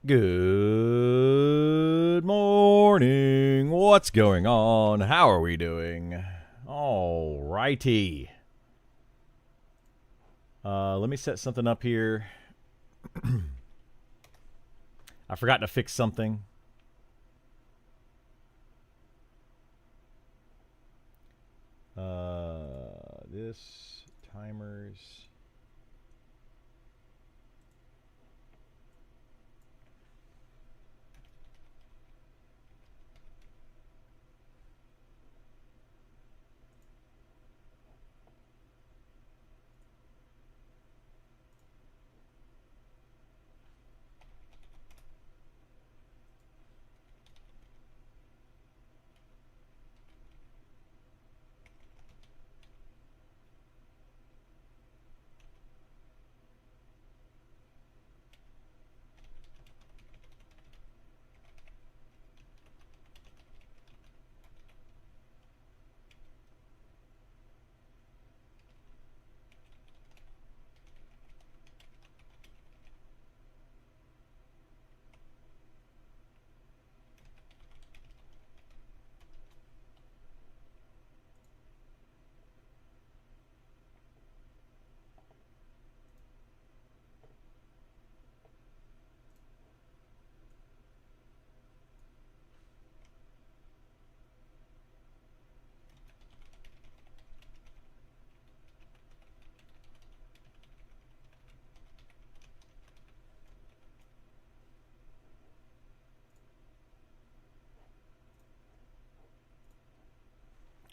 Good morning. What's going on? How are we doing? All righty. Let me set something up here. I forgot to fix something. This timers.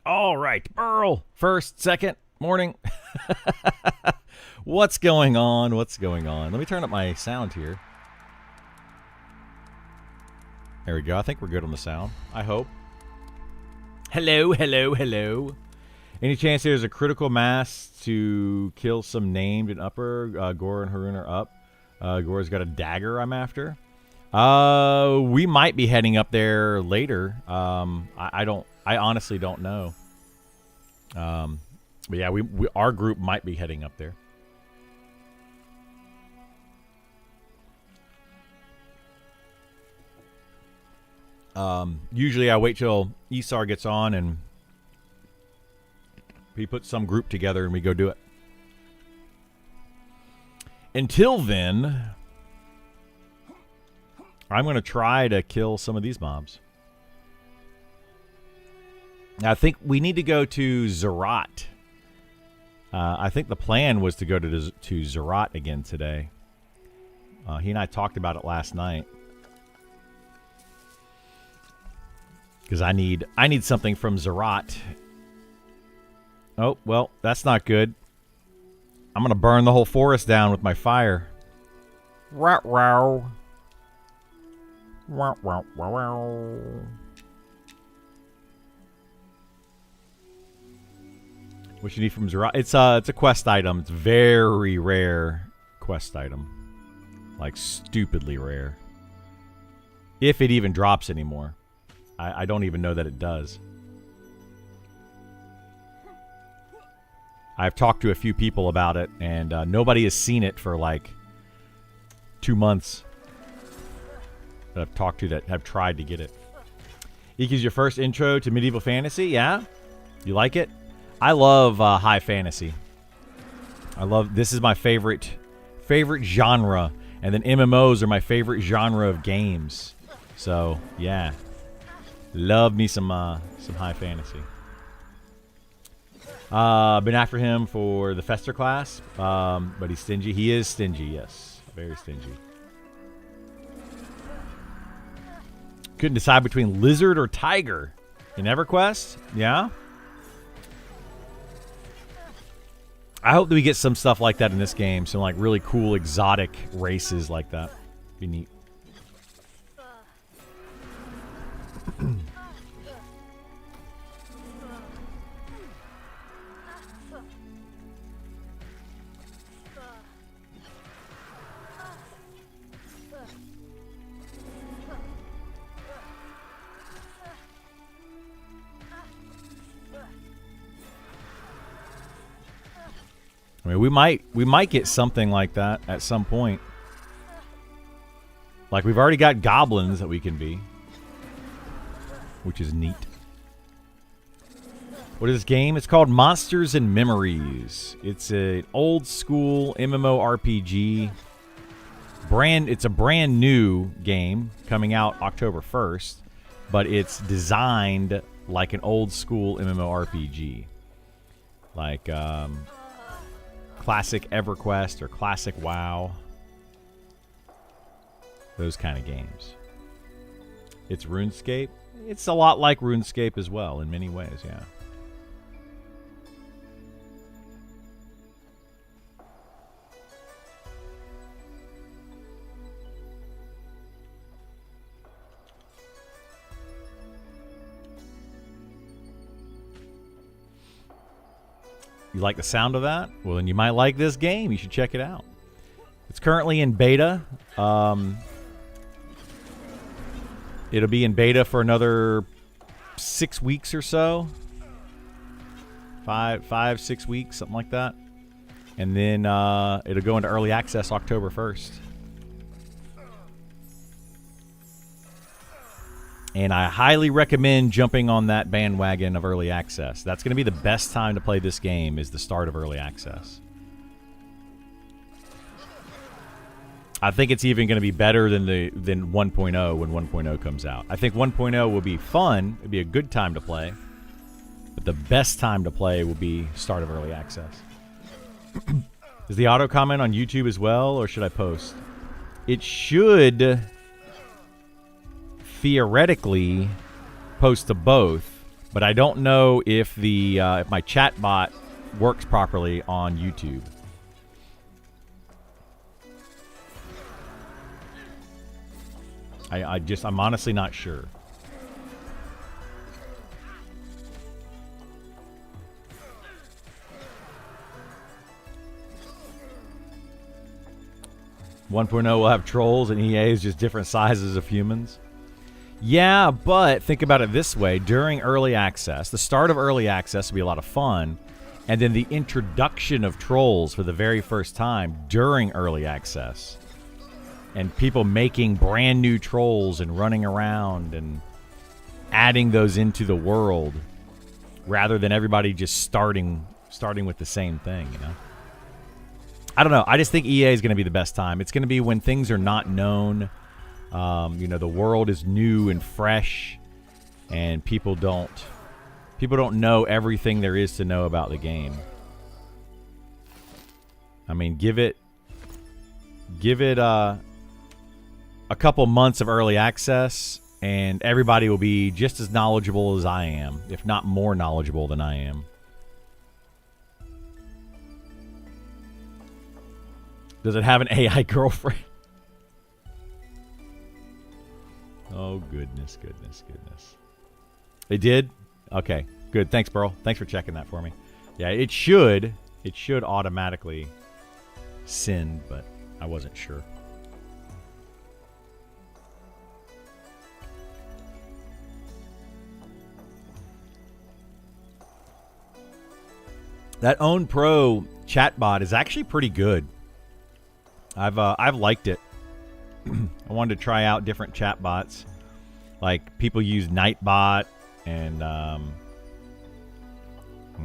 All right, Earl. First, second, morning. What's going on? What's going on? Let me turn up my sound here. There we go. I think we're good on the sound. I hope. Hello, hello, hello. Any chance there's a critical mass to kill some named in upper? Gore and Haroon are up. Gore's got a dagger I'm after. We might be heading up there later. I honestly don't know. But yeah, our group might be heading up there. Usually I wait till Isar gets on and we put some group together and we go do it. Until then, I'm going to try to kill some of these mobs. I think we need to go to Zerat. I think the plan was to go to Zerat again today. He and I talked about it last night. Because I need something from Zerat. Oh, well, that's not good. I'm going to burn the whole forest down with my fire. Wow, wow. Wow, wow, wow, wow. What you need from Zerat? It's a quest item. It's very rare quest item. Like stupidly rare. If it even drops anymore. I don't even know that it does. I've talked to a few people about it, and nobody has seen it for like 2 months. That I've talked to that have tried to get it. Ike's your first intro to medieval fantasy, yeah? You like it? I love high fantasy. This is my favorite genre, and then MMOs are my favorite genre of games. So yeah, love me some high fantasy. Been after him for the Fester class, but he's stingy. He is stingy, yes, very stingy. Couldn't decide between lizard or tiger in EverQuest. Yeah. I hope that we get some stuff like that in this game. Some like really cool exotic races like that. Be neat. I mean, we might get something like that at some point. Like, we've already got goblins that we can be, which is neat. What is this game? It's called Monsters and Memories. It's an old school MMORPG. It's a brand new game coming out October 1st, but it's designed like an old school MMORPG. Like classic EverQuest or classic WoW. Those kind of games. It's RuneScape. It's a lot like RuneScape as well in many ways, yeah. You like the sound of that? Well, then you might like this game. You should check it out. It's currently in beta. It'll be in beta for another 6 weeks or so. 6 weeks, something like that. And then it'll go into early access October 1st. And I highly recommend jumping on that bandwagon of early access. That's going to be the best time to play this game, is the start of early access. I think it's even going to be better than 1.0 when 1.0 comes out. I think 1.0 will be fun. It'll be a good time to play. But the best time to play will be start of early access. Is the auto comment on YouTube as well, or should I post? It should theoretically post to both, but I don't know if the if my chat bot works properly on YouTube. I'm honestly not sure. will have trolls, and EA is just different sizes of humans. Yeah, but think about it this way. During early access, the start of early access will be a lot of fun, and then the introduction of trolls for the very first time during early access, and people making brand new trolls and running around and adding those into the world, rather than everybody just starting with the same thing, you know? I don't know. I just think EA is going to be the best time. It's going to be when things are not known. You know, the world is new and fresh, and people don't know everything there is to know about the game. I mean, give it a couple months of early access, and everybody will be just as knowledgeable as I am, if not more knowledgeable than I am. Does it have an AI girlfriend? Oh, goodness. They did? Okay, good. Thanks, Burl. Thanks for checking that for me. Yeah, it should automatically send, but I wasn't sure. That Own Pro chatbot is actually pretty good. I've liked it. I wanted to try out different chatbots. Like, people use Nightbot and a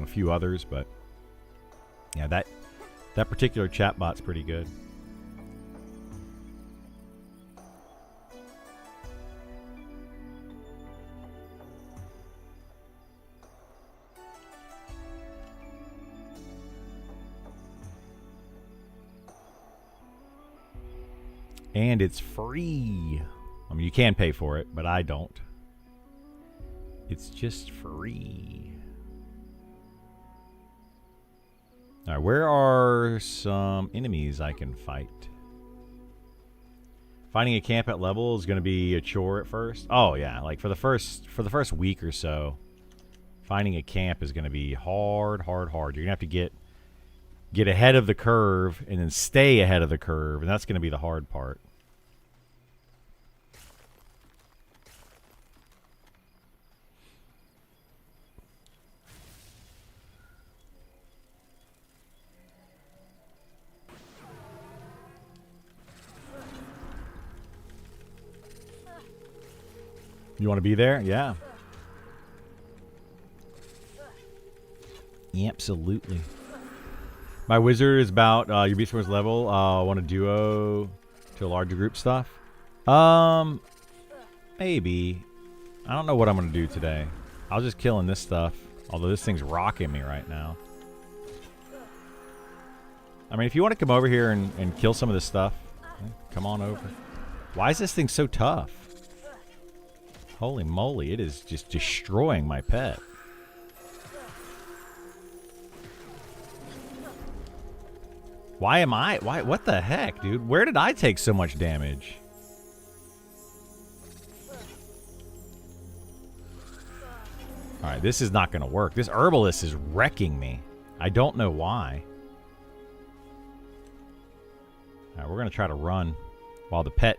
few others, but yeah, that particular chatbot's pretty good. And it's free. I mean, you can pay for it, but I don't. It's just free. All right, where are some enemies I can fight? Finding a camp at level is going to be a chore at first. Oh yeah, like for the first week or so, finding a camp is going to be hard. You're going to have to get ahead of the curve and then stay ahead of the curve, and that's going to be the hard part. You want to be there? Yeah. Absolutely. My wizard is about your beast wars level. Want a duo to a larger group stuff? Maybe. I don't know what I'm gonna do today. I was just killing this stuff. Although this thing's rocking me right now. I mean, if you want to come over here and kill some of this stuff, come on over. Why is this thing so tough? Holy moly, it is just destroying my pet. Why am I? Why? What the heck, dude? Where did I take so much damage? Alright, this is not going to work. This herbalist is wrecking me. I don't know why. Alright, we're going to try to run while the pet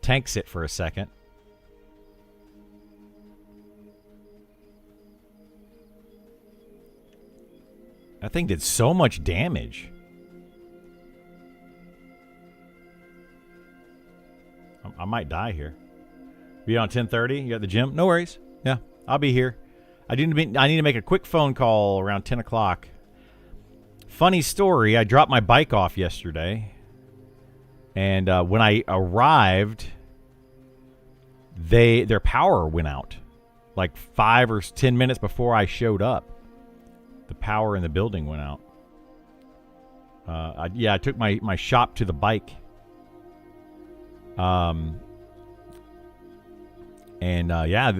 tanks it for a second. That thing did so much damage. I might die here. Be on 10:30. You got the gym? No worries. Yeah, I'll be here. I need to make a quick phone call around 10 o'clock. Funny story. I dropped my bike off yesterday, and when I arrived, their power went out. Like 5 or 10 minutes before I showed up, the power in the building went out. I took my shop to the bike.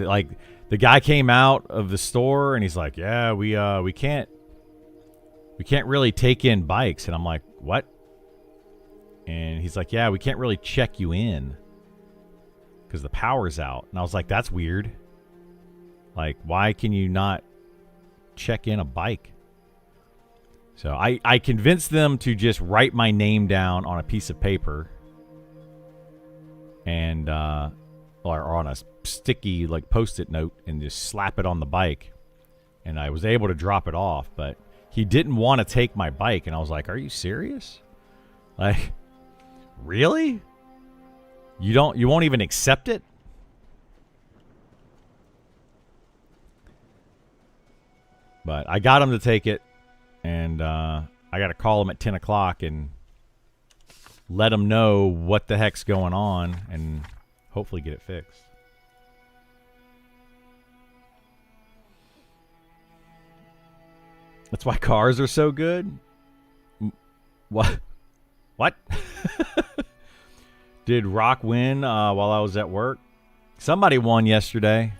Like the guy came out of the store and he's like, "Yeah, we can't really take in bikes." And I'm like, "What?" And he's like, "Yeah, we can't really check you in because the power's out." And I was like, "That's weird. Like, why can you not check in a bike?" So I convinced them to just write my name down on a piece of paper and or on a sticky like post-it note and just slap it on the bike, and I was able to drop it off. But he didn't want to take my bike, and I was like, "Are you serious? Like, really? You won't even accept it?" But I got him to take it, and I got to call him at 10 o'clock and let him know what the heck's going on and hopefully get it fixed. That's why cars are so good? What? What? Did Rock win while I was at work? Somebody won yesterday.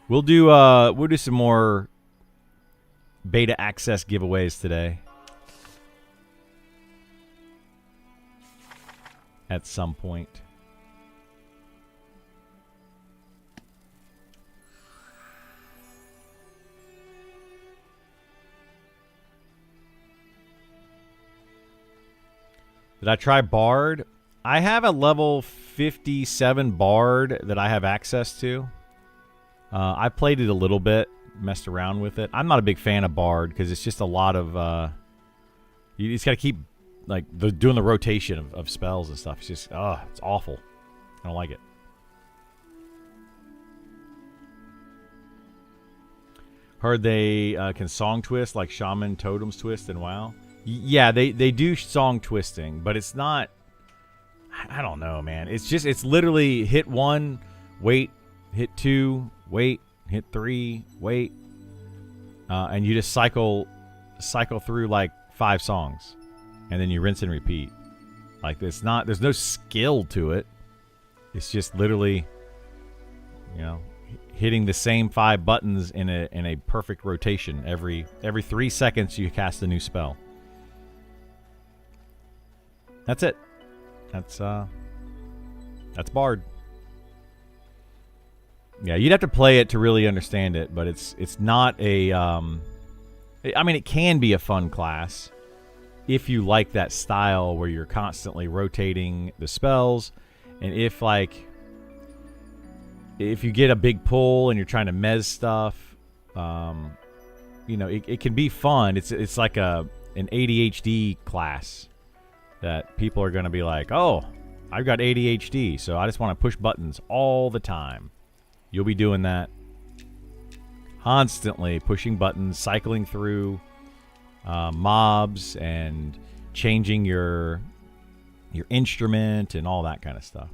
We'll do some more beta access giveaways today. At some point. Did I try Bard? I have a level 57 Bard that I have access to. I played it a little bit, messed around with it. I'm not a big fan of Bard because it's just a lot of... you just got to keep doing the rotation of spells and stuff. It's just, it's awful. I don't like it. Heard they can song twist like Shaman Totems twist and WoW. Yeah, they do song twisting, but it's not... I don't know, man. It's literally hit 1, wait, hit 2, wait, hit 3, wait, and you just cycle through like 5 songs, and then you rinse and repeat. Like there's no skill to it. It's just literally, hitting the same 5 buttons in a perfect rotation. Every 3 seconds you cast a new spell. That's it. That's Bard. Yeah, you'd have to play it to really understand it, but it's not a... I mean, it can be a fun class if you like that style where you're constantly rotating the spells, and if you get a big pull and you're trying to mez stuff, it can be fun. It's like an ADHD class that people are going to be like, "Oh, I've got ADHD, so I just want to push buttons all the time. You'll be doing that. Constantly pushing buttons, cycling through mobs, and changing your instrument and all that kind of stuff.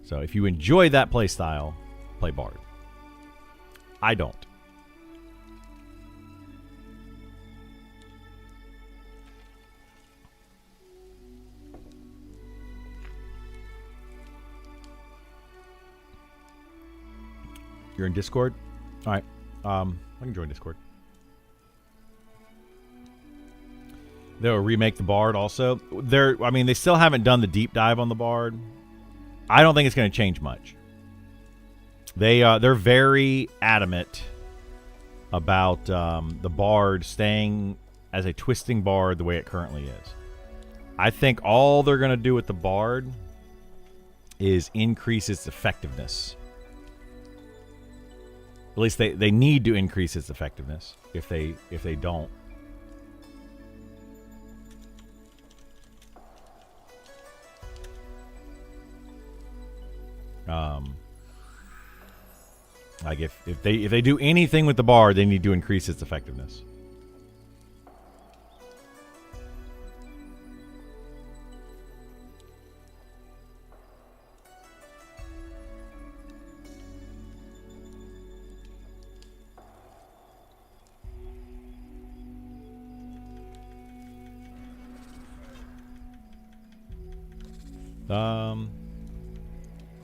So if you enjoy that play style, play Bard. I don't. You're in Discord? All right. I can join Discord. They'll remake the Bard also. They still haven't done the deep dive on the Bard. I don't think it's going to change much. They're very adamant about the Bard staying as a twisting Bard the way it currently is. I think all they're going to do with the Bard is increase its effectiveness. At least they need to increase its effectiveness. If they don't, like if they do anything with the Bard, they need to increase its effectiveness.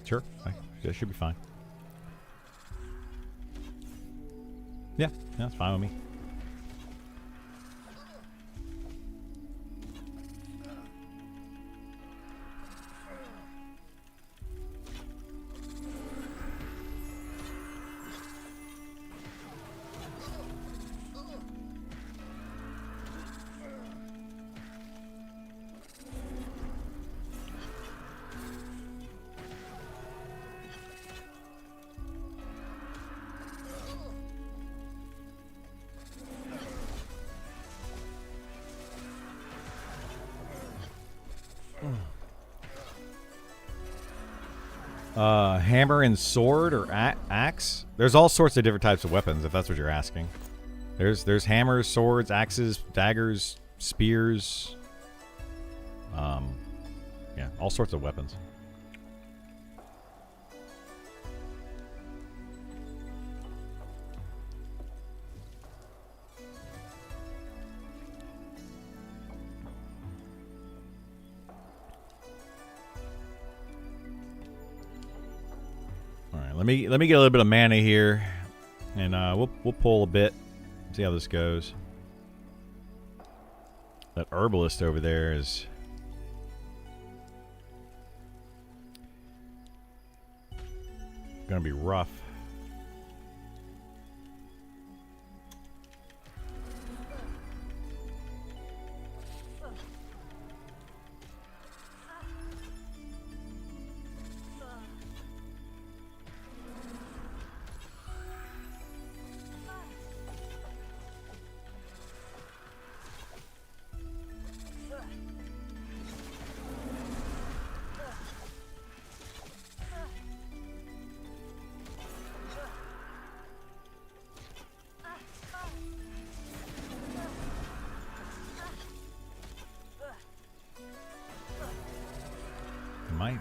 Sure. That should be fine. Yeah, that's fine with me. Hammer and sword or axe? There's all sorts of different types of weapons, if that's what you're asking. There's hammers, swords, axes, daggers, spears. Yeah, all sorts of weapons. Let me get a little bit of mana here, and we'll pull a bit, see how this goes. That herbalist over there is gonna be rough.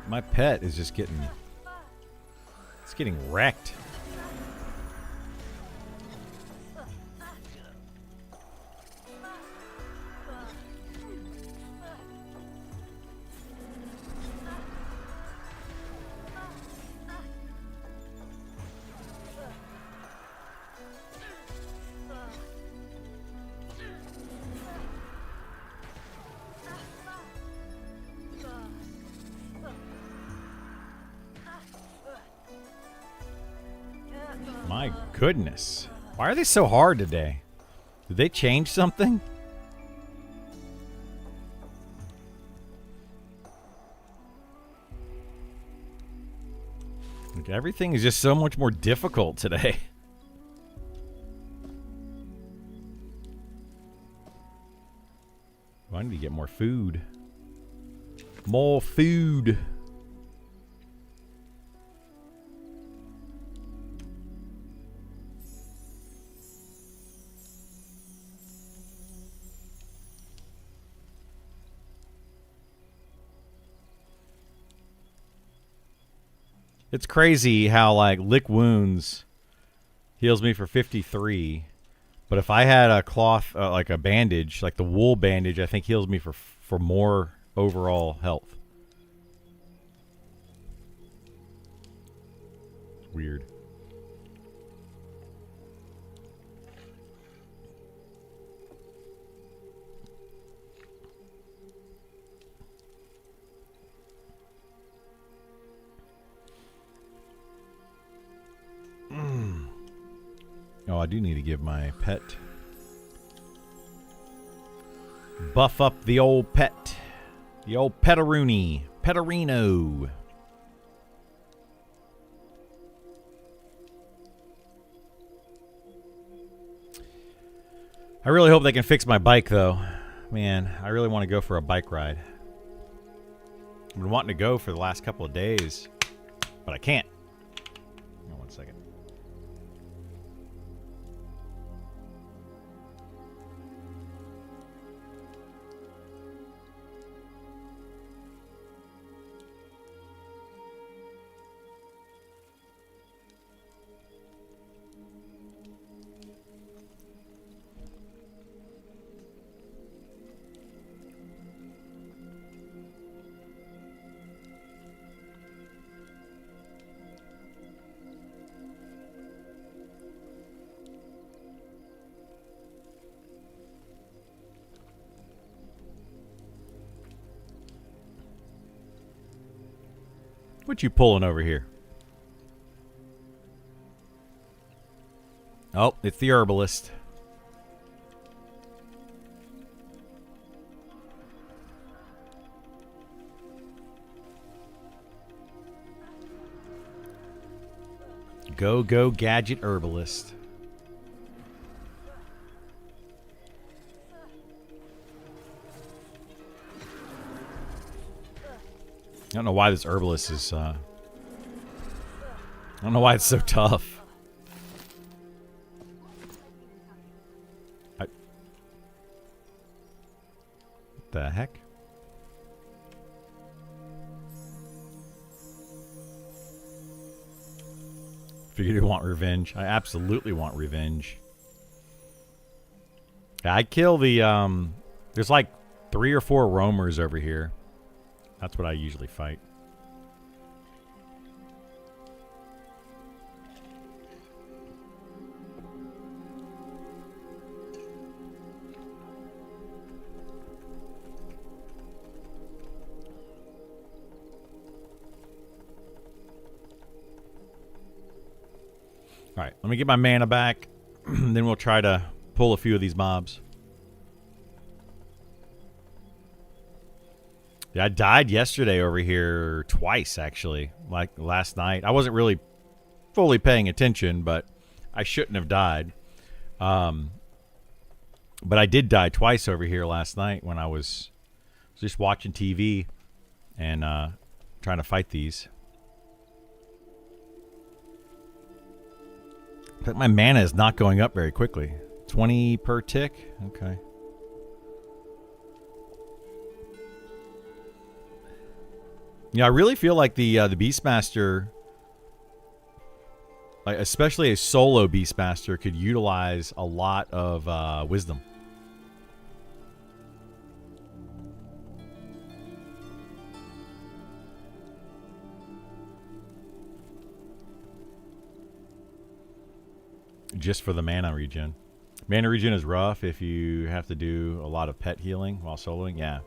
My pet is just getting wrecked. My goodness. Why are they so hard today? Did they change something? Like, everything is just so much more difficult today. I need to get more food. More food. It's crazy how, like, lick wounds heals me for 53. But if I had a cloth, like a bandage, like the wool bandage, I think heals me for more overall health. It's weird. Oh, I do need to give my pet. Buff up the old pet. The old Petaroonie. Petarino. I really hope they can fix my bike, though. Man, I really want to go for a bike ride. I've been wanting to go for the last couple of days, but I can't. Hang on one second. What you pulling over here? Oh, it's the herbalist. Go, go, gadget herbalist. I don't know why this herbalist is, I don't know why it's so tough. What the heck? Figured you want revenge. I absolutely want revenge. I'd kill the, there's like 3 or 4 roamers over here. That's what I usually fight. All right, let me get my mana back. Then we'll try to pull a few of these mobs. Yeah, I died yesterday over here twice, actually. Like last night. I wasn't really fully paying attention, but I shouldn't have died. But I did die twice over here last night when I was just watching TV and trying to fight these. But my mana is not going up very quickly. 20 per tick? Okay. Yeah, I really feel like the Beastmaster, like especially a solo Beastmaster, could utilize a lot of wisdom. Just for the mana regen. Mana regen is rough if you have to do a lot of pet healing while soloing. Yeah.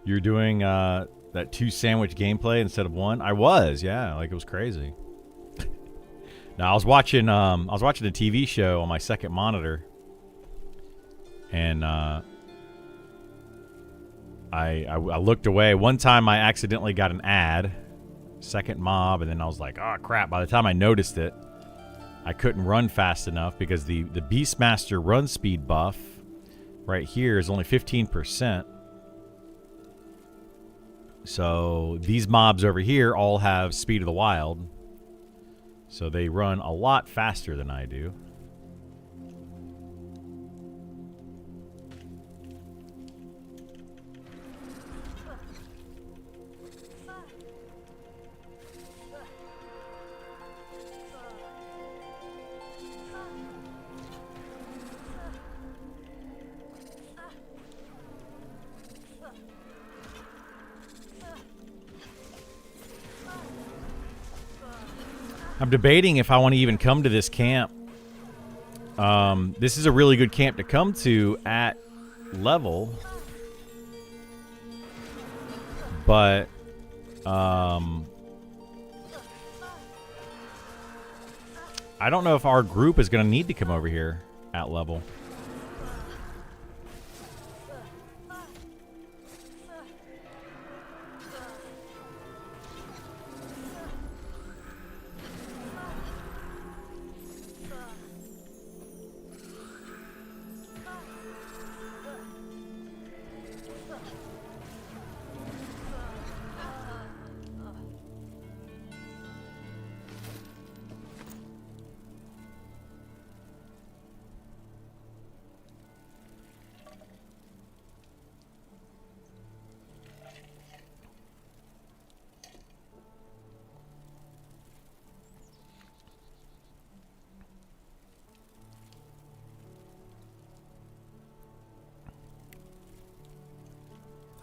You're doing that 2 sandwich gameplay instead of 1? I was, yeah. Like, it was crazy. Now, I was watching a TV show on my second monitor. And I looked away. One time I accidentally got an ad. Second mob. And then I was like, oh, crap. By the time I noticed it, I couldn't run fast enough because the Beastmaster run speed buff right here is only 15%. So these mobs over here all have Speed of the Wild. So they run a lot faster than I do. I'm debating if I want to even come to this camp. This is a really good camp to come to at level. But, I don't know if our group is going to need to come over here at level.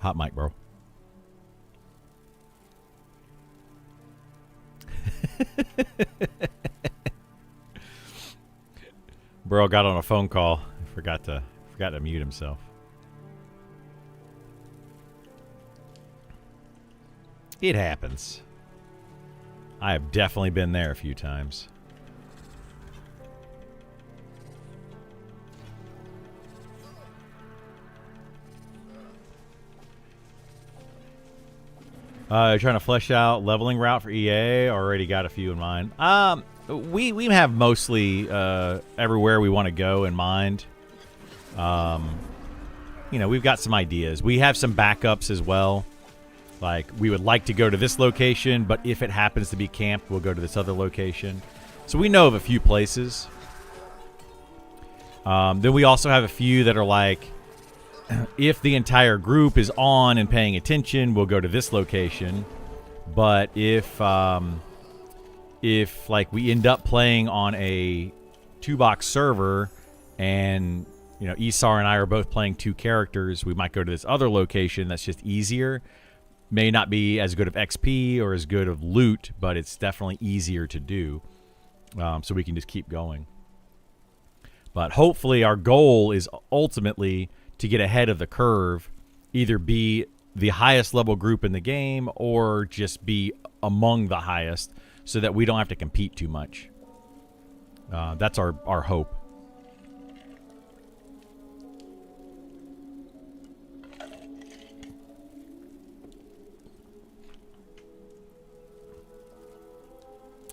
Hot mic, bro. Bro got on a phone call. Forgot to mute himself. It happens. I have definitely been there a few times. Trying to flesh out leveling route for EA. Already got a few in mind. We have mostly everywhere we want to go in mind. You know, we've got some ideas. We have some backups as well. Like, we would like to go to this location, but if it happens to be camp, we'll go to this other location. So we know of a few places. Then we also have a few that are like, if the entire group is on and paying attention, we'll go to this location. But if like we end up playing on a 2-box server and, you know, Isar and I are both playing 2 characters, we might go to this other location that's just easier. May not be as good of XP or as good of loot, but it's definitely easier to do. So we can just keep going. But hopefully our goal is ultimately to get ahead of the curve, either be the highest level group in the game or just be among the highest so that we don't have to compete too much. That's our hope.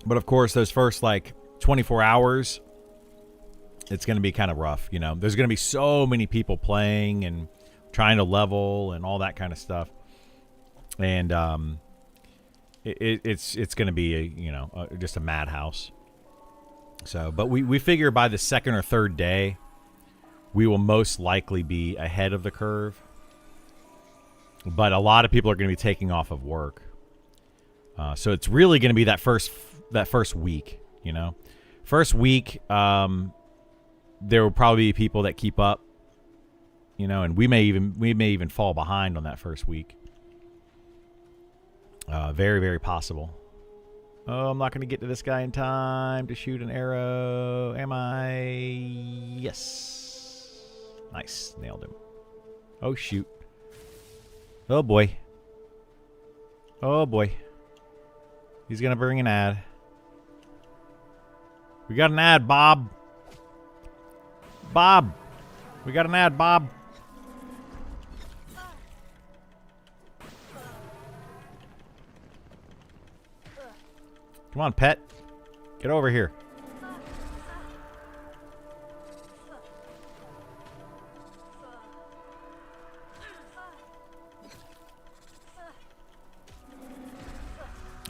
But of course, those first like 24 hours, it's going to be kind of rough. You know, there's going to be so many people playing and trying to level and all that kind of stuff. And it's going to be just a madhouse. So, but we figure by the second or third day, we will most likely be ahead of the curve. But a lot of people are going to be taking off of work. So it's really going to be that first week, you know. First week, there will probably be people that keep up, you know, and we may even fall behind on that first week. Very, very possible. Oh, I'm not going to get to this guy in time to shoot an arrow. Am I? Yes. Nice. Nailed him. Oh, shoot. Oh, boy. Oh, boy. He's going to bring an ad. We got an ad, Bob. Bob. We got an ad, Bob. Come on, pet. Get over here.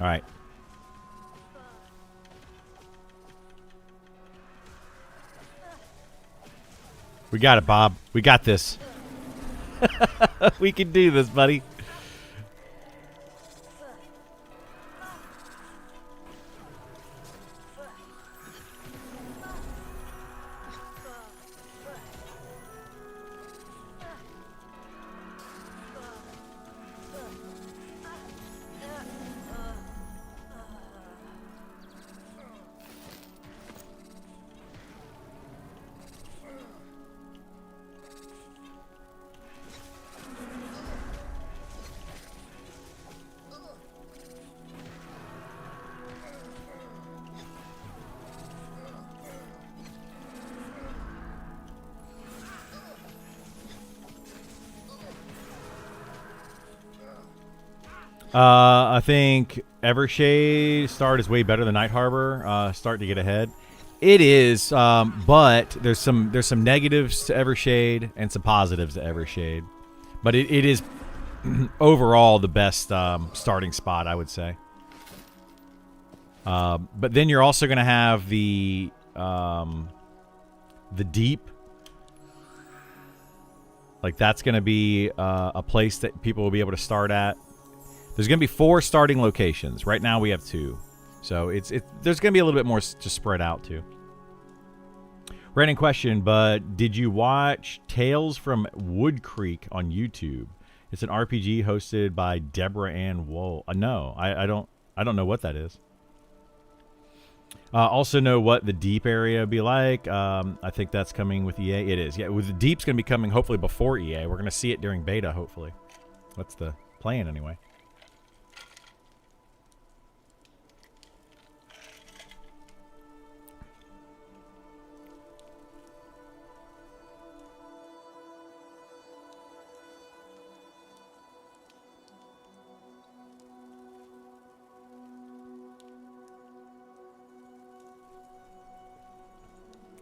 All right. We got it, Bob. We got this. We can do this, buddy. I think Evershade start is way better than Night Harbor. Start to get ahead. It is, but there's some negatives to Evershade and some positives to Evershade. But it is overall the best starting spot, I would say. But then you're also going to have the deep. Like that's going to be a place that people will be able to start at. There's going to be 4 starting locations. Right now we have 2. So there's going to be a little bit more to spread out too. Random question, but did you watch Tales from Wood Creek on YouTube? It's an RPG hosted by Deborah Ann Wool. No, I don't know what that is. Also know what the deep area would be like. I think that's coming with EA. It is. Yeah, with the deep's going to be coming hopefully before EA. We're going to see it during beta, hopefully. That's the plan anyway.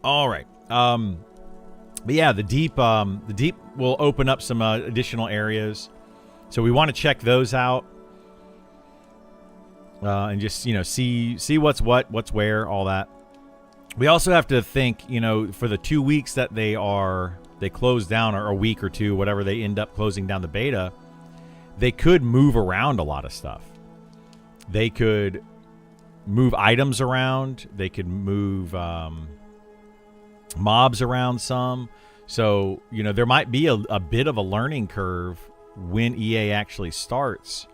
All right. But yeah, the deep will open up some additional areas, so we want to check those out, and just see what's what's where, all that. We also have to think, for the 2 weeks that they close down, or a week or 2, whatever they end up closing down the beta, they could move around a lot of stuff. They could move items around. They could move mobs around some. So, there might be a bit of a learning curve when EA actually starts,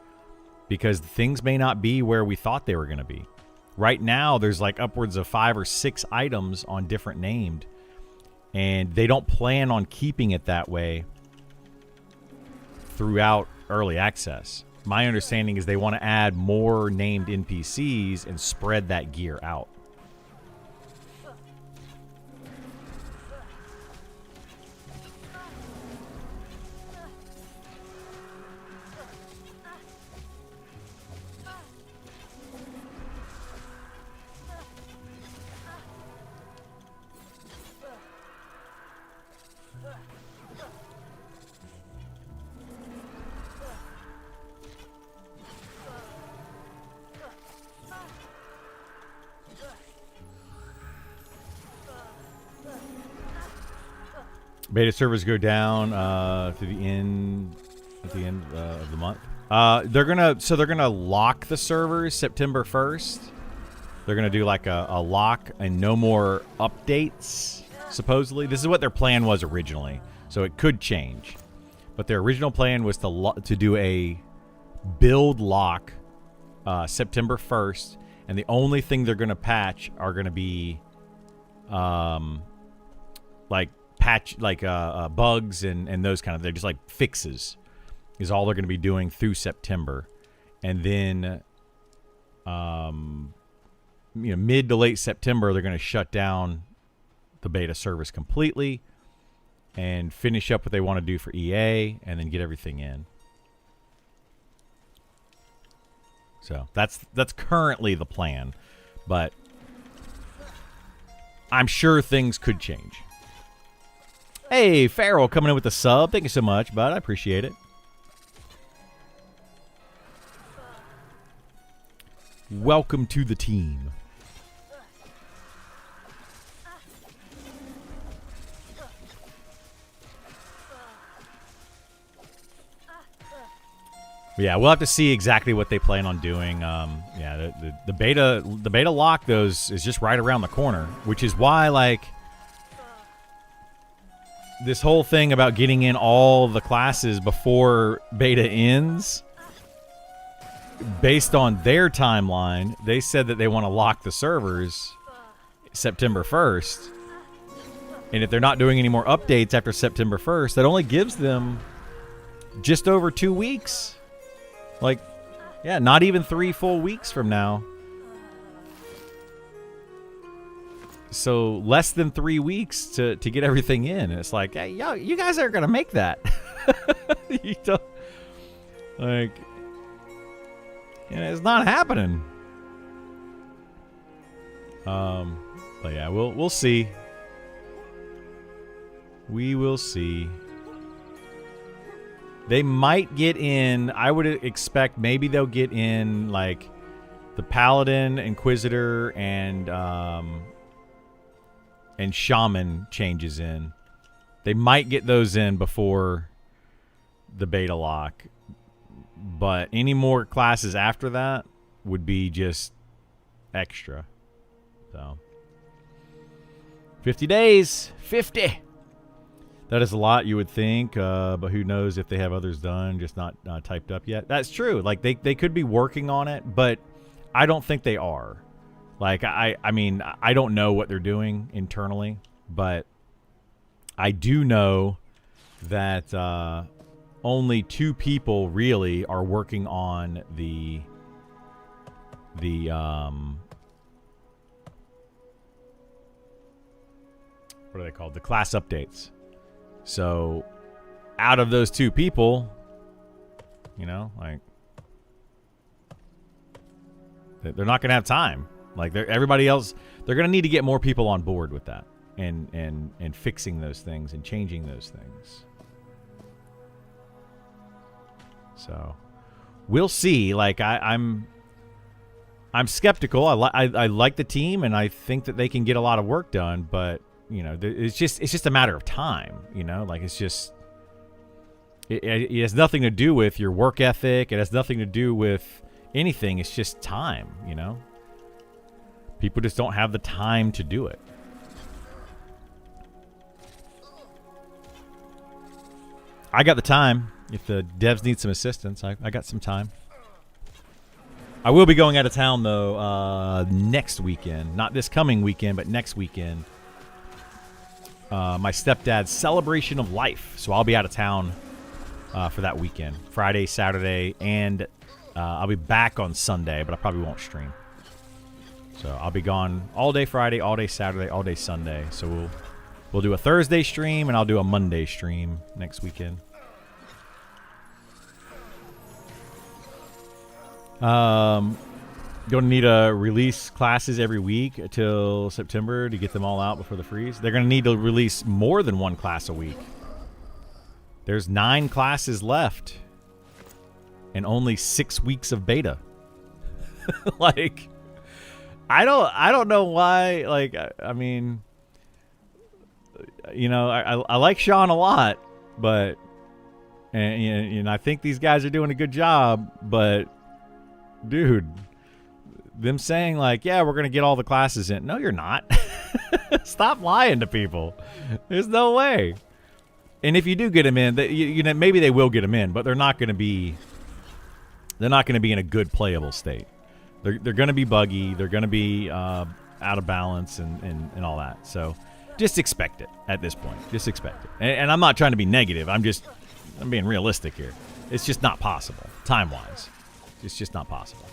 because things may not be where we thought they were going to be. Right now, there's like upwards of 5 or 6 items on different named, and they don't plan on keeping it that way throughout early access. My understanding is they want to add more named NPCs and spread that gear out. Beta servers go down to the end at the end of the month. They're gonna lock the servers September 1st. They're gonna do like a lock and no more updates. Supposedly, this is what their plan was originally. So it could change, but their original plan was to do a build lock September 1st, and the only thing they're gonna patch are gonna be bugs and those kind of, they're just like fixes is all they're going to be doing through September. And then mid to late September they're going to shut down the beta servers completely and finish up what they want to do for EA and then get everything in. So that's currently the plan, but I'm sure things could change. Hey, Farrell coming in with the sub. Thank you so much, bud. I appreciate it. Welcome to the team. But yeah, we'll have to see exactly what they plan on doing. The beta lock those is just right around the corner, which is why this whole thing about getting in all the classes before beta ends, based on their timeline, they said that they want to lock the servers September 1st. And if they're not doing any more updates after September 1st, that only gives them just over 2 weeks. Not even 3 full weeks from now. So less than 3 weeks to get everything in. And it's like, hey, yo, you guys aren't gonna make that. You don't, it's not happening. But yeah, we'll see. We will see. They might get in. I would expect maybe they'll get in like the Paladin, Inquisitor, and Shaman changes in. They might get those in before the beta lock. But any more classes after that would be just extra. So 50 days. 50. That is a lot, you would think, but who knows if they have others done, just not typed up yet. That's true. Like, they could be working on it, but I don't think they are. Like, I mean, I don't know what they're doing internally, but I do know that only 2 people really are working on the what are they called? The class updates. So, out of those 2 people, you know, like, they're not going to have time. Like, everybody else, they're going to need to get more people on board with that and fixing those things and changing those things. So, we'll see. Like, I'm skeptical. I like the team, and I think that they can get a lot of work done, but you know, it's just a matter of time, you know, like it's just, it has nothing to do with your work ethic. It has nothing to do with anything. It's just time, you know, people just don't have the time to do it. I got the time. If the devs need some assistance, I got some time. I will be going out of town though, next weekend, not this coming weekend, but next weekend. My stepdad's celebration of life. So I'll be out of town for that weekend. Friday, Saturday, and I'll be back on Sunday, but I probably won't stream. So I'll be gone all day Friday, all day Saturday, all day Sunday. So we'll do a Thursday stream, and I'll do a Monday stream next weekend. Going to need to release classes every week until September to get them all out before the freeze. They're going to need to release more than 1 class a week. There's 9 classes left and only 6 weeks of beta. Like, I don't know why. Like, I mean, you know, I like Sean a lot, but and I think these guys are doing a good job, but dude, them saying like, yeah, we're going to get all the classes in. No, you're not. Stop lying to people. There's no way. And if you do get them in, you know, maybe they will get them in, but they're not going to be in a good playable state. They're going to be buggy. They're going to be out of balance and all that. So just expect it at this point. Just expect it. And I'm not trying to be negative. I'm being realistic here. It's just not possible time-wise. It's just not possible.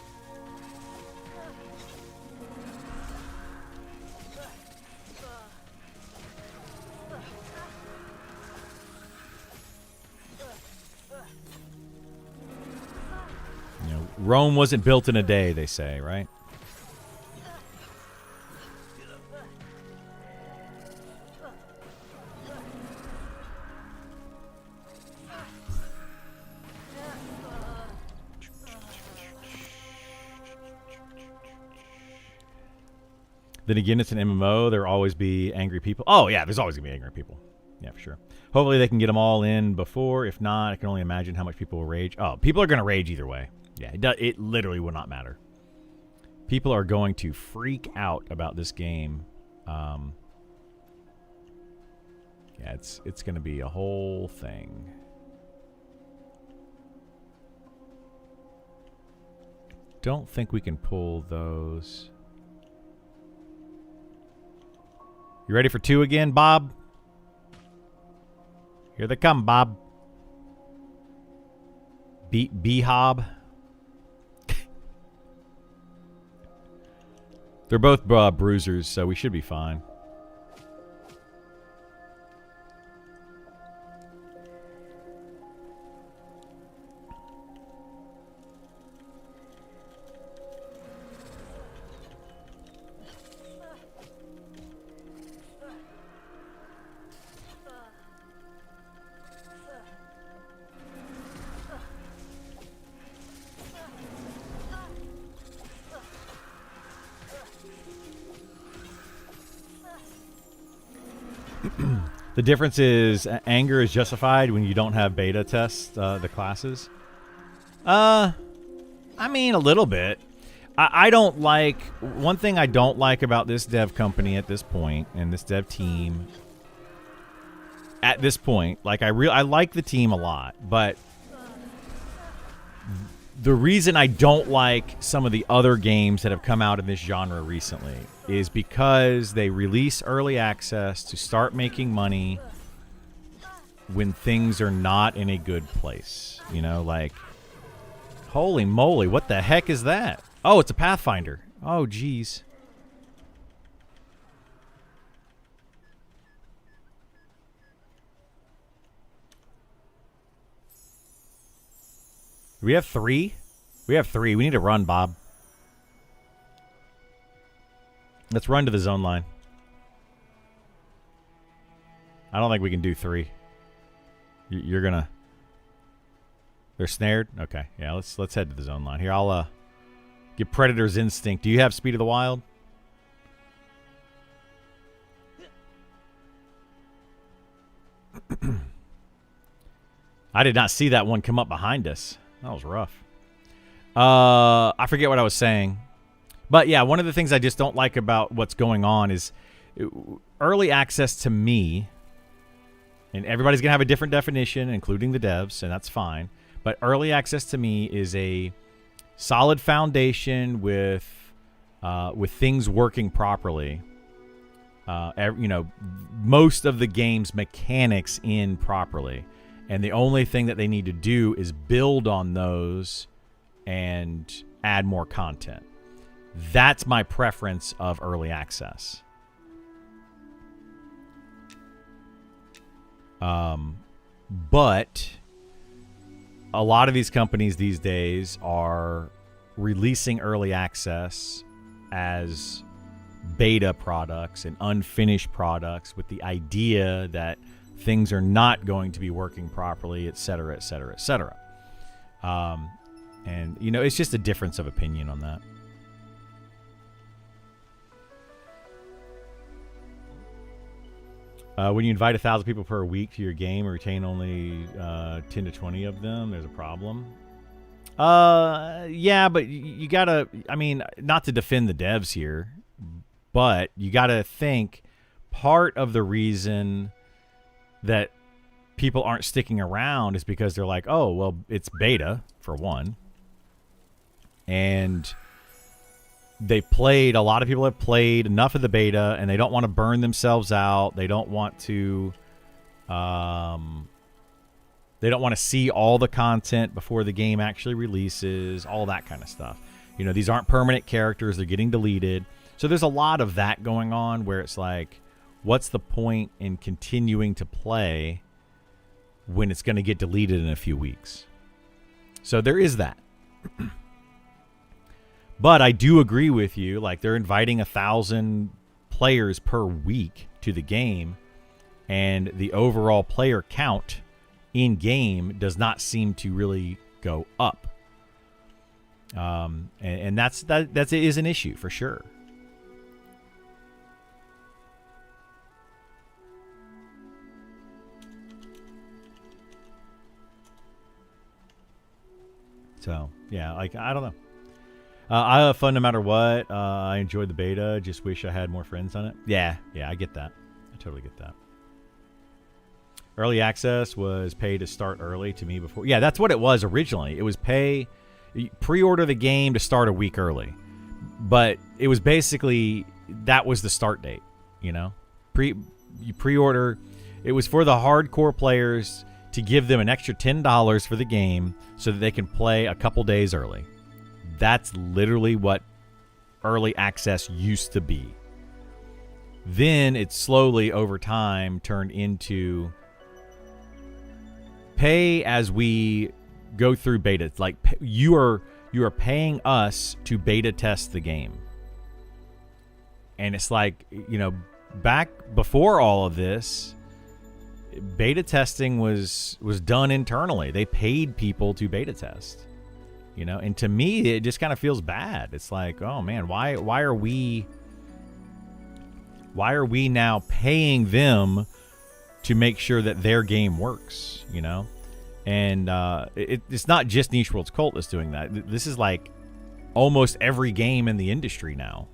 You know, Rome wasn't built in a day, they say, right? Then again, it's an MMO. There'll always be angry people. Oh, yeah, there's always going to be angry people. Yeah, for sure. Hopefully they can get them all in before. If not, I can only imagine how much people will rage. Oh, people are going to rage either way. Yeah, it literally will not matter. People are going to freak out about this game. Yeah, it's going to be a whole thing. Don't think we can pull those. You ready for 2 again, Bob? Here they come, Bob. B-Hob. They're both bruisers, so we should be fine. The difference is anger is justified when you don't have beta test the classes. I mean, a little bit. I don't like... One thing I don't like about this dev company at this point, and this dev team at this point, like I like the team a lot, but the reason I don't like some of the other games that have come out in this genre recently is because they release early access to start making money when things are not in a good place. You know, like, holy moly, what the heck is that? Oh, it's a Pathfinder. Oh, geez. Do we have 3? We have 3. We need to run, Bob. Let's run to the zone line. I don't think we can do 3. You're gonna... They're snared? Okay. Yeah, let's head to the zone line. Here, I'll get Predator's Instinct. Do you have Speed of the Wild? I did not see that one come up behind us. That was rough. I forget what I was saying. But yeah, one of the things I just don't like about what's going on is early access to me, and everybody's going to have a different definition, including the devs, and that's fine. But early access to me is a solid foundation with things working properly. You know, most of the game's mechanics in properly. And the only thing that they need to do is build on those and add more content. That's my preference of early access. But a lot of these companies these days are releasing early access as beta products and unfinished products with the idea that things are not going to be working properly, et cetera, et cetera, et cetera. And, you know, it's just a difference of opinion on that. When you invite 1,000 people per week to your game and retain only 10 to 20 of them, there's a problem. Yeah, but you gotta, I mean, not to defend the devs here, but you gotta think part of the reason that people aren't sticking around is because they're like, oh, well, it's beta, for one. And a lot of people have played enough of the beta, and they don't want to burn themselves out. They don't want to, see all the content before the game actually releases, all that kind of stuff. You know, these aren't permanent characters. They're getting deleted. So there's a lot of that going on where it's like, what's the point in continuing to play when it's going to get deleted in a few weeks? So there is that. But I do agree with you. Like, they're inviting 1,000 players per week to the game, and the overall player count in game does not seem to really go up. And that is an issue for sure. So, yeah, like, I don't know. I have fun no matter what. I enjoyed the beta. Just wish I had more friends on it. Yeah, I get that. I totally get that. Early access was pay to start early to me before. Yeah, that's what it was originally. It was pre-order the game to start a week early. But it was basically, that was the start date, you know? You pre-order. It was for the hardcore players to give them an extra $10 for the game so that they can play a couple days early. That's literally what early access used to be. Then it slowly, over time, turned into pay as we go through beta. It's like you are paying us to beta test the game. And it's like, you know, back before all of this, beta testing was done internally. They paid people to beta test. You know, and to me, it just kind of feels bad. It's like, oh man, why are we now paying them to make sure that their game works, you know? And it's not just Niche Worlds Cult that's doing that. This is like almost every game in the industry now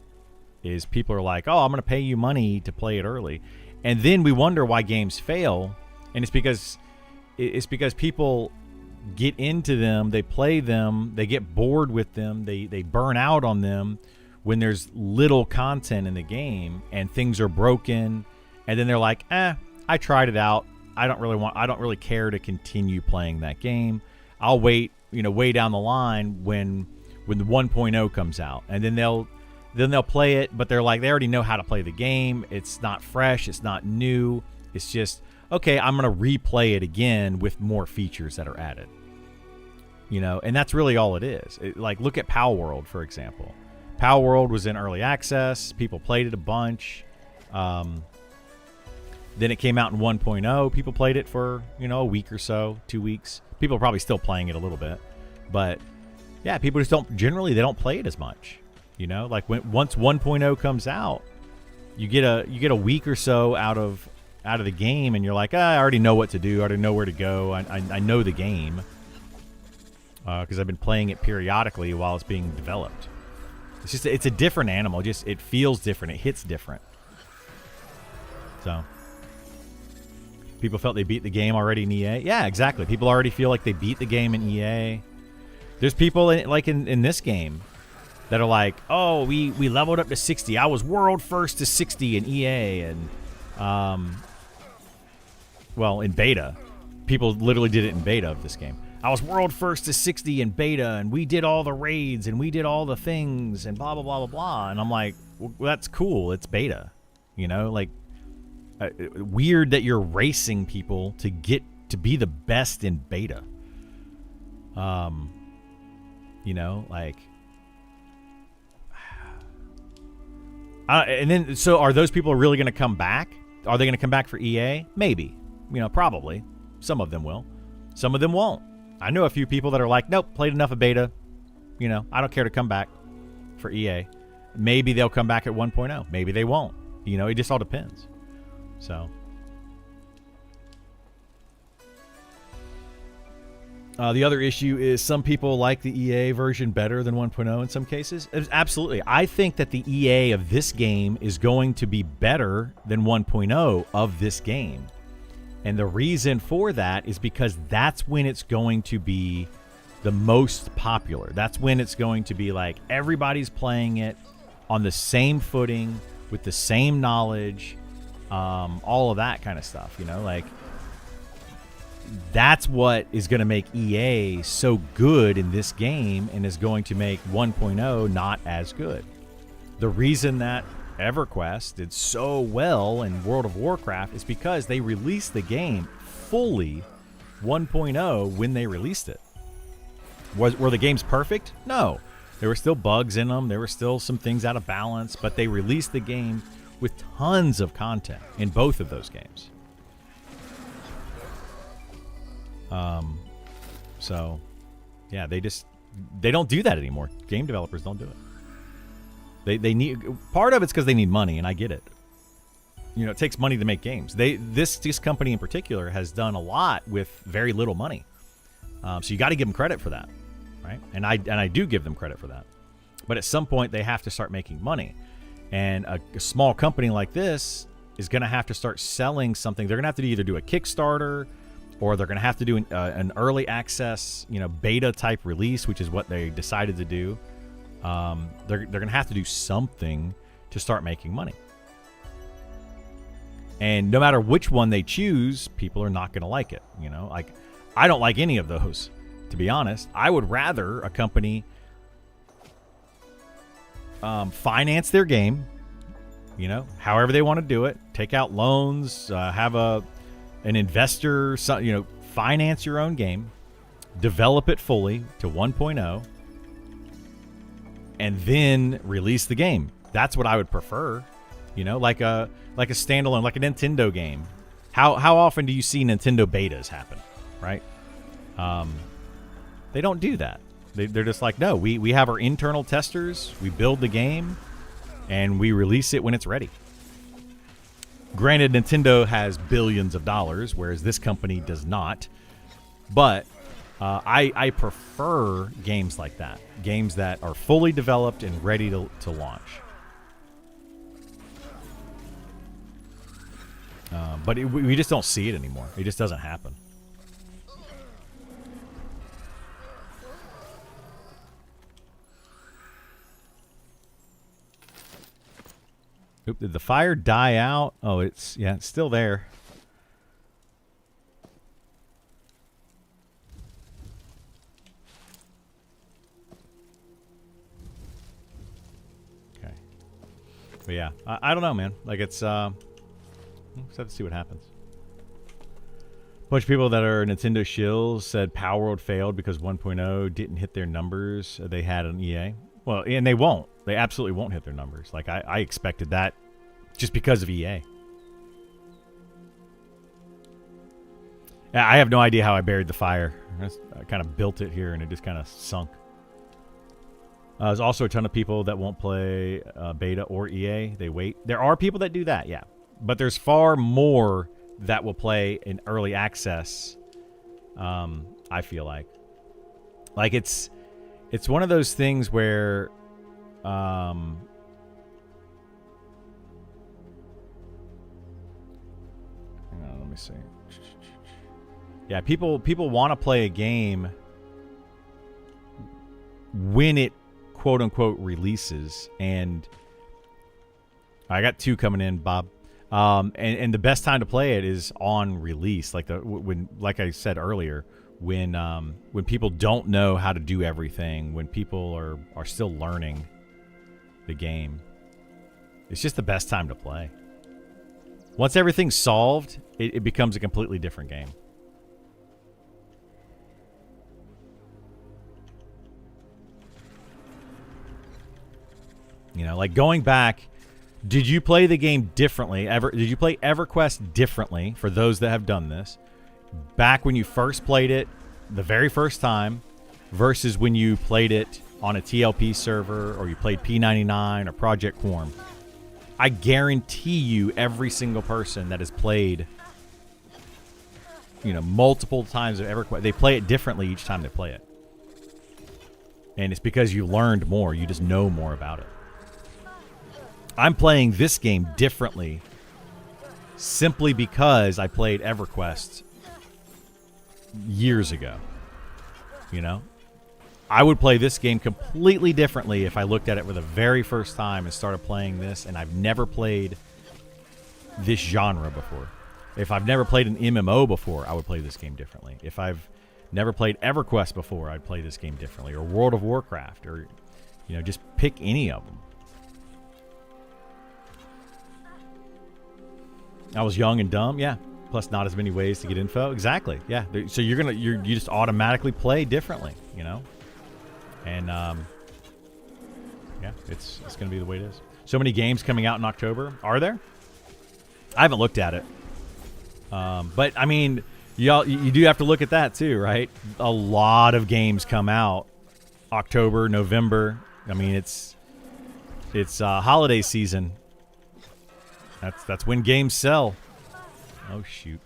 is people are like, oh, I'm going to pay you money to play it early. And then we wonder why games fail. And it's because people get into them, they play them, they get bored with them, they burn out on them when there's little content in the game and things are broken. And then they're like, I tried it out. I don't really care to continue playing that game. I'll wait, way down the line when the 1.0 comes out, and then they'll play it, but they're like, they already know how to play the game. It's not fresh, it's not new. It's just, okay, I'm going to replay it again with more features that are added. And that's really all it is. Like, look at Pal World, for example. Pal World was in early access. People played it a bunch. Then it came out in 1.0. People played it for, a week or so, 2 weeks. People are probably still playing it a little bit. But, yeah, people just they don't play it as much. Like once 1.0 comes out, you get a week or so out of the game, and you're like, I already know what to do. I already know where to go. I know the game. Because I've been playing it periodically while it's being developed. It's a different animal. It feels different. It hits different. So... people felt they beat the game already in EA. Yeah, exactly. People already feel like they beat the game in EA. There's people in this game that are like, oh, we leveled up to 60. I was world first to 60 in EA. And, in beta. People literally did it in beta of this game. I was world first to 60 in beta, and we did all the raids, and we did all the things, and blah, blah, blah, blah, blah. And I'm like, well, that's cool. It's beta. Weird that you're racing people to get to be the best in beta. And then, so are those people really going to come back? Are they going to come back for EA? Maybe. Probably. Some of them will. Some of them won't. I know a few people that are like, nope, played enough of beta. I don't care to come back for EA. Maybe they'll come back at 1.0. Maybe they won't. It just all depends. So, the other issue is some people like the EA version better than 1.0 in some cases. Absolutely. I think that the EA of this game is going to be better than 1.0 of this game. And the reason for that is because that's when it's going to be the most popular. That's when it's going to be like everybody's playing it on the same footing with the same knowledge. All of that kind of stuff, that's what is going to make EA so good in this game and is going to make 1.0 not as good. The reason that EverQuest did so well in World of Warcraft is because they released the game fully 1.0 when they released it. Were the games perfect? No. There were still bugs in them. There were still some things out of balance, but they released the game with tons of content in both of those games. So, yeah, they don't do that anymore. Game developers don't do it. They need, part of it's because they need money, and I get it. It takes money to make games. This company in particular has done a lot with very little money. So you got to give them credit for that, right? And I do give them credit for that. But at some point, they have to start making money. And a small company like this is going to have to start selling something. They're going to have to either do a Kickstarter, or they're going to have to do an early access, beta type release, which is what they decided to do. They're going to have to do something to start making money. And no matter which one they choose, people are not going to like it. Like, I don't like any of those, to be honest. I would rather a company finance their game, however they want to do it. Take out loans, have an investor, finance your own game, develop it fully to 1.0, and then release the game. That's what I would prefer. Like a standalone, like a Nintendo game. How often do you see Nintendo betas happen, right? They don't do that. They're just like, no, we have our internal testers, we build the game, and we release it when it's ready. Granted, Nintendo has billions of dollars, whereas this company does not. But I prefer games like that. Games that are fully developed and ready to launch. But we just don't see it anymore. It just doesn't happen. Oop, did the fire die out? Oh, it's still there. Okay. But yeah, I don't know, man. Like it's we'll just have to see what happens. A bunch of people that are Nintendo shills said Power World failed because 1.0 didn't hit their numbers they had on EA. Well, and they won't. They absolutely won't hit their numbers. Like, I expected that just because of EA. I have no idea how I buried the fire. I kind of built it here, and it just kind of sunk. There's also a ton of people that won't play beta or EA. They wait. There are people that do that, yeah. But there's far more that will play in early access, I feel like. Like, it's one of those things where hang on, let me see. Yeah, people want to play a game when it quote unquote releases, and I got 2 coming in, Bob. And the best time to play it is on release, like like I said earlier, when people don't know how to do everything, when people are still learning the game. It's just the best time to play. Once everything's solved, it becomes a completely different game. You know, like going back, did you play the game differently? Did you play EverQuest differently, for those that have done this, back when you first played it the very first time versus when you played it on a TLP server or you played P99 or Project Quorum? I guarantee you every single person that has played, multiple times of EverQuest, they play it differently each time they play it. And it's because you learned more. You just know more about it. I'm playing this game differently simply because I played EverQuest years ago. I would play this game completely differently if I looked at it for the very first time and started playing this, and I've never played this genre before. If I've never played an MMO before, I would play this game differently. If I've never played EverQuest before, I'd play this game differently. Or World of Warcraft, or just pick any of them. I was young and dumb, yeah. Plus, not as many ways to get info. Exactly, yeah. So you just automatically play differently, And yeah, it's gonna be the way it is. So many games coming out in October. Are there? I haven't looked at it, but I mean, you do have to look at that too, right? A lot of games come out October, November. I mean, it's holiday season. That's when games sell. Oh, shoot.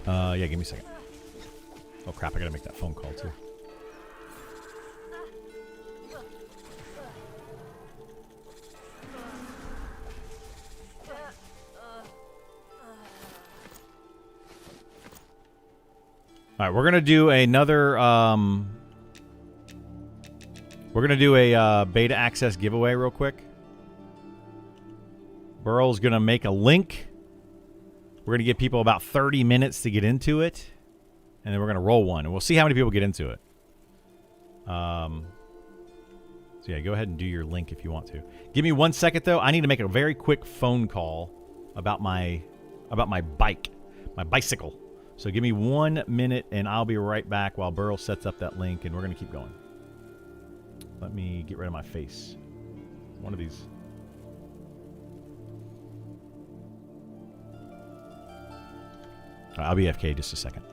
Yeah, give me a second. Oh, crap, I gotta make that phone call, too. All right, we're gonna do another. We're gonna do a beta access giveaway real quick. Burl's gonna make a link. We're gonna give people about 30 minutes to get into it, and then we're gonna roll one, and we'll see how many people get into it. So yeah, go ahead and do your link if you want to. Give me 1 second though. I need to make a very quick phone call about my bike, my bicycle. So give me 1 minute, and I'll be right back while Burl sets up that link, and we're going to keep going. Let me get rid of my face. One of these. I'll be FK just a second.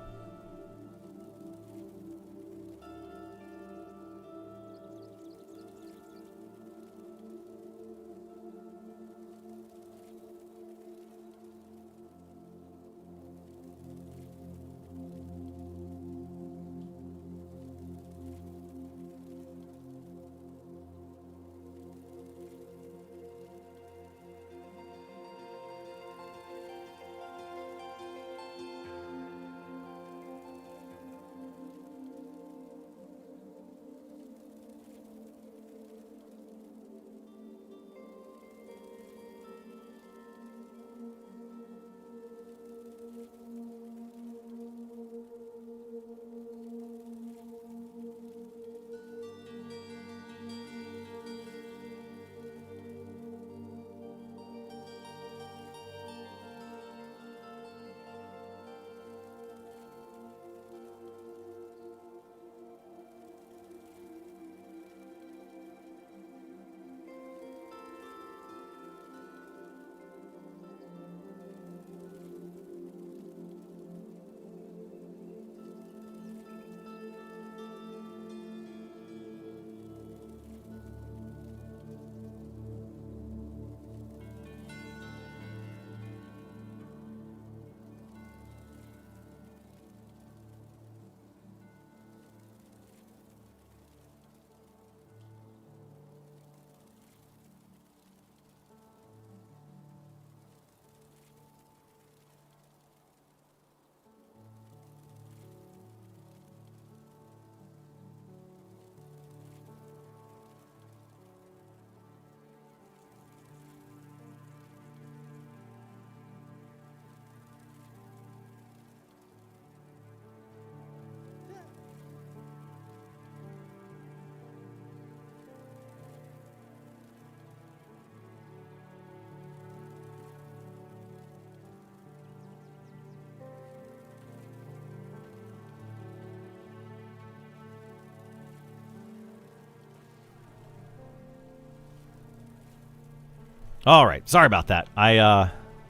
All right, sorry about that. I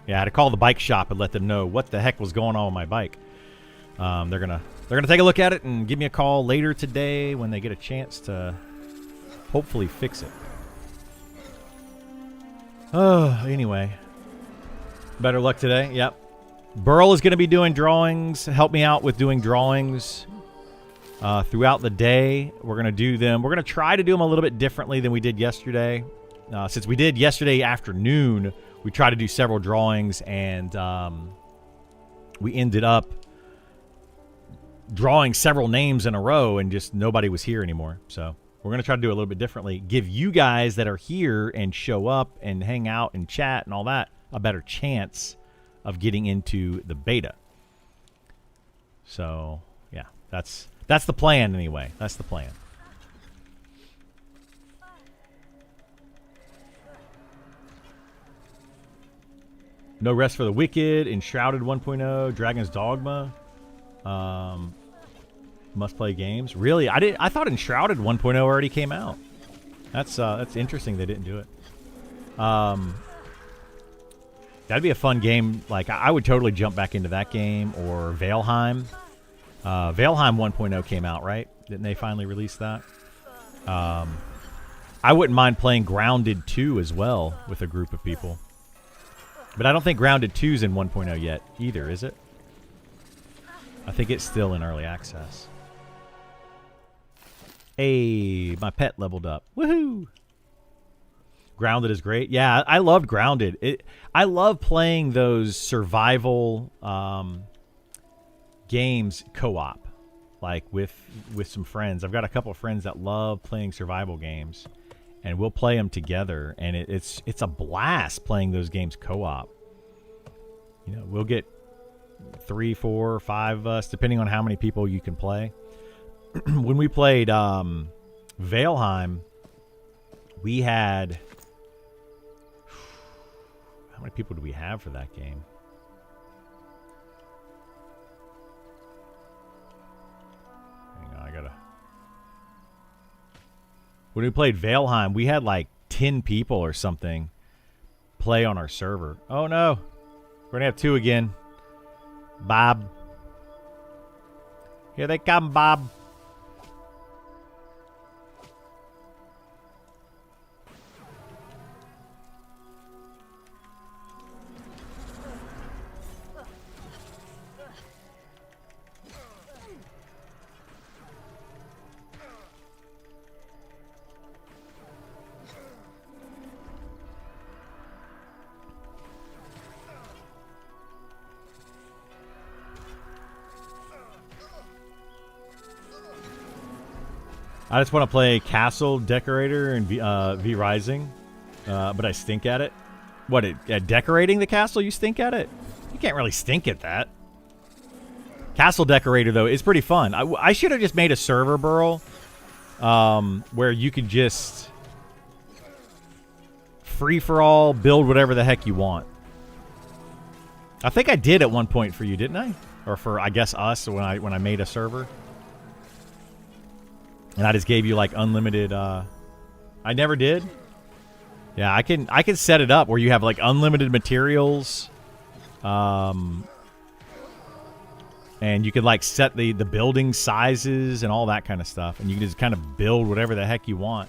had to call the bike shop and let them know what the heck was going on with my bike. They're gonna take a look at it and give me a call later today when they get a chance to hopefully fix it. Oh, anyway, better luck today. Yep, Burl is gonna be doing drawings. Help me out with doing drawings throughout the day. We're gonna do them. We're gonna try to do them a little bit differently than we did yesterday. Since we did yesterday afternoon, we tried to do several drawings, and we ended up drawing several names in a row, and just nobody was here anymore. So we're going to try to do it a little bit differently. Give you guys that are here and show up and hang out and chat and all that a better chance of getting into the beta. So, yeah, that's the plan anyway. That's the plan. No Rest for the Wicked, Enshrouded 1.0, Dragon's Dogma, Must Play Games. Really, I thought Enshrouded 1.0 already came out. That's interesting they didn't do it. That'd be a fun game. Like, I would totally jump back into that game, or Valheim. Valheim 1.0 came out, right? Didn't they finally release that? I wouldn't mind playing Grounded 2 as well with a group of people. But I don't think Grounded 2's in 1.0 yet either, is it? I think it's still in early access. Hey, my pet leveled up. Woohoo! Grounded is great. Yeah, I loved Grounded. I love playing those survival games co-op, like with some friends. I've got a couple of friends that love playing survival games. And we'll play them together, and it's a blast playing those games co-op. You know, we'll get 3, 4, 5 of us, depending on how many people you can play. When we played Valheim, we had... How many people do we have for that game? Hang on, I gotta... When we played Valheim, we had like 10 people or something play on our server. Oh no. We're going to have 2 again. Bob. Here they come, Bob. I just want to play Castle Decorator and V Rising, but I stink at it. What, at decorating the castle, you stink at it? You can't really stink at that. Castle Decorator, though, is pretty fun. I should have just made a server, Burl, where you could just free-for-all, build whatever the heck you want. I think I did at one point for you, didn't I? Or for, I guess, us when I made a server. And I just gave you like unlimited. I never did. Yeah, I can set it up where you have like unlimited materials, and you can like set the building sizes and all that kind of stuff, and you can just kind of build whatever the heck you want.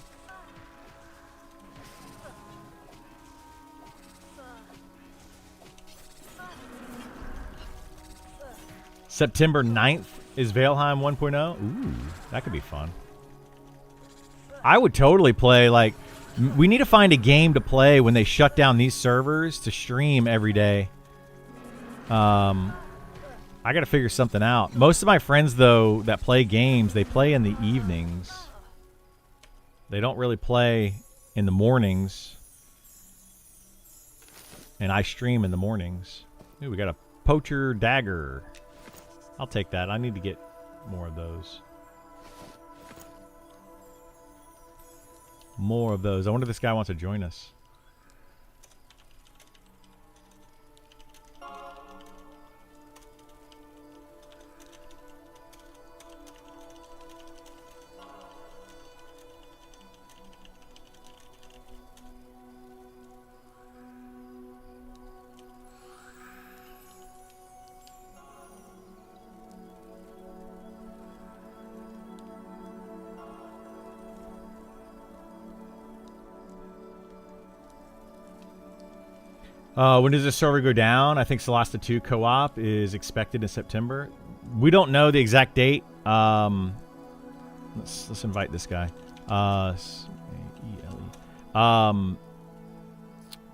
September 9th is Valheim 1.0. Ooh, that could be fun. I would totally play, like, we need to find a game to play when they shut down these servers to stream every day. I got to figure something out. Most of my friends, though, that play games, they play in the evenings. They don't really play in the mornings. And I stream in the mornings. Ooh, we got a poacher dagger. I'll take that. I need to get more of those. More of those. I wonder if this guy wants to join us. When does this server go down? I think Solasta 2 co-op is expected in September. We don't know the exact date. Let's invite this guy.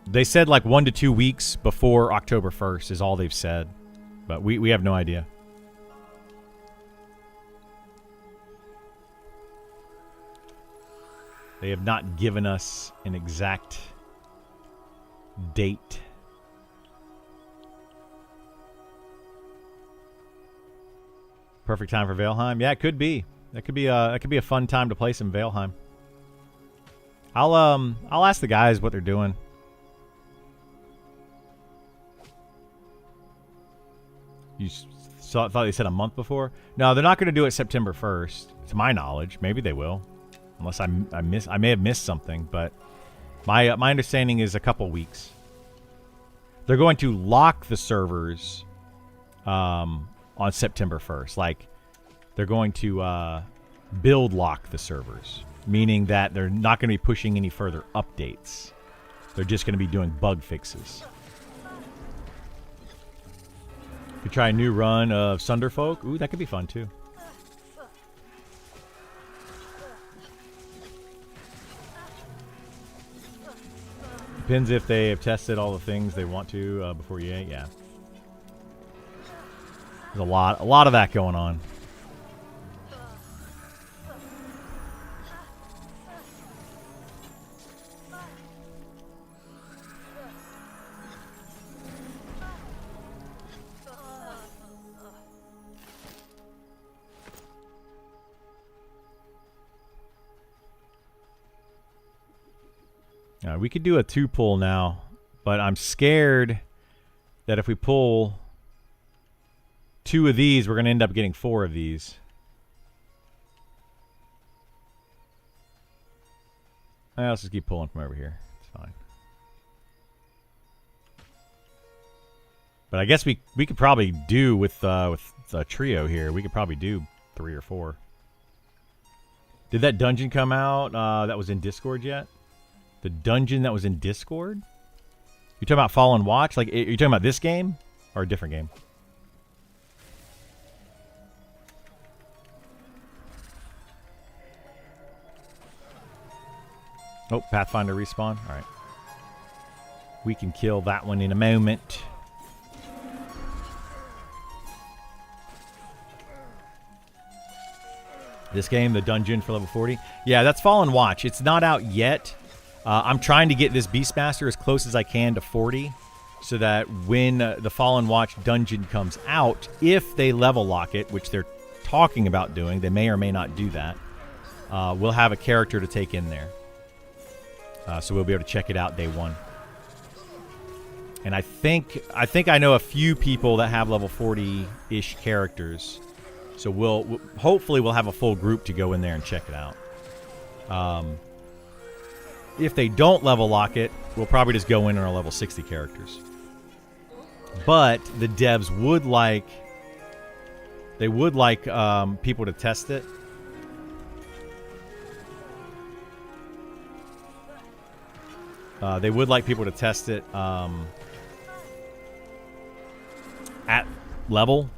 They said like 1 to 2 weeks before October 1st is all they've said. But we have no idea. They have not given us an exact date. Perfect time for Valheim. Yeah, it could be. That could be a fun time to play some Valheim. I'll ask the guys what they're doing. You thought they said a month before? No, they're not going to do it September 1st, to my knowledge. Maybe they will, unless I may have missed something. But my understanding is a couple weeks. They're going to lock the servers on September 1st. Like, they're going to build lock the servers, meaning that they're not going to be pushing any further updates. They're just going to be doing bug fixes. Could try a new run of Sunderfolk. Ooh, that could be fun too. Depends if they have tested all the things they want to before you. Yeah. There's a lot of that going on. We could do a 2 pull now, but I'm scared that if we pull 2 of these, we're going to end up getting 4 of these. Let's just keep pulling from over here. It's fine. But I guess we could probably do with a trio here. We could probably do 3 or 4. Did that dungeon come out that was in Discord yet? The dungeon that was in Discord? You talking about Fallen Watch? Like, are you talking about this game or a different game? Oh, Pathfinder respawn. All right. We can kill that one in a moment. This game, the dungeon for level 40. Yeah, that's Fallen Watch. It's not out yet. I'm trying to get this Beastmaster as close as I can to 40 so that when the Fallen Watch dungeon comes out, if they level lock it, which they're talking about doing, they may or may not do that, we'll have a character to take in there. So we'll be able to check it out day 1. And I think I know a few people that have level 40-ish characters. So we'll hopefully we'll have a full group to go in there and check it out. If they don't level lock it, we'll probably just go in on our level 60 characters. But the devs would like people to test it. They would like people to test it at level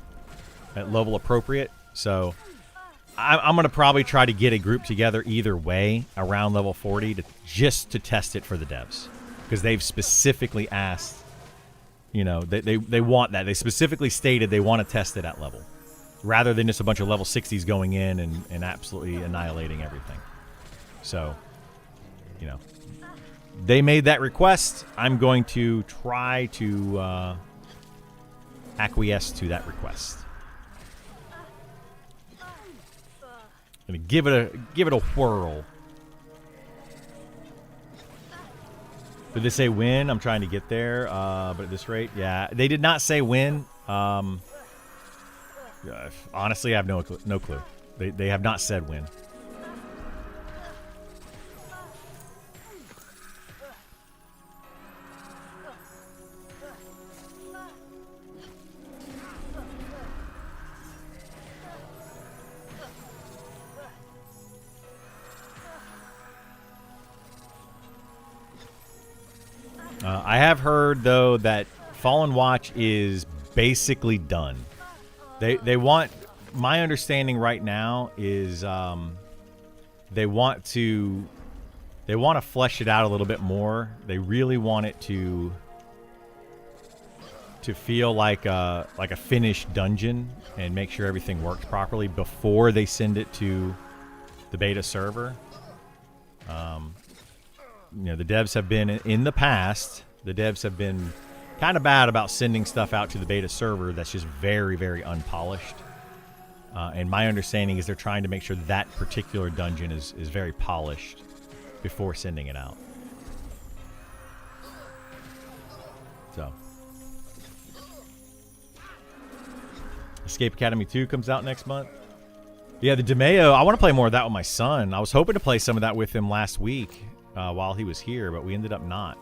appropriate. So I'm going to probably try to get a group together either way around level 40 just to test it for the devs, because they've specifically asked, you know, they want that. They specifically stated they want to test it at level rather than just a bunch of level 60s going in and absolutely annihilating everything. So, you know, they made that request. I'm going to try to acquiesce to that request. Gonna give it a whirl. Did they say when? I'm trying to get there, but at this rate, yeah, they did not say when. Honestly, I have no clue. They have not said when. I have heard, though, that Fallen Watch is basically done. They want... My understanding right now is they want to flesh it out a little bit more. They really want it to feel like a finished dungeon and make sure everything works properly before they send it to the beta server. You know, the devs have been, in the past, the devs have been kind of bad about sending stuff out to the beta server that's just very, very unpolished. And my understanding is they're trying to make sure that particular dungeon is very polished before sending it out. So. Escape Academy 2 comes out next month. Yeah, the DeMeo, I want to play more of that with my son. I was hoping to play some of that with him last week while he was here, but we ended up not.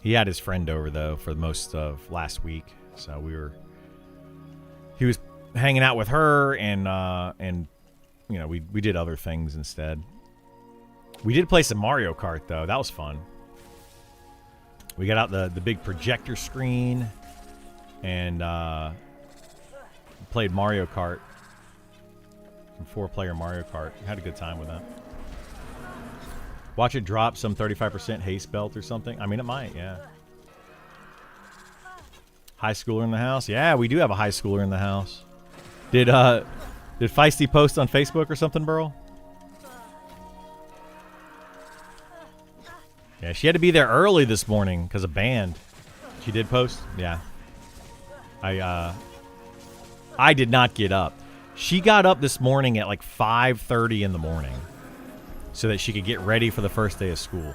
He had his friend over, though, for most of last week. So he was hanging out with her, and you know, we did other things instead. We did play some Mario Kart, though. That was fun. We got out the big projector screen and played Mario Kart. 4-player Mario Kart. Had a good time with that. Watch it drop some 35% haste belt or something. I mean, it might, yeah. High schooler in the house? Yeah, we do have a high schooler in the house. Did Feisty post on Facebook or something, Burl? Yeah, she had to be there early this morning because of band. She did post? Yeah. I did not get up. She got up this morning at like 5:30 in the morning so that she could get ready for the first day of school.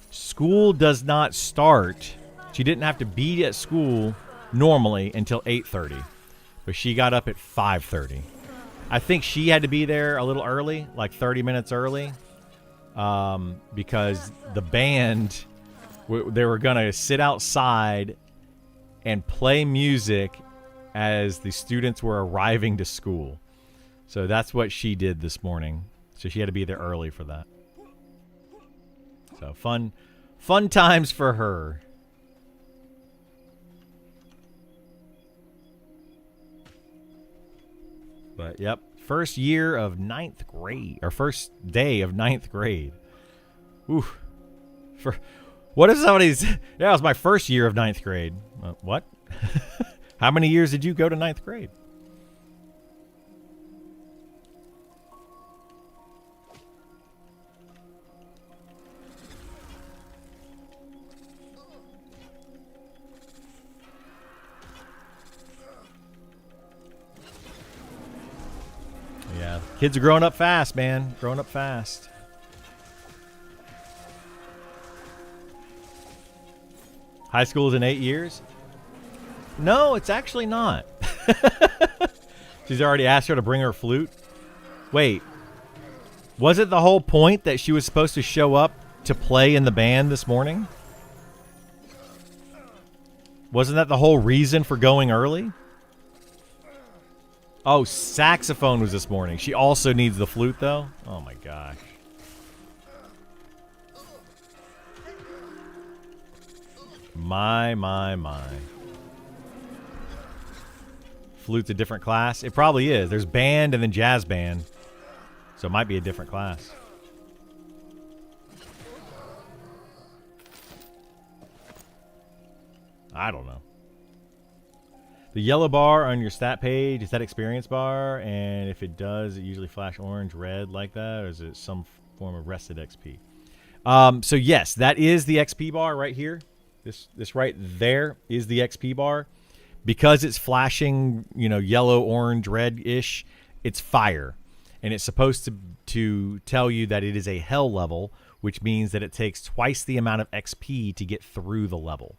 School does not start. She didn't have to be at school normally until 8:30. But she got up at 5:30. I think she had to be there a little early, like 30 minutes early, because the band, they were going to sit outside and play music as the students were arriving to school. So that's what she did this morning. So she had to be there early for that. So fun times for her. But yep, first year of ninth grade, or first day of ninth grade. Ooh, what if somebody's? Yeah, it was my first year of ninth grade. What? How many years did you go to ninth grade? Yeah, kids are growing up fast, man. Growing up fast. High school is in 8 years? No, it's actually not. She's already asked her to bring her flute. Wait. Was it the whole point that she was supposed to show up to play in the band this morning? Wasn't that the whole reason for going early? Oh, saxophone was this morning. She also needs the flute, though? Oh, my gosh. My. Flute's a different class? It probably is. There's band and then jazz band. So it might be a different class. I don't know. The yellow bar on your stat page, is that experience bar? And if it does, it usually flash orange, red like that? Or is it some form of rested XP? So yes, that is the XP bar right here. This right there is the XP bar. Because it's flashing, yellow, orange, red-ish, it's fire. And it's supposed to tell you that it is a hell level, which means that it takes twice the amount of XP to get through the level.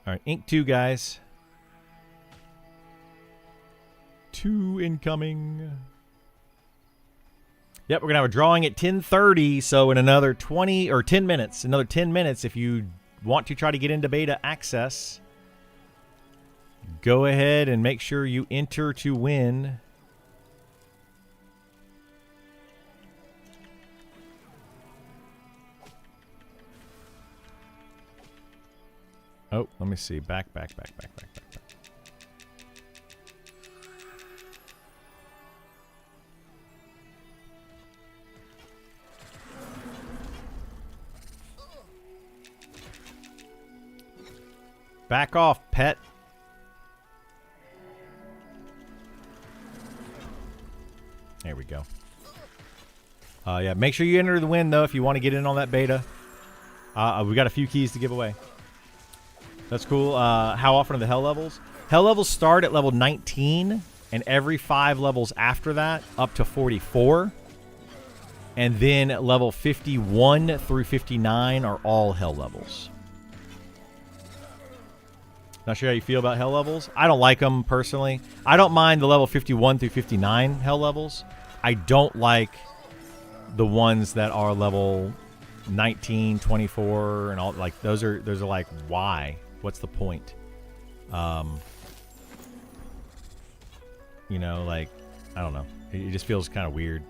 All right, Ink 2, guys. 2 incoming. Yep, we're going to have a drawing at 10:30, so in another 20 or 10 minutes, another 10 minutes, if you want to try to get into beta access, go ahead and make sure you enter to win. Oh, let me see. Back. Back off, pet. There we go. Yeah, make sure you enter the win, though, if you want to get in on that beta. We got a few keys to give away. That's cool. How often are the hell levels? Hell levels start at level 19, and every 5 levels after that, up to 44. And then level 51 through 59 are all hell levels. Not sure how you feel about hell levels. I don't like them personally. I don't mind the level 51 through 59 hell levels. I don't like the ones that are level 19, 24, and all. Like those are like, why? What's the point? Like, I don't know. It just feels kind of weird.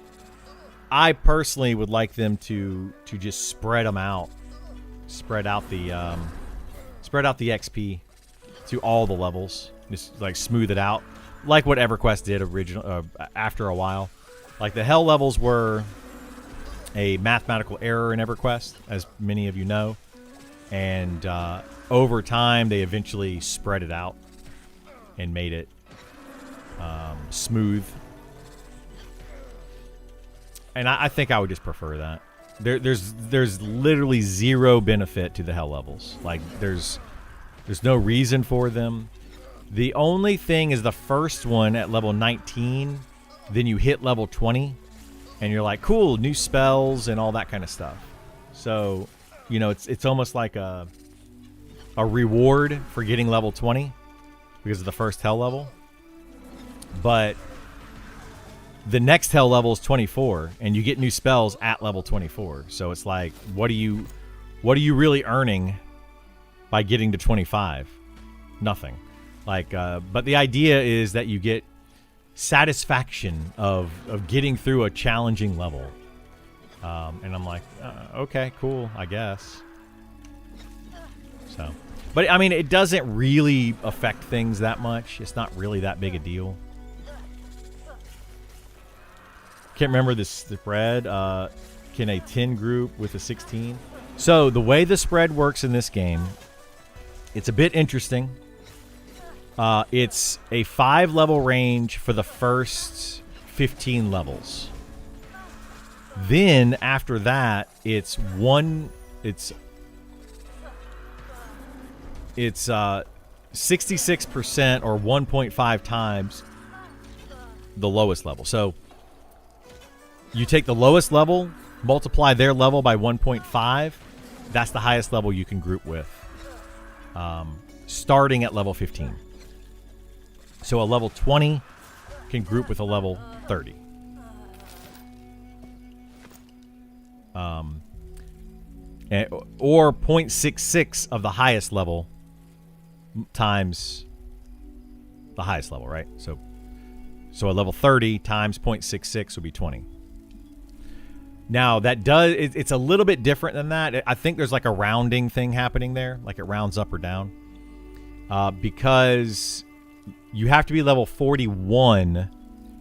I personally would like them to just spread them out, spread out the XP to all the levels, just like smooth it out, like what EverQuest did after a while. Like the hell levels were a mathematical error in EverQuest, as many of you know, and over time they eventually spread it out and made it smooth. And I think I would just prefer that. There's literally zero benefit to the hell levels. Like there's no reason for them. The only thing is the first one at level 19, then you hit level 20, and you're like, cool, new spells and all that kind of stuff. So, it's almost like a reward for getting level 20 because of the first hell level. But the next hell level is 24, and you get new spells at level 24. So it's like, what are you really earning by getting to 25? Nothing. Like, but the idea is that you get satisfaction of getting through a challenging level. And I'm like, okay, cool, I guess. So, but I mean, it doesn't really affect things that much. It's not really that big a deal. Can't remember the spread. Can a 10 group with a 16? So the way the spread works in this game, it's a bit interesting. It's a 5-level range for the first 15 levels. Then after that, it's 66% or 1.5 times the lowest level. So you take the lowest level, multiply their level by 1.5. That's the highest level you can group with, starting at level 15. So a level 20 can group with a level 30. Or 0.66 of the highest level times the highest level, right? So a level 30 times 0.66 would be 20. Now that it's a little bit different than that. I think there's like a rounding thing happening there, like it rounds up or down, because you have to be level 41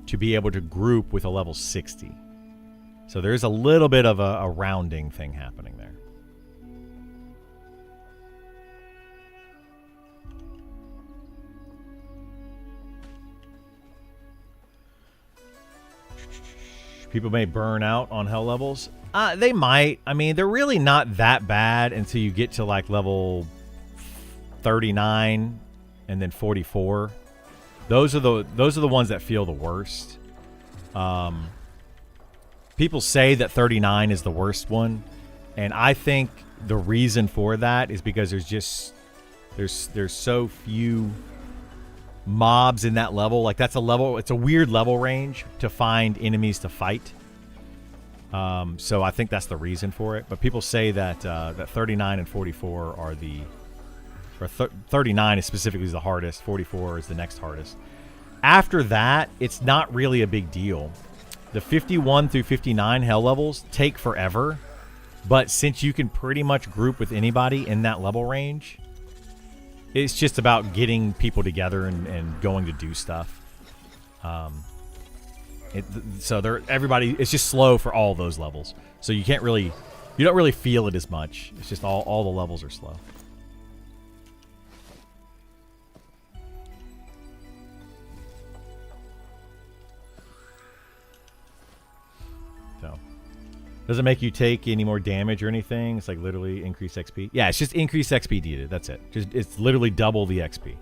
to be able to group with a level 60. So there's a little bit of a rounding thing happening there. People may burn out on hell levels. They might. I mean, they're really not that bad until you get to like level 39 and then 44. Those are the ones that feel the worst. People say that 39 is the worst one, and I think the reason for that is because there's so few mobs in that level. Like that's a level, it's a weird level range to find enemies to fight. So I think that's the reason for it. But people say that that 39 and 44 are 39 is specifically the hardest, 44 is the next hardest. After that, it's not really a big deal. The 51 through 59 hell levels take forever, but since you can pretty much group with anybody in that level range, it's just about getting people together and going to do stuff. So everybody, it's just slow for all those levels. So you don't really feel it as much. It's just all the levels are slow. So, does it make you take any more damage or anything? It's like literally increase XP. Yeah, it's just increase XP needed. That's it. It's literally double the XP.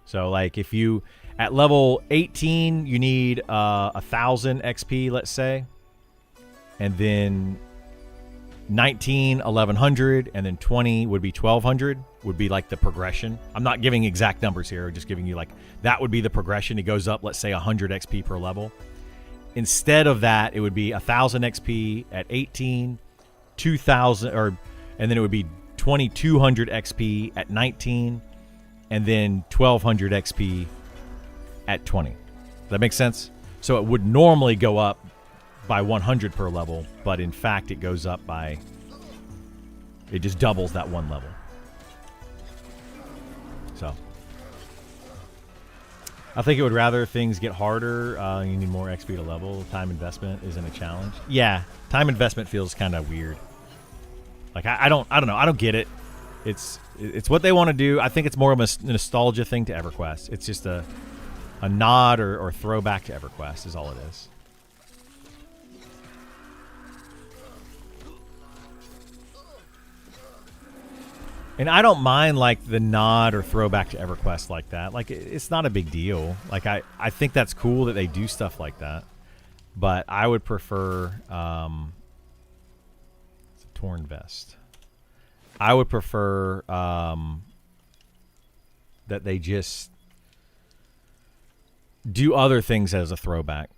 So like if you at level 18 you need 1,000 XP, let's say, and then 19 1,100, and then 20 would be 1,200 would be like the progression. I'm not giving exact numbers here, just giving you like that would be the progression. It goes up, let's say 100 XP per level. Instead of that, it would be 1,000 XP at 18, 2,000, and then it would be 2,200 XP at 19, and then 1,200 XP at 20. Does that make sense? So it would normally go up by 100 per level, but in fact it goes up by, it just doubles that one level. So I think it would rather things get harder. You need more XP to level. Time investment isn't a challenge. Yeah, time investment feels kind of weird. Like I don't know. I don't get it. It's what they want to do. I think it's more of a nostalgia thing to EverQuest. It's just a nod or throwback to EverQuest is all it is. And I don't mind like the nod or throwback to EverQuest like that. Like it's not a big deal. Like I think that's cool that they do stuff like that. But I would prefer it's a torn vest. I would prefer that they just do other things as a throwback.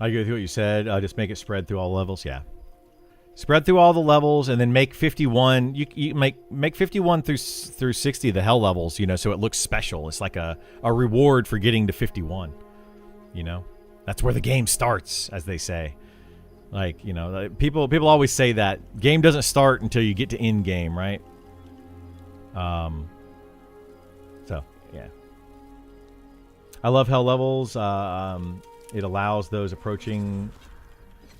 I agree with what you said. Just make it spread through all levels. Yeah, spread through all the levels, and then make 51. You make 51 through 60 the hell levels. You know, so it looks special. It's like a reward for getting to 51. You know, that's where the game starts, as they say. Like, you know, people always say that game doesn't start until you get to end game, right? So yeah, I love hell levels. It allows those approaching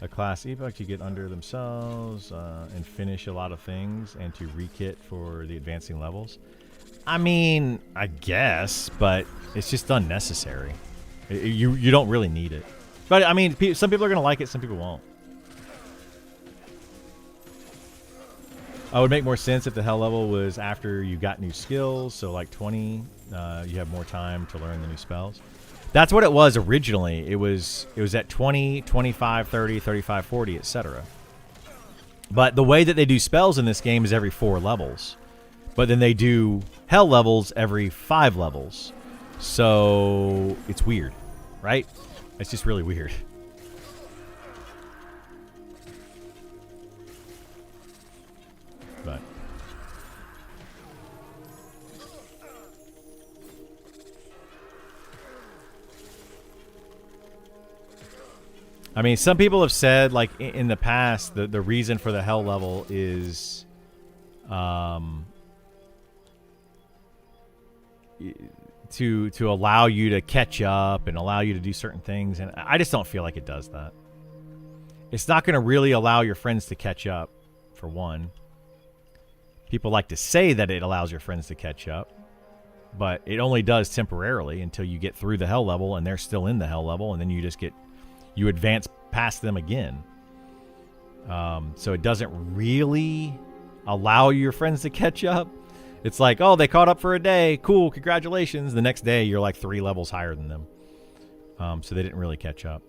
a class epoch to get under themselves and finish a lot of things and to re-kit for the advancing levels. I mean, I guess, but it's just unnecessary. You don't really need it. But, I mean, some people are going to like it, some people won't. It would make more sense if the hell level was after you got new skills. So, like 20, you have more time to learn the new spells. That's what it was originally. It was at 20, 25, 30, 35, 40, etc. But the way that they do spells in this game is every 4 levels. But then they do hell levels every 5 levels. So it's weird, right? It's just really weird. But I mean, some people have said, like, in the past, the reason for the hell level is to allow you to catch up and allow you to do certain things, and I just don't feel like it does that. It's not going to really allow your friends to catch up, for one. People like to say that it allows your friends to catch up, but it only does temporarily until you get through the hell level and they're still in the hell level, and then you just you advance past them again. So it doesn't really allow your friends to catch up. It's like, oh, they caught up for a day. Cool, congratulations. The next day, you're like 3 levels higher than them. So they didn't really catch up.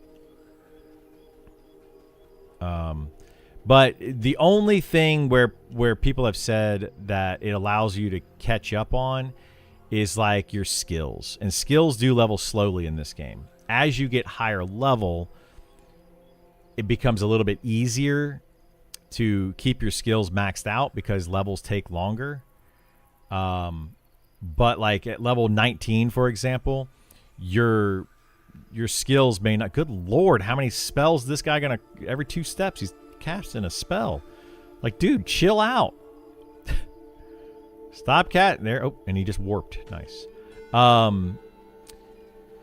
But the only thing where people have said that it allows you to catch up on is like your skills. And skills do level slowly in this game. As you get higher level, it becomes a little bit easier to keep your skills maxed out because levels take longer. But like at level 19, for example, your skills may not. Good Lord, how many spells is this guy gonna? Every 2 steps, he's casting a spell. Like, dude, chill out. Stop cat there. Oh, and he just warped. Nice.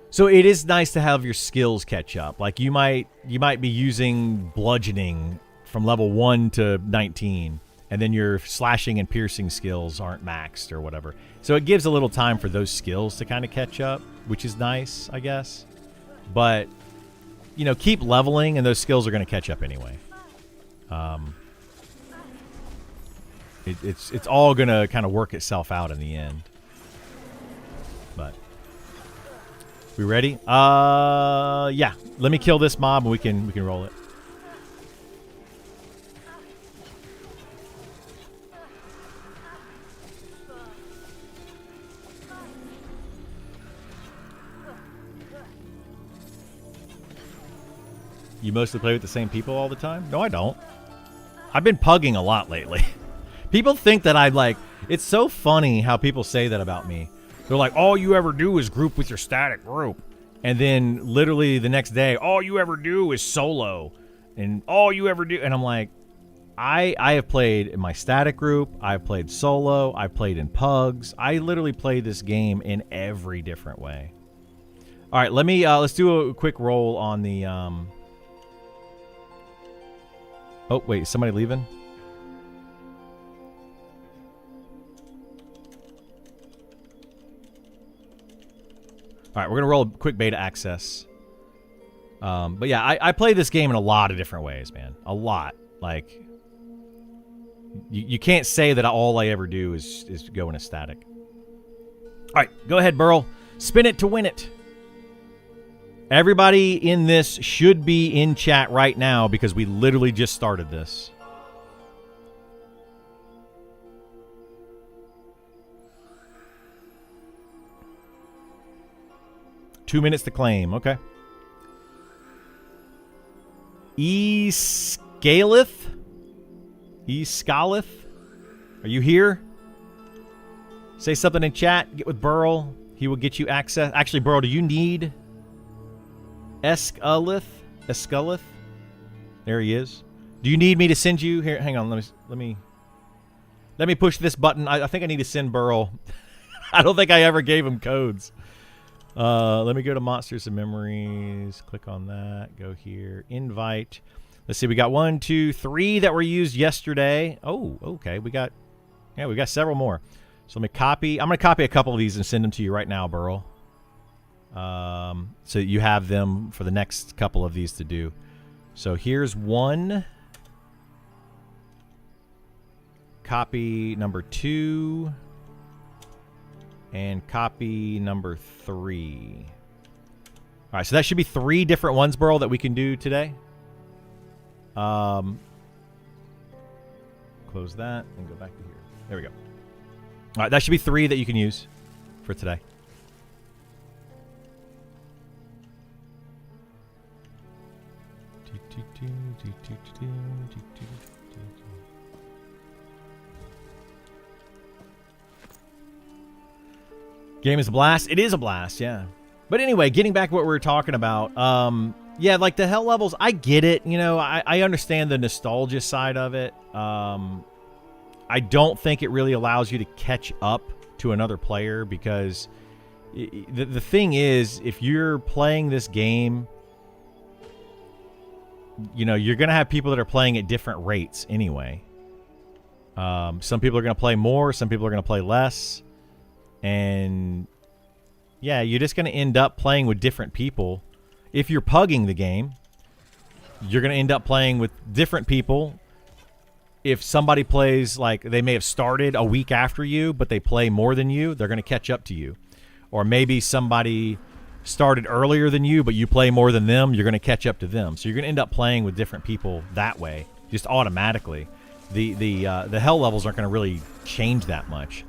So it is nice to have your skills catch up. Like you might be using bludgeoning from level 1 to 19, and then your slashing and piercing skills aren't maxed or whatever. So it gives a little time for those skills to kind of catch up, which is nice, I guess. But, you know, keep leveling and those skills are going to catch up anyway. It's all going to kind of work itself out in the end. But we ready? Yeah. Let me kill this mob and we can roll it. You mostly play with the same people all the time? No, I don't. I've been pugging a lot lately. People think that I like... It's so funny how people say that about me. They're like, all you ever do is group with your static group. And then literally the next day, all you ever do is solo. And all you ever do... And I'm like, I have played in my static group. I've played solo. I've played in pugs. I literally play this game in every different way. All right, let me let's do a quick roll on the Oh, wait, is somebody leaving? All right, we're gonna roll a quick beta access. But yeah, I play this game in a lot of different ways, man. A lot. Like, you can't say that all I ever do is go in a static. All right, go ahead, Burl. Spin it to win it. Everybody in this should be in chat right now because we literally just started this. Two minutes to claim. Okay. Escalith? Escalith? Are you here? Say something in chat. Get with Burl. He will get you access. Actually, Burl, do you need Escalith? Escalith? There he is. Do you need me to send you here? Hang on. Let me push this button. I think I need to send Burl. I don't think I ever gave him codes. Let me go to Monsters and Memories. Click on that. Go here. Invite. Let's see. We got 1, 2, 3 that were used yesterday. Oh, okay. We got several more. So let me copy. I'm going to copy a couple of these and send them to you right now, Burl. So you have them for the next couple of these to do. So here's one. Copy number 2. And copy number 3. All right, so that should be 3 different ones, Burl, that we can do today. Close that and go back to here. There we go. All right, that should be 3 that you can use for today. Game is a blast. It is a blast, yeah. But anyway, getting back to what we were talking about. Yeah, like the hell levels, I get it. You know, I understand the nostalgia side of it. I don't think it really allows you to catch up to another player because the thing is, if you're playing this game, you know, you're going to have people that are playing at different rates anyway. Some people are going to play more. Some people are going to play less. And yeah, you're just going to end up playing with different people. If you're pugging the game, you're going to end up playing with different people. If somebody plays, like, they may have started a week after you, but they play more than you, they're going to catch up to you. Or maybe somebody started earlier than you, but you play more than them, you're going to catch up to them. So you're going to end up playing with different people that way, just automatically. The hell levels aren't going to really change that much.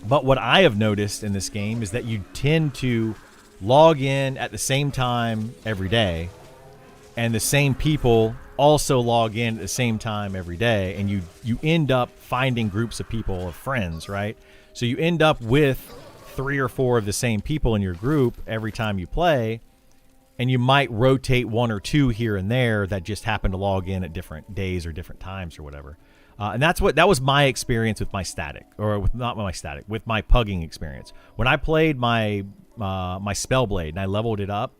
But what I have noticed in this game is that you tend to log in at the same time every day, and the same people also log in at the same time every day, and you end up finding groups of people, of friends, right? So you end up with 3 or 4 of the same people in your group every time you play, and you might rotate 1 or 2 here and there that just happen to log in at different days or different times or whatever. And that was my experience with my static, or with not my static, with my pugging experience. When I played my my Spellblade and I leveled it up,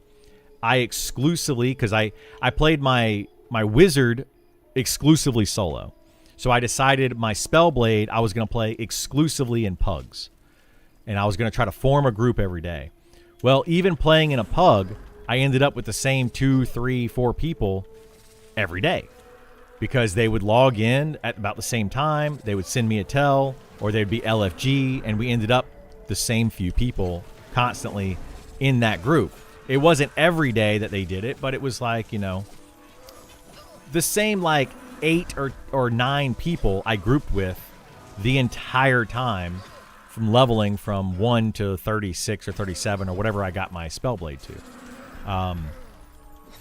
I exclusively, because I played my wizard exclusively solo. So I decided my Spellblade I was going to play exclusively in pugs. And I was going to try to form a group every day. Well, even playing in a pug, I ended up with the same 2, 3, 4 people every day. Because they would log in at about the same time, they would send me a tell, or they'd be LFG, and we ended up the same few people constantly in that group. It wasn't every day that they did it, but it was like, you know, the same like 8 or 9 people I grouped with the entire time, from leveling from 1 to 36 or 37 or whatever I got my Spellblade to.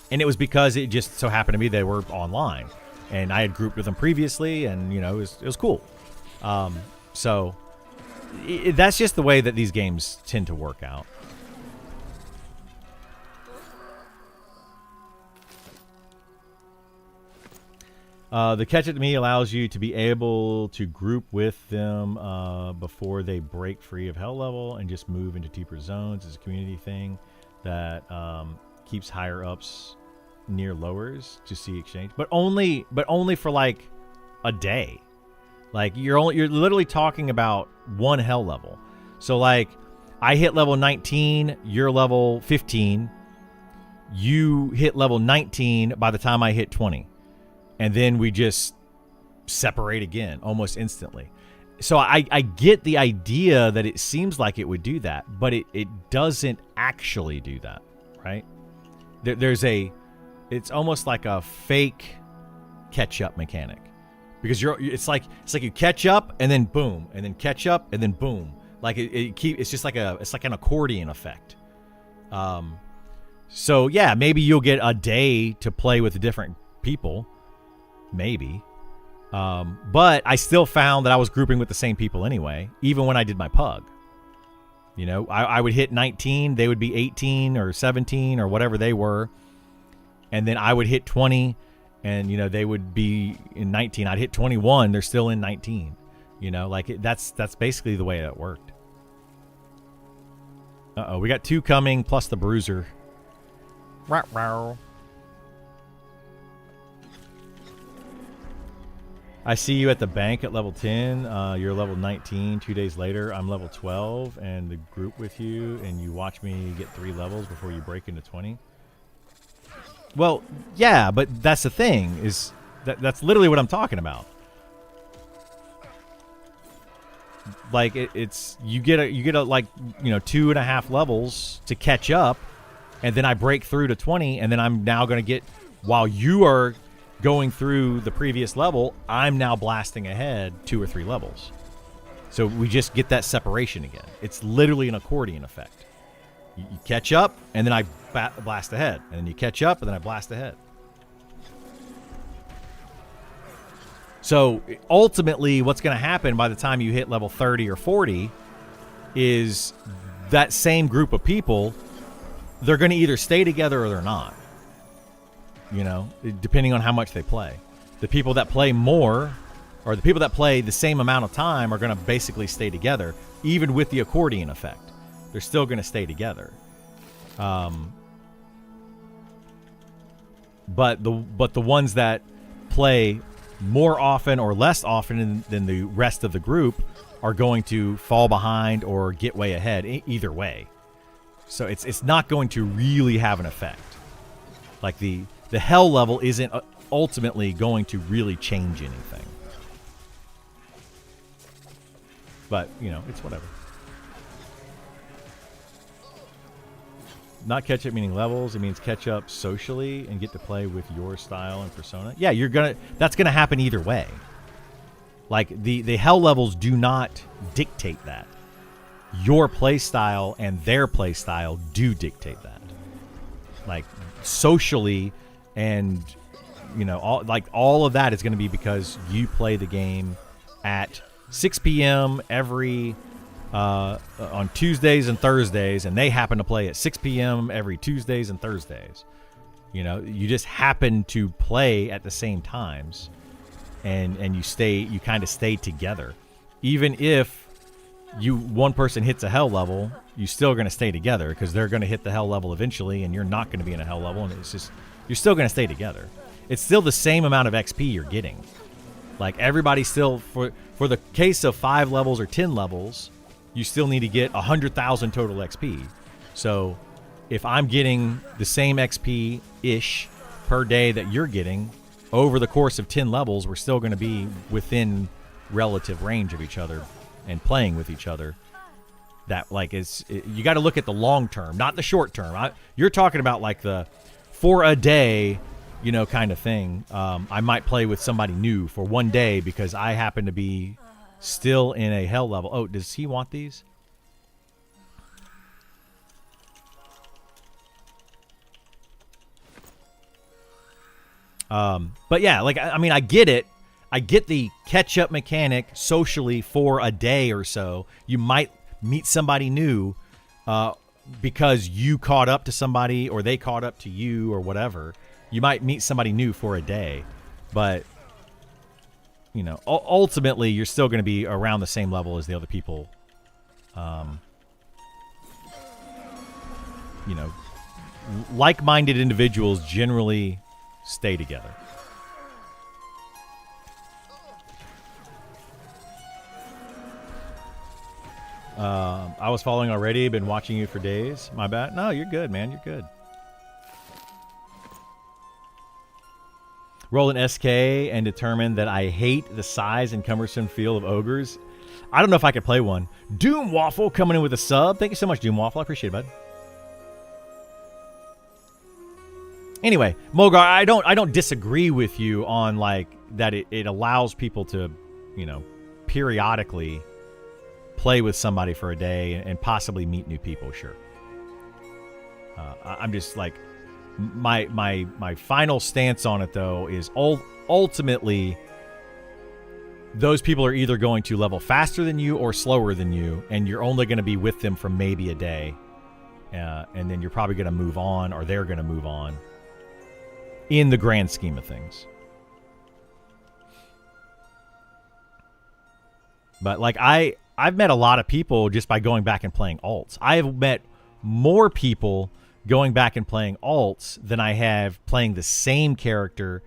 And it was because it just so happened to be they were online. And I had grouped with them previously, and, you know, it was cool. So that's just the way that these games tend to work out. The catch up to me allows you to be able to group with them before they break free of hell level and just move into deeper zones. It's a community thing that keeps higher ups near lowers to see exchange, but only for like a day. Like you're literally talking about one hell level. So like I hit level 19, you're level 15. You hit level 19 by the time I hit 20. And then we just separate again almost instantly. So I get the idea that it seems like it would do that, but it doesn't actually do that, right? It's almost like a fake catch-up mechanic. Because it's like you catch up and then boom, and then catch up and then boom. Like it's just like an accordion effect. So yeah, maybe you'll get a day to play with different people. Maybe. But I still found that I was grouping with the same people anyway, even when I did my pug. You know, I would hit 19, they would be 18 or 17 or whatever they were. And then I would hit 20 and, you know, they would be in 19. I'd hit 21, they're still in 19. You know, like that's basically the way it worked. Uh-oh, we got 2 coming plus the bruiser. Rawr. I see you at the bank at level 10. You're level 19. 2 days later, I'm level 12 and the group with you, and you watch me get 3 levels before you break into 20. Well, yeah, but that's the thing is that's literally what I'm talking about. Like it's you get a like, you know, 2.5 levels to catch up, and then I break through to 20, and then I'm now going to get, while you are going through the previous level, I'm now blasting ahead 2 or 3 levels. So we just get that separation again. It's literally an accordion effect. You catch up, and then I blast ahead. And then you catch up, and then I blast ahead. So ultimately, what's going to happen by the time you hit level 30 or 40 is that same group of people, they're going to either stay together or they're not. You know, depending on how much they play. The people that play more, or the people that play the same amount of time, are going to basically stay together, even with the accordion effect. They're still going to stay together. But the ones that play more often or less often than the rest of the group are going to fall behind or get way ahead, either way. So it's not going to really have an effect. Like the hell level isn't ultimately going to really change anything. But, you know, it's whatever. Not catch up meaning levels. It means catch up socially and get to play with your style and persona. Yeah, that's gonna happen either way. Like the hell levels do not dictate that. Your play style and their play style do dictate that. Like socially, and you know, all of that is going to be because you play the game at 6 p.m. every on Tuesdays and Thursdays, and they happen to play at 6 p.m. every Tuesdays and Thursdays. You know, you just happen to play at the same times, and you kind of stay together. Even if one person hits a hell level, you're still going to stay together because they're going to hit the hell level eventually, and you're not going to be in a hell level, and it's just, you're still going to stay together. It's still the same amount of XP you're getting. Like everybody still, for the case of 5 levels or 10 levels, you still need to get 100,000 total XP. So if I'm getting the same XP-ish per day that you're getting, over the course of 10 levels, we're still going to be within relative range of each other and playing with each other. That like you got to look at the long term, not the short term. You're talking about like the for a day, you know, kind of thing. I might play with somebody new for one day because I happen to be still in a hell level. Oh, does he want these? But yeah, like, I mean, I get it. I get the catch-up mechanic socially for a day or so. You might meet somebody new because you caught up to somebody or they caught up to you or whatever. You might meet somebody new for a day. But you know, ultimately you're still going to be around the same level as the other people. You know, like-minded individuals generally stay together. I was following already. Been watching you for days. My bad. No, you're good, man. You're good. Roll an SK and determine that I hate the size and cumbersome feel of ogres. I don't know if I could play one. Doom Waffle coming in with a sub. Thank you so much, Doom Waffle. I appreciate it, bud. Anyway, Mogar, I don't disagree with you on like that it allows people to, you know, periodically play with somebody for a day and possibly meet new people, sure. I'm just like my final stance on it though is ultimately those people are either going to level faster than you or slower than you, and you're only going to be with them for maybe a day, and then you're probably going to move on, or they're going to move on. In the grand scheme of things. But like I've met a lot of people just by going back and playing alts. I have met more people going back and playing alts than I have playing the same character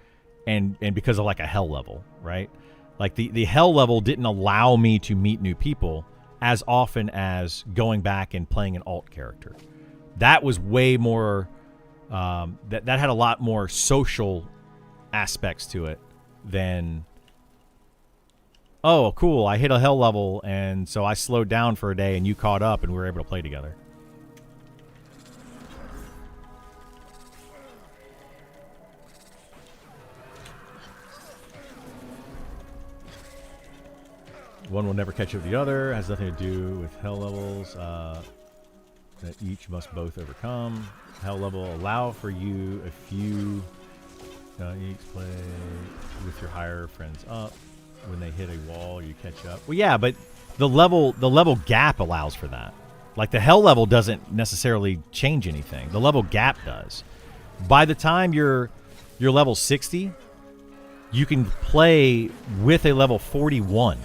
and because of like a hell level, right? Like the hell level didn't allow me to meet new people as often as going back and playing an alt character. That was way more that had a lot more social aspects to it than, oh, cool, I hit a hell level, and so I slowed down for a day, and you caught up, and we were able to play together. One will never catch up with the other. Has nothing to do with hell levels that each must both overcome. Hell level allow for you a few each play with your higher friends up. When they hit a wall, you catch up. Well, yeah, but the level gap allows for that. Like the hell level doesn't necessarily change anything. The level gap does. By the time you're level 60, you can play with a level 41.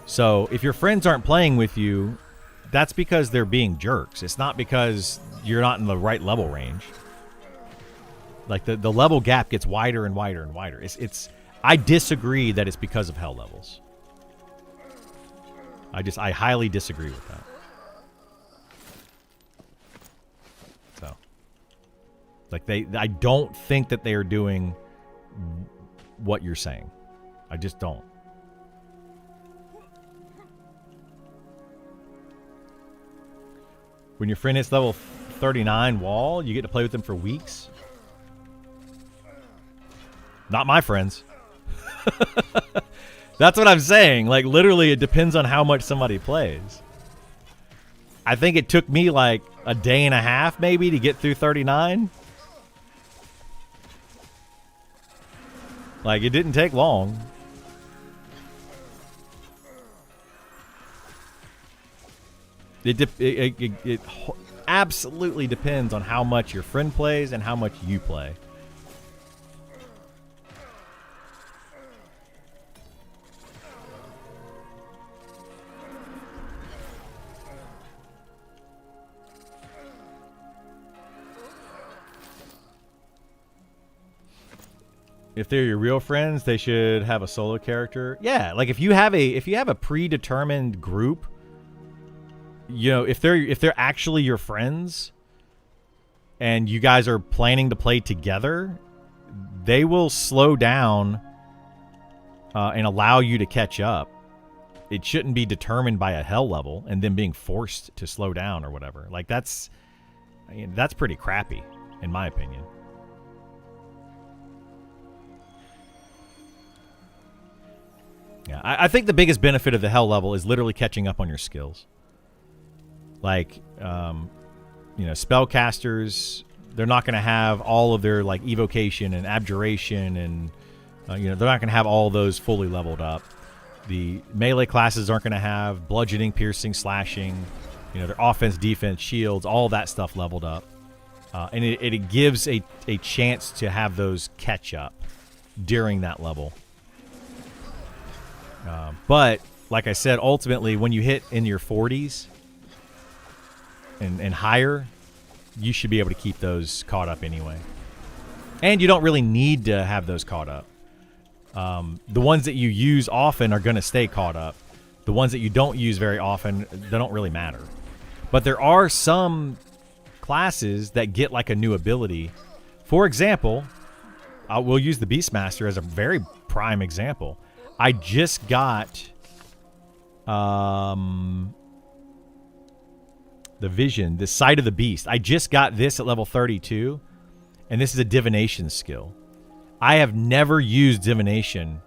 So if your friends aren't playing with you, that's because they're being jerks. It's not because you're not in the right level range. Like the level gap gets wider and wider and wider. I disagree that it's because of hell levels. I highly disagree with that. So, like I don't think that they are doing what you're saying. I just don't. When your friend hits level 39 wall, you get to play with them for weeks. Not my friends. That's what I'm saying. Like, literally, it depends on how much somebody plays. I think it took me like a day and a half, maybe, to get through 39. Like, it didn't take long. It absolutely depends on how much your friend plays and how much you play. If they're your real friends, they should have a solo character. Yeah, like if you have a predetermined group, you know, if they're actually your friends and you guys are planning to play together, they will slow down and allow you to catch up. It shouldn't be determined by a hell level and them being forced to slow down or whatever. Like that's pretty crappy, in my opinion. Yeah, I think the biggest benefit of the hell level is literally catching up on your skills. Like, you know, spellcasters, they're not going to have all of their, like, evocation and abjuration and, you know, they're not going to have all those fully leveled up. The melee classes aren't going to have bludgeoning, piercing, slashing, you know, their offense, defense, shields, all that stuff leveled up. And it gives a chance to have those catch up during that level. But like I said, ultimately, when you hit in your 40s and higher, you should be able to keep those caught up anyway. And you don't really need to have those caught up. The ones that you use often are going to stay caught up. The ones that you don't use very often, they don't really matter. But there are some classes that get like a new ability. For example, we'll use the Beastmaster as a very prime example. I just got the Vision, the Sight of the Beast. I just got this at level 32, and this is a divination skill. I have never used divination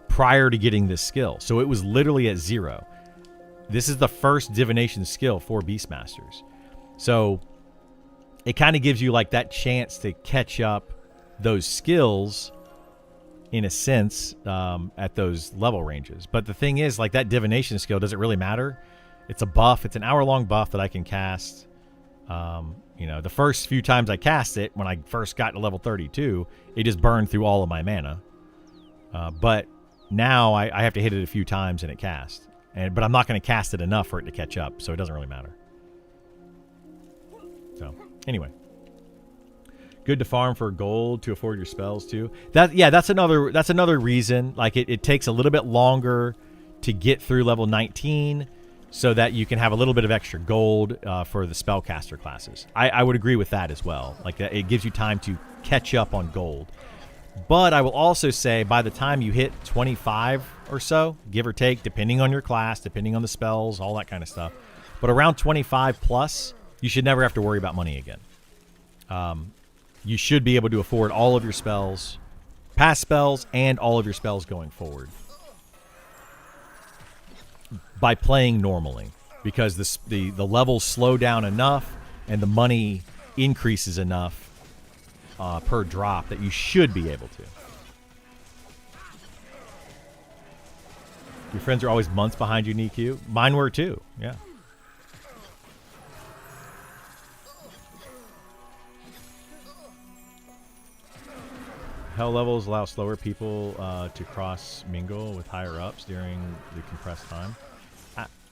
prior to getting this skill, so it was literally at 0. This is the first divination skill for Beastmasters. So it kind of gives you like that chance to catch up those skills in a sense at those level ranges. But the thing is, like, that divination skill, does it really matter? It's a buff. It's an hour-long buff that I can cast. You know, the first few times I cast it, when I first got to level 32, it just burned through all of my mana. But now I have to hit it a few times and it casts. But I'm not going to cast it enough for it to catch up, so it doesn't really matter. So, anyway. Good to farm for gold to afford your spells too. That's another reason. Like it takes a little bit longer to get through level 19 so that you can have a little bit of extra gold for the spellcaster classes. I would agree with that as well. Like it gives you time to catch up on gold. But I will also say by the time you hit 25 or so, give or take, depending on your class, depending on the spells, all that kind of stuff. But around 25 plus, you should never have to worry about money again. You should be able to afford all of your spells, past spells, and all of your spells going forward by playing normally, because the levels slow down enough and the money increases enough per drop that you should be able to. Your friends are always months behind you, Niku. Mine were too, yeah. Hell levels allow slower people to cross mingle with higher ups during the compressed time.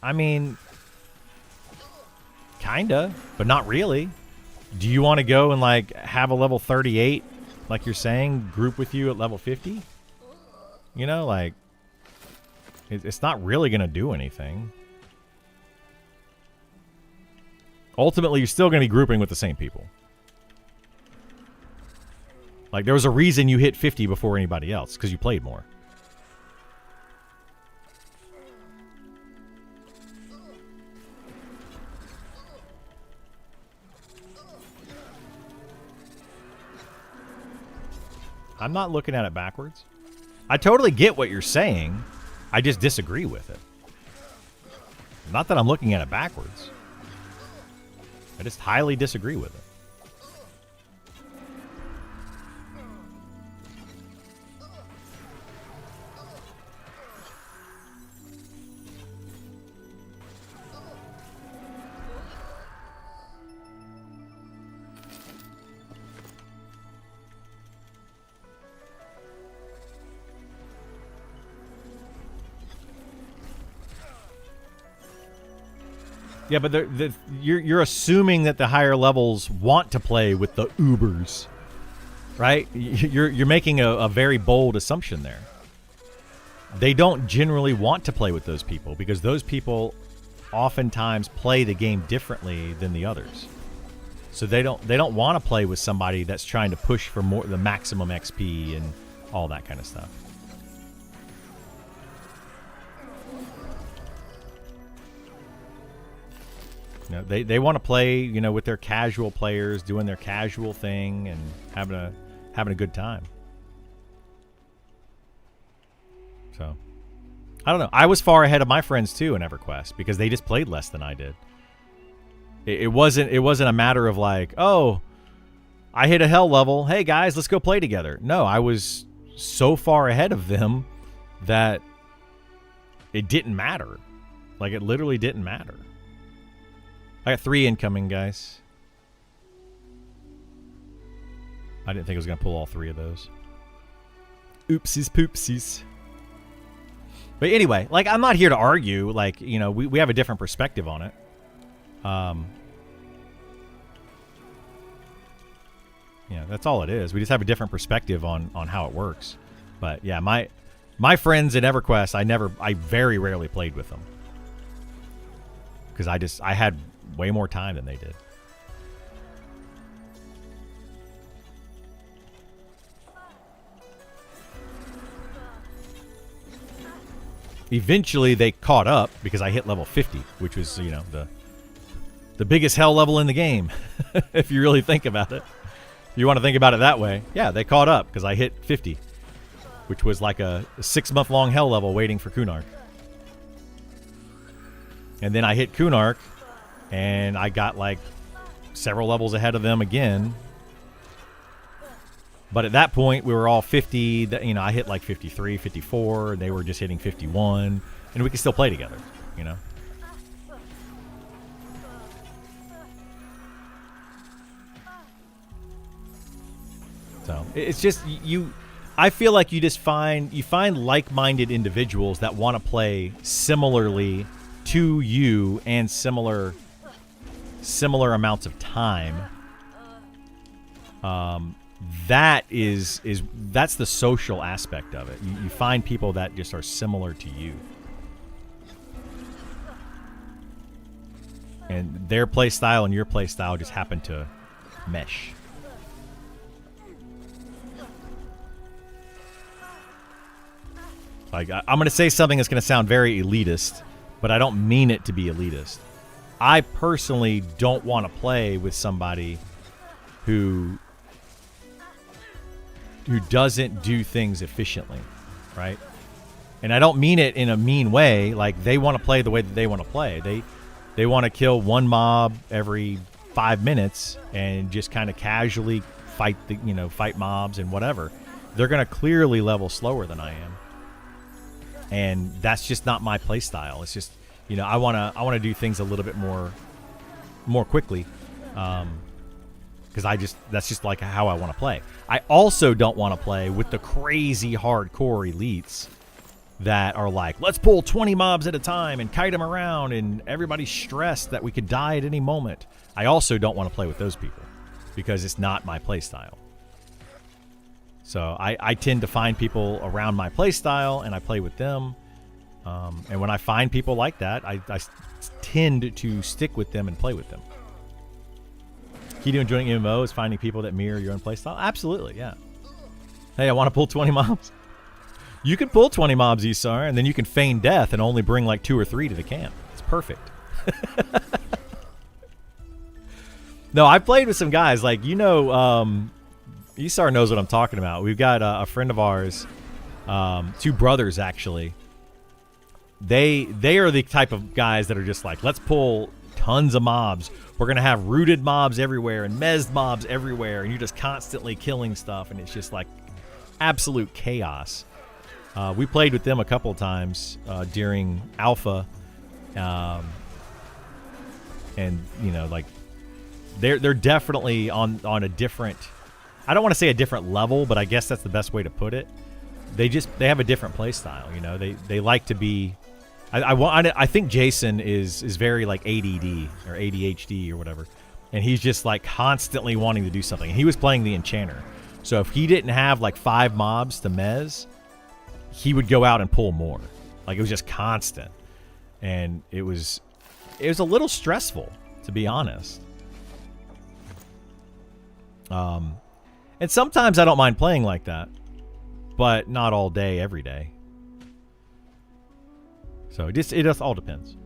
I mean, kinda, but not really. Do you want to go and like have a level 38, like you're saying, group with you at level 50? You know, like it's not really gonna do anything. Ultimately, you're still gonna be grouping with the same people. Like, there was a reason you hit 50 before anybody else, because you played more. I'm not looking at it backwards. I totally get what you're saying. I just disagree with it. Not that I'm looking at it backwards. I just highly disagree with it. Yeah, but you're assuming that the higher levels want to play with the Ubers, right? You're making a very bold assumption there. They don't generally want to play with those people because those people oftentimes play the game differently than the others. So they don't want to play with somebody that's trying to push for the maximum XP and all that kind of stuff. You know, they want to play, you know, with their casual players, doing their casual thing and having a good time. So, I don't know. I was far ahead of my friends too in EverQuest because they just played less than I did. It wasn't a matter of like, oh, I hit a hell level. Hey guys, let's go play together. No, I was so far ahead of them that it didn't matter. Like, it literally didn't matter. I got 3 incoming, guys. I didn't think I was going to pull all 3 of those. Oopsies poopsies. But anyway, like, I'm not here to argue. Like, you know, we have a different perspective on it. Yeah, that's all it is. We just have a different perspective on how it works. But yeah, my friends in EverQuest, I very rarely played with them. Because I had way more time than they did. Eventually, they caught up because I hit level 50, which was, you know, the biggest hell level in the game, if you really think about it. If you want to think about it that way, yeah, they caught up because I hit 50, which was like a 6-month-long hell level waiting for Kunark. And then I hit Kunark, and I got like several levels ahead of them again. But at that point, we were all 50. You know, I hit like 53, 54. They were just hitting 51. And we could still play together, you know. So it's just I feel like you find like-minded individuals that want to play similarly to you and similar amounts of time. That's the social aspect of it. You find people that just are similar to you, and their play style and your play style just happen to mesh. Like, I'm going to say something that's going to sound very elitist, but I don't mean it to be elitist. I personally don't want to play with somebody who doesn't do things efficiently, right? And I don't mean it in a mean way. Like, they want to play the way that they want to play. They want to kill one mob every 5 minutes and just kind of casually fight mobs and whatever. They're going to clearly level slower than I am. And that's just not my play style. It's just, you know, I want to do things a little bit more quickly. Because that's just like how I want to play. I also don't want to play with the crazy hardcore elites that are like, let's pull 20 mobs at a time and kite them around, and everybody's stressed that we could die at any moment. I also don't want to play with those people because it's not my play style. So I tend to find people around my play style and I play with them. And when I find people like that, I tend to stick with them and play with them. Key to enjoying MMO is finding people that mirror your own playstyle. Absolutely, yeah. Hey, I want to pull 20 mobs. You can pull 20 mobs, Isar, and then you can feign death and only bring like 2 or 3 to the camp. It's perfect. No, I played with some guys like, you know, Isar knows what I'm talking about. We've got a friend of ours, 2 brothers actually. They are the type of guys that are just like, let's pull tons of mobs. We're going to have rooted mobs everywhere and mezzed mobs everywhere, and you're just constantly killing stuff, and it's just like absolute chaos. We played with them a couple of times during Alpha, and, you know, like, they're definitely on a different, I don't want to say a different level, but I guess that's the best way to put it. They have a different play style, you know. They like to be, I think Jason is very like ADD or ADHD or whatever, and he's just like constantly wanting to do something. And he was playing the Enchanter, so if he didn't have like 5 mobs to mez, he would go out and pull more. Like, it was just constant, and it was a little stressful, to be honest. And sometimes I don't mind playing like that, but not all day, every day. So it just all depends.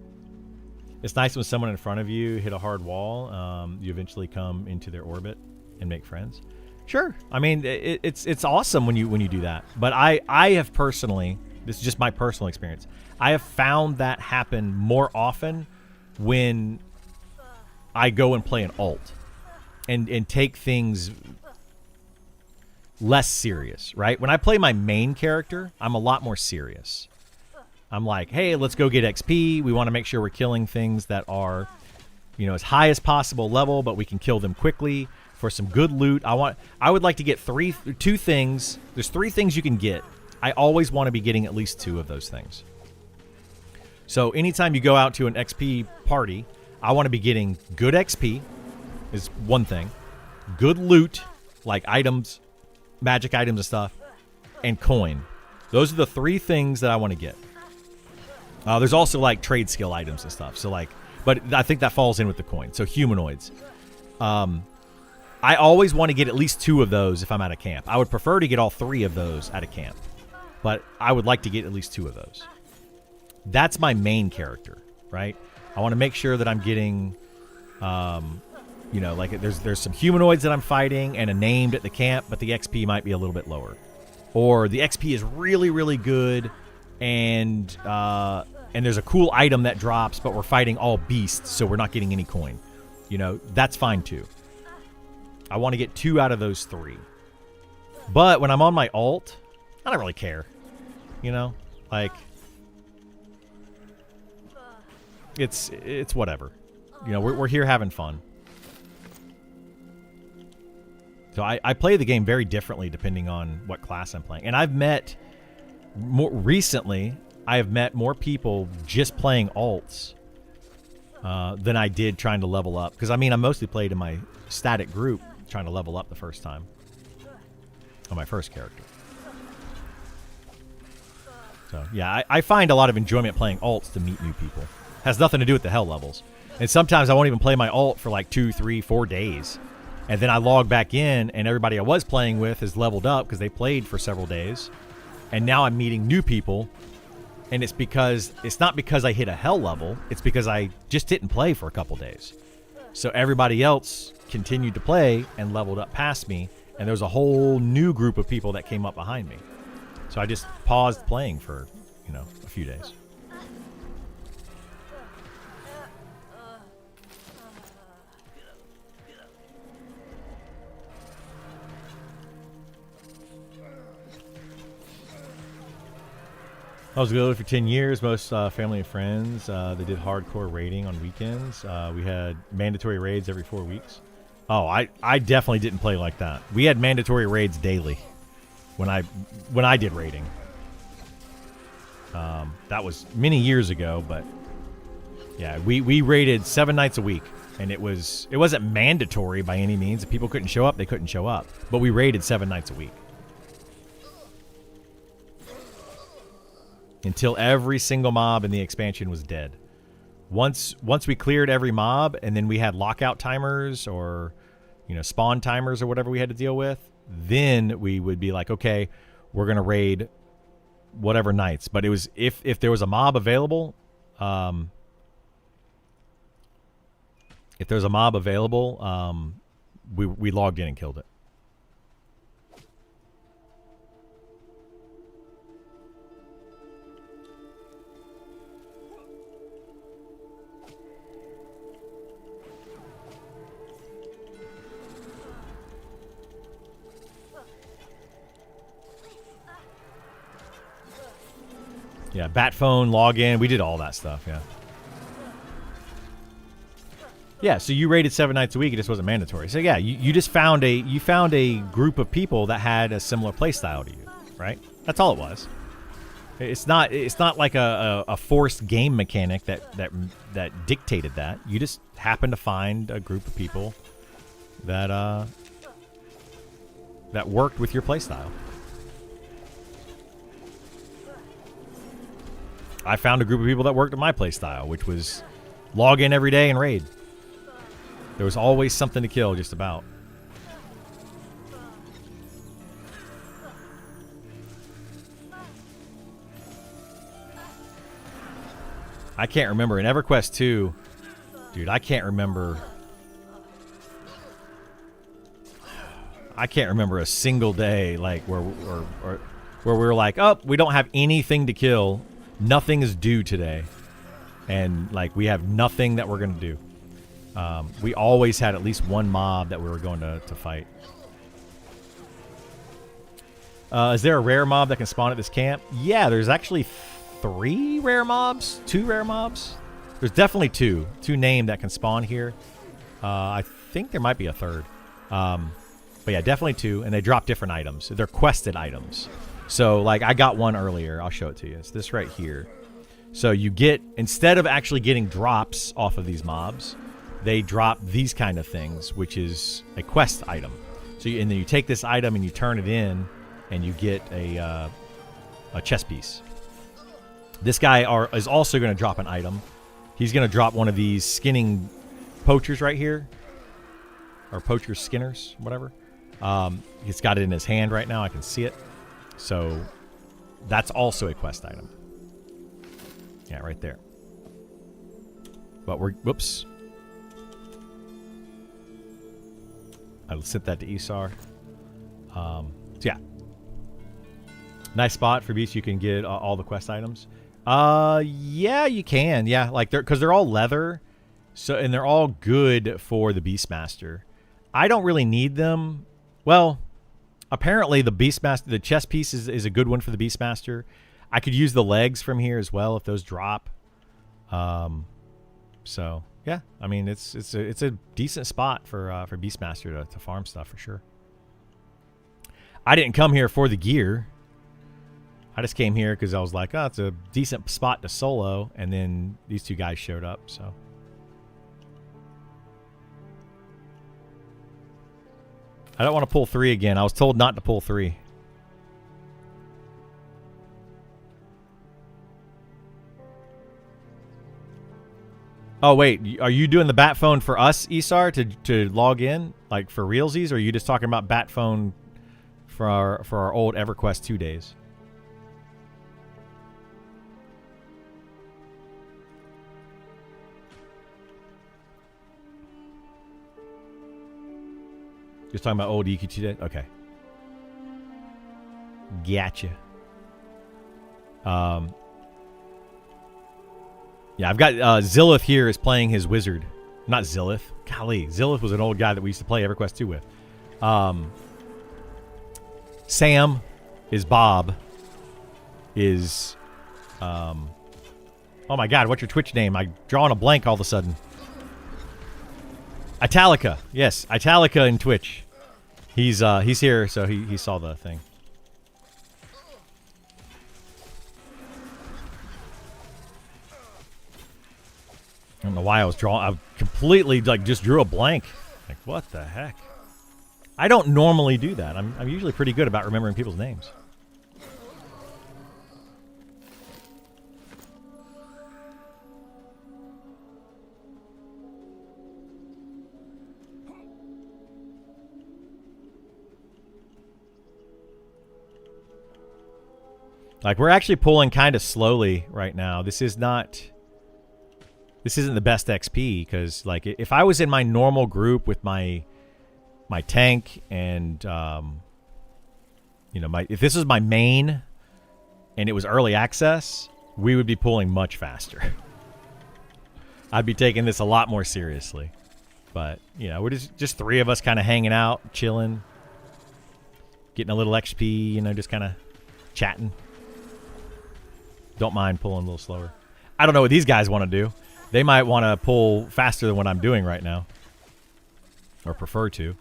It's nice when someone in front of you hit a hard wall. You eventually come into their orbit and make friends. Sure, I mean, it's awesome when you do that. But I have personally, this is just my personal experience, I have found that happen more often when I go and play an alt and take things less serious, right? When I play my main character, I'm a lot more serious. I'm like, hey, let's go get XP. We want to make sure we're killing things that are, you know, as high as possible level, but we can kill them quickly for some good loot. I would like to get 2 things. There's 3 things you can get. I always want to be getting at least 2 of those things. So anytime you go out to an XP party, I want to be getting good XP is one thing. Good loot, like items, magic items and stuff, and coin. Those are the 3 things that I want to get. There's also like trade skill items and stuff. So like, but I think that falls in with the coin. So humanoids. I always want to get at least 2 of those if I'm at a camp. I would prefer to get all 3 of those at a camp, but I would like to get at least 2 of those. That's my main character, right? I want to make sure that I'm getting, you know, like there's some humanoids that I'm fighting and a named at the camp, but the XP might be a little bit lower. Or the XP is really, really good, and there's a cool item that drops, but we're fighting all beasts, so we're not getting any coin. You know, that's fine too. I want to get 2 out of those 3. But when I'm on my alt, I don't really care. You know? Like, it's whatever. You know, we're here having fun. So I play the game very differently depending on what class I'm playing. And I've met, more recently, I have met more people just playing alts than I did trying to level up. Because, I mean, I mostly played in my static group trying to level up the first time on my first character. So, yeah, I find a lot of enjoyment playing alts to meet new people. Has nothing to do with the hell levels. And sometimes I won't even play my alt for like 2, 3, 4 days. And then I log back in, and everybody I was playing with has leveled up because they played for several days. And now I'm meeting new people. And it's not because I hit a hell level. It's because I just didn't play for a couple days. So everybody else continued to play and leveled up past me. And there was a whole new group of people that came up behind me. So I just paused playing for, you know, a few days. I was good for 10 years. Most family and friends, they did hardcore raiding on weekends. We had mandatory raids every 4 weeks. Oh, I definitely didn't play like that. We had mandatory raids daily when I did raiding. That was many years ago, but yeah, we raided 7 nights a week, and it wasn't mandatory by any means. If people couldn't show up, they couldn't show up. But we raided 7 nights a week. Until every single mob in the expansion was dead. Once we cleared every mob, and then we had lockout timers or, you know, spawn timers or whatever we had to deal with, then we would be like, okay, we're gonna raid whatever nights. But it was if there was a mob available, we logged in and killed it. Yeah, bat phone, login. We did all that stuff, yeah. Yeah, so you raided 7 nights a week. It just wasn't mandatory. So yeah, you just found a group of people that had a similar play style to you, right? That's all it was. It's not like a forced game mechanic that dictated that. You just happened to find a group of people that worked with your play style. I found a group of people that worked at my play style, which was log in every day and raid. There was always something to kill, just about. I can't remember. In EverQuest 2, dude, I can't remember a single day like where we were like, oh, we don't have anything to kill. Nothing is due today. And like we have nothing that we're going to do. We always had at least one mob that we were going to fight. Is there a rare mob that can spawn at this camp? Yeah, there's actually 3 rare mobs. 2 rare mobs. There's definitely 2 named that can spawn here. I think there might be a 3rd. But yeah, definitely 2. And they drop different items. They're quested items. So like I got one earlier. I'll show it to you. It's this right here. So you get, instead of actually getting drops off of these mobs, they drop these kind of things, which is a quest item. So and then you take this item and you turn it in, and you get a chess piece. This guy is also going to drop an item. He's going to drop one of these skinning poachers right here. Or poacher skinners, whatever. He's got it in his hand right now. I can see it. So that's also a quest item. Yeah, right there. But whoops. I'll set that to Isar. So yeah. Nice spot for Beast. You can get all the quest items. Yeah, you can. Yeah, like because they're all leather. So, and they're all good for the Beastmaster. I don't really need them. Well, apparently the Beastmaster, the chest piece is a good one for the Beastmaster. I could use the legs from here as well if those drop. So yeah, I mean it's a decent spot for Beastmaster to farm stuff for sure. I didn't come here for the gear. I just came here because I was like, oh, it's a decent spot to solo, and then these two guys showed up. So. I don't want to pull 3 again. I was told not to pull 3. Oh, wait. Are you doing the bat phone for us, Isar, to log in? Like for realsies? Or are you just talking about bat phone for our old EverQuest 2 days? Just talking about old EQ2 days? Okay. Gotcha. Yeah, I've got Zillith here is playing his wizard. Not Zillith. Golly, Zillith was an old guy that we used to play EverQuest 2 with. Sam is Bob. Is oh my god, what's your Twitch name? I'm drawing a blank all of a sudden. Italica. Yes, Italica in Twitch. He's here, so he saw the thing. I don't know why I was drawing. I completely just drew a blank. Like, what the heck? I don't normally do that. I'm usually pretty good about remembering people's names. Like, we're actually pulling kind of slowly right now. This isn't the best XP, because, like, if I was in my normal group with my tank and, you know, if this was my main and it was early access, we would be pulling much faster. I'd be taking this a lot more seriously. But, you know, we're just 3 of us kind of hanging out, chilling, getting a little XP, you know, just kind of chatting. Don't mind pulling a little slower. I don't know what these guys want to do. They might want to pull faster than what I'm doing right now. Or prefer to.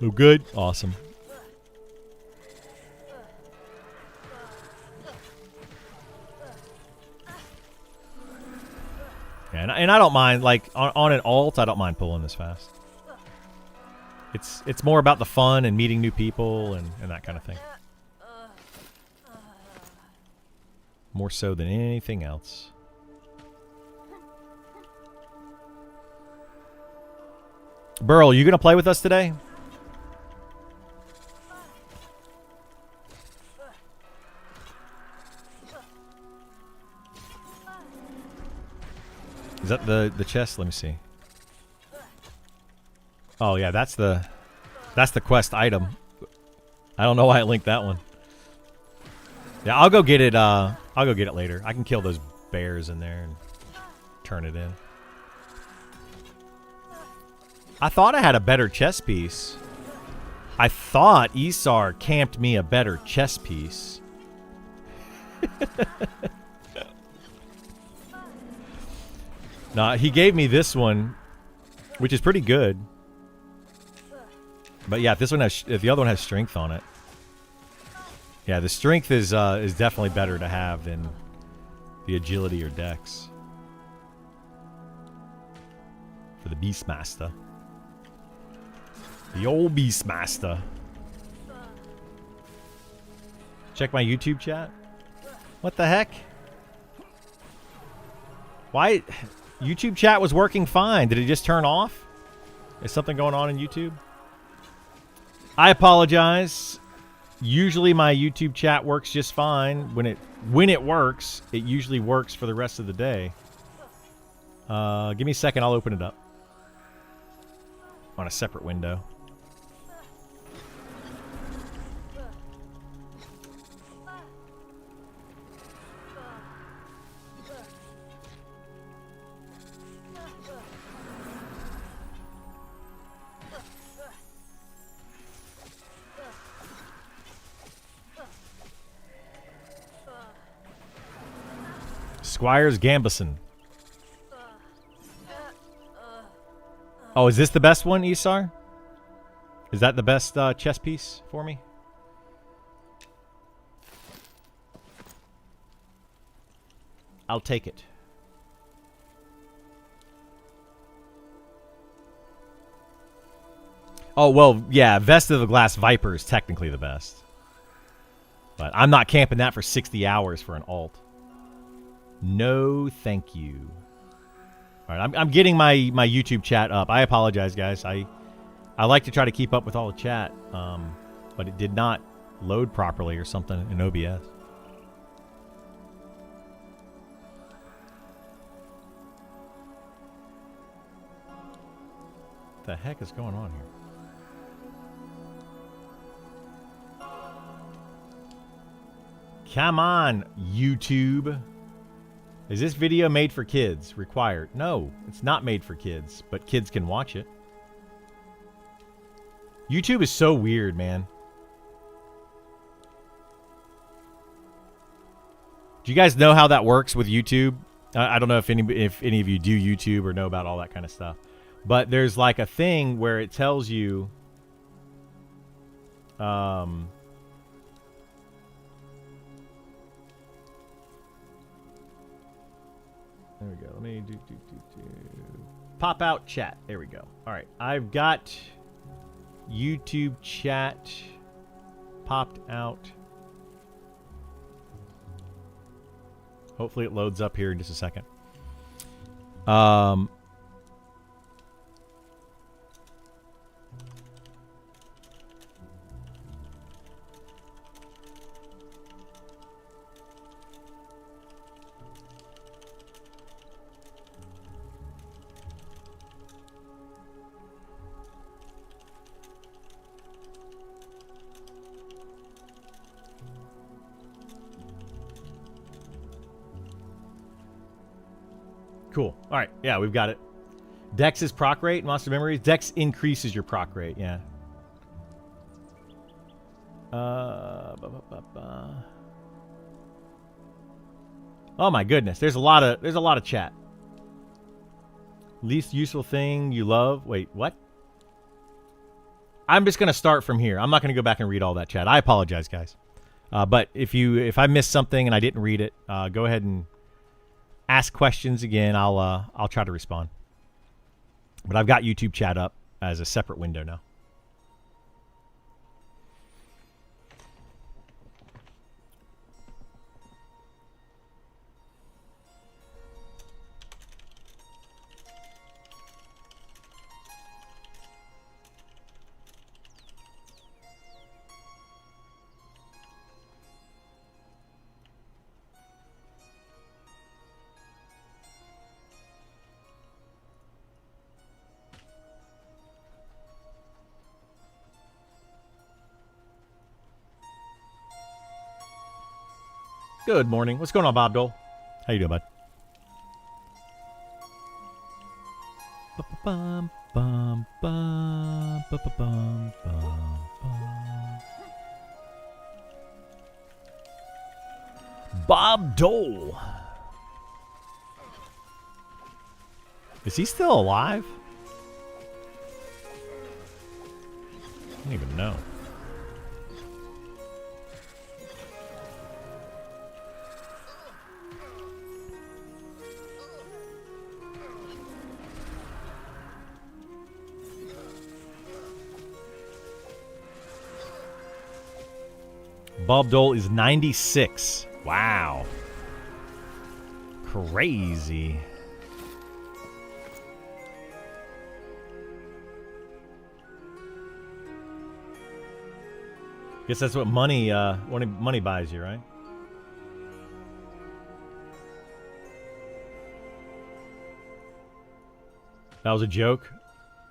Oh, good. Awesome. And I don't mind, like, on an alt, I don't mind pulling this fast. It's more about the fun and meeting new people and that kind of thing. More so than anything else. Burl, you going to play with us today? Is that the chest? Let me see. Oh yeah, that's the quest item. I don't know why I linked that one. Yeah, I'll go get it. I'll go get it later. I can kill those bears in there and turn it in. I thought I had a better chess piece. I thought Isar camped me a better chess piece. No, he gave me this one, which is pretty good. But yeah, if the other one has strength on it. Yeah, the strength is definitely better to have than the agility or dex. For the Beastmaster. The old Beastmaster. Check my YouTube chat. What the heck? Why? YouTube chat was working fine. Did it just turn off? Is something going on in YouTube? I apologize. Usually my YouTube chat works just fine. When it works, it usually works for the rest of the day. Give me a second. I'll open it up on a separate window. Squires Gambison. Oh, is this the best one, Isar? Is that the best chess piece for me? I'll take it. Oh, well, yeah, Vest of the Glass Viper is technically the best. But I'm not camping that for 60 hours for an alt. No, thank you. All right, I'm getting my YouTube chat up. I apologize, guys. I like to try to keep up with all the chat, but it did not load properly or something in OBS. What the heck is going on here? Come on, YouTube. Is this video made for kids? Required. No, it's not made for kids, but kids can watch it. YouTube is so weird, man. Do you guys know how that works with YouTube? I don't know if any of you do YouTube or know about all that kind of stuff. But there's like a thing where it tells you there we go. Let me do. Pop out chat. There we go. All right. I've got YouTube chat popped out. Hopefully it loads up here in just a second. Cool. All right. Yeah, we've got it. Dex is proc rate, Monster Memories. Dex increases your proc rate. Yeah. Oh my goodness. There's a lot of chat. Least useful thing you love. Wait, what? I'm just gonna start from here. I'm not gonna go back and read all that chat. I apologize, guys. But if I missed something and I didn't read it, go ahead and ask questions again. I'll try to respond. But I've got YouTube chat up as a separate window now. Good morning. What's going on, Bob Dole? How you doing, bud? Bob Dole. Is he still alive? I don't even know. Bob Dole is 96. Wow. Crazy. Guess that's what money buys you, right? That was a joke.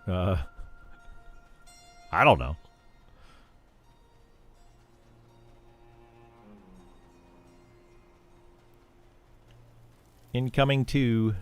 I don't know. Incoming 2.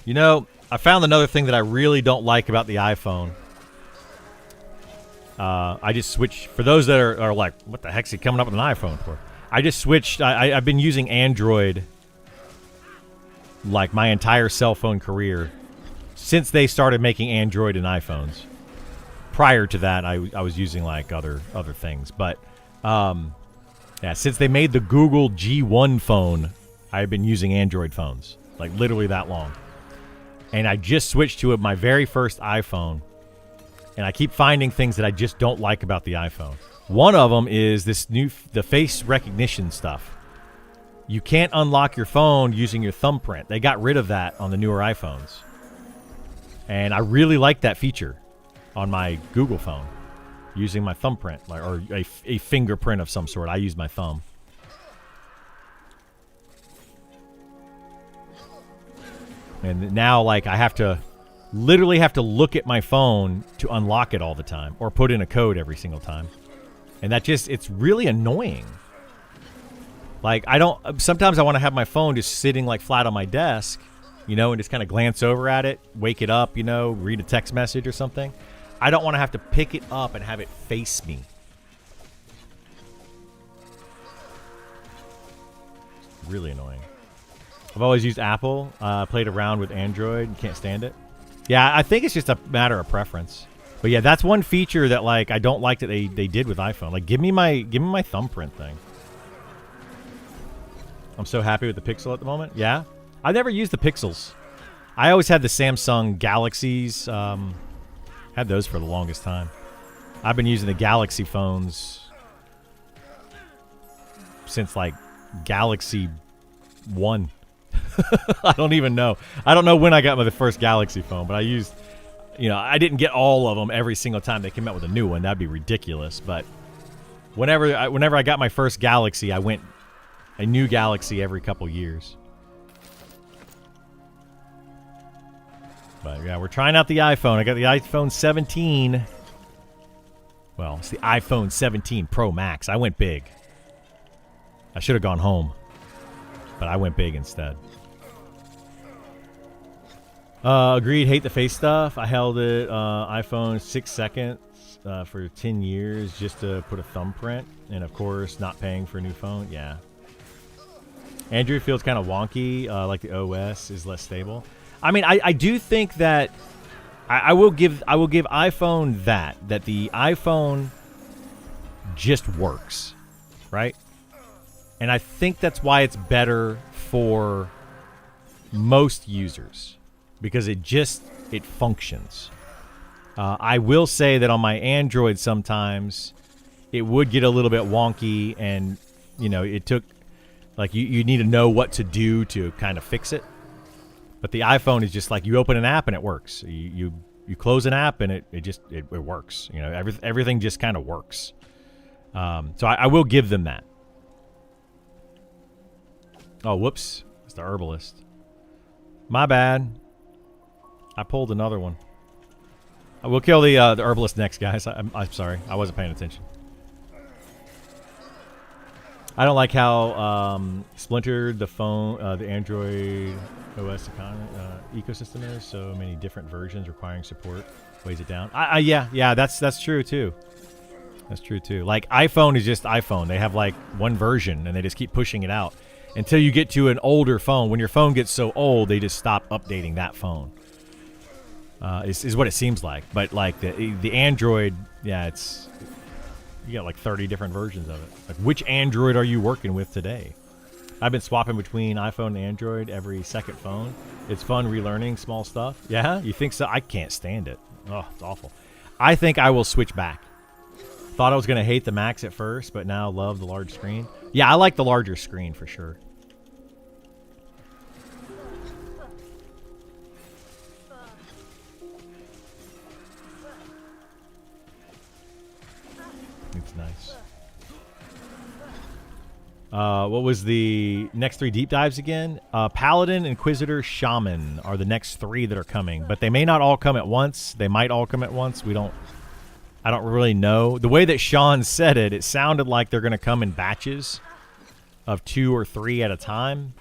You know, I found another thing that I really don't like about the iPhone. I just switched. For those that are like, what the heck's he coming up with an iPhone for? I just switched. I've been using Android like my entire cell phone career since they started making Android and iPhones. Prior to that, I was using like other things. But yeah, since they made the Google G1 phone, I've been using Android phones. Like literally that long. And I just switched to my very first iPhone. And I keep finding things that I just don't like about the iPhone. One of them is the face recognition stuff. You can't unlock your phone using your thumbprint. They got rid of that on the newer iPhones. And I really like that feature on my Google phone. Using my thumbprint, or a fingerprint of some sort. I use my thumb. And now, like, I literally have to look at my phone to unlock it all the time, or put in a code every single time. And it's really annoying. Like, sometimes I want to have my phone just sitting like flat on my desk, you know, and just kind of glance over at it, wake it up, you know, read a text message or something. I don't want to have to pick it up and have it face me. Really annoying. I've always used Apple. Played around with Android. Can't stand it. Yeah, I think it's just a matter of preference. But yeah, that's one feature that like I don't like that they did with iPhone. Like, give me my thumbprint thing. I'm so happy with the Pixel at the moment. Yeah, I've never used the Pixels. I always had the Samsung Galaxies. Had those for the longest time. I've been using the Galaxy phones since like Galaxy 1. I don't even know. I don't know when I got the first Galaxy phone, but I used, you know, I didn't get all of them every single time they came out with a new one. That'd be ridiculous. But whenever I got my first Galaxy, I went a new Galaxy every couple years. But yeah, we're trying out the iPhone. I got the iPhone 17. Well, it's the iPhone 17 Pro Max. I went big. I should have gone home, but I went big instead. Agreed. Hate the face stuff. I held it iPhone 6 seconds for 10 years just to put a thumbprint, and of course, not paying for a new phone. Yeah. Android feels kind of wonky. Like the OS is less stable. I mean, I do think that I will give iPhone that the iPhone just works, right? And I think that's why it's better for most users, because it functions. I will say that on my Android sometimes it would get a little bit wonky, and you know, it took like you need to know what to do to kind of fix it. But the iPhone is just like you open an app and it works. You close an app and it works. You know, everything just kind of works. So I will give them that. Oh, whoops. It's the herbalist. My bad. I pulled another one. We'll kill the herbalist next, guys. I'm sorry. I wasn't paying attention. I don't like how splintered the phone, the Android OS ecosystem is. So many different versions requiring support weighs it down. Yeah, that's true too. That's true too. Like iPhone is just iPhone. They have like one version and they just keep pushing it out until you get to an older phone. When your phone gets so old, they just stop updating that phone. Is what it seems like. But like the Android, yeah, it's you got like 30 different versions of it. Like which Android are you working with today? I've been swapping between iPhone and Android every second phone. It's fun relearning small stuff. Yeah, you think so? I can't stand it. Oh, it's awful. I think I will switch back. Thought I was gonna hate the Max at first, but now love the large screen. Yeah, I like the larger screen for sure. It's nice. What was the next 3 deep dives again? Paladin, Inquisitor, Shaman are the next 3 that are coming, but they may not all come at once. They might all come at once. I don't really know. The way that Sean said it, it sounded like they're going to come in batches of 2 or 3 at a time,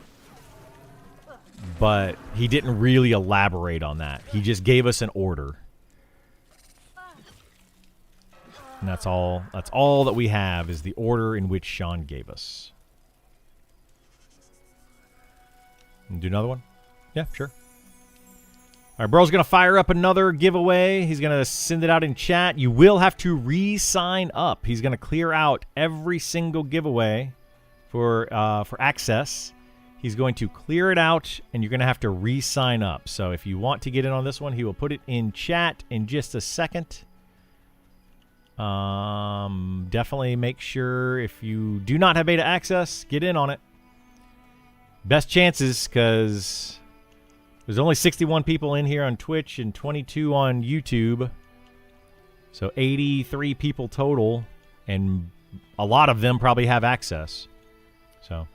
but he didn't really elaborate on that. He just gave us an order. And that's all that we have is the order in which Sean gave us. And do another one? Yeah, sure. All right, bro's going to fire up another giveaway. He's going to send it out in chat. You will have to re-sign up. He's going to clear out every single giveaway for access. He's going to clear it out, and you're going to have to re-sign up. So if you want to get in on this one, he will put it in chat in just a second. Definitely make sure if you do not have beta access, get in on it. Best chances, because there's only 61 people in here on Twitch and 22 on YouTube. So 83 people total, and a lot of them probably have access. So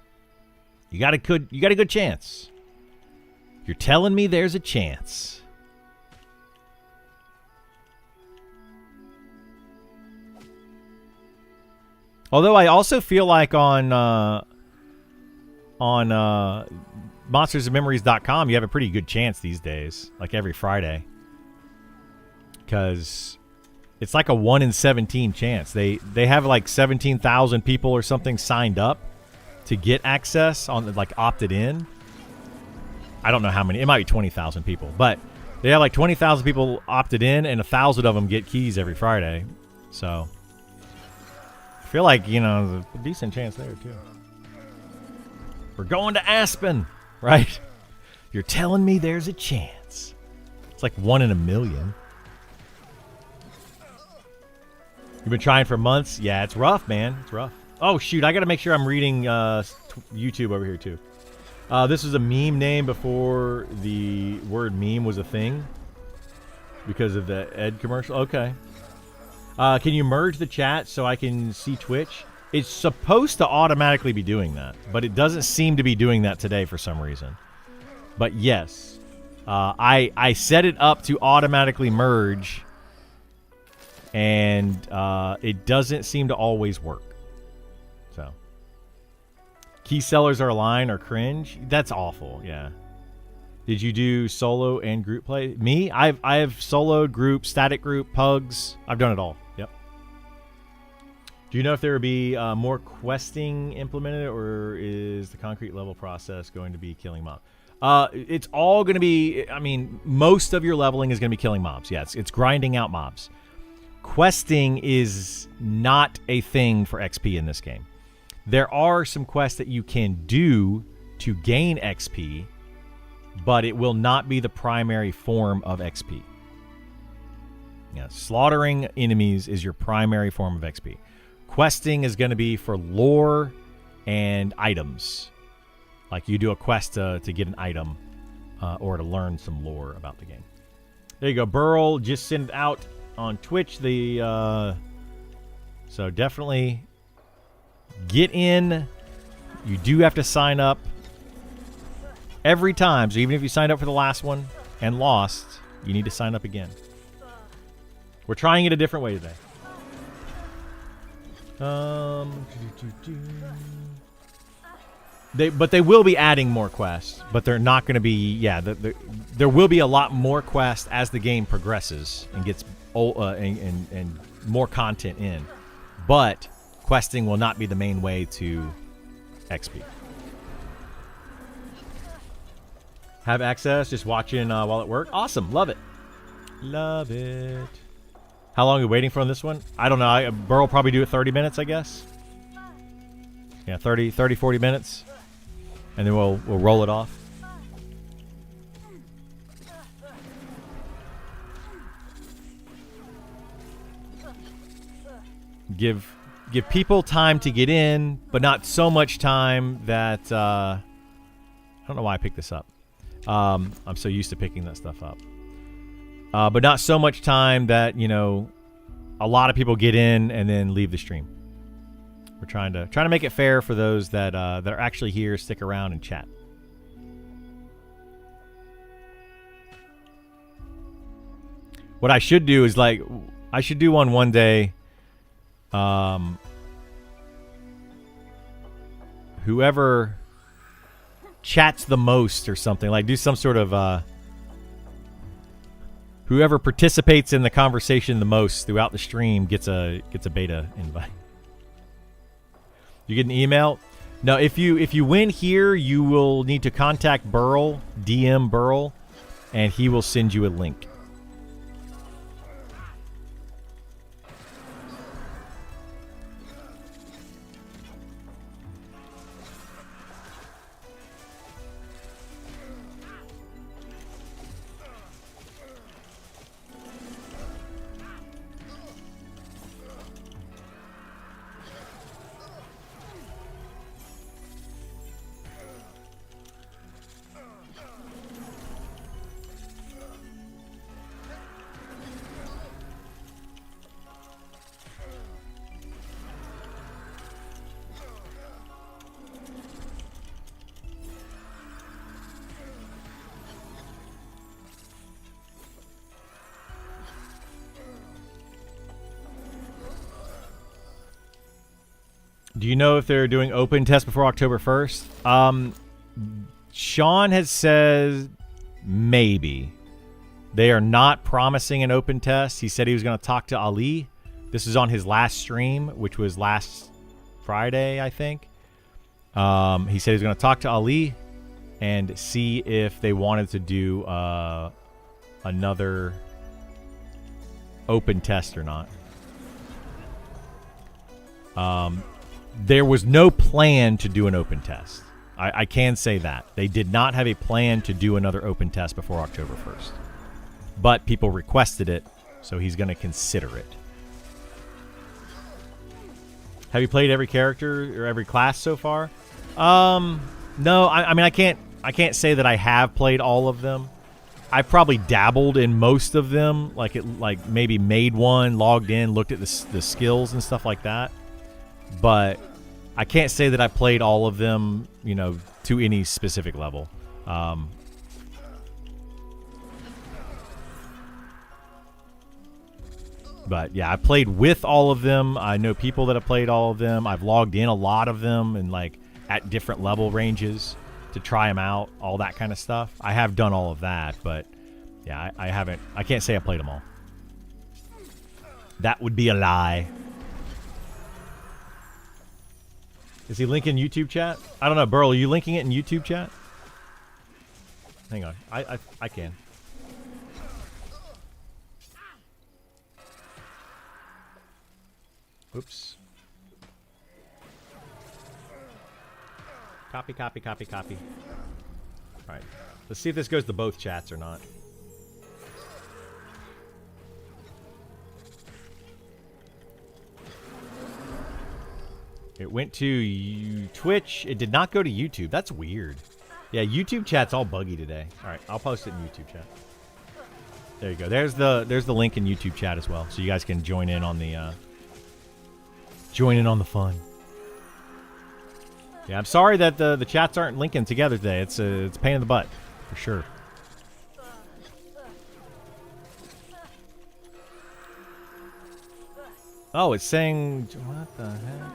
you got a good chance. You're telling me there's a chance. Although I also feel like on monstersofmemories.com, you have a pretty good chance these days, like every Friday. Because it's like a 1 in 17 chance. They have like 17,000 people or something signed up to get access on, like, opted in. I don't know how many. It might be 20,000 people. But they have like 20,000 people opted in, and 1,000 of them get keys every Friday. So I feel like, you know, there's a decent chance there, too. We're going to Aspen, right? You're telling me there's a chance. It's like 1 in a million. You've been trying for months? Yeah, it's rough, man. It's rough. Oh, shoot. I got to make sure I'm reading YouTube over here, too. This is a meme name before the word meme was a thing. Because of the Ed commercial. Okay. Can you merge the chat so I can see Twitch? It's supposed to automatically be doing that, but it doesn't seem to be doing that today for some reason. But yes, I set it up to automatically merge, and it doesn't seem to always work. So, key sellers are aligned or cringe. That's awful. Yeah. Did you do solo and group play? Me? I have soloed, group, static group, pugs. I've done it all. Yep. Do you know if there will be more questing implemented, or is the concrete level process going to be killing mobs? It's all going to be, I mean, most of your leveling is going to be killing mobs. Yeah, it's grinding out mobs. Questing is not a thing for XP in this game. There are some quests that you can do to gain XP, but it will not be the primary form of XP. Yeah, slaughtering enemies is your primary form of XP. Questing is going to be for lore and items. Like you do a quest to get an item or to learn some lore about the game. There you go. Burl just sent out on Twitch. So definitely get in. You do have to sign up every time. So even if you signed up for the last one and lost, You need to sign up again. We're trying it a different way today. But they will be adding more quests, but they're not going to be. Yeah, there will be a lot more quests as the game progresses and gets and more content in. But questing will not be the main way to XP. Have access, just watching while at work. Awesome, love it. Love it. How long are we waiting for on this one? I don't know. Burl will probably do it 30 minutes, I guess. Yeah, 30, 40 minutes. And then we'll roll it off. Give people time to get in, but not so much time that I don't know why I picked this up. I'm so used to picking that stuff up. But not so much time that, you know, a lot of people get in and then leave the stream. We're trying to make it fair for those that are actually here, stick around and chat. What I should do is I should do one day. Whoever chats the most or something, like do some sort of whoever participates in the conversation the most throughout the stream gets a beta invite. You get an email. No, if you win here, you will need to contact Burl, DM Burl, and he will send you a link. Do you know if they're doing open tests before October 1st? Sean has said maybe. They are not promising an open test. He said he was going to talk to Ali. This is on his last stream, which was last Friday, I think. He said he was going to talk to Ali and see if they wanted to do another open test or not. There was no plan to do an open test. I can say that. They did not have a plan to do another open test before October 1st. But people requested it, so he's going to consider it. Have you played every character or every class so far? No, I mean I can't say that I have played all of them. I've probably dabbled in most of them, like maybe made one, logged in, looked at the skills and stuff like that. But I can't say that I played all of them, you know, to any specific level. But yeah, I played with all of them. I know people that have played all of them. I've logged in a lot of them and like at different level ranges to try them out, all that kind of stuff. I have done all of that, but yeah, I haven't. I can't say I played them all. That would be a lie. Is he linking YouTube chat? I don't know, Burl. Are you linking it in YouTube chat? Hang on, I can. Oops. Copy, copy, copy, copy. All right, let's see if this goes to both chats or not. It went to Twitch. It did not go to YouTube. That's weird. Yeah, YouTube chat's all buggy today. All right, I'll post it in YouTube chat. There you go. There's the link in YouTube chat as well, so you guys can join in on the fun. Yeah, I'm sorry that the chats aren't linking together today. It's a pain in the butt for sure. Oh, it's saying what the heck?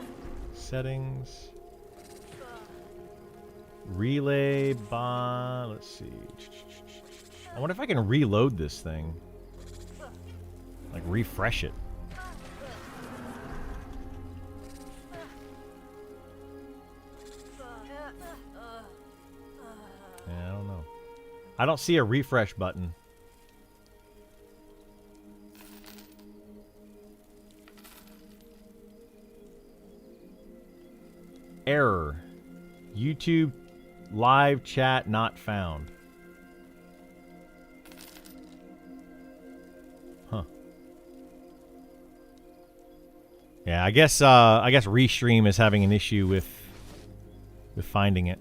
Settings. Relay bond. Let's see. I wonder if I can reload this thing. Like refresh it. Yeah, I don't know. I don't see a refresh button. Error. YouTube live chat not found. Huh. Yeah, I guess Restream is having an issue with finding it.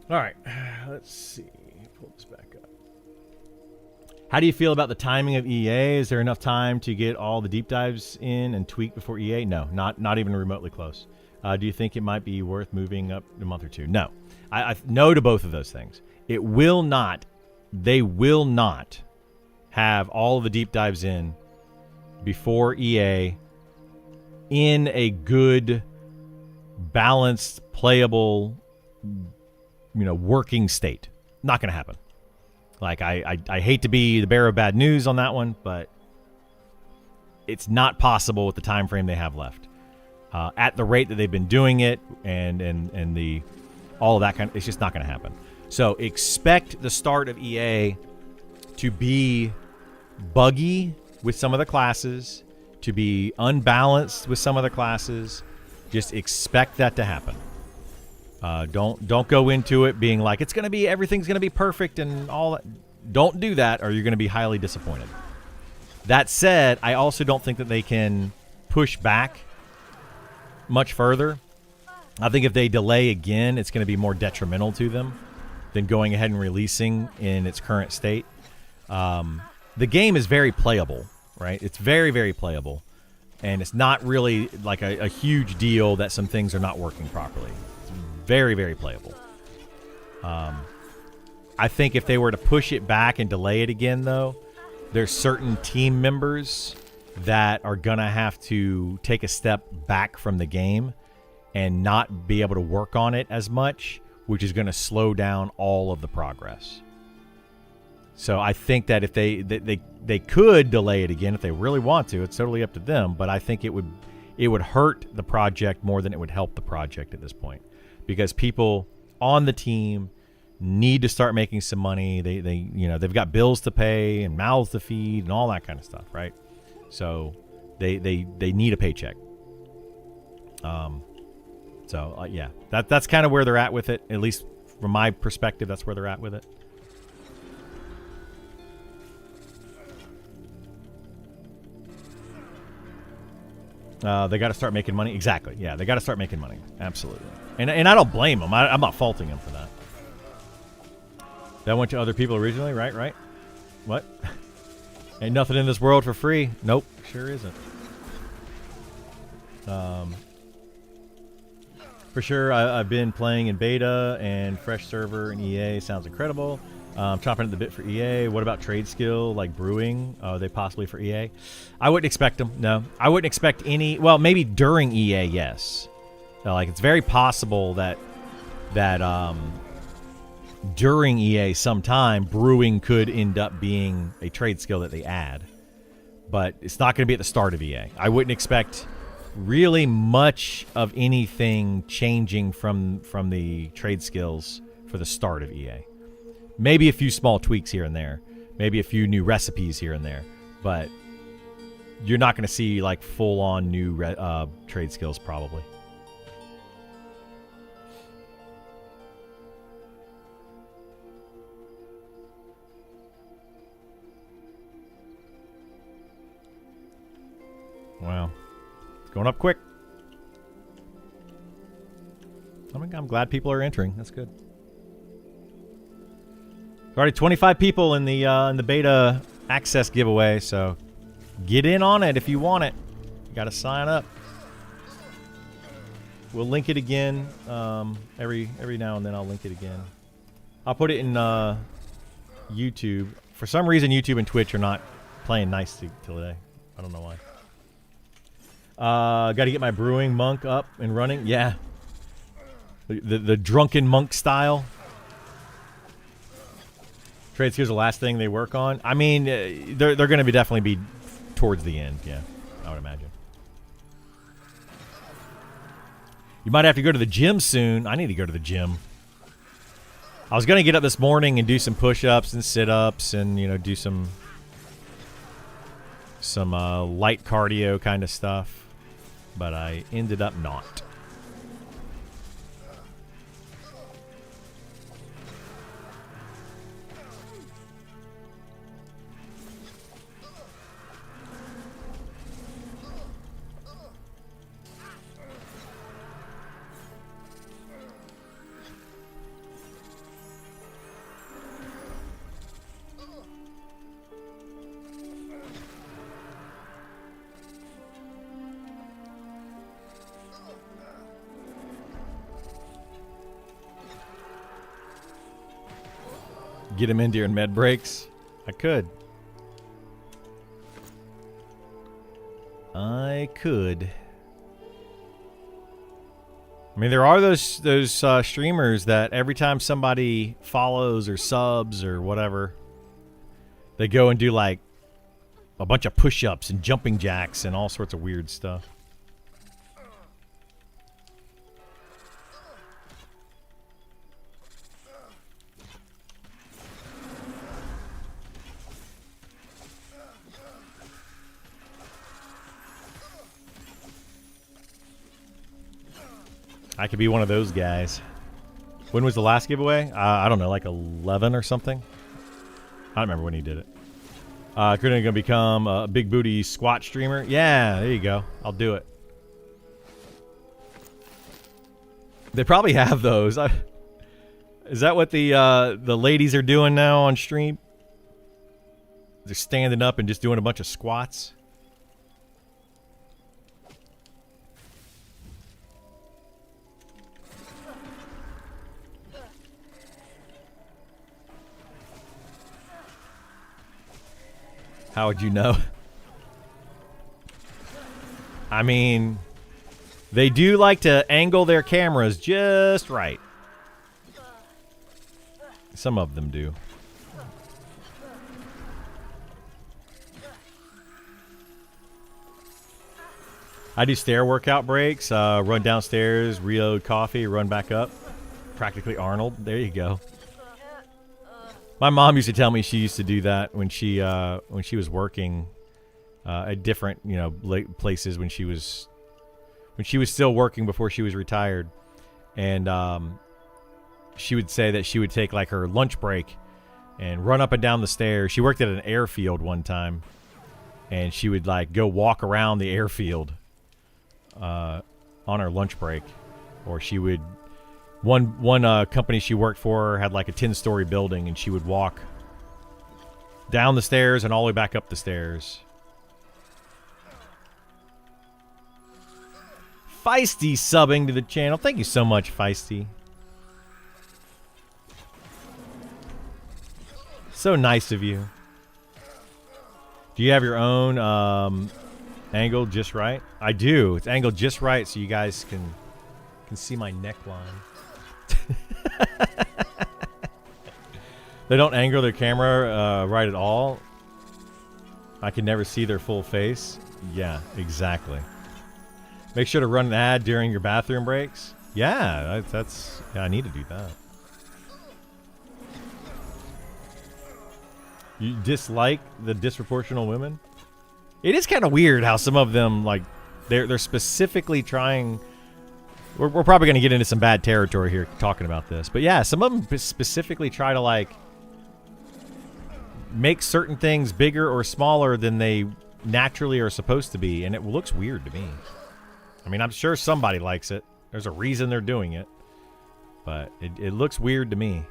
All right, let's see. Pull this back up. How do you feel about the timing of EA? Is there enough time to get all the deep dives in and tweak before EA? No, not even remotely close. Do you think it might be worth moving up a month or two? No. I no to both of those things. It will not. They will not have all of the deep dives in before EA in a good, balanced, playable, working state. Not going to happen. Like, I hate to be the bearer of bad news on that one, but it's not possible with the time frame they have left. At the rate that they've been doing it and the all of that kind of, it's just not going to happen. So expect the start of EA to be buggy with some of the classes, to be unbalanced with some of the classes. Just expect that to happen. Don't go into it being like everything's gonna be perfect and all that. Don't do that, or you're gonna be highly disappointed. That said, I also don't think that they can push back much further. I think if they delay again, it's gonna be more detrimental to them than going ahead and releasing in its current state. The game is very playable, right? It's very, very playable, and it's not really like a huge deal that some things are not working properly. Very, very playable. I think if they were to push it back and delay it again, though, there's certain team members that are going to have to take a step back from the game and not be able to work on it as much, which is going to slow down all of the progress. So I think that if they could delay it again if they really want to, it's totally up to them, but I think it would hurt the project more than it would help the project at this point. Because people on the team need to start making some money. They've got bills to pay and mouths to feed and all that kind of stuff, right? So they need a paycheck. Yeah, that's kind of where they're at with it. At least from my perspective, that's where they're at with it. They got to start making money. Exactly. Yeah, they got to start making money. Absolutely. And I don't blame them. I'm not faulting them for that. That went to other people originally, right? What? Ain't nothing in this world for free. Nope, sure isn't. For sure, I've been playing in beta and fresh server and EA. Sounds incredible. Chomping at the bit for EA. What about trade skill like brewing? Are they possibly for EA? I wouldn't expect them. No, I wouldn't expect any. Well, maybe during EA, yes. Like it's very possible that during EA sometime brewing could end up being a trade skill that they add, but it's not going to be at the start of EA. I wouldn't expect really much of anything changing from the trade skills for the start of EA. Maybe a few small tweaks here and there, maybe a few new recipes here and there, but you're not going to see like full-on new trade skills probably. Wow. It's going up quick. I'm glad people are entering. That's good. Already 25 people in the beta access giveaway, so get in on it if you want it. You gotta sign up. We'll link it again. Every now and then I'll link it again. I'll put it in YouTube. For some reason, YouTube and Twitch are not playing nice today. I don't know why. Got to get my brewing monk up and running. Yeah. The drunken monk style. Trades, here's the last thing they work on. I mean, they're going to definitely be towards the end. Yeah, I would imagine. You might have to go to the gym soon. I need to go to the gym. I was going to get up this morning and do some push-ups and sit-ups and, you know, do some light cardio kind of stuff. But I ended up not. Get him in during med breaks. I could. I mean, there are those streamers that every time somebody follows or subs or whatever, they go and do like a bunch of push-ups and jumping jacks and all sorts of weird stuff. I could be one of those guys. When was the last giveaway? I don't know, like 11 or something. I don't remember when he did it. Couldn't going to become a big booty squat streamer? Yeah, there you go. I'll do it. They probably have those. Is that what the ladies are doing now on stream? They're standing up and just doing a bunch of squats. How would you know? I mean, they do like to angle their cameras just right. Some of them do. I do stair workout breaks, run downstairs, reload coffee, run back up. Practically Arnold. There you go. My mom used to tell me she used to do that when she was working at different, you know, places when she was still working before she was retired, and she would say that she would take like her lunch break and run up and down the stairs. She worked at an airfield one time, and she would like go walk around the airfield on her lunch break, or she would. One company she worked for had like a 10-story building, and she would walk down the stairs and all the way back up the stairs. Feisty subbing to the channel. Thank you so much, Feisty. So nice of you. Do you have your own angle just right? I do. It's angled just right so you guys can see my neckline. They don't angle their camera right at all. I can never see their full face. Yeah, exactly. Make sure to run an ad during your bathroom breaks. Yeah, that's I need to do that. You dislike the disproportional women? It is kind of weird how some of them, like, they're specifically trying. We're probably going to get into some bad territory here talking about this. But yeah, some of them specifically try to, like, make certain things bigger or smaller than they naturally are supposed to be. And it looks weird to me. I mean, I'm sure somebody likes it. There's a reason they're doing it. But it looks weird to me.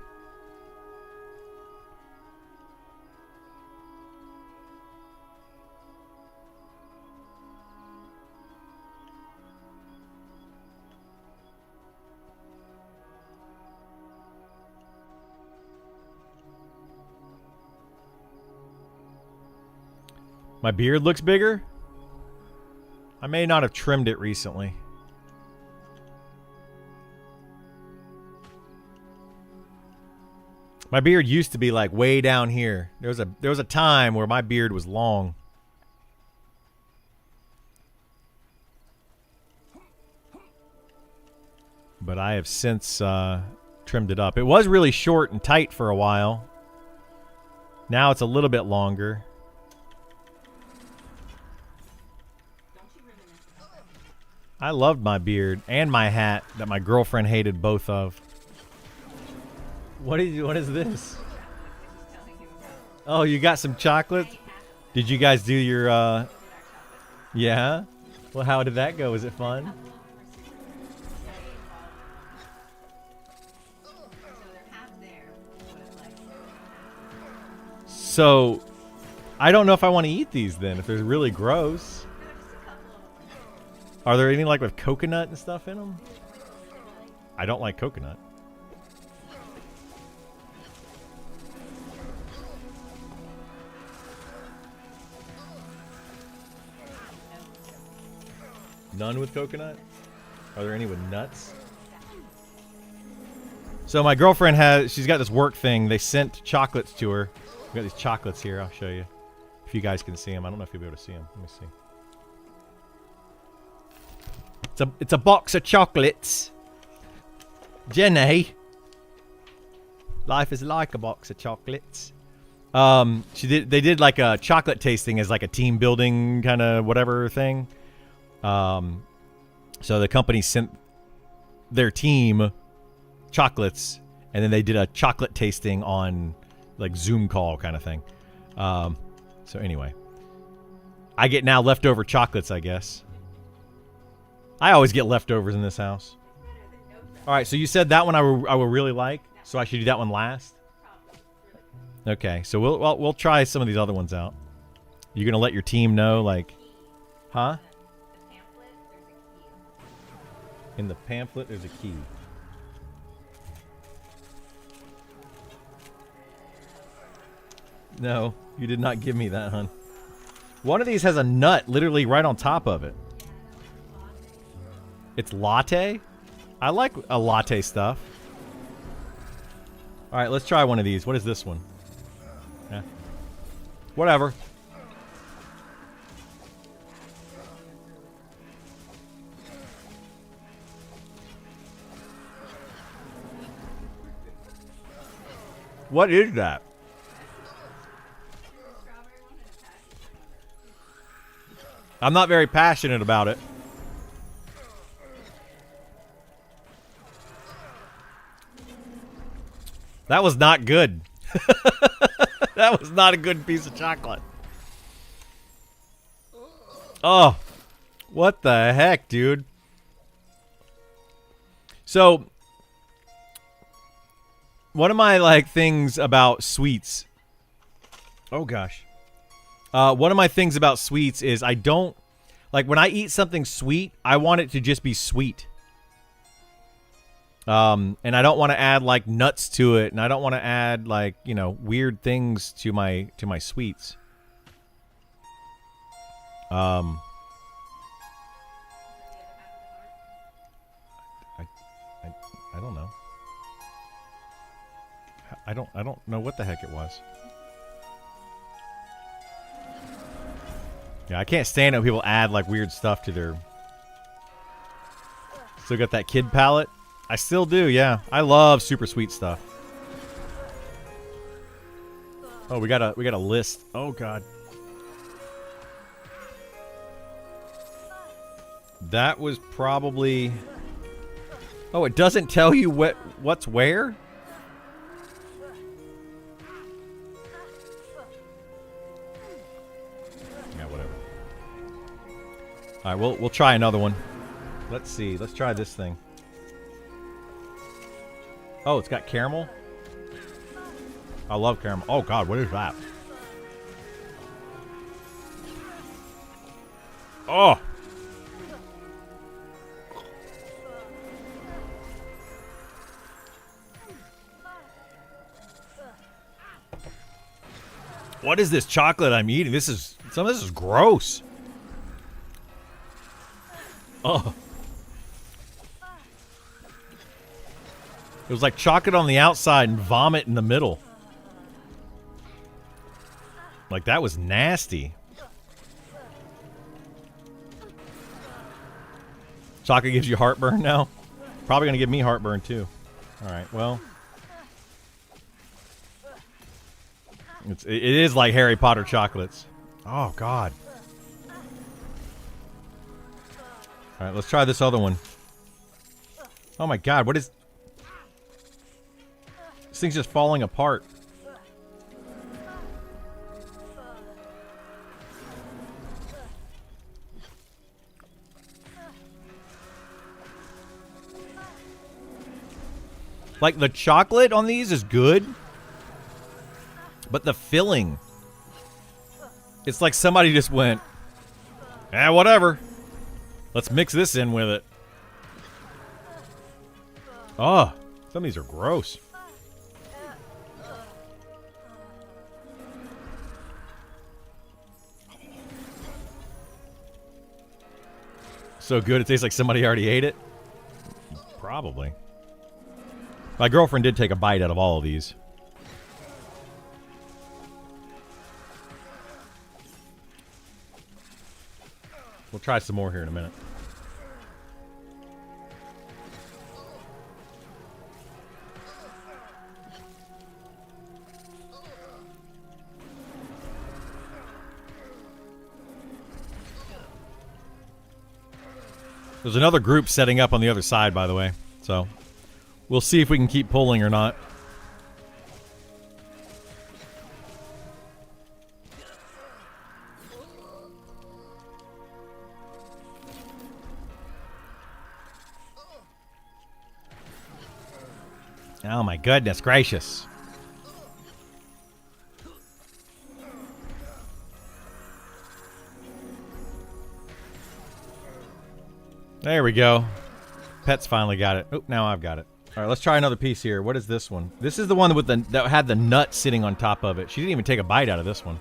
My beard looks bigger? I may not have trimmed it recently. My beard used to be like way down here. There was a time where my beard was long. But I have since trimmed it up. It was really short and tight for a while. Now it's a little bit longer. I loved my beard and my hat that my girlfriend hated both of. What is this? Oh, you got some chocolate? Did you guys do your yeah? Well, how did that go? Was it fun? So, I don't know if I want to eat these then, if they're really gross. Are there any like with coconut and stuff in them? I don't like coconut. None with coconut? Are there any with nuts? So my girlfriend she's got this work thing. They sent chocolates to her. We got these chocolates here. I'll show you. If you guys can see them. I don't know if you'll be able to see them. Let me see. It's a box of chocolates. Jenny. Life is like a box of chocolates. They did like a chocolate tasting as like a team building kind of whatever thing. So the company sent their team chocolates, and then they did a chocolate tasting on like Zoom call kind of thing. So anyway, I get now leftover chocolates, I guess. I always get leftovers in this house. All right, so you said that one I will really like, so I should do that one last. Okay, so we'll try some of these other ones out. You're gonna let your team know, like, huh? In the pamphlet, there's a key. No, you did not give me that, hon. One of these has a nut literally right on top of it. It's latte? I like a latte stuff. Alright, let's try one of these. What is this one? Yeah. Whatever. What is that? I'm not very passionate about it. That was not good. That was not a good piece of chocolate. Oh, what the heck, dude? So, one of my like things about sweets. Oh gosh. One of my things about sweets is I don't like when I eat something sweet, I want it to just be sweet. And I don't want to add like nuts to it, and I don't want to add like, you know, weird things to my sweets. I don't know. I don't know what the heck it was. Yeah, I can't stand it when people add like weird stuff to their. Still got that kid palate. I still do, yeah. I love super sweet stuff. Oh, we got a list. Oh god. That was probably. Oh, it doesn't tell you what's where? Yeah, whatever. All right, we'll try another one. Let's see. Let's try this thing. Oh, it's got caramel? I love caramel. Oh, God, what is that? Oh! What is this chocolate I'm eating? This is Some of this is gross. Oh. It was like chocolate on the outside and vomit in the middle. Like, that was nasty. Chocolate gives you heartburn now? Probably gonna give me heartburn too. Alright, well. It is like Harry Potter chocolates. Oh, God. Alright, let's try this other one. Oh my God, what is... This thing's just falling apart. Like, the chocolate on these is good, but the filling, it's like somebody just went, whatever. Let's mix this in with it. Oh, some of these are gross. So good, it tastes like somebody already ate it? Probably. My girlfriend did take a bite out of all of these. We'll try some more here in a minute. There's another group setting up on the other side, by the way. So, we'll see if we can keep pulling or not. Oh my goodness gracious. There we go. Pet's finally got it. Oh, now I've got it. All right, let's try another piece here. What is this one? This is the one with that had the nut sitting on top of it. She didn't even take a bite out of this one.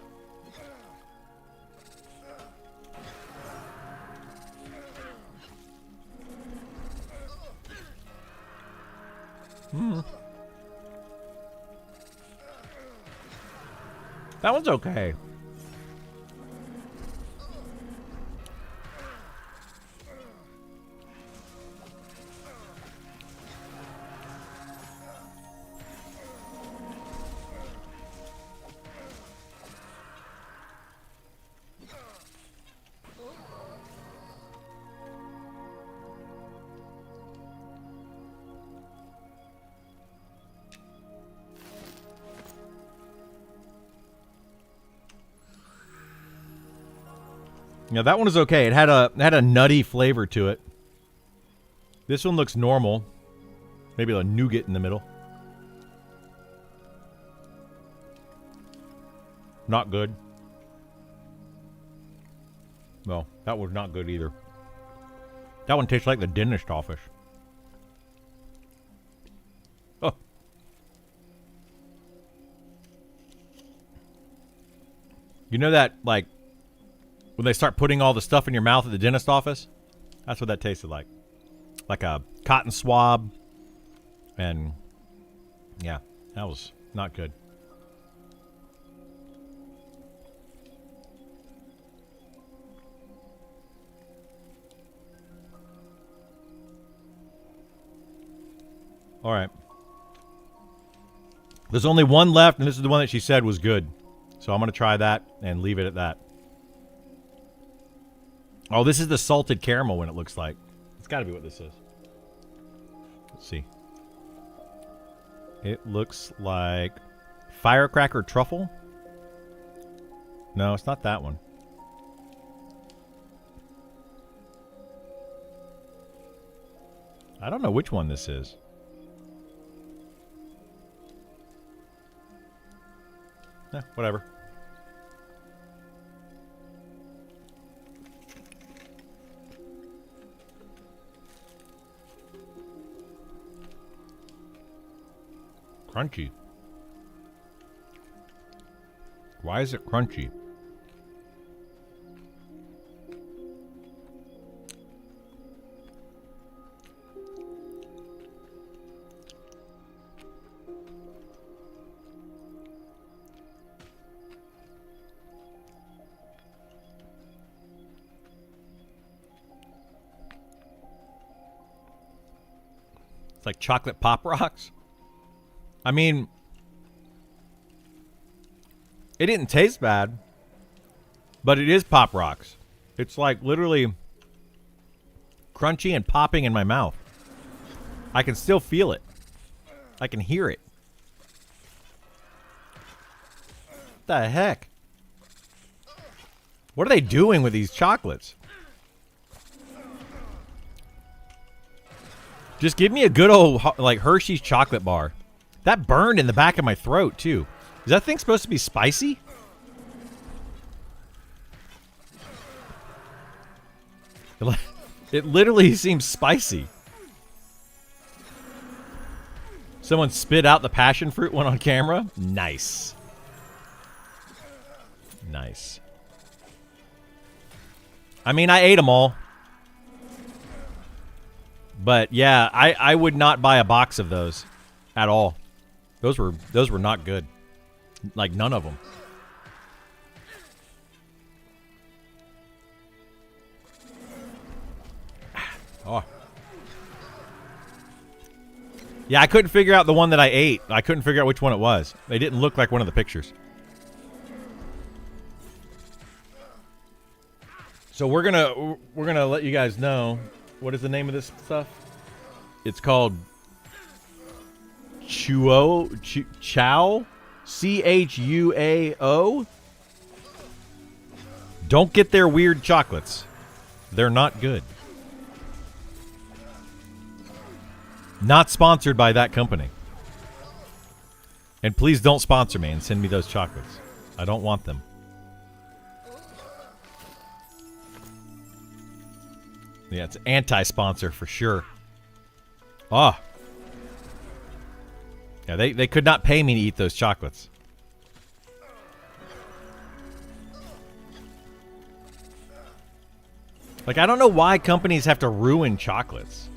That one's okay. Yeah, that one is okay. It had a nutty flavor to it. This one looks normal. Maybe a nougat in the middle. Not good. No, that was not good either. That one tastes like the dentist office. Oh. You know that, like, when they start putting all the stuff in your mouth at the dentist office? That's what that tasted like. Like a cotton swab. And, yeah, that was not good. All right. There's only one left, and this is the one that she said was good. So I'm going to try that and leave it at that. Oh, this is the salted caramel one, it looks like. It's got to be what this is. Let's see. It looks like firecracker truffle. No, it's not that one. I don't know which one this is. Whatever. Crunchy. Why is it crunchy? It's like chocolate Pop Rocks. I mean, it didn't taste bad, but it is Pop Rocks. It's like literally crunchy and popping in my mouth. I can still feel it. I can hear it. What the heck? What are they doing with these chocolates? Just give me a good old, like, Hershey's chocolate bar. That burned in the back of my throat, too. Is that thing supposed to be spicy? It literally seems spicy. Someone spit out the passion fruit one on camera. Nice. Nice. I mean, I ate them all. But yeah, I would not buy a box of those at all. Those were not good. Like none of them. Oh. Yeah, I couldn't figure out the one that I ate. I couldn't figure out which one it was. They didn't look like one of the pictures. So we're gonna let you guys know. What is the name of this stuff? It's called Chuo, Chao, CHUAO. Don't get their weird chocolates. They're not good. Not sponsored by that company. And please don't sponsor me and send me those chocolates. I don't want them. Yeah, it's anti-sponsor for sure. Oh. Yeah, they could not pay me to eat those chocolates. Like, I don't know why companies have to ruin chocolates.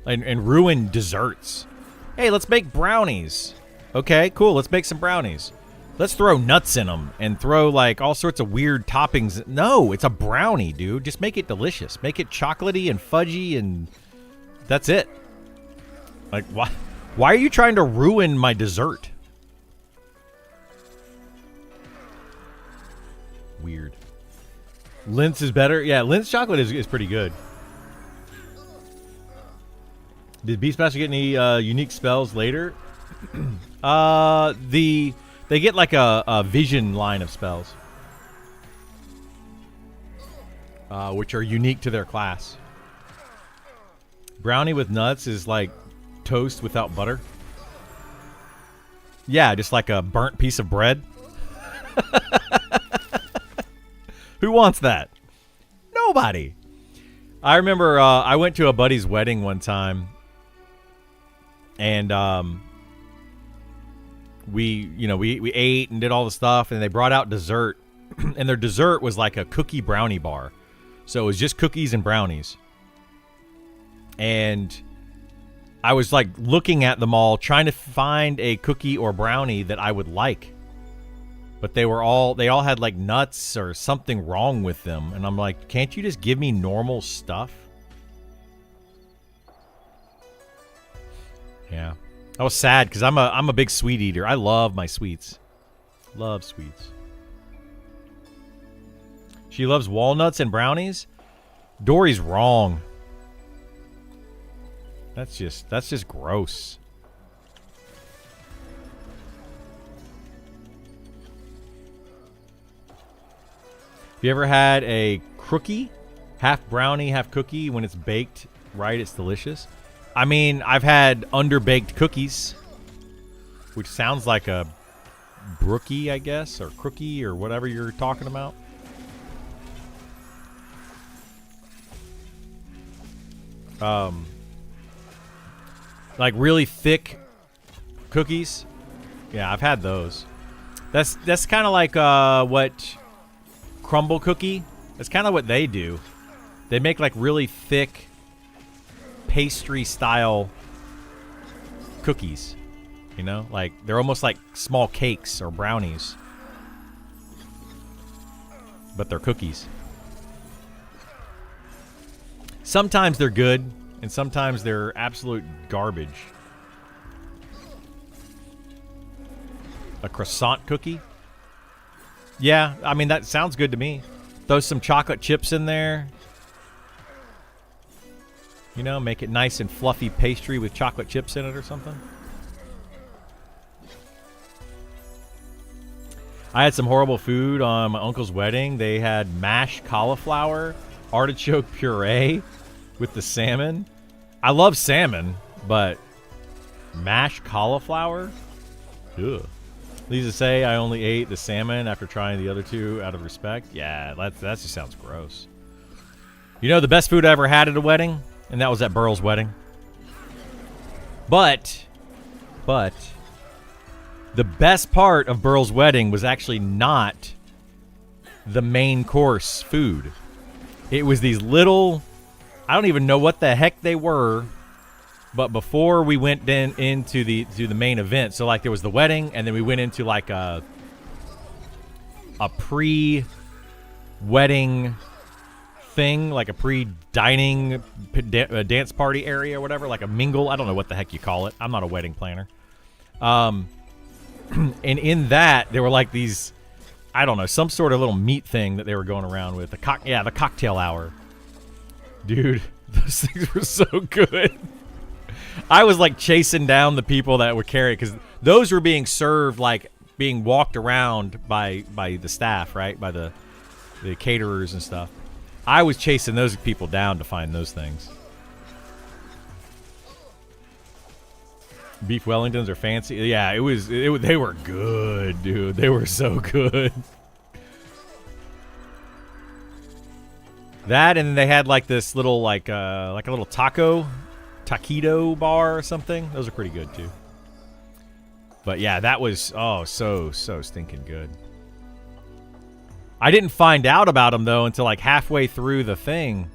And ruin desserts. Hey, let's make brownies. Okay, cool. Let's make some brownies. Let's throw nuts in them and throw, like, all sorts of weird toppings. No, it's a brownie, dude. Just make it delicious. Make it chocolatey and fudgy, and that's it. Like, why are you trying to ruin my dessert? Weird. Lindt is better? Yeah, Lindt's chocolate is pretty good. Did Beastmaster get any unique spells later? They get like a vision line of spells, which are unique to their class. Brownie with nuts is like toast without butter. Yeah, just like a burnt piece of bread. Who wants that? Nobody. I remember I went to a buddy's wedding one time. And we ate and did all the stuff, and they brought out dessert, and their dessert was like a cookie brownie bar. So it was just cookies and brownies. And I was like looking at them all, trying to find a cookie or brownie that I would like. But they all had like nuts or something wrong with them. And I'm like, can't you just give me normal stuff? Yeah. I was sad because I'm a big sweet eater. I love my sweets. Love sweets. She loves walnuts and brownies? Dory's wrong. That's just gross. Have you ever had a crookie? Half brownie, half cookie. When it's baked right, it's delicious. I mean, I've had underbaked cookies, which sounds like a brookie, I guess, or crookie, or whatever you're talking about. Like really thick cookies. Yeah, I've had those. That's kind of like what Crumble Cookie. That's kind of what they do. They make like really thick pastry style cookies, you know, like they're almost like small cakes or brownies, but they're cookies. Sometimes they're good, and sometimes they're absolute garbage. A croissant cookie? Yeah, I mean, that sounds good to me. Throw some chocolate chips in there. You know, make it nice and fluffy pastry with chocolate chips in it or something. I had some horrible food on my uncle's wedding. They had mashed cauliflower, artichoke puree with the salmon. I love salmon, but mashed cauliflower? Ugh. Lisa say I only ate the salmon after trying the other two out of respect. Yeah, that just sounds gross. You know the best food I ever had at a wedding? And that was at Burl's wedding. But the best part of Burl's wedding was actually not the main course food. It was these little, I don't even know what the heck they were, but before we went into the main event, so like there was the wedding, and then we went into like a pre-wedding thing, like a pre-dining dance party area or whatever, like a mingle. I don't know what the heck you call it. I'm not a wedding planner. And in that, there were like these, I don't know, some sort of little meat thing that they were going around with. The cocktail hour. Dude, those things were so good. I was like chasing down the people that were carrying, because those were being served, like being walked around by the staff, right? By the caterers and stuff. I was chasing those people down to find those things. Beef Wellingtons are fancy. Yeah, it was. They were good, dude. They were so good. That, and they had like this little like a little taquito bar or something. Those are pretty good too. But yeah, that was so stinking good. I didn't find out about them though until like halfway through the thing.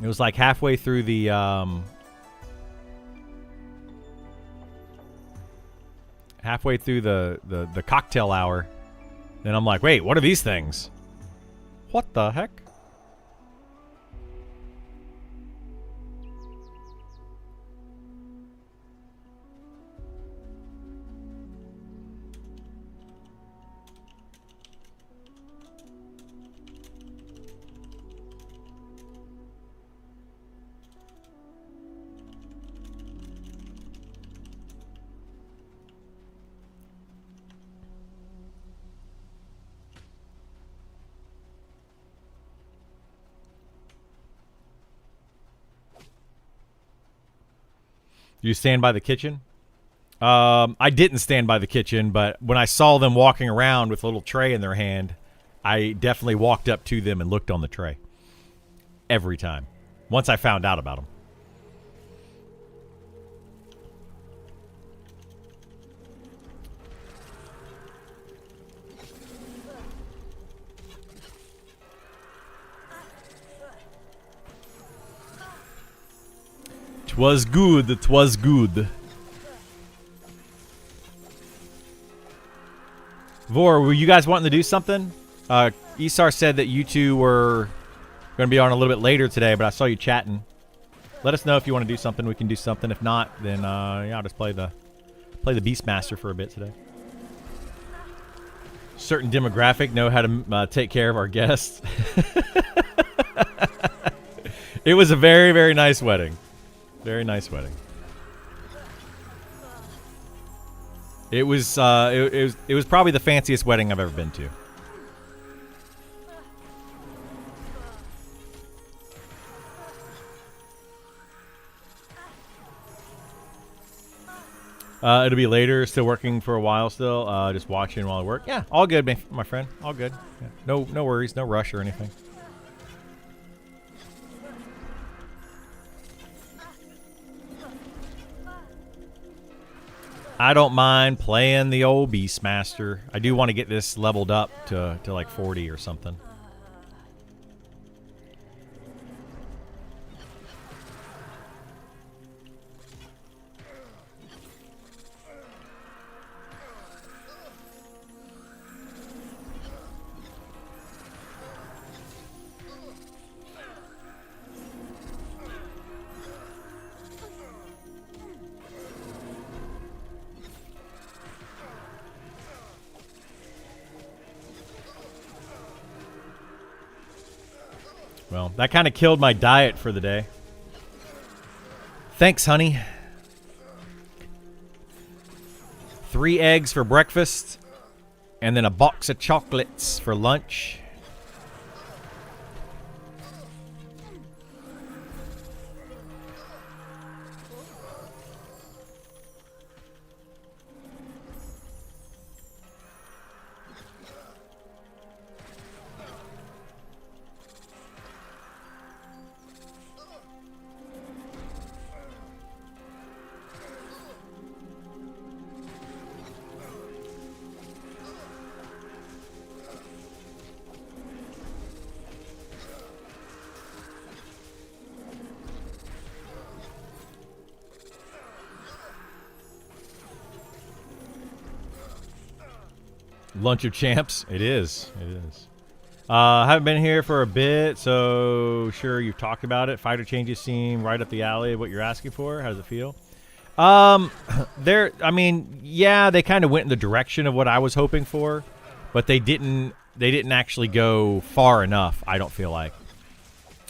It was like halfway through the the cocktail hour. Then I'm like, wait, what are these things? What the heck? You stand by the kitchen? I didn't stand by the kitchen, but when I saw them walking around with a little tray in their hand, I definitely walked up to them and looked on the tray. Every time. Once I found out about them. Twas good, 'twas good. Vor, were you guys wanting to do something? Isar said that you two were going to be on a little bit later today, but I saw you chatting. Let us know if you want to do something. We can do something. If not, then yeah, I'll just play the Beastmaster for a bit today. Certain demographic know how to take care of our guests. It was a very, very nice wedding. Very nice wedding. It was it was probably the fanciest wedding I've ever been to. It'll be later. Still working for a while. Still, just watching while I work. Yeah, all good, my friend. All good. Yeah. No worries. No rush or anything. I don't mind playing the old Beastmaster. I do want to get this leveled up to like 40 or something. Well, that kind of killed my diet for the day. Thanks, honey. 3 eggs for breakfast, and then a box of chocolates for lunch. Lunch of Champs. It is. It is. I haven't been here for a bit, so sure, you've talked about it. Fighter changes seem right up the alley of what you're asking for. How does it feel? I mean, yeah, they kind of went in the direction of what I was hoping for, but they didn't actually go far enough, I don't feel like.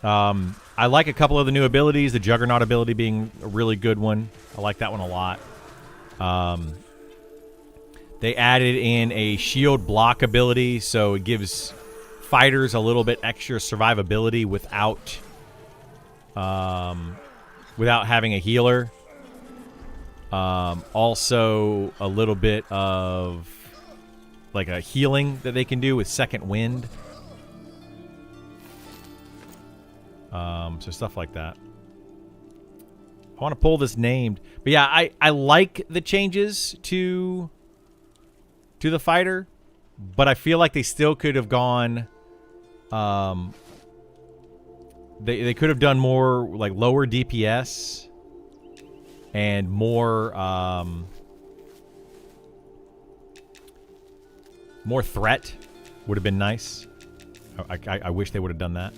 I like a couple of the new abilities, the Juggernaut ability being a really good one. I like that one a lot. They added in a shield block ability, so it gives fighters a little bit extra survivability without having a healer. Also, a little bit of like a healing that they can do with Second Wind. So stuff like that. I want to pull this named, but yeah, I like the changes to the fighter, but I feel like they still could have gone. They could have done more, like lower DPS and more more threat would have been nice. I wish they would have done that.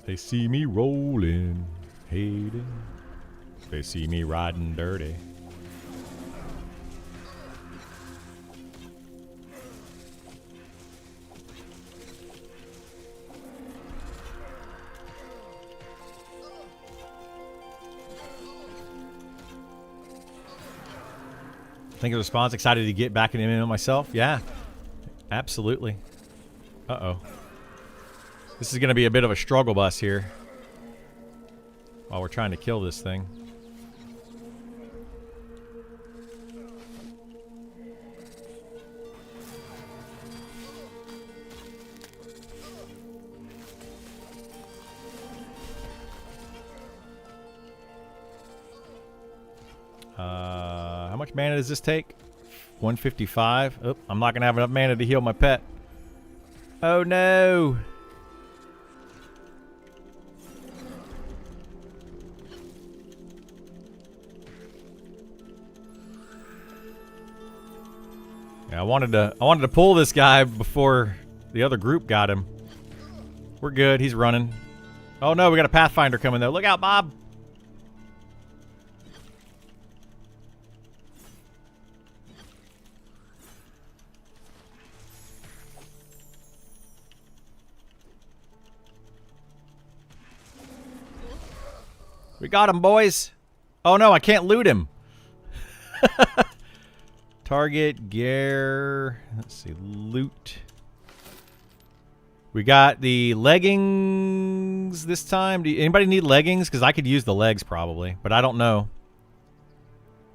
They see me rolling, hating. They see me riding dirty. Think of the response. Excited to get back in MMO myself. Yeah, absolutely. Uh-oh. This is going to be a bit of a struggle bus here while we're trying to kill this thing. How much mana does this take? 155. Oh, I'm not going to have enough mana to heal my pet. Oh no! Yeah, I wanted to pull this guy before the other group got him. We're good. He's running. Oh no, we got a Pathfinder coming though. Look out, Bob! We got him, boys. Oh no, I can't loot him. Target, gear. Let's see, loot. We got the leggings this time. Anybody need leggings? Because I could use the legs probably, but I don't know.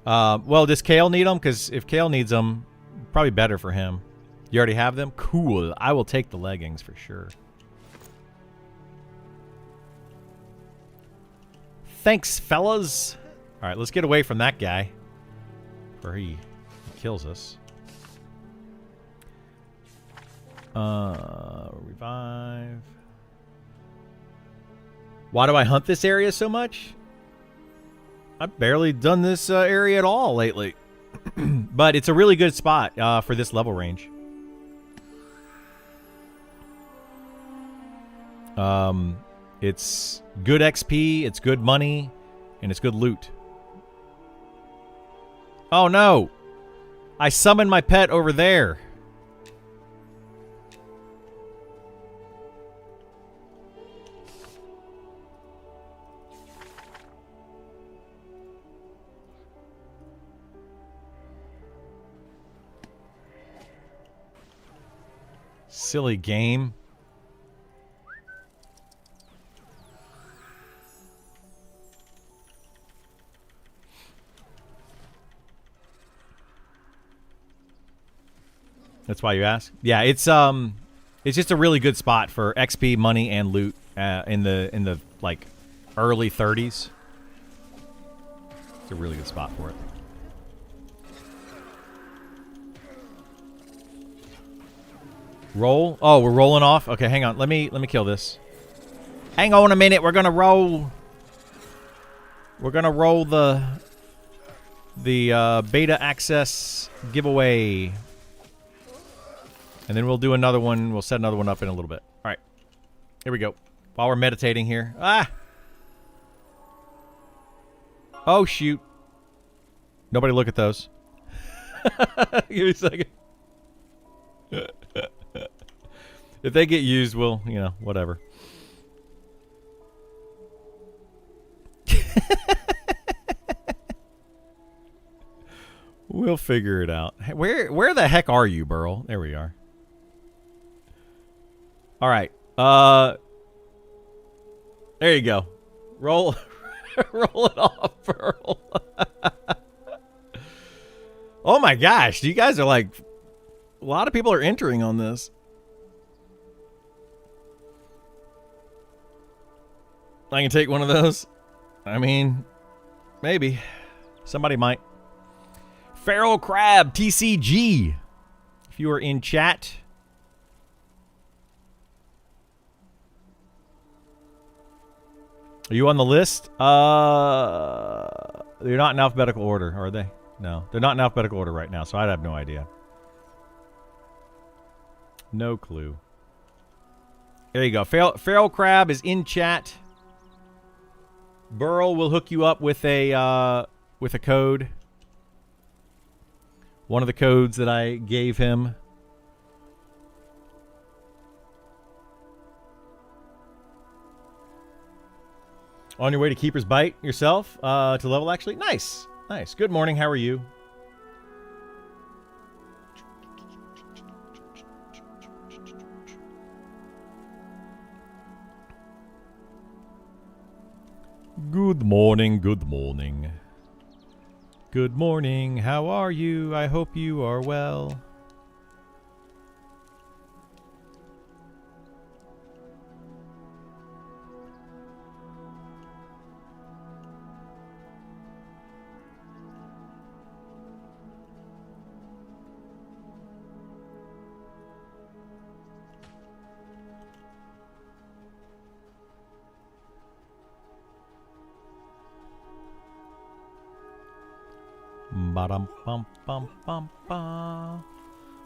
Well, does Kale need them? Because if Kale needs them, probably better for him. You already have them? Cool. I will take the leggings for sure. Thanks, fellas. All right, let's get away from that guy before he kills us. Revive. Why do I hunt this area so much? I've barely done this area at all lately. But it's a really good spot for this level range. It's good XP, it's good money, and it's good loot. Oh no! I summoned my pet over there. Silly game. That's why you ask? Yeah, it's just a really good spot for XP, money, and loot in the like early 30s. It's a really good spot for it. Roll? Oh, we're rolling off? Okay, hang on. Let me kill this. Hang on a minute. We're gonna roll. We're gonna roll the beta access giveaway. And then we'll do another one. We'll set another one up in a little bit. All right. Here we go. While we're meditating here. Ah! Oh, shoot. Nobody look at those. Give me a second. If they get used, we'll, you know, whatever. We'll figure it out. Hey, where the heck are you, Burl? There we are. All right. There you go. Roll roll it off, Burl. Oh my gosh, you guys are like, a lot of people are entering on this. I can take one of those. I mean, maybe. Somebody might. Feral Crab TCG. If you are in chat. Are you on the list? They're not in alphabetical order, are they? No, they're not in alphabetical order right now, so I'd have no idea. No clue. There you go. Feral Crab is in chat. Burl will hook you up with a code. One of the codes that I gave him. On your way to Keeper's Bite yourself to level, actually? Nice. Nice. Good morning. How are you? Good morning. Good morning. Good morning. How are you? I hope you are well.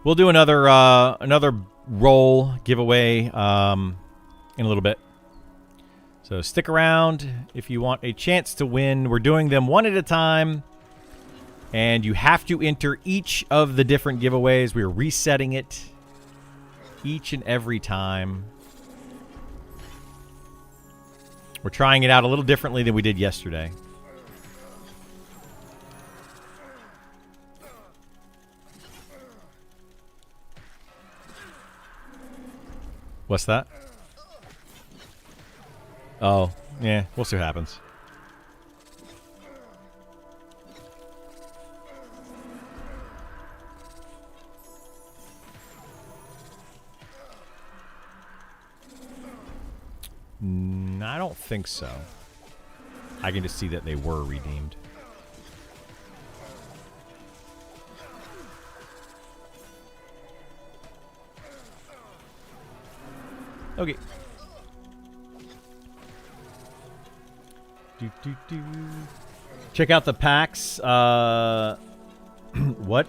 We'll do another roll giveaway in a little bit. So stick around if you want a chance to win. We're doing them one at a time, and you have to enter each of the different giveaways. We're resetting it each and every time. We're trying it out a little differently than we did yesterday. What's that? Oh, yeah. We'll see what happens. I don't think so. I can just see that they were redeemed. Okay. Check out the packs. What?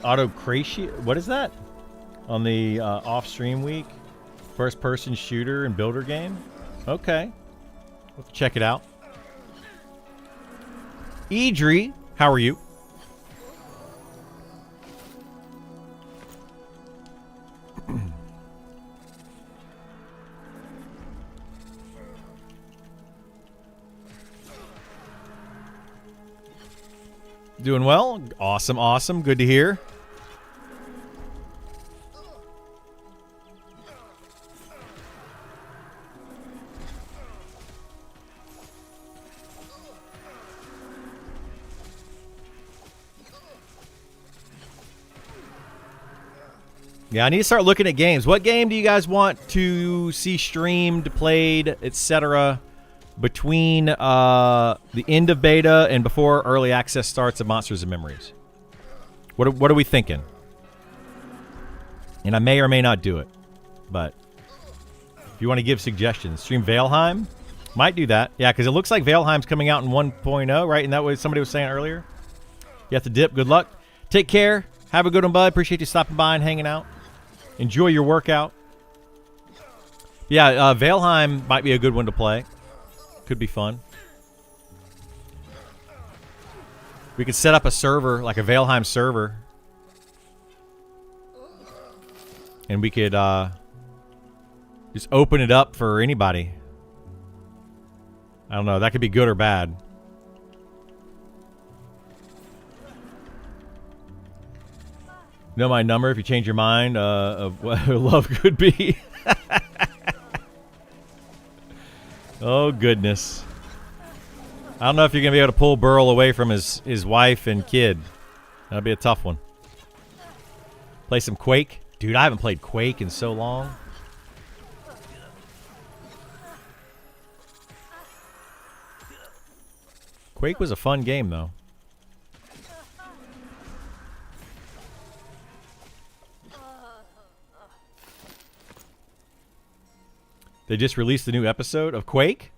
Autocratia? What is that? On the off-stream week? First-person shooter and builder game? Okay. We'll have to check it out. Idri, how are you? Doing well? Awesome, awesome. Good to hear. Yeah, I need to start looking at games. What game do you guys want to see streamed, played, etc. between the end of beta and before early access starts of Monsters and Memories? What are we thinking? And I may or may not do it, but if you want to give suggestions, stream Valheim. Might do that. Yeah, because it looks like Valheim's coming out in 1.0, right? And that was somebody was saying earlier. You have to dip. Good luck. Take care. Have a good one, bud. Appreciate you stopping by and hanging out. Enjoy your workout. Yeah, Valheim might be a good one to play. Could be fun. We could set up a server, like a Valheim server. And we could just open it up for anybody. I don't know. That could be good or bad. Know my number if you change your mind of what love could be. Oh, goodness. I don't know if you're going to be able to pull Burl away from his wife and kid. That'll be a tough one. Play some Quake. Dude, I haven't played Quake in so long. Quake was a fun game, though. They just released a new episode of Quake?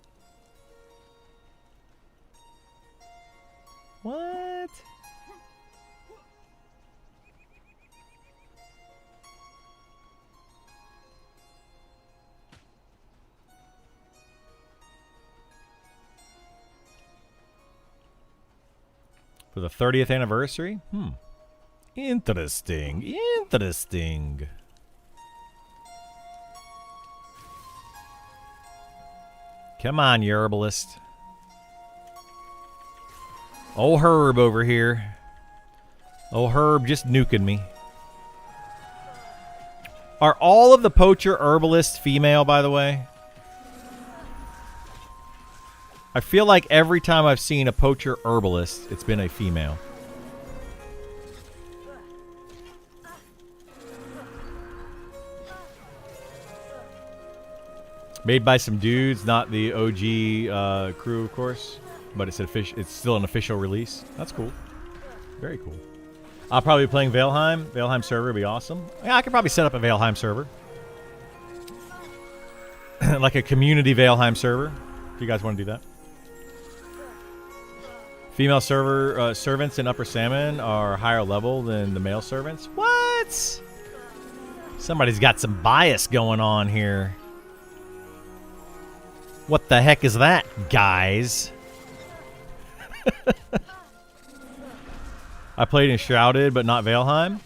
What? For the 30th anniversary? Interesting. Interesting. Come on, you herbalist. Old Herb over here. Old Herb just nuking me. Are all of the poacher herbalists female, by the way? I feel like every time I've seen a poacher herbalist, it's been a female. Made by some dudes, not the OG crew, of course. But it's still an official release. That's cool. Very cool. I'll probably be playing Valheim. Valheim server would be awesome. Yeah, I could probably set up a Valheim server. Like a community Valheim server. If you guys want to do that. Female servants in Upper Salmon are higher level than the male servants. What? Somebody's got some bias going on here. What the heck is that, guys? I played Enshrouded, but not Valheim.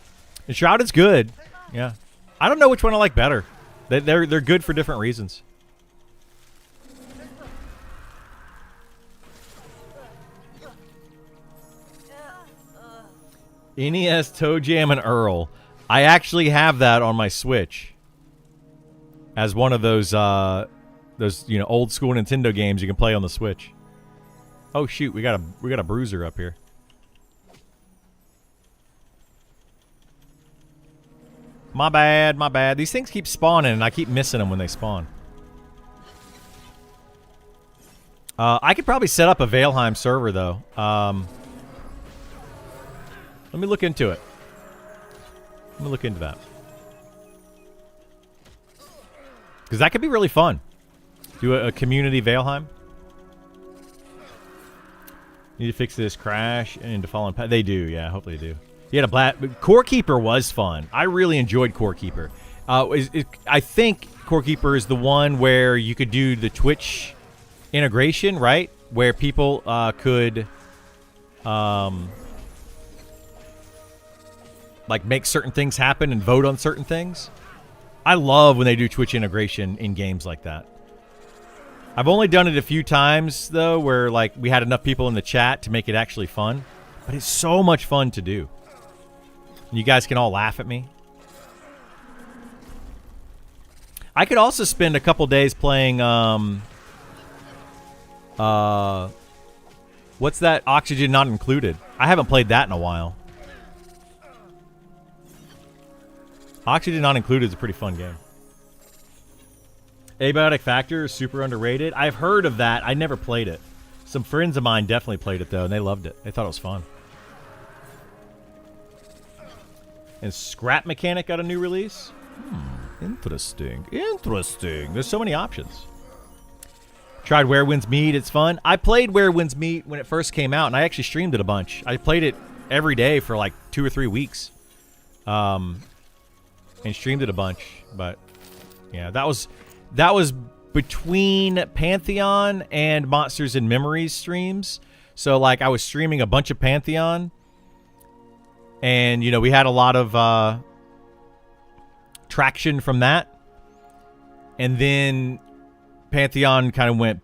Enshrouded's good. Yeah. I don't know which one I like better. They're good for different reasons. NES, Toe Jam, and Earl. I actually have that on my Switch. As one of those old school Nintendo games you can play on the Switch. Oh shoot, we got a bruiser up here. My bad, my bad. These things keep spawning and I keep missing them when they spawn. I could probably set up a Valheim server though. Let me look into it. Let me look into that. Because that could be really fun. Do a community Valheim. Need to fix this crash into Fallen Path. They do, yeah. Hopefully they do. You had a black... Core Keeper was fun. I really enjoyed Core Keeper. I think Core Keeper is the one where you could do the Twitch integration, right? Where people could like make certain things happen and vote on certain things. I love when they do Twitch integration in games like that. I've only done it a few times though, where like we had enough people in the chat to make it actually fun. But it's so much fun to do. You guys can all laugh at me. I could also spend a couple days playing what's that? Oxygen Not Included. I haven't played that in a while. Oxygen Not Included is a pretty fun game. Abiotic Factor is super underrated. I've heard of that. I never played it. Some friends of mine definitely played it, though, and they loved it. They thought it was fun. And Scrap Mechanic got a new release? Interesting. Interesting. There's so many options. Tried Where Winds Meet. It's fun. I played Where Winds Meet when it first came out, and I actually streamed it a bunch. I played it every day for like 2 or 3 weeks. And streamed it a bunch. But, yeah, that was between Pantheon and Monsters and Memories streams. So, like, I was streaming a bunch of Pantheon. And, you know, we had a lot of traction from that. And then Pantheon kind of went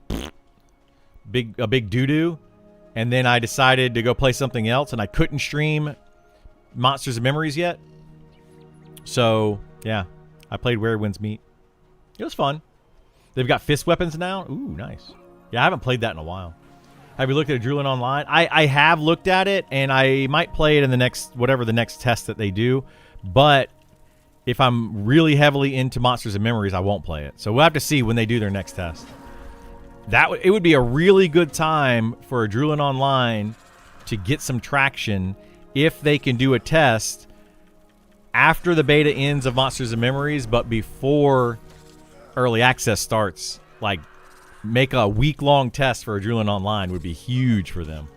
a big doo-doo. And then I decided to go play something else. And I couldn't stream Monsters and Memories yet. So, yeah. I played Where Winds Meet. It was fun. They've got fist weapons now. Ooh, nice. Yeah, I haven't played that in a while. Have you looked at Adrenaline Online? I have looked at it, and I might play it in the next, whatever the next test that they do. But if I'm really heavily into Monsters and Memories, I won't play it. So we'll have to see when they do their next test. It would be a really good time for Adrenaline Online to get some traction if they can do a test after the beta ends of Monsters and Memories, but before early access starts. Like, make a week-long test for Adrenaline Online would be huge for them.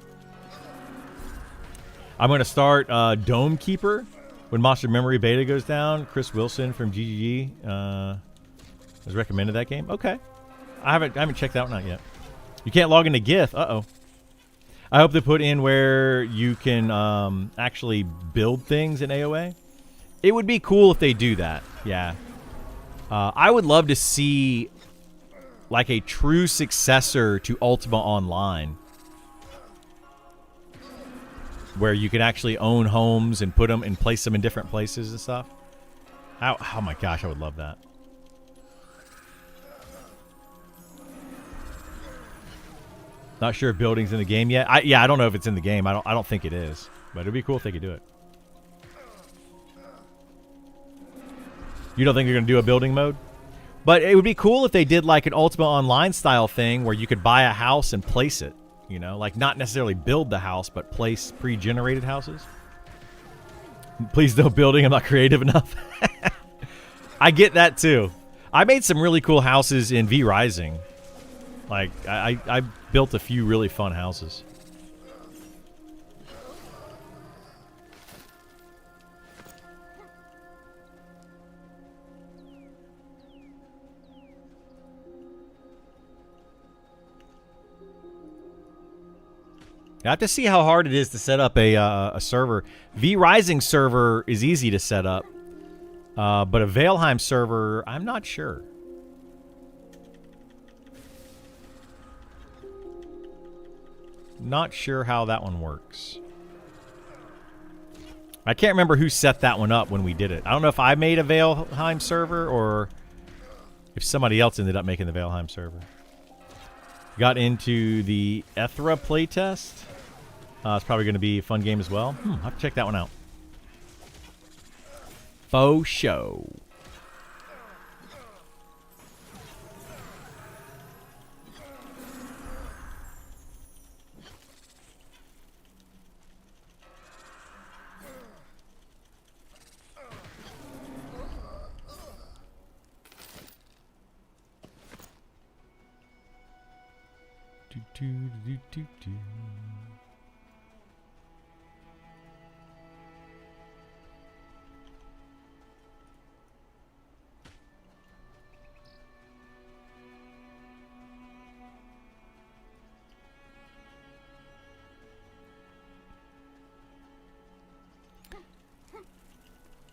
I'm going to start Dome Keeper when Monster Memory beta goes down. Chris Wilson from GGG has recommended that game. Okay. I haven't checked that one out yet. You can't log into Gith. Uh-oh. I hope they put in where you can actually build things in AOA. It would be cool if they do that. Yeah. I would love to see like a true successor to Ultima Online, where you can actually own homes and put them and place them in different places and stuff. Oh my gosh, I would love that. Not sure if building's in the game yet. I don't know if it's in the game. I don't think it is, but it'd be cool if they could do it. You don't think you're going to do a building mode? But it would be cool if they did like an Ultima Online style thing where you could buy a house and place it. You know, like not necessarily build the house, but place pre-generated houses. Please no building. I'm not creative enough. I get that too. I made some really cool houses in V Rising. Like I built a few really fun houses. I have to see how hard it is to set up a server. V Rising server is easy to set up, but a Valheim server, I'm not sure. Not sure how that one works. I can't remember who set that one up when we did it. I don't know if I made a Valheim server or if somebody else ended up making the Valheim server. Got into the Ethra playtest. It's probably going to be a fun game as well. I'll have to check that one out. Faux show.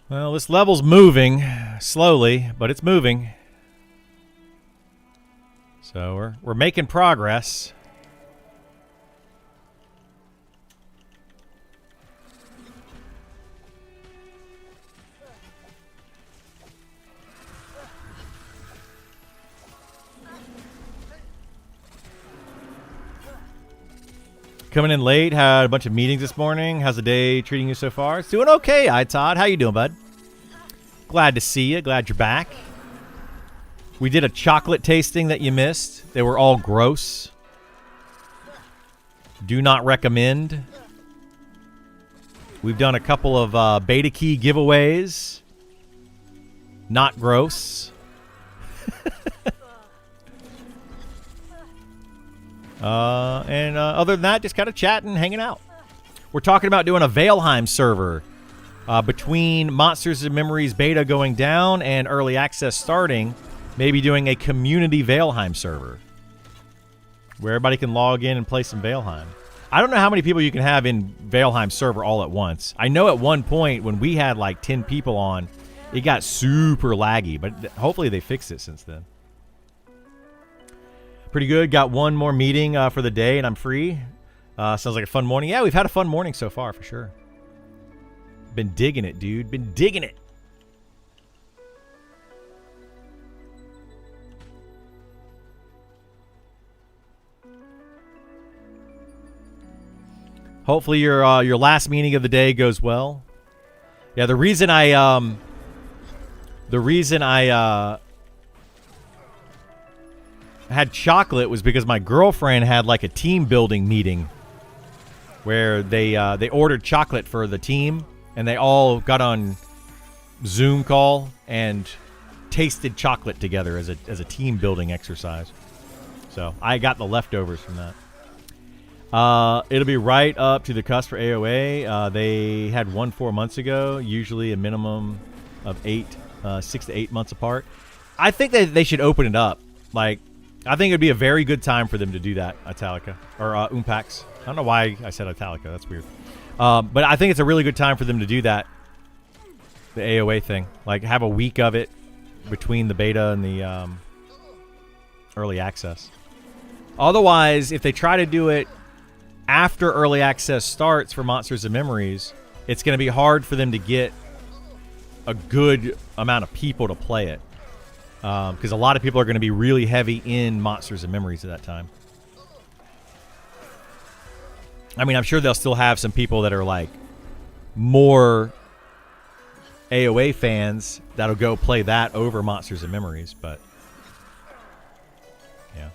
Well, this level's moving slowly, but it's moving. So we're making progress. Coming in late, had a bunch of meetings this morning. How's the day treating you so far? It's doing okay, Todd. How you doing, bud? Glad to see you. Glad you're back. We did a chocolate tasting that you missed. They were all gross. Do not recommend. We've done a couple of beta key giveaways. Not gross. And other than that, just kind of chatting, hanging out. We're talking about doing a Valheim server between Monsters and Memories beta going down and early access starting. Maybe doing a community Valheim server where everybody can log in and play some Valheim. I don't know how many people you can have in Valheim server all at once. I know at one point when we had like 10 people on, it got super laggy, but hopefully they fixed it since then. Pretty good. Got one more meeting for the day and I'm free. Sounds like a fun morning. Yeah, we've had a fun morning so far for sure. Been digging it, dude. Been digging it. Hopefully your last meeting of the day goes well. Yeah, the reason I had chocolate was because my girlfriend had like a team building meeting where they ordered chocolate for the team and they all got on Zoom call and tasted chocolate together as a team building exercise. So I got the leftovers from that. It'll be right up to the cusp for AOA. They had one 4 months ago, usually a minimum of 6 to 8 months apart. I think that they should open it up. Like, I think it'd be a very good time for them to do that, Italica. Or Umpax. I don't know why I said Italica. That's weird. But I think it's a really good time for them to do that. The AOA thing. Like, have a week of it between the beta and the early access. Otherwise, if they try to do it after early access starts for Monsters and Memories, it's going to be hard for them to get a good amount of people to play it. Because a lot of people are going to be really heavy in Monsters and Memories at that time. I mean, I'm sure they'll still have some people that are like more AOA fans that'll go play that over Monsters and Memories, but yeah.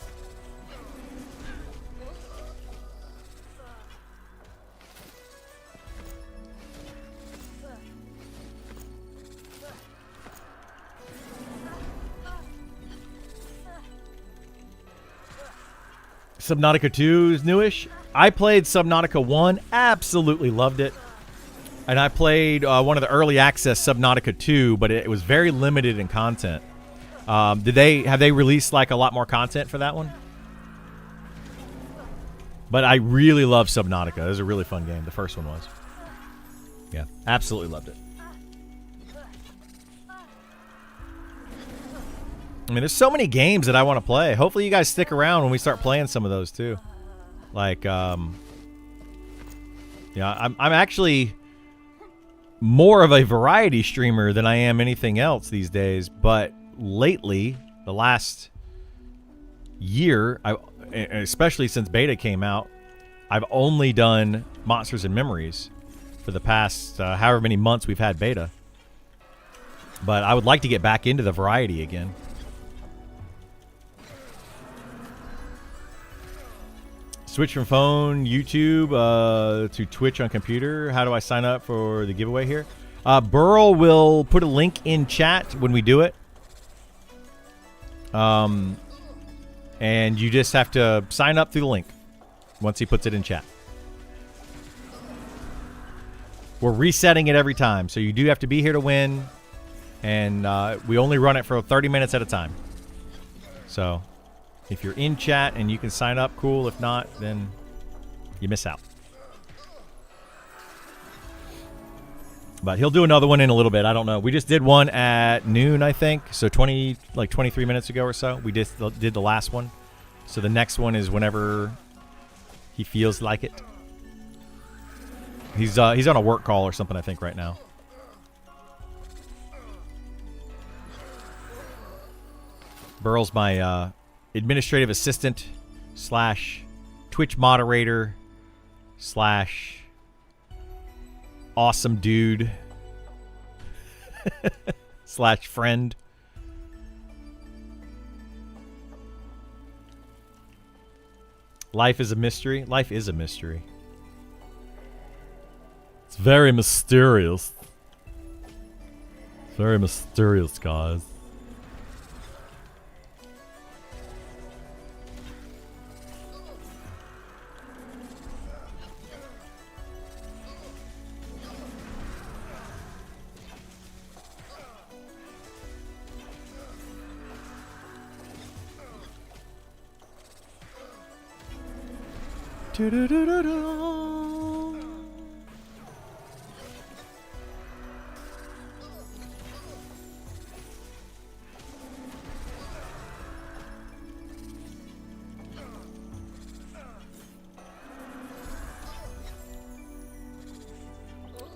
Subnautica 2 is newish. I played Subnautica 1, absolutely loved it. And I played one of the early access Subnautica 2, but it was very limited in content. Have they released like a lot more content for that one? But I really love Subnautica. It was a really fun game. The first one was. Yeah, absolutely loved it. I mean, there's so many games that I want to play. Hopefully you guys stick around when we start playing some of those too. Like, yeah, I'm actually more of a variety streamer than I am anything else these days. But lately, the last year, especially since beta came out, I've only done Monsters and Memories for the past however many months we've had beta. But I would like to get back into the variety again. Switch from phone, YouTube, to Twitch on computer. How do I sign up for the giveaway here? Burl will put a link in chat when we do it. And you just have to sign up through the link once he puts it in chat. We're resetting it every time, so you do have to be here to win. And we only run it for 30 minutes at a time. So if you're in chat and you can sign up, cool. If not, then you miss out. But he'll do another one in a little bit. I don't know. We just did one at noon, I think. So 23 minutes ago or so. We just did the last one. So the next one is whenever he feels like it. He's on a work call or something, I think, right now. Burl's my administrative assistant / Twitch moderator / awesome dude / friend. Life is a mystery. Life is a mystery. It's very mysterious. Very mysterious, guys.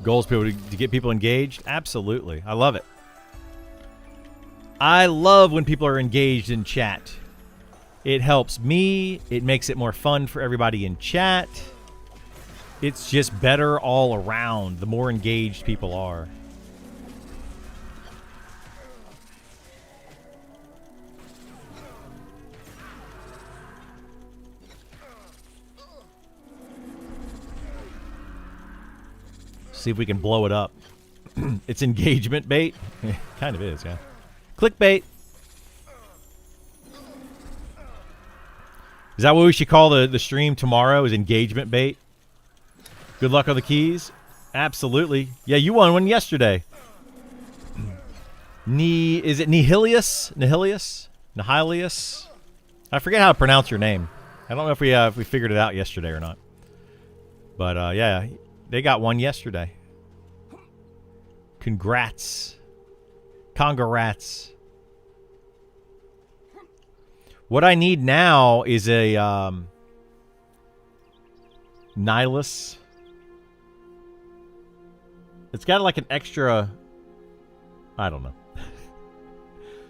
Goals people to get people engaged? Absolutely. I love it. I love when people are engaged in chat. It helps me. It makes it more fun for everybody in chat. It's just better all around the more engaged people are. See if we can blow it up. It's engagement bait. Kind of is, yeah. Clickbait. Is that what we should call the stream tomorrow? Is engagement bait? Good luck on the keys. Absolutely. Yeah, you won one yesterday. Is it Nihilius? Nihilius? Nihilius? I forget how to pronounce your name. I don't know if we figured it out yesterday or not. But yeah, they got one yesterday. Congrats. Congrats. What I need now is a Nihilus. It's got like an extra, I don't know.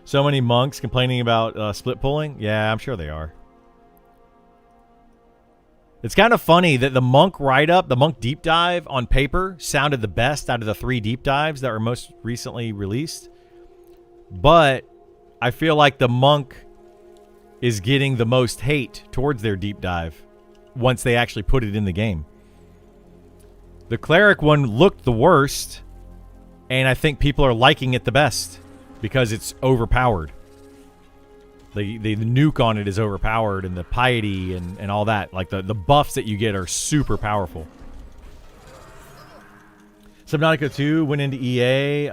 So many monks complaining about split pulling. Yeah, I'm sure they are. It's kind of funny that the monk write-up, the monk deep dive on paper sounded the best out of the 3 deep dives that were most recently released. But I feel like the monk is getting the most hate towards their deep dive once they actually put it in the game. The cleric one looked the worst, and I think people are liking it the best because it's overpowered. The nuke on it is overpowered, and the piety and all that. Like the buffs that you get are super powerful. Subnautica 2 went into EA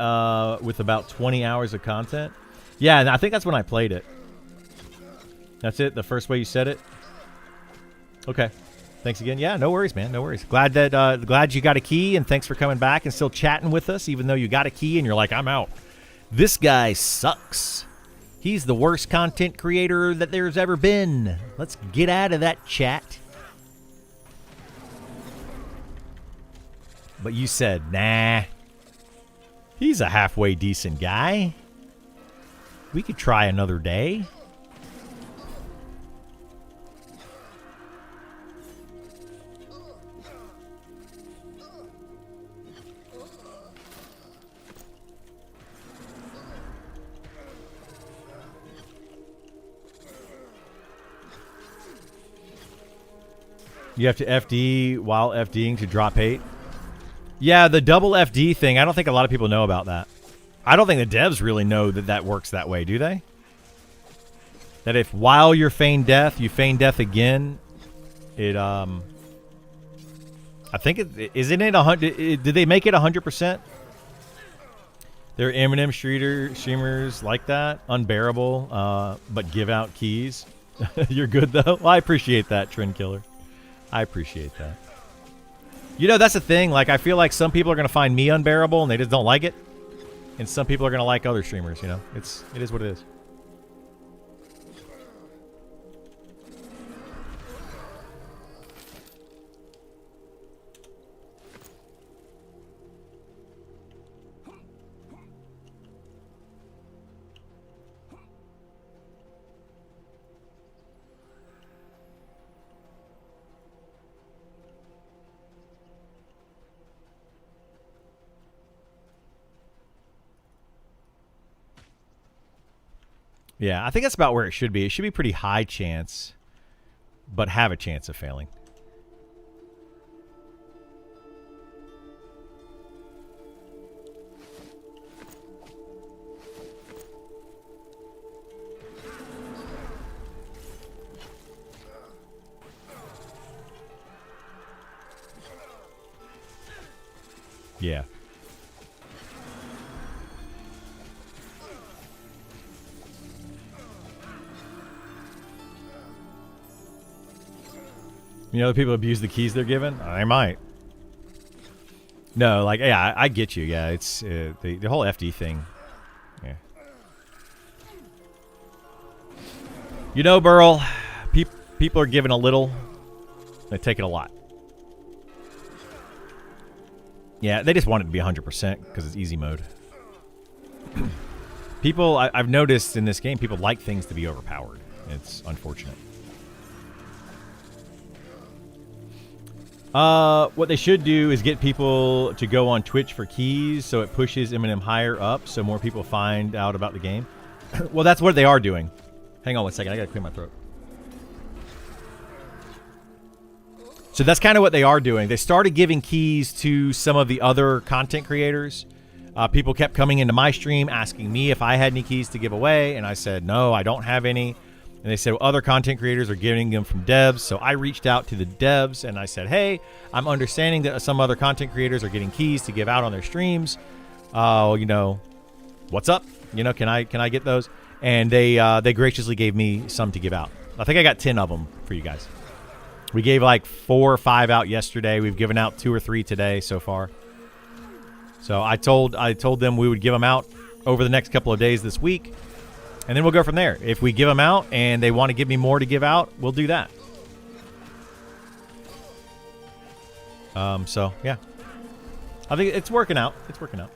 with about 20 hours of content. Yeah, and I think that's when I played it. That's it? The first way you said it? Okay. Thanks again. Yeah, no worries, man. No worries. Glad you got a key, and thanks for coming back and still chatting with us, even though you got a key and you're like, I'm out. This guy sucks. He's the worst content creator that there's ever been. Let's get out of that chat. But you said, nah. He's a halfway decent guy. We could try another day. You have to FD while FDing to drop hate. Yeah, the double FD thing, I don't think a lot of people know about that. I don't think the devs really know that that works that way, do they? That if while you're feign death, you feign death again, it, I think isn't it 100, did they make it 100%? There are Eminem streamers like that, unbearable, but give out keys. You're good, though? Well, I appreciate that, Trend Killer. I appreciate that. You know, that's the thing. Like, I feel like some people are going to find me unbearable and they just don't like it. And some people are going to like other streamers, you know? It is what it is. Yeah, I think that's about where it should be. It should be pretty high chance, but have a chance of failing. Yeah. You know, the people abuse the keys they're given? I might. No, like, yeah, I get you. Yeah, it's the whole FD thing. Yeah. You know, Burl, people are given a little, they take it a lot. Yeah, they just want it to be 100% because it's easy mode. People, I've noticed in this game, people like things to be overpowered. It's unfortunate. What they should do is get people to go on Twitch for keys so it pushes Eminem higher up so more people find out about the game. Well, that's what they are doing. Hang on one second. I gotta clear my throat. So that's kind of what they are doing. They started giving keys to some of the other content creators. People kept coming into my stream asking me if I had any keys to give away, and I said, no, I don't have any. And they said, well, other content creators are getting them from devs. So I reached out to the devs and I said, hey, I'm understanding that some other content creators are getting keys to give out on their streams. You know, what's up? You know, can I get those? And they graciously gave me some to give out. I think I got 10 of them for you guys. We gave like 4 or 5 out yesterday. We've given out 2 or 3 today so far. So I told them we would give them out over the next couple of days this week. And then we'll go from there. If we give them out and they want to give me more to give out, we'll do that. So, yeah. I think it's working out. It's working out.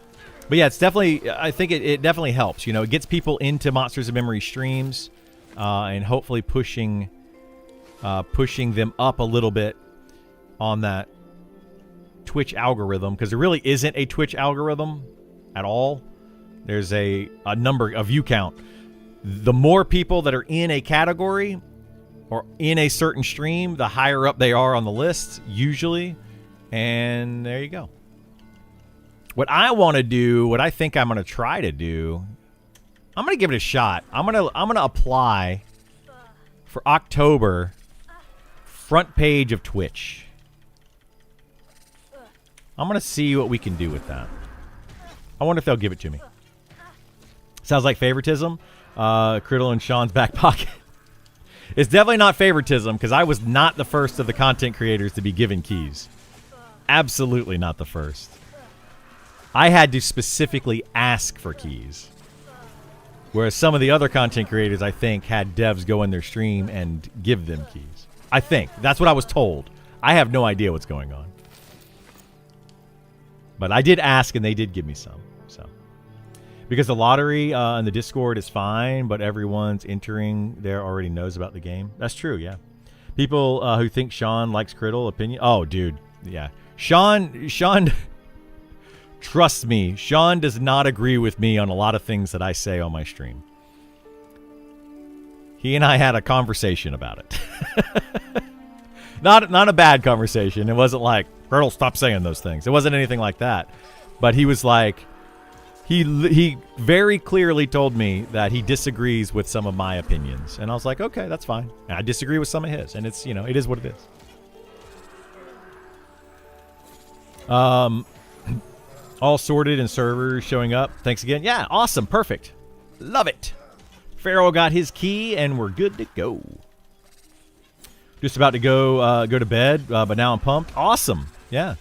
But, yeah, it's definitely, I think it definitely helps. You know, it gets people into Monsters of Memory streams and hopefully pushing them up a little bit on that Twitch algorithm. Because there really isn't a Twitch algorithm at all. There's a number, a view count. The more people that are in a category or in a certain stream, the higher up they are on the list, usually. And there you go. What I want to do, what I think I'm going to try to do, I'm going to give it a shot. I'm going to apply for October front page of Twitch. I'm going to see what we can do with that. I wonder if they'll give it to me. Sounds like favoritism. Criddle in Sean's back pocket. It's definitely not favoritism because I was not the first of the content creators to be given keys. Absolutely not the first. I had to specifically ask for keys. Whereas some of the other content creators, I think, had devs go in their stream and give them keys. I think. That's what I was told. I have no idea what's going on. But I did ask and they did give me some. So. Because the lottery and the Discord is fine, but everyone's entering there already knows about the game. That's true, yeah. People who think Sean likes Criddle opinion. Oh, dude, yeah. Sean, trust me, Sean does not agree with me on a lot of things that I say on my stream. He and I had a conversation about it. Not a bad conversation. It wasn't like, Criddle, stop saying those things. It wasn't anything like that. But he was like, He very clearly told me that he disagrees with some of my opinions. And I was like, okay, that's fine. And I disagree with some of his. And it's, you know, it is what it is. All sorted and servers showing up. Thanks again. Yeah, awesome. Perfect. Love it. Pharaoh got his key and we're good to go. Just about to go to bed, but now I'm pumped. Awesome. Yeah.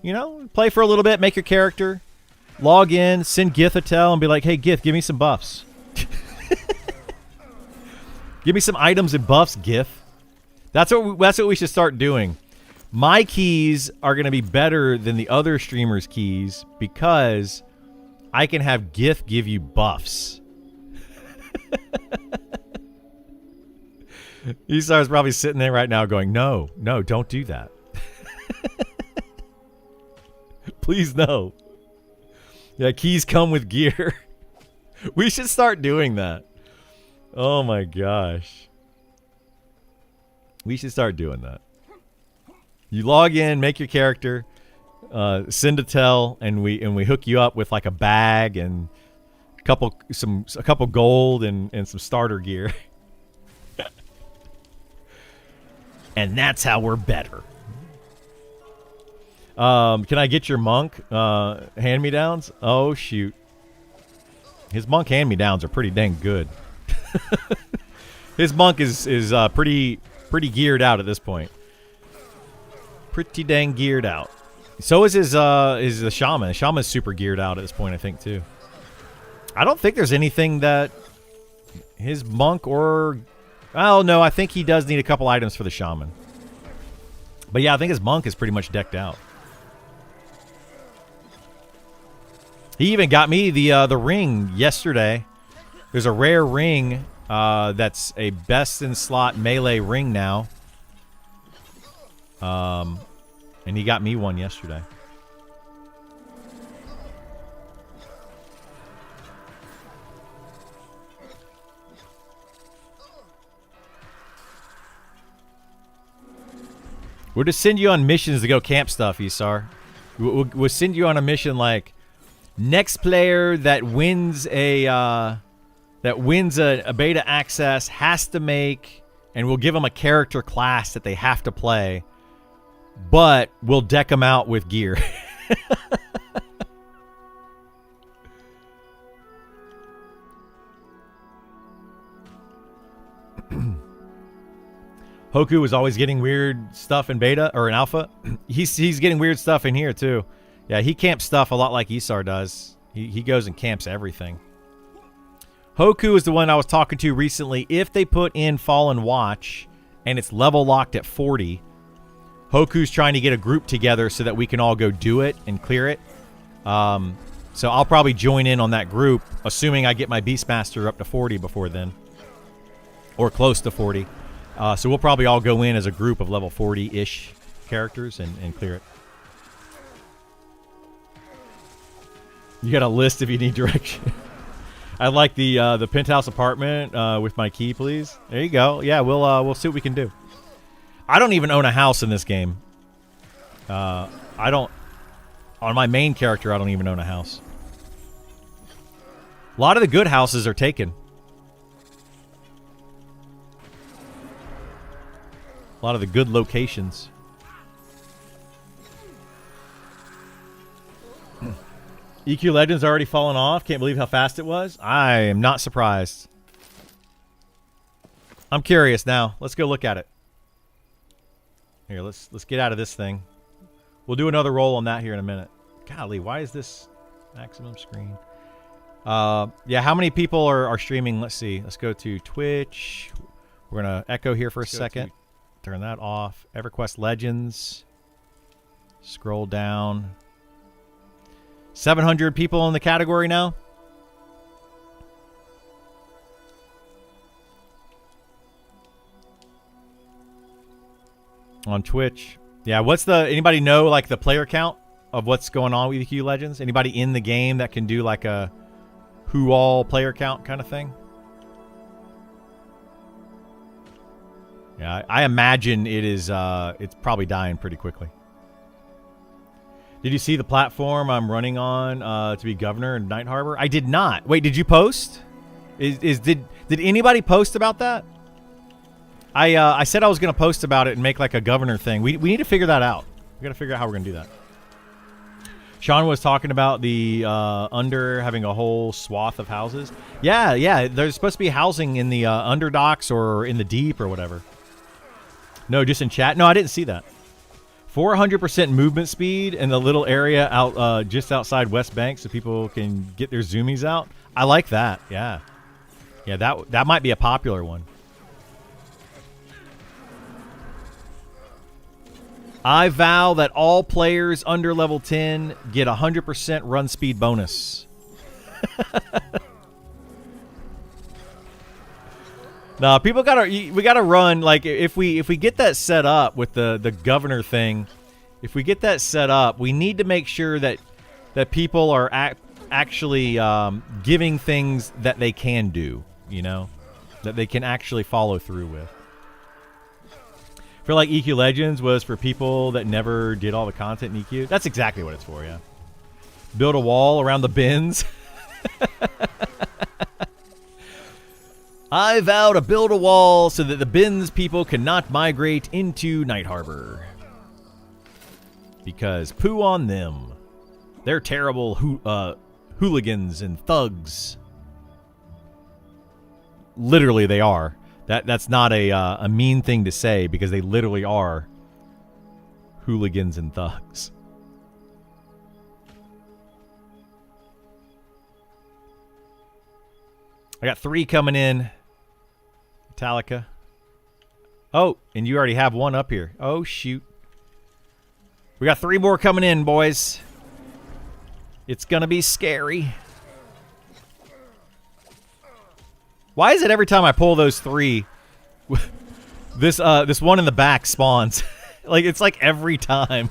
You know, play for a little bit, make your character, log in, send Gith a tell, and be like, hey, Gith, give me some buffs. Give me some items and buffs, Gith. That's what we should start doing. My keys are going to be better than the other streamers' keys because I can have Gith give you buffs. Esar's probably sitting there right now going, no, don't do that. Please, no. Yeah, keys come with gear. We should start doing that. Oh my gosh. We should start doing that. You log in, make your character, send a tell, and we hook you up with like a bag and a couple gold and some starter gear. And that's how we're better. Can I get your monk hand-me-downs? Oh, shoot. His monk hand-me-downs are pretty dang good. His monk is pretty geared out at this point. Pretty dang geared out. So is the shaman. The shaman's super geared out at this point, I think, too. I don't think there's anything that his monk or... Oh, no, I think he does need a couple items for the shaman. But yeah, I think his monk is pretty much decked out. He even got me the ring yesterday. There's a rare ring that's a best in slot melee ring now. And he got me one yesterday. We'll just send you on missions to go camp stuff, Isar. We'll send you on a mission like next player that wins a beta access has to make, and we'll give them a character class that they have to play, but we'll deck them out with gear. Hoku was always getting weird stuff in beta or in alpha. He's getting weird stuff in here too. Yeah, he camps stuff a lot like Isar does. He goes and camps everything. Hoku is the one I was talking to recently. If they put in Fallen Watch and it's level locked at 40, Hoku's trying to get a group together so that we can all go do it and clear it. So I'll probably join in on that group, assuming I get my Beastmaster up to 40 before then. Or close to 40. So we'll probably all go in as a group of level 40-ish characters and clear it. You got a list if you need direction. I like the penthouse apartment with my key, please. There you go. Yeah, we'll see what we can do. I don't even own a house in this game. I don't. On my main character, I don't even own a house. A lot of the good houses are taken. A lot of the good locations. EQ Legends already fallen off. Can't believe how fast it was. I am not surprised. I'm curious now. Let's go look at it. Here, let's get out of this thing. We'll do another roll on that here in a minute. Golly, why is this maximum screen? Yeah, how many people are streaming? Let's see. Let's go to Twitch. We're going to echo here for a second. Turn that off. EverQuest Legends. Scroll down. 700 people in the category now. On Twitch. Yeah, what's the... Anybody know, like, the player count of what's going on with EQ Legends? Anybody in the game that can do, like, a who all player count kind of thing? Yeah, I imagine it is, it's probably dying pretty quickly. Did you see the platform I'm running on to be governor in Night Harbor? I did not. Wait, did you post? Did anybody post about that? I said I was going to post about it and make like a governor thing. We need to figure that out. We got to figure out how we're going to do that. Sean was talking about the under having a whole swath of houses. Yeah. There's supposed to be housing in the underdocks or in the deep or whatever. No, just in chat. No, I didn't see that. 400% movement speed in the little area out just outside West Bank, so people can get their zoomies out. I like that. Yeah, yeah, that might be a popular one. I vow that all players under level 10 get 100% run speed bonus. No, we gotta run, like, if we get that set up with the governor thing, if we get that set up, we need to make sure that people are actually giving things that they can do, you know, that they can actually follow through with. I feel like EQ Legends was for people that never did all the content in EQ. That's exactly what it's for, yeah. Build a wall around the bins. I vow to build a wall so that the bins people cannot migrate into Night Harbor. Because poo on them. They're terrible hooligans and thugs. Literally, they are. That's not a mean thing to say, because they literally are hooligans and thugs. I got 3 coming in. Metallica. Oh, and you already have one up here. Oh, shoot. We got 3 more coming in, boys. It's gonna be scary. Why is it every time I pull those 3, this one in the back spawns? Like, it's like every time.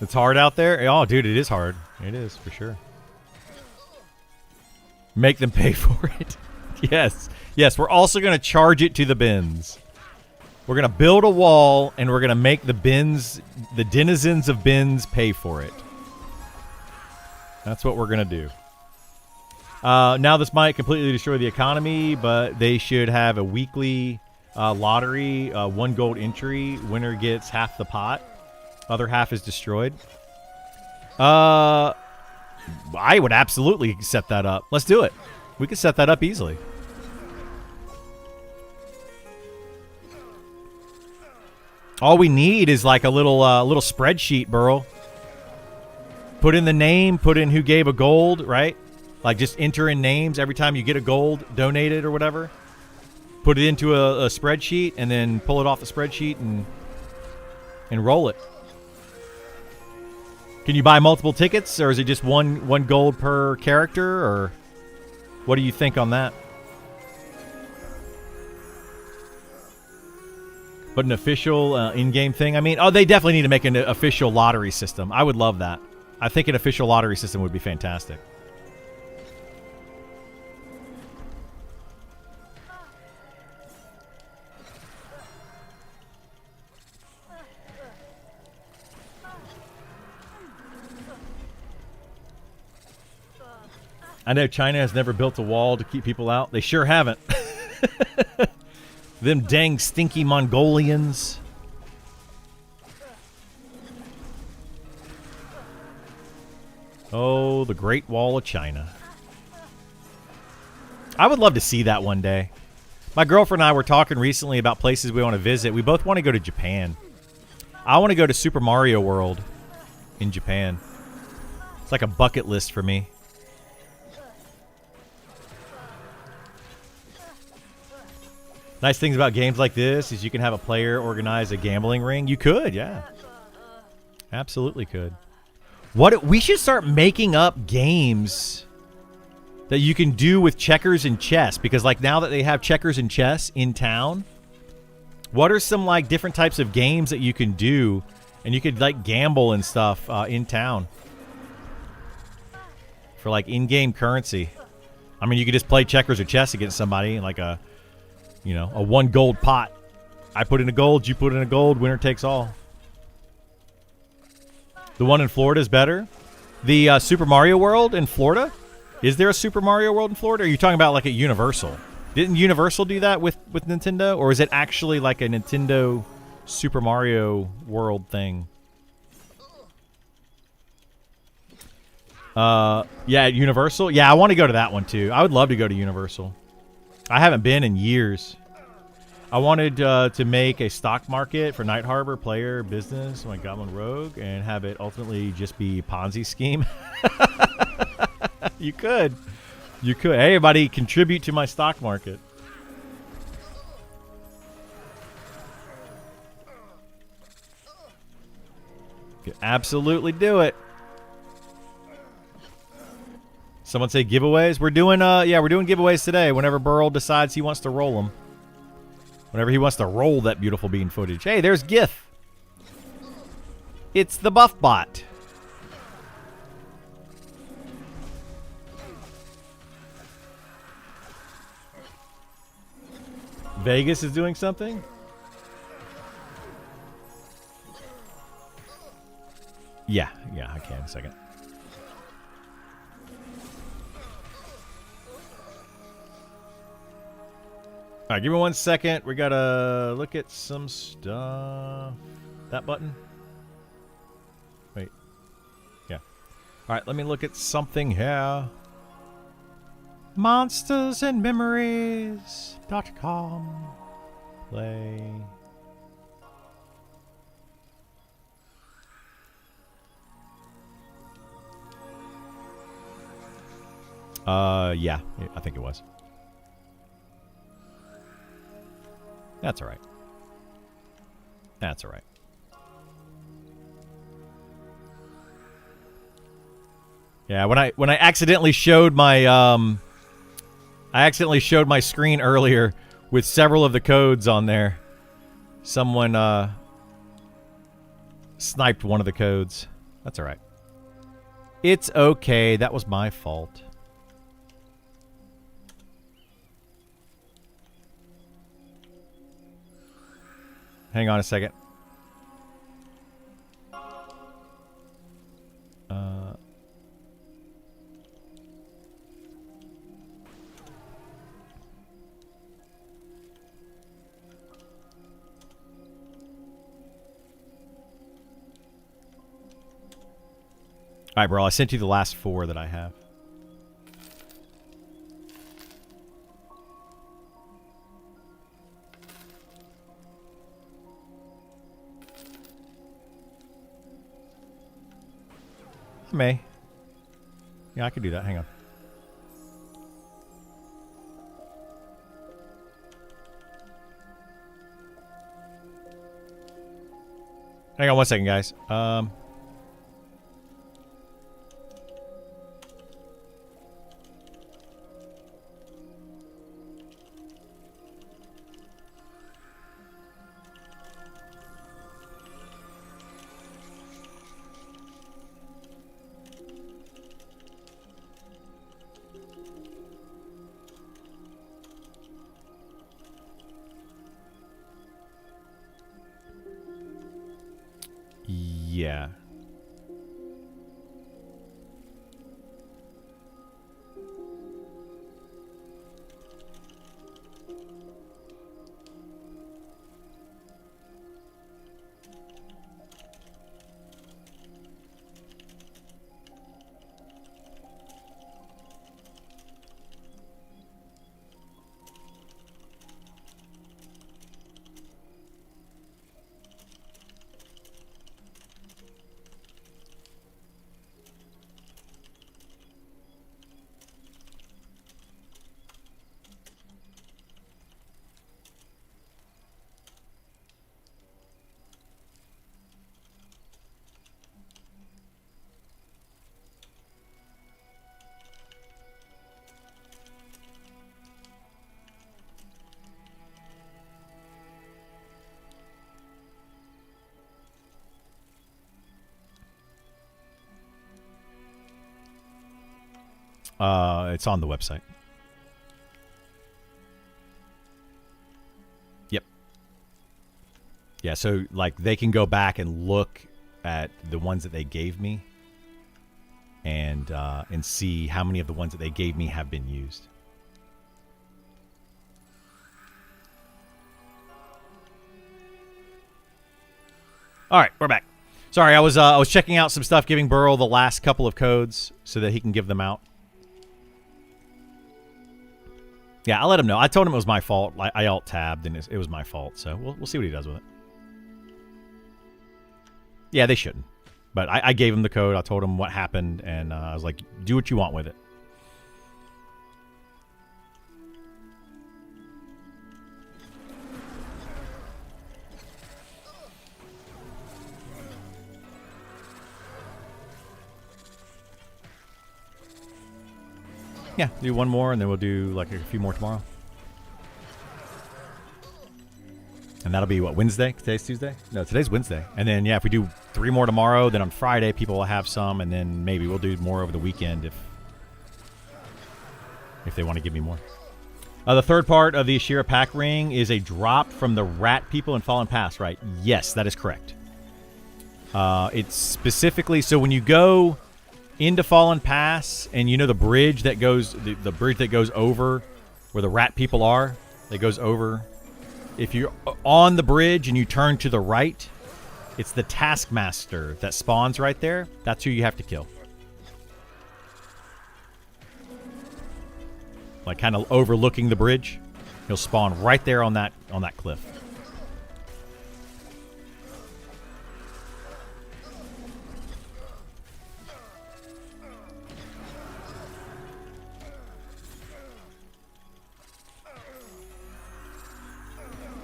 It's hard out there? Oh, dude, it is hard. It is, for sure. Make them pay for it. Yes. Yes, we're also going to charge it to the bins. We're going to build a wall, and we're going to make the bins, the denizens of bins, pay for it. That's what we're going to do. Now, this might completely destroy the economy, but they should have a weekly lottery, 1 gold entry. Winner gets half the pot. Other half is destroyed. I would absolutely set that up. Let's do it. We can set that up easily. All we need is like a little spreadsheet, Burl. Put in the name, put in who gave a gold, right? Like, just enter in names every time you get a gold donated or whatever. Put it into a spreadsheet, and then pull it off the spreadsheet and roll it. Can you buy multiple tickets, or is it just one gold per character, or what do you think on that? But an official in-game thing? I mean, oh, they definitely need to make an official lottery system. I would love that. I think an official lottery system would be fantastic. I know China has never built a wall to keep people out. They sure haven't. Them dang stinky Mongolians. Oh, the Great Wall of China. I would love to see that one day. My girlfriend and I were talking recently about places we want to visit. We both want to go to Japan. I want to go to Super Mario World in Japan. It's like a bucket list for me. Nice things about games like this is you can have a player organize a gambling ring. You could, yeah. Absolutely could. We should start making up games that you can do with checkers and chess, because like now that they have checkers and chess in town, what are some like different types of games that you can do, and you could like gamble and stuff in town for like in-game currency. I mean, you could just play checkers or chess against somebody like a 1 gold pot. I put in a gold, you put in a gold, winner takes all. The one in Florida is better. The Super Mario World in Florida? Is there a Super Mario World in Florida? Or are you talking about like at Universal? Didn't Universal do that with Nintendo? Or is it actually like a Nintendo Super Mario World thing? Yeah, Universal. Yeah, I want to go to that one too. I would love to go to Universal. I haven't been in years. I wanted to make a stock market for Night Harbor player business, my Goblin Rogue, and have it ultimately just be a Ponzi scheme. You could. You could. Hey, everybody, contribute to my stock market. You could absolutely do it. Someone say giveaways. We're doing we're doing giveaways today. Whenever Burl decides he wants to roll them. Whenever he wants to roll that beautiful bean footage. Hey, there's Gith. It's the buff bot. Vegas is doing something? Yeah, I can in a second. All right, give me 1 second. We gotta look at some stuff. That button? Wait. Yeah. All right, let me look at something here. Monstersandmemories.com. Play. Yeah, I think it was. That's all right. That's all right. Yeah, when I accidentally showed my screen earlier with several of the codes on there. Someone sniped one of the codes. That's all right. It's okay. That was my fault. Hang on a second. All right, bro. I sent you the last 4 that I have. I may. Yeah, I could do that. Hang on. Hang on 1 second, guys. Yeah. It's on the website. Yep. Yeah, so like they can go back and look at the ones that they gave me and see how many of the ones that they gave me have been used. All right, we're back. Sorry, I was checking out some stuff, giving Burl the last couple of codes so that he can give them out. Yeah, I'll let him know. I told him it was my fault. I alt-tabbed, and it was my fault. So we'll see what he does with it. Yeah, they shouldn't. But I gave him the code. I told him what happened, and I was like, do what you want with it. Yeah, do one more, and then we'll do like a few more tomorrow. And that'll be, what, Wednesday? Today's Tuesday? No, today's Wednesday. And then, yeah, if we do 3 more tomorrow, then on Friday, people will have some, and then maybe we'll do more over the weekend if they want to give me more. The third part of the Ashira pack ring is a drop from the rat people in Fallen Pass, right? Yes, that is correct. It's specifically, so when you go into Fallen Pass, and you know the bridge that goes, the bridge that goes over where the rat people are, that goes over. If you're on the bridge and you turn to the right, it's the Taskmaster that spawns right there. That's who you have to kill. Like kind of overlooking the bridge. He'll spawn right there on that cliff.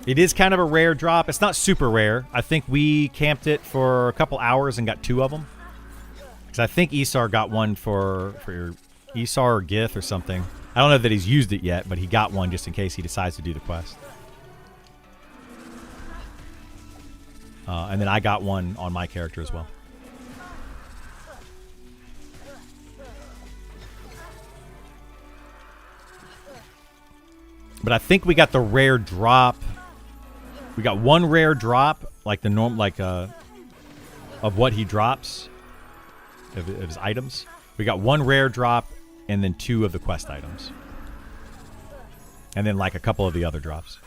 It is kind of a rare drop. It's not super rare. I think we camped it for a couple hours and got 2 of them. Because I think Isar got one for Isar or Gith or something. I don't know that he's used it yet, but he got one just in case he decides to do the quest. And then I got one on my character as well. But I think we got the rare drop. We got 1 rare drop, like the norm, like of what he drops, of his items. We got 1 rare drop, and then 2 of the quest items, and then like a couple of the other drops.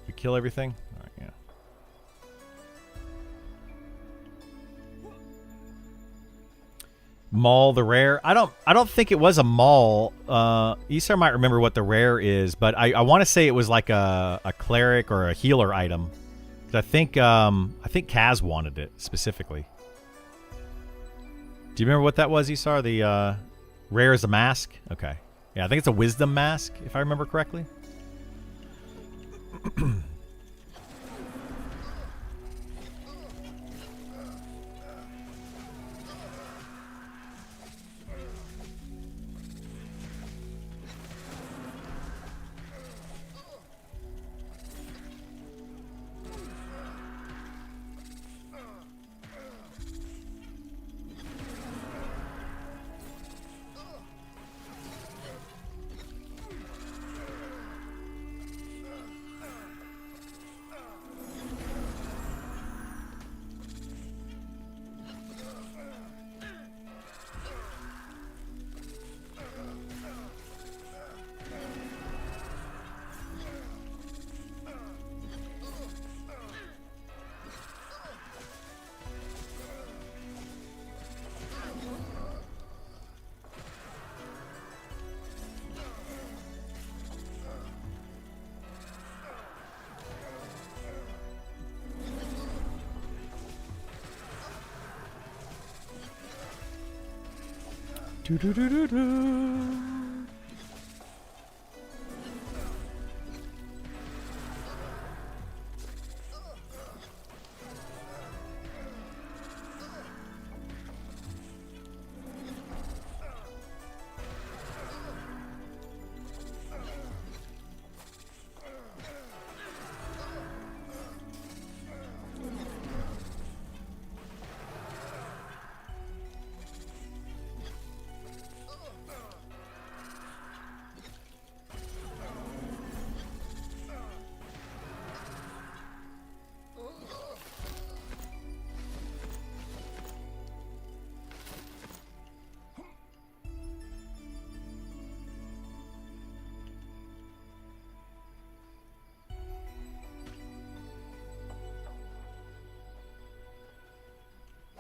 We kill everything. Maul the rare. I don't think it was a maul. Isar might remember what the rare is, but I want to say it was like a cleric or a healer item. I think Kaz wanted it specifically. Do you remember what that was, Isar? The rare is a mask? Okay. Yeah, I think it's a wisdom mask, if I remember correctly.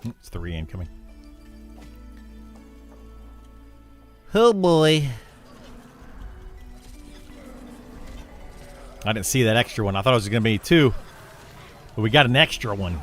It's 3 incoming. Oh boy. I didn't see that extra one. I thought it was going to be 2. But we got an extra one.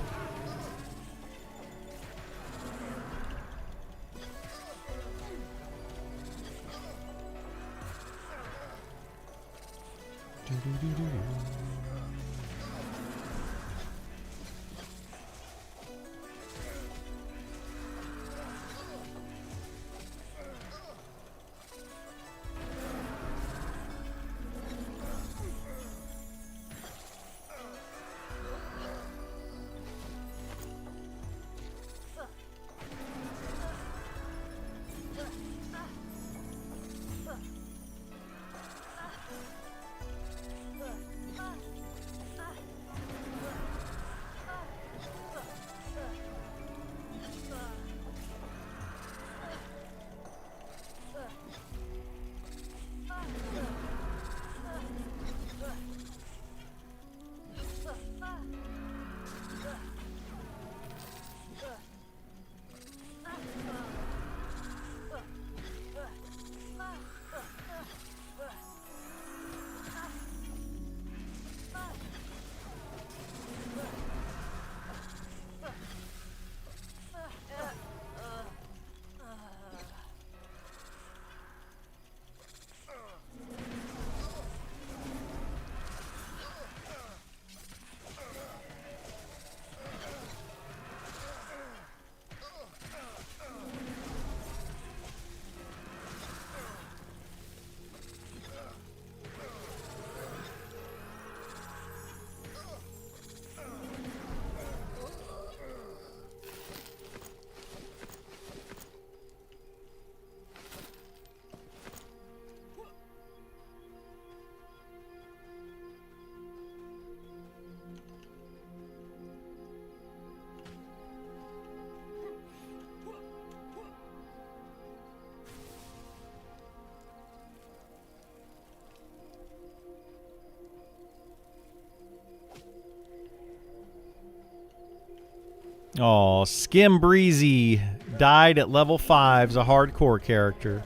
Oh, Skim Breezy died at level 5 as a hardcore character.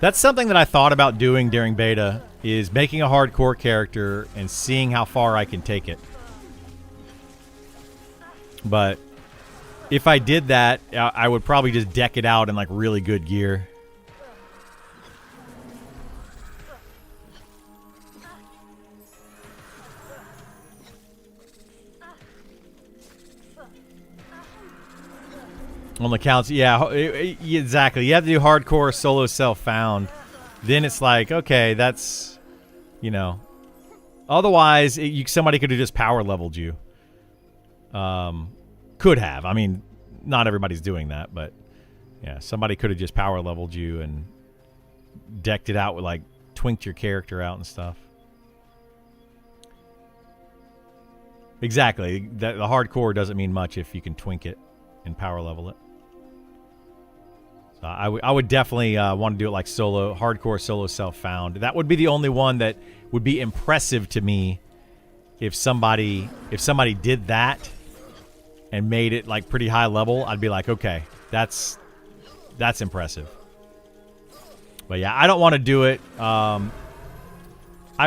That's something that I thought about doing during beta, is making a hardcore character and seeing how far I can take it. But if I did that, I would probably just deck it out in like really good gear. On the counts, yeah, exactly. You have to do hardcore solo self-found. Then it's like, okay, that's, you know. Otherwise, somebody could have just power leveled you. Could have. I mean, not everybody's doing that, but yeah, somebody could have just power leveled you and decked it out with, like, twinked your character out and stuff. Exactly. The hardcore doesn't mean much if you can twink it and power level it. So I would definitely want to do it like solo, hardcore solo self-found. That would be the only one that would be impressive to me if somebody did that and made it like pretty high level. I'd be like, okay, that's impressive. But yeah, I don't want to do it. I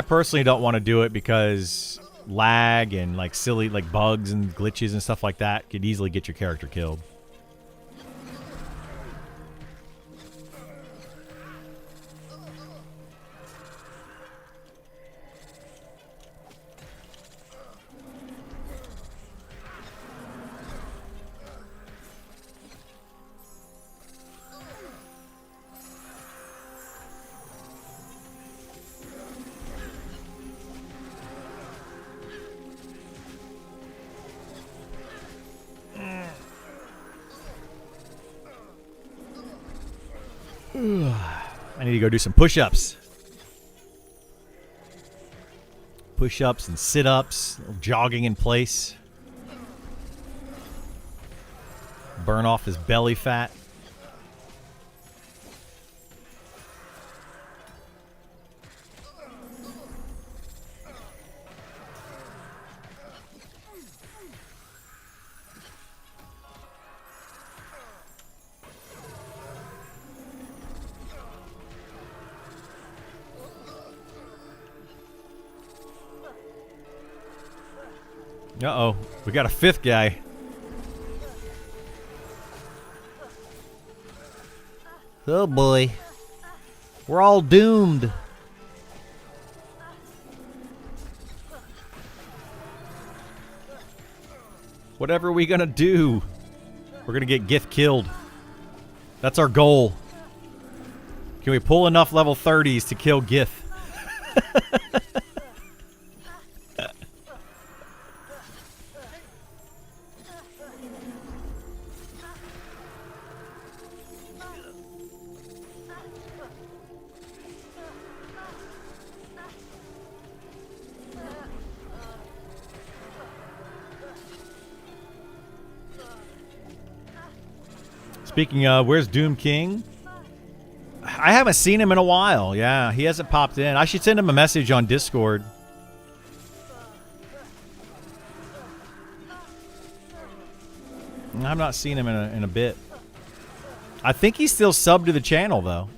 personally don't want to do it because lag and like silly like bugs and glitches and stuff like that could easily get your character killed. I need to go do some push-ups. Push-ups and sit-ups, jogging in place. Burn off his belly fat. Uh-oh. We got a fifth guy. Oh boy. We're all doomed. Whatever are we gonna do? We're gonna get Gith killed. That's our goal. Can we pull enough level 30s to kill Gith? Speaking of, where's Doom King? I haven't seen him in a while. Yeah, he hasn't popped in. I should send him a message on Discord. I've not seen him in a bit. I think he's still subbed to the channel, though.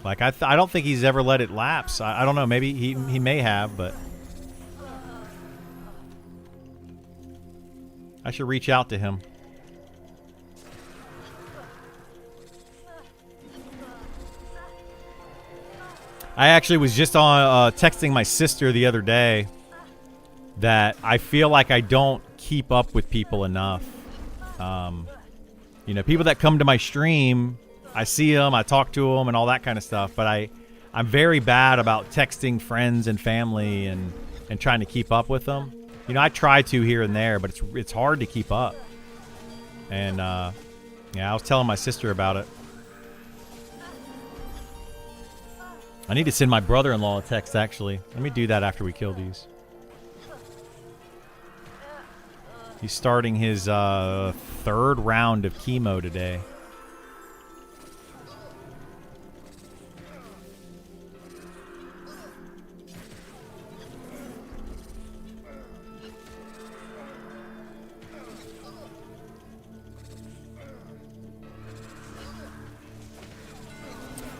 Like, I don't think he's ever let it lapse. I don't know. Maybe he may have, but... I should reach out to him. I actually was just on texting my sister the other day that I feel like I don't keep up with people enough. You know, people that come to my stream, I see them, I talk to them, and all that kind of stuff. But I'm very bad about texting friends and family and trying to keep up with them. You know, I try to here and there, but it's hard to keep up. And yeah, I was telling my sister about it. I need to send my brother-in-law a text, actually. Let me do that after we kill these. He's starting his third round of chemo today.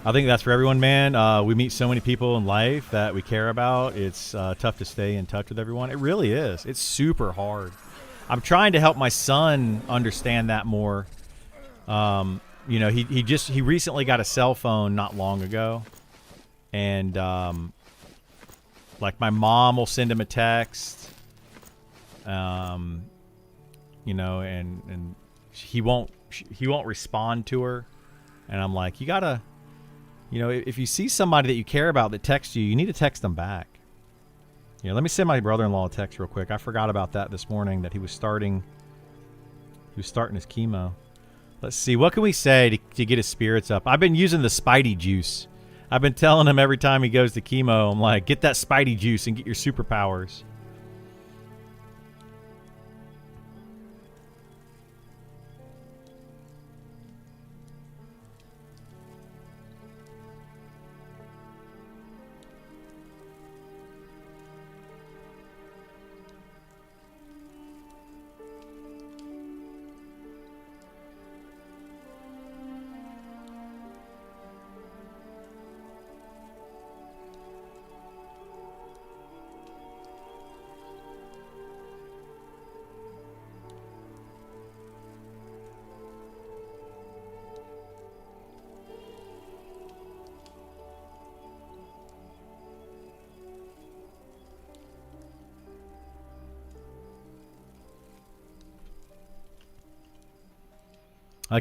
I think that's for everyone, man. We meet so many people in life that we care about. It's tough to stay in touch with everyone. It really is. It's super hard. I'm trying to help my son understand that more. You know, he recently got a cell phone not long ago, and like my mom will send him a text, you know, and he won't respond to her, and I'm like, you gotta. You know, if you see somebody that you care about that texts you, you need to text them back. You know, let me send my brother-in-law a text real quick. I forgot about that this morning, that he was starting his chemo. Let's see. What can we say to get his spirits up? I've been using the Spidey juice. I've been telling him every time he goes to chemo, I'm like, get that Spidey juice and get your superpowers.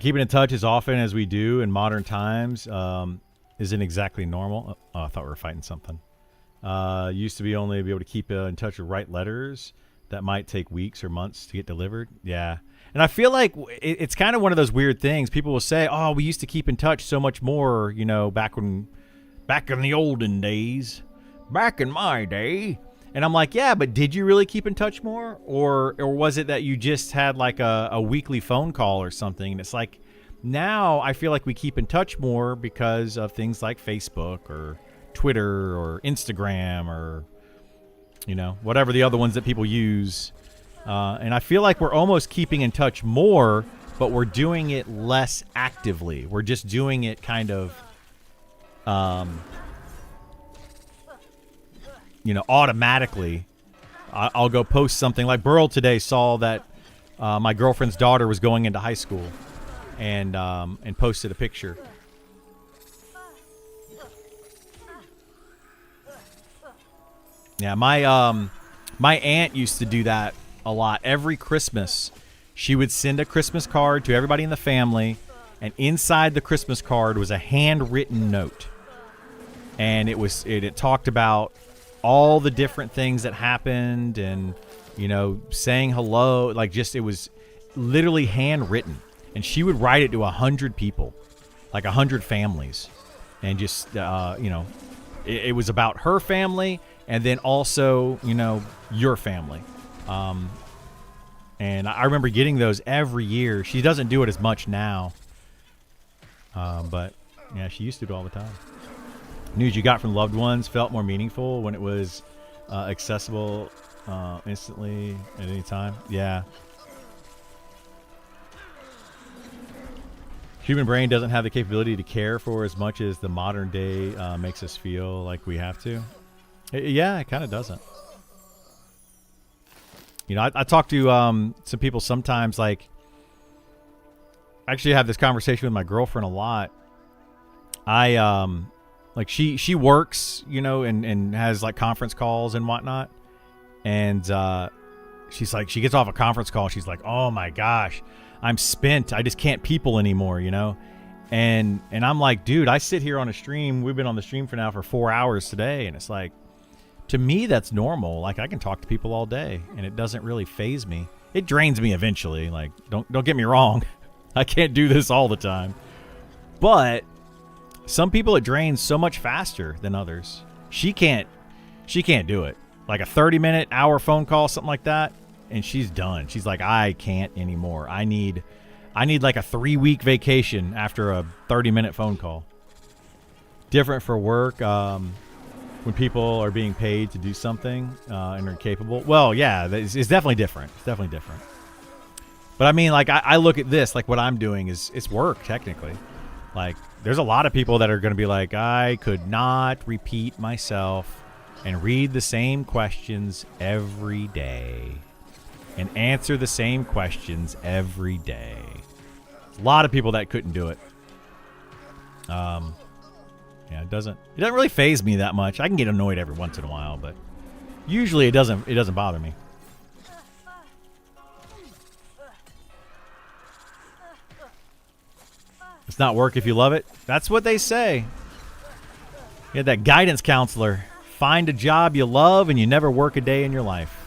Keeping in touch as often as we do in modern times isn't exactly normal. Oh, I thought we were fighting something. Used to be only be able to keep in touch or write letters that might take weeks or months to get delivered. Yeah. And I feel like it's kind of one of those weird things. People will say, oh, we used to keep in touch so much more, you know, back in the olden days, back in my day. And I'm like, yeah, but did you really keep in touch more? Or was it that you just had like a weekly phone call or something? And it's like, now I feel like we keep in touch more because of things like Facebook or Twitter or Instagram or, you know, whatever the other ones that people use. And I feel like we're almost keeping in touch more, but we're doing it less actively. We're just doing it kind of, you know, automatically I'll go post something. Like Burl today saw that my girlfriend's daughter was going into high school, and posted a picture. Yeah, my aunt used to do that a lot. Every Christmas, she would send a Christmas card to everybody in the family, and inside the Christmas card was a handwritten note. And it talked about all the different things that happened, and saying hello, like just it was literally handwritten. And she would write it to 100 people, like 100 families, and just it was about her family, and then also your family. And I remember getting those every year. She doesn't do it as much now, but yeah, she used to do it all the time. News you got from loved ones felt more meaningful when it was accessible instantly at any time. Yeah. Human brain doesn't have the capability to care for as much as the modern day makes us feel like we have to. Yeah, it kind of doesn't. I talk to some people sometimes. Like, I actually have this conversation with my girlfriend a lot. Like she works, and has like conference calls and whatnot. And she's like, she gets off a conference call. She's like, oh my gosh, I'm spent. I just can't people anymore, And I'm like, dude, I sit here on a stream. We've been on the stream for 4 hours today. And it's like, to me, that's normal. Like, I can talk to people all day and it doesn't really faze me. It drains me eventually. Like, don't get me wrong. I can't do this all the time. But some people it drains so much faster than others. She can't do it. Like a 30-minute, hour phone call, something like that, and she's done. She's like, I can't anymore. I need like a 3-week vacation after a 30-minute phone call. Different for work. When people are being paid to do something and are capable. Well, yeah, it's definitely different. It's definitely different. But I mean, like, I look at this, like what I'm doing it's work, technically. Like, there's a lot of people that are going to be like, I could not repeat myself and read the same questions every day and answer the same questions every day. A lot of people that couldn't do it. Yeah, it doesn't really faze me that much. I can get annoyed every once in a while, but usually it doesn't bother me. It's not work if you love it. That's what they say. You had that guidance counselor. Find a job you love and you never work a day in your life.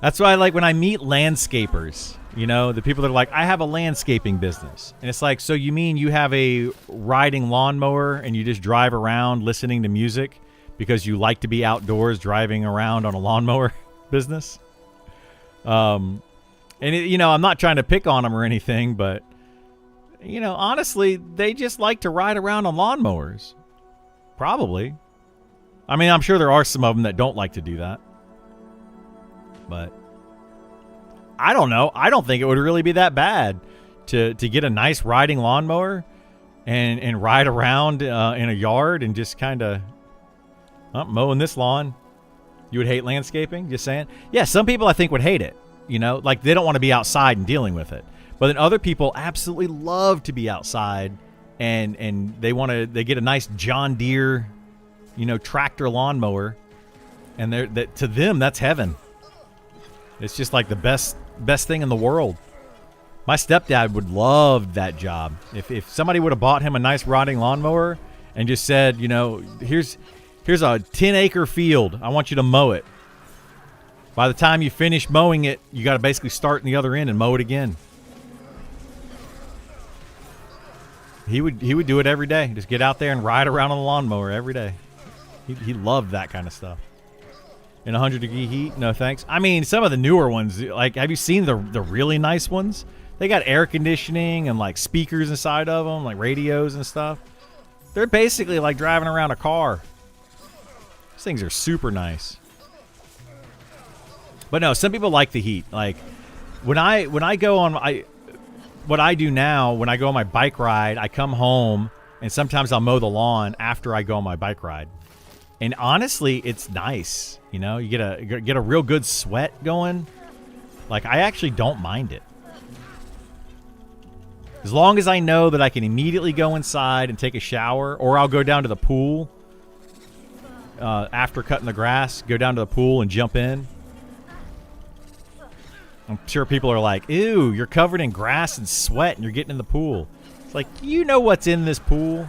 That's why I like when I meet landscapers. The people that are like, I have a landscaping business. And it's like, so you mean you have a riding lawnmower and you just drive around listening to music because you like to be outdoors driving around on a lawnmower business? And, I'm not trying to pick on them or anything, but, honestly, they just like to ride around on lawnmowers. Probably. I mean, I'm sure there are some of them that don't like to do that. But I don't know. I don't think it would really be that bad to get a nice riding lawnmower and ride around in a yard and just kind of mowing this lawn. You would hate landscaping? Just saying. Yeah, some people I think would hate it. Like they don't want to be outside and dealing with it. But then other people absolutely love to be outside and they get a nice John Deere, tractor lawnmower, and to them that's heaven. It's just like the best thing in the world. My stepdad would love that job. If somebody would have bought him a nice riding lawnmower and just said, here's a 10-acre field. I want you to mow it. By the time you finish mowing it, you got to basically start in the other end and mow it again. He would do it every day. Just get out there and ride around on the lawnmower every day. He loved that kind of stuff. In 100-degree heat? No, thanks. I mean, some of the newer ones, like, have you seen the really nice ones? They got air conditioning and, like, speakers inside of them, like radios and stuff. They're basically like driving around a car. These things are super nice. But no, some people like the heat. Like, when I go on... what I do now, when I go on my bike ride, I come home, and sometimes I'll mow the lawn after I go on my bike ride. And honestly, it's nice. You know, you get a real good sweat going. Like, I actually don't mind it. As long as I know that I can immediately go inside and take a shower, or I'll go down to the pool after cutting the grass, go down to the pool and jump in. I'm sure people are like, ew, you're covered in grass and sweat and you're getting in the pool. It's like, you know what's in this pool?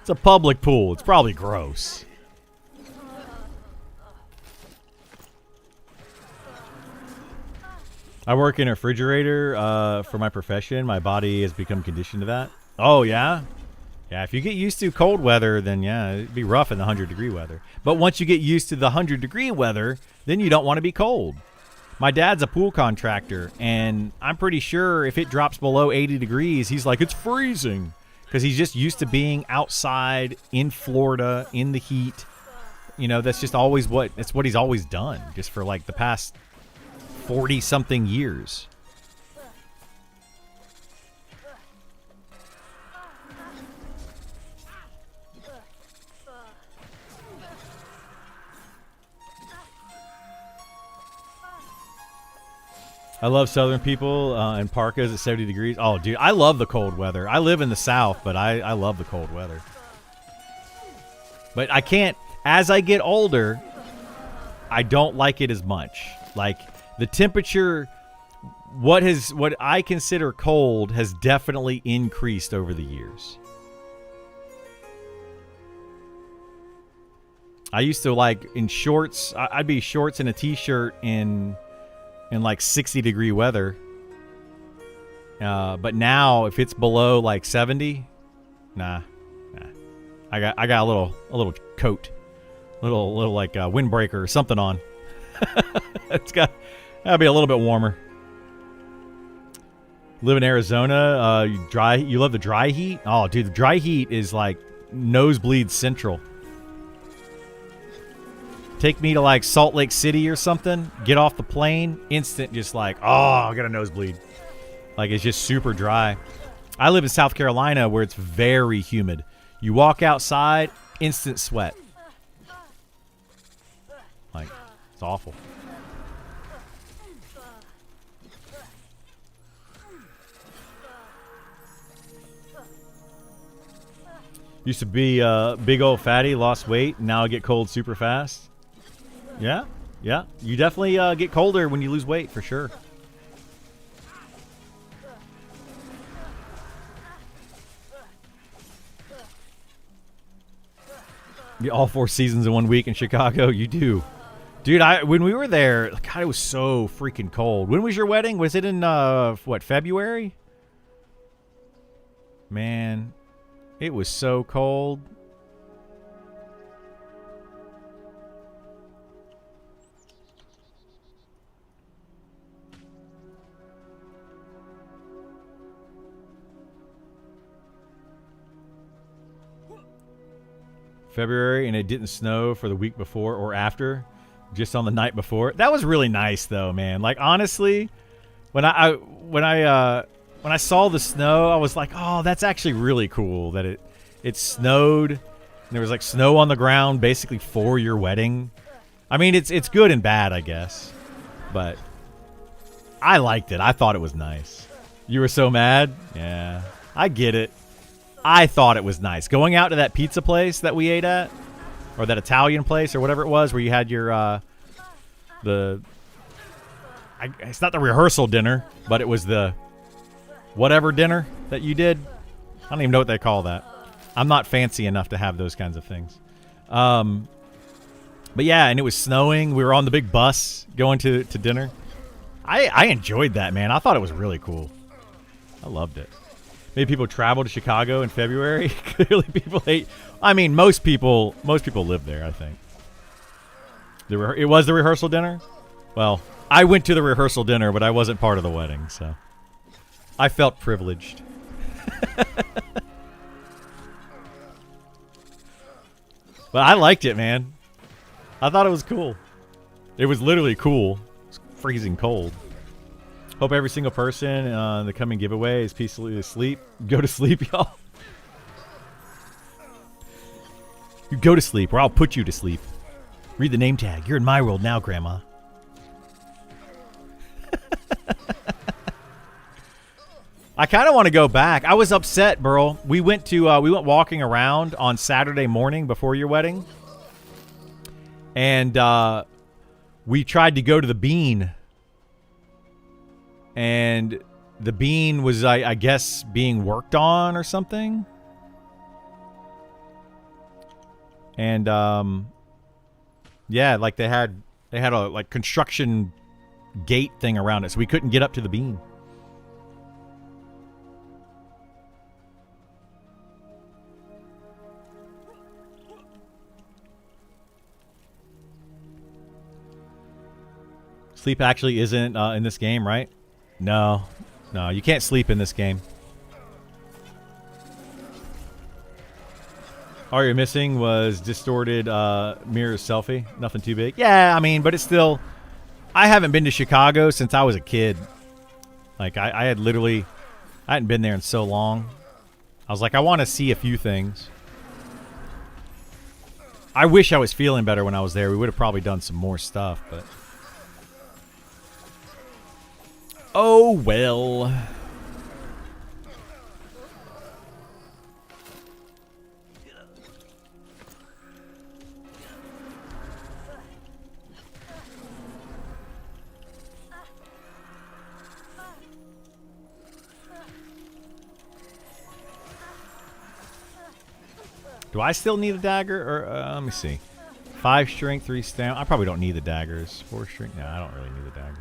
It's a public pool. It's probably gross. I work in a refrigerator for my profession. My body has become conditioned to that. Oh, yeah? Yeah, if you get used to cold weather, then yeah, it'd be rough in the 100-degree weather. But once you get used to the 100-degree weather, then you don't want to be cold. My dad's a pool contractor, and I'm pretty sure if it drops below 80 degrees, he's like, it's freezing. Because he's just used to being outside in Florida in the heat. You know, that's just always what he's always done, just for like the past 40-something years. I love southern people and parkas at 70 degrees. Oh, dude, I love the cold weather. I live in the South, but I love the cold weather. But I can't, as I get older, I don't like it as much. Like, the temperature, what I consider cold has definitely increased over the years. I used to, like, in shorts, I'd be shorts and a t-shirt in like 60-degree weather. But now, if it's below like 70, nah. I got a little coat, little like windbreaker or something on. It's gotta be a little bit warmer. Live in Arizona. You love the dry heat? Oh, dude, the dry heat is like nosebleed central. Take me to like Salt Lake City or something. Get off the plane. Instant just like, oh, I got a nosebleed. Like, it's just super dry. I live in South Carolina where it's very humid. You walk outside, instant sweat. Like, it's awful. Used to be big old fatty, lost weight. Now I get cold super fast. Yeah. You definitely get colder when you lose weight, for sure. Get all 4 seasons in 1 week in Chicago. You do. Dude, when we were there, God, it was so freaking cold. When was your wedding? Was it in, February? Man, it was so cold. February, and it didn't snow for the week before or after, just on the night before. That was really nice, though, man. Like, honestly, when I saw the snow, I was like, oh, that's actually really cool that it snowed. And there was like snow on the ground basically for your wedding. I mean, it's good and bad, I guess, but I liked it. I thought it was nice. You were so mad? Yeah, I get it. I thought it was nice. Going out to that pizza place that we ate at, or that Italian place, or whatever it was, where you had your, it's not the rehearsal dinner, but it was the whatever dinner that you did. I don't even know what they call that. I'm not fancy enough to have those kinds of things. But yeah, and it was snowing. We were on the big bus going to dinner. I enjoyed that, man. I thought it was really cool. I loved it. Maybe people travel to Chicago in February. Clearly, people hate. I mean, most people live there, I think. It was the rehearsal dinner. Well, I went to the rehearsal dinner, but I wasn't part of the wedding, so I felt privileged. But I liked it, man. I thought it was cool. It was literally cool. It's freezing cold. Hope every single person on the coming giveaway is peacefully asleep. Go to sleep, y'all. You go to sleep, or I'll put you to sleep. Read the name tag. You're in my world now, Grandma. I kind of want to go back. I was upset, Burl. We went walking around on Saturday morning before your wedding, and we tried to go to the Bean, and the Bean was, I guess, being worked on or something. And yeah, like they had a like construction gate thing around it, so we couldn't get up to the Bean. Sleep actually isn't in this game, right? No, you can't sleep in this game. All you're missing was distorted mirror selfie. Nothing too big. Yeah, I mean, but it's still... I haven't been to Chicago since I was a kid. Like, I hadn't been there in so long. I was like, I want to see a few things. I wish I was feeling better when I was there. We would have probably done some more stuff, but... Oh, well... Do I still need a dagger? Or let me see. 5 strength, 3 stamina. I probably don't need the daggers. 4 strength. No, I don't really need the daggers.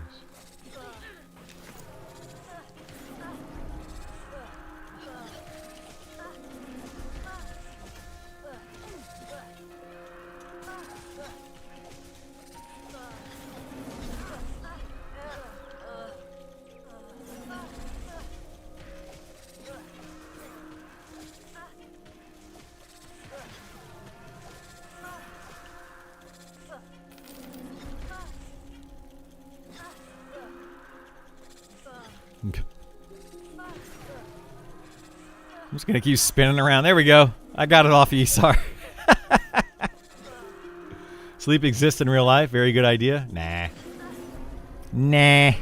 I'm just going to keep spinning around. There we go. I got it off of you. Sorry. Sleep exists in real life. Very good idea. Nah. Nah.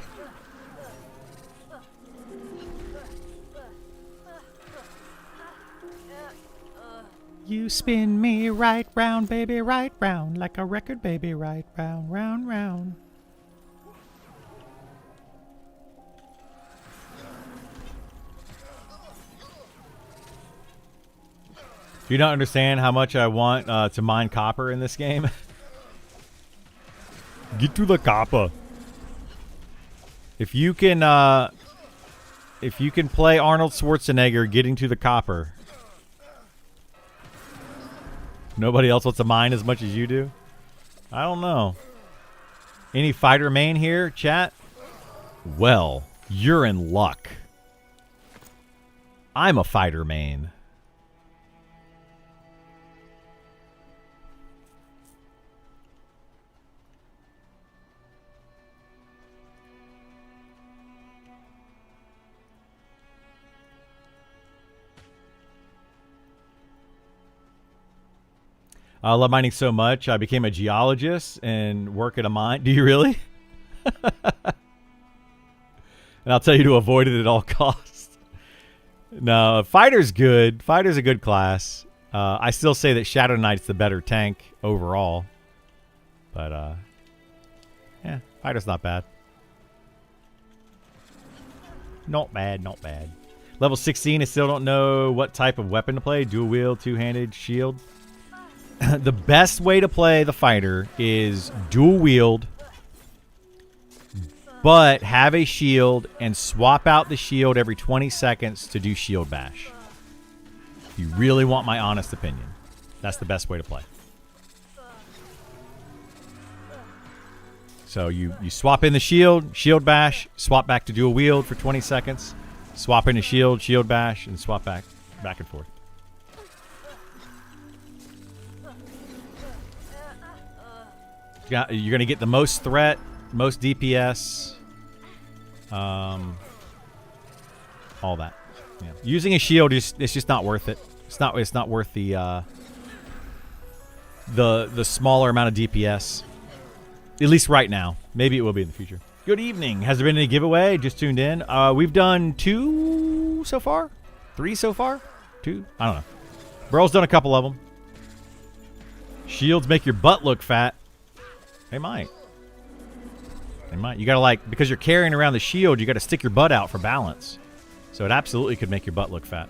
You spin me right round, baby, right round. Like a record, baby, right round, round, round. Do you not understand how much I want to mine copper in this game? Get to the copper. If you can play Arnold Schwarzenegger getting to the copper, nobody else wants to mine as much as you do? I don't know. Any fighter main here, chat? Well, you're in luck. I'm a fighter main. I love mining so much, I became a geologist and work at a mine. Do you really? And I'll tell you to avoid it at all costs. No, Fighter's good. Fighter's a good class. I still say that Shadow Knight's the better tank overall. But, yeah, Fighter's not bad. Not bad, not bad. Level 16, I still don't know what type of weapon to play. Dual wield, two-handed, shield. The best way to play the fighter is dual wield, but have a shield and swap out the shield every 20 seconds to do shield bash. If you really want my honest opinion, that's the best way to play. So you swap in the shield bash, swap back to dual wield for 20 seconds, swap in the shield bash, and swap back and forth. You're going to get the most threat, most DPS, all that. Yeah. Using a shield it's just not worth it. It's not worth the the smaller amount of DPS. At least right now. Maybe it will be in the future. Good evening. Has there been any giveaway? Just tuned in. We've done 2 so far? 3 so far? 2? I don't know. Burl's done a couple of them. Shields make your butt look fat. They might. They might. You gotta like, because you're carrying around the shield, you gotta stick your butt out for balance. So it absolutely could make your butt look fat.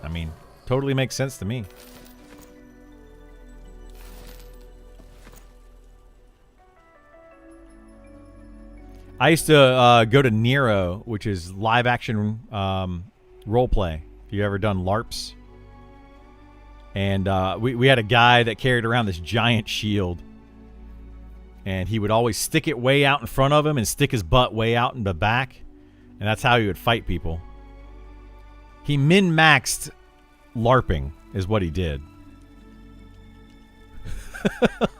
I mean, totally makes sense to me. I used to go to Nero, which is live action roleplay. Have you ever done LARPs? And we had a guy that carried around this giant shield. And he would always stick it way out in front of him and stick his butt way out in the back. And that's how he would fight people. He min-maxed LARPing is what he did.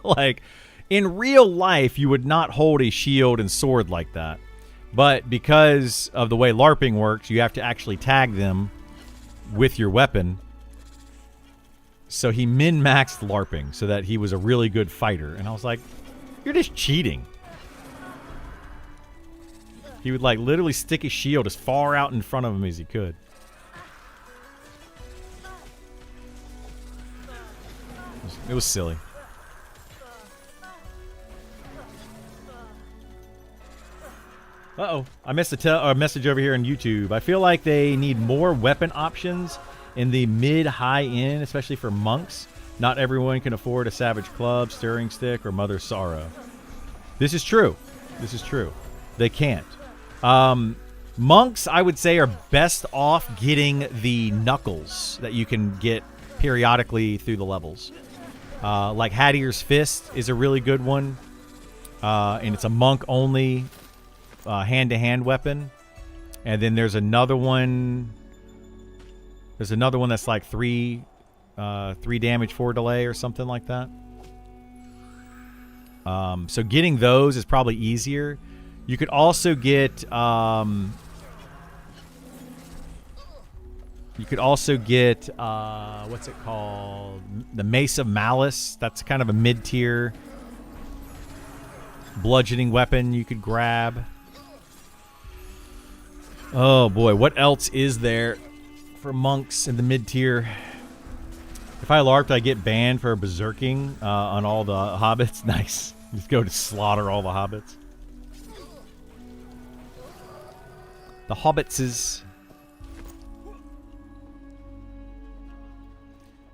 Like, in real life, you would not hold a shield and sword like that. But because of the way LARPing works, you have to actually tag them with your weapon. So he min-maxed LARPing so that he was a really good fighter. And I was like, you're just cheating. He would like literally stick his shield as far out in front of him as he could. It was silly. Uh-oh. I missed a message over here on YouTube. I feel like they need more weapon options in the mid-high end, especially for monks. Not everyone can afford a Savage Club, Stirring Stick, or Mother Sorrow. This is true. This is true. They can't. Monks, I would say, are best off getting the knuckles that you can get periodically through the levels. Like Hadier's Fist is a really good one. And it's a monk-only hand-to-hand weapon. And then there's another one. There's another one that's like 3 damage, 4 delay or something like that. So getting those is probably easier. You could also get what's it called? The Mace of Malice. That's kind of a mid-tier bludgeoning weapon you could grab. Oh boy, what else is there for monks in the mid-tier? If I LARPed, I get banned for berserking on all the hobbits. Nice. Just go to slaughter all the hobbits. The hobbitses.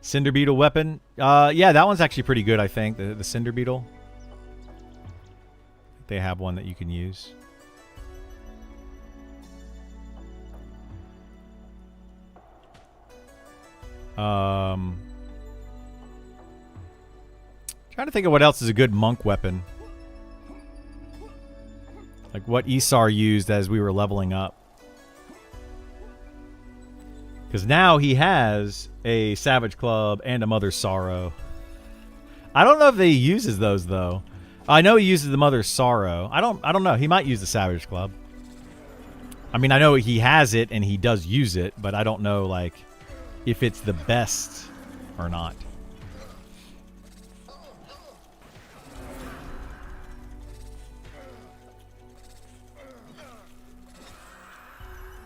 Cinder Beetle weapon. Yeah, that one's actually pretty good, I think. The Cinder Beetle. They have one that you can use. Trying to think of what else is a good monk weapon. Like what Isar used as we were leveling up. Because now he has a Savage Club and a Mother Sorrow. I don't know if he uses those though. I know he uses the Mother Sorrow. I don't know. He might use the Savage Club. I mean, I know he has it and he does use it, but I don't know like if it's the best or not.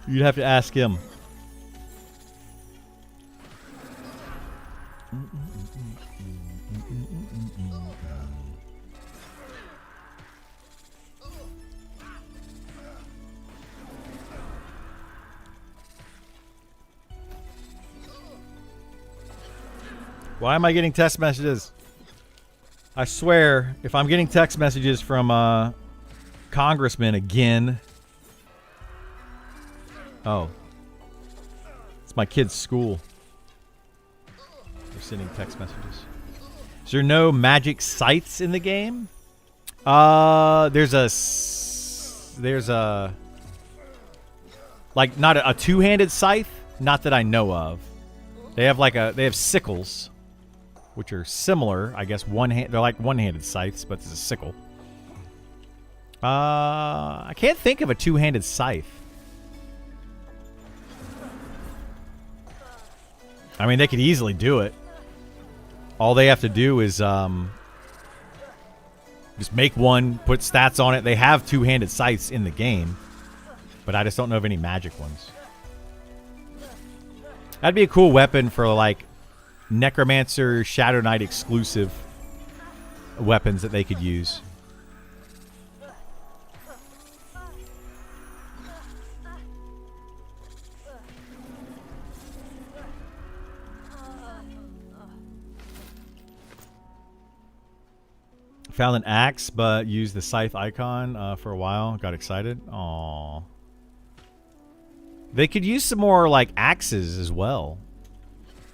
You'd have to ask him. Why am I getting text messages? I swear, if I'm getting text messages from congressmen again. Oh. It's my kid's school. They're sending text messages. Is there no magic scythes in the game? There's a like not a two-handed scythe, not that I know of. They have sickles, which are similar, I guess. They're like one-handed scythes, but it's a sickle. I can't think of a two-handed scythe. I mean, they could easily do it. all they have to do is just make one, put stats on it. They have two-handed scythes in the game, but I just don't know of any magic ones. That'd be a cool weapon for like Necromancer, Shadow Knight exclusive weapons that they could use. Found an axe, but used the scythe icon for a while. Got excited. Aww. They could use some more like axes as well.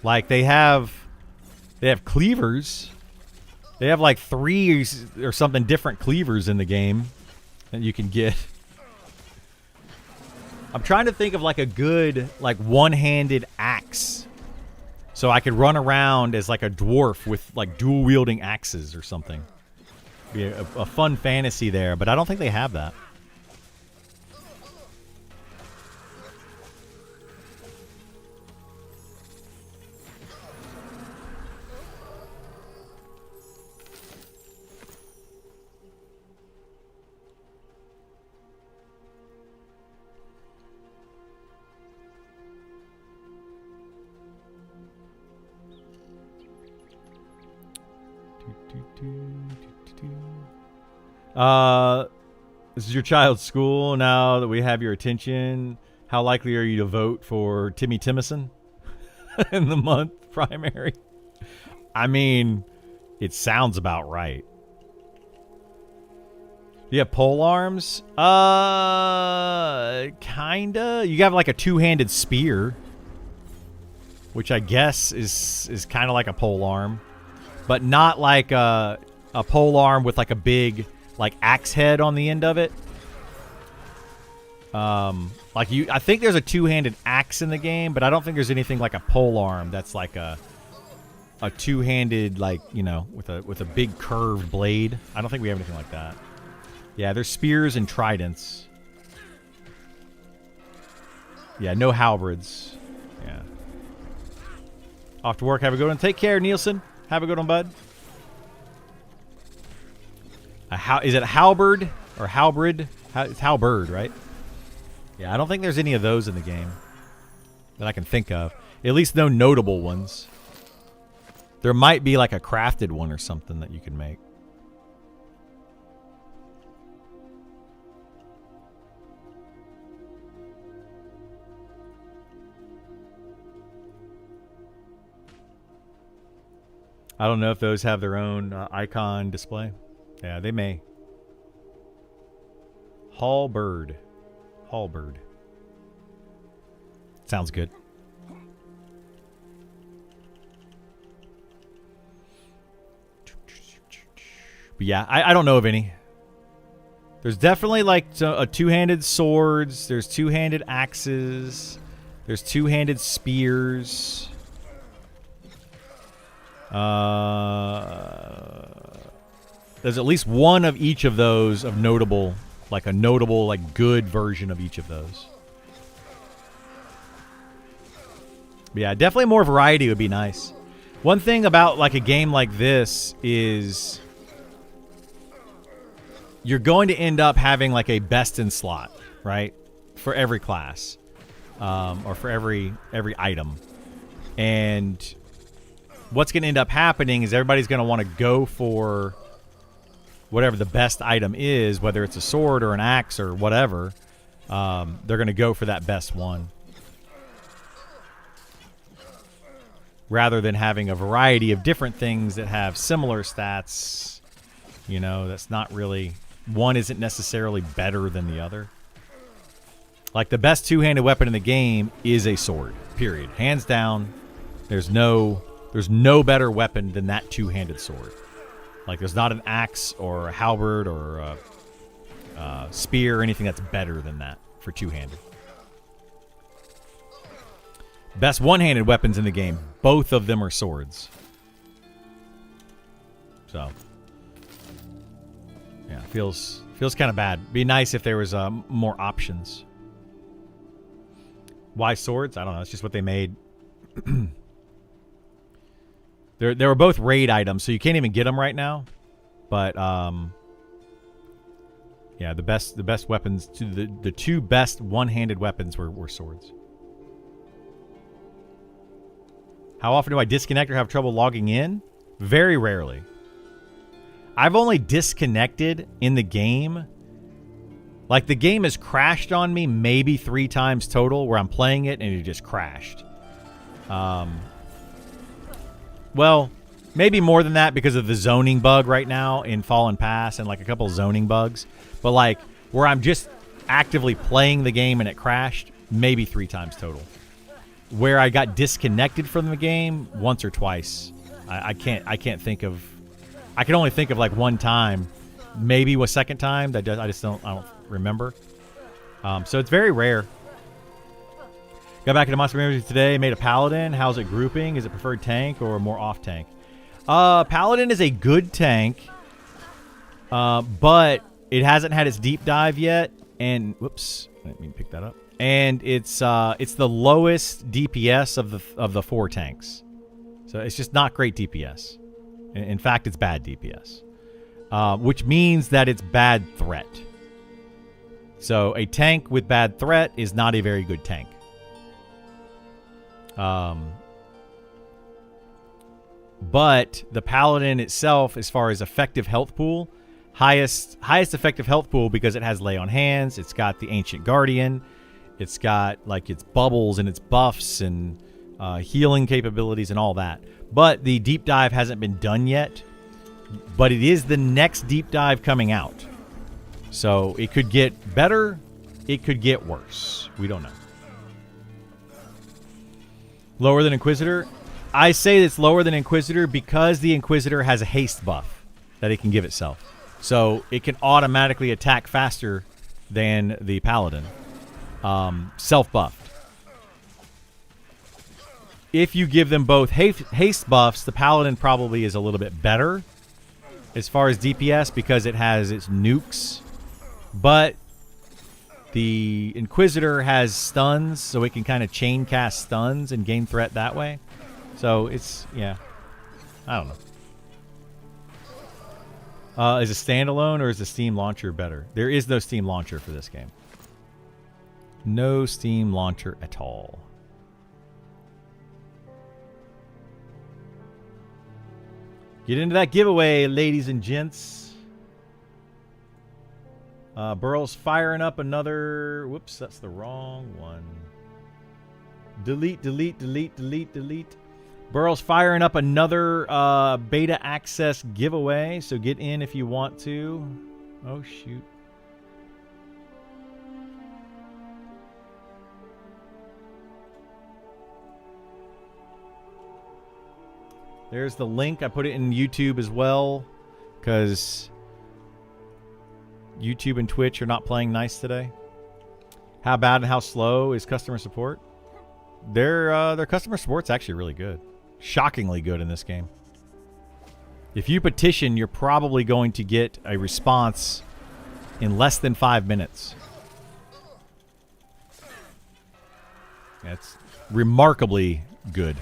Like they have cleavers. They have like 3 or something different cleavers in the game that you can get. I'm trying to think of like a good like one-handed axe, so I could run around as like a dwarf with like dual wielding axes or something. Be a fun fantasy there, but I don't think they have that. This is your child's school. Now that we have your attention, how likely are you to vote for Timmy Timison in the month primary? I mean, it sounds about right. Do you have pole arms? Kinda. You have like a two-handed spear, which I guess is kind of like a pole arm, but not like a pole arm with like a big like axe head on the end of it. I think there's a two-handed axe in the game, but I don't think there's anything like a pole arm that's like a two-handed, like, you know, with a big curved blade. I don't think we have anything like that. Yeah, there's spears and tridents. Yeah, no halberds. Yeah. Off to work. Have a good one. Take care, Nielsen. Have a good one, bud. Is it halberd or halberd? It's halberd, right? Yeah, I don't think there's any of those in the game that I can think of. At least no notable ones. There might be like a crafted one or something that you can make. I don't know if those have their own icon display. Yeah, they may. Halberd. Halberd. Sounds good. But yeah, I don't know of any. There's definitely like a two-handed swords. There's two-handed axes. There's two-handed spears. There's at least one of each of those of notable, like a notable, like good version of each of those. But yeah, definitely more variety would be nice. One thing about like a game like this is you're going to end up having like a best in slot, right? For every class, or for every item. And what's going to end up happening is everybody's going to want to go for whatever the best item is, whether it's a sword or an axe or whatever. They're going to go for that best one, rather than having a variety of different things that have similar stats. You know, that's not really, one isn't necessarily better than the other. Like the best two-handed weapon in the game is a sword, period. Hands down. There's no better weapon than that two-handed sword. Like there's not an axe or a halberd or a spear or anything that's better than that for two-handed. Best one-handed weapons in the game, both of them are swords. So, yeah, feels kind of bad. Be nice if there was more options. Why swords? I don't know. It's just what they made. They were both raid items, so you can't even get them right now. But yeah, the best weapons, the two best one-handed weapons were swords. How often do I disconnect or have trouble logging in? Very rarely. I've only disconnected in the game. Like, the game has crashed on me maybe 3 times total where I'm playing it and it just crashed. Well, maybe more than that because of the zoning bug right now in Fallen Pass and like a couple zoning bugs. But like where I'm just actively playing the game and it crashed, maybe 3 times total. Where I got disconnected from the game once or twice. I can't think of. I can only think of like one time, maybe a second time. I don't remember. So it's very rare. Got back into Monster Memories today. Made a Paladin. How's it grouping? Is it preferred tank or more off tank? Paladin is a good tank, but it hasn't had its deep dive yet. And whoops, I didn't mean to pick that up. And it's the lowest DPS of the 4 tanks, so it's just not great DPS. In fact, it's bad DPS, which means that it's bad threat. So a tank with bad threat is not a very good tank. But the Paladin itself, as far as effective health pool, highest effective health pool because it has Lay on Hands. It's got the Ancient Guardian. It's got like its bubbles and its buffs and healing capabilities and all that. But the deep dive hasn't been done yet. But it is the next deep dive coming out. So it could get better. It could get worse. We don't know. Lower than Inquisitor? I say it's lower than Inquisitor because the Inquisitor has a haste buff that it can give itself. So it can automatically attack faster than the Paladin. Self-buffed. If you give them both haste buffs, the Paladin probably is a little bit better as far as DPS because it has its nukes. But the Inquisitor has stuns, so it can kind of chain cast stuns and gain threat that way. So it's, yeah. I don't know. Is it standalone or is the Steam launcher better? There is no Steam launcher for this game. No Steam launcher at all. Get into that giveaway, ladies and gents. Burl's firing up another... Whoops, that's the wrong one. Delete. Burl's firing up another beta access giveaway, so get in if you want to. Oh, shoot. There's the link. I put it in YouTube as well because YouTube and Twitch are not playing nice today. How bad and how slow is customer support? Their customer support's actually really good. Shockingly good in this game. If you petition, you're probably going to get a response in less than 5 minutes. That's remarkably good.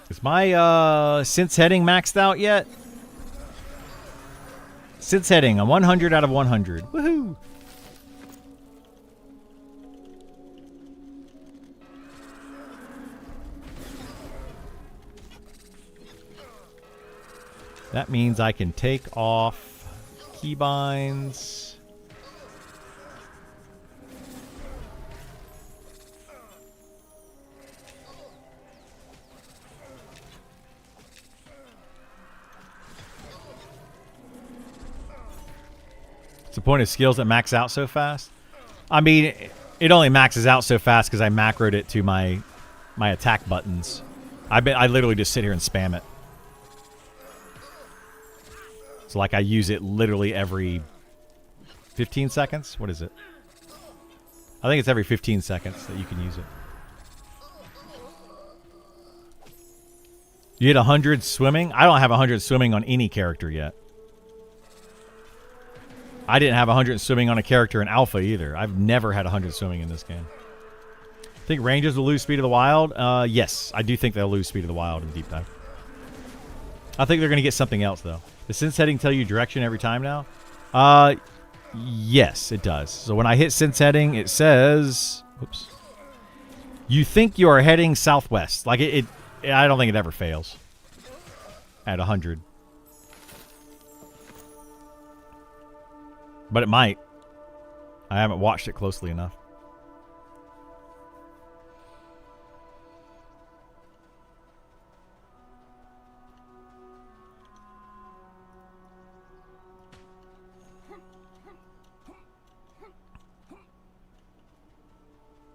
Is my Synths heading maxed out yet? Synths heading, I'm 100 out of 100. Woohoo! That means I can take off keybinds. The point of skills that max out so fast? I mean, it only maxes out so fast because I macroed it to my attack buttons. I literally just sit here and spam it. So like I use it literally every 15 seconds. What is it? I think it's every 15 seconds that you can use it. You hit 100 swimming? I don't have 100 swimming on any character yet. I didn't have 100 swimming on a character in alpha either. I've never had 100 swimming in this game. Think Rangers will lose Speed of the Wild? Yes, I do think they'll lose Speed of the Wild in Deep Dive. I think they're going to get something else, though. Does Sense Heading tell you direction every time now? Yes, it does. So when I hit Sense Heading, it says... Oops. You think you are heading southwest. Like, I don't think it ever fails. At 100. But it might. I haven't watched it closely enough.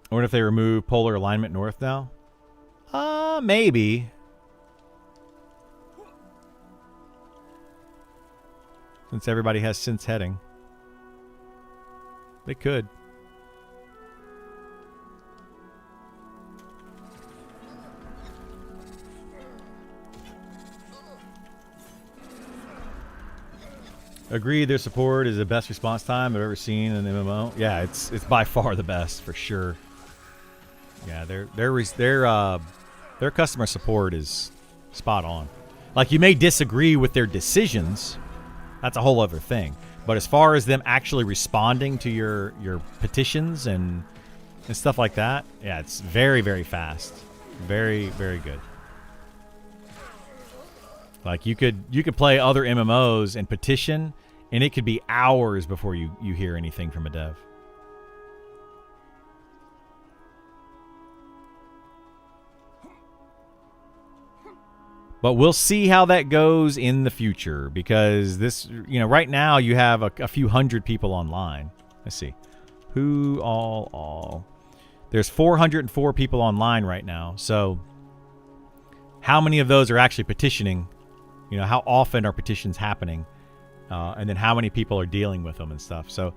I wonder if they remove polar alignment north now. Maybe. Since everybody has Sense Heading. They could. Agreed, their support is the best response time I've ever seen in an MMO. Yeah, it's by far the best for sure. Yeah, their customer support is spot on. Like, you may disagree with their decisions. That's a whole other thing. But as far as them actually responding to your petitions and stuff like that, yeah, it's very, very fast. Very, very good. Like, you could play other MMOs and petition, and it could be hours before you hear anything from a dev. But we'll see how that goes in the future, because this, right now you have a few hundred people online. Let's see. Who all? There's 404 people online right now. So how many of those are actually petitioning? How often are petitions happening? And then how many people are dealing with them and stuff. So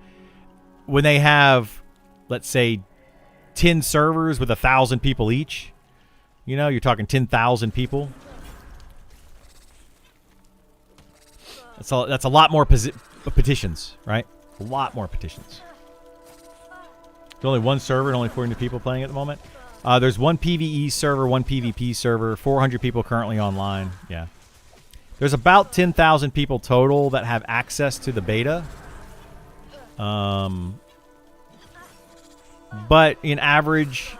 when they have, let's say, 10 servers with 1,000 people each, you're talking 10,000 people. That's a lot more petitions, right? A lot more petitions. There's only one server and only 400 people playing at the moment. There's one PvE server, one PvP server, 400 people currently online. Yeah. There's about 10,000 people total that have access to the beta. But in average,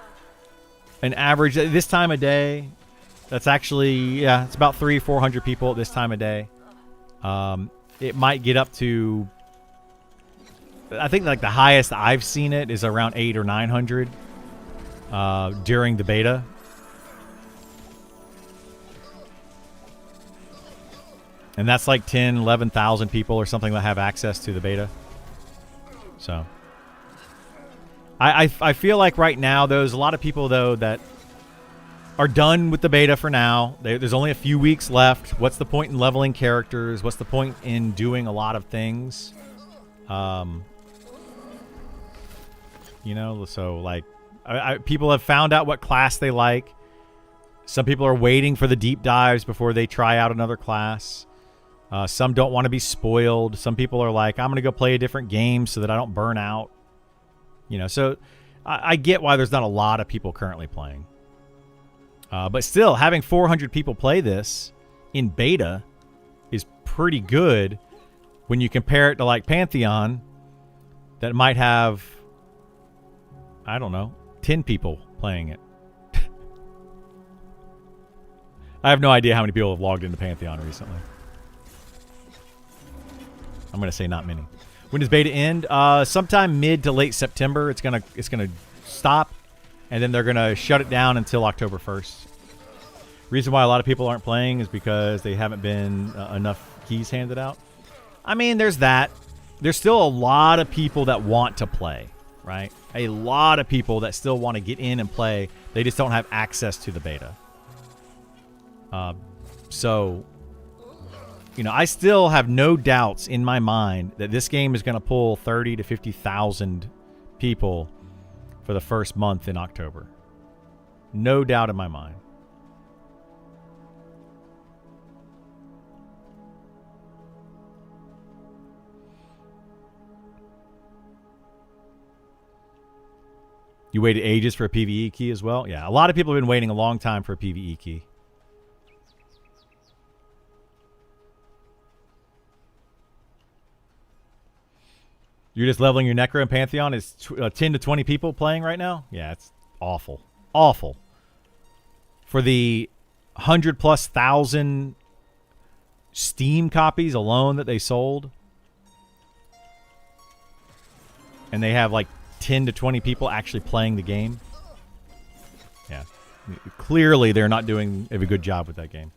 this time of day, that's actually, it's about 300-400 people at this time of day. It might get up to, I think like the highest I've seen it is around 800 or 900 during the beta. And that's like 10, 11,000 people or something that have access to the beta. So I feel like right now there's a lot of people though that are done with the beta for now. There's only a few weeks left. What's the point in leveling characters? What's the point in doing a lot of things? So like people have found out what class they like. Some people are waiting for the deep dives before they try out another class. Some don't want to be spoiled. Some people are like, I'm going to go play a different game so that I don't burn out. So I get why there's not a lot of people currently playing. But still, having 400 people play this in beta is pretty good when you compare it to like Pantheon that might have, I don't know, 10 people playing it. I have no idea how many people have logged into Pantheon recently. I'm going to say not many. When does beta end? Sometime mid to late September. It's gonna stop, and then they're gonna shut it down until October 1st. Reason why a lot of people aren't playing is because they haven't been enough keys handed out. I mean, there's that. There's still a lot of people that want to play, right? A lot of people that still want to get in and play. They just don't have access to the beta. So, I still have no doubts in my mind that this game is going to pull 30 to 50,000 people for the first month in October. No doubt in my mind. You waited ages for a PvE key as well? Yeah, a lot of people have been waiting a long time for a PvE key. You're just leveling your Necro and Pantheon? Is 10 to 20 people playing right now? Yeah, it's awful. Awful. For the 100,000+ Steam copies alone that they sold, and they have like 10 to 20 people actually playing the game. Yeah. Clearly, they're not doing a good job with that game.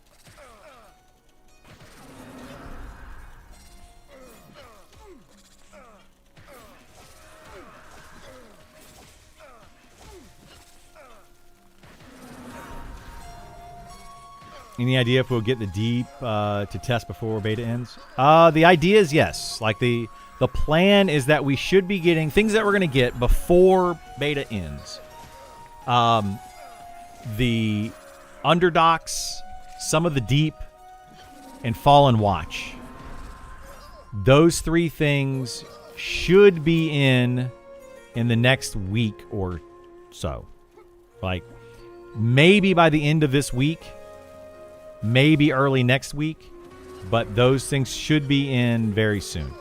Any idea if we'll get the deep to test before beta ends? The idea is yes. Like the plan is that we should be getting things that we're going to get before beta ends. The Underdocks, some of the deep, and Fallen Watch. Those 3 things should be in the next week or so. Like maybe by the end of this week. Maybe early next week, but those things should be in very soon.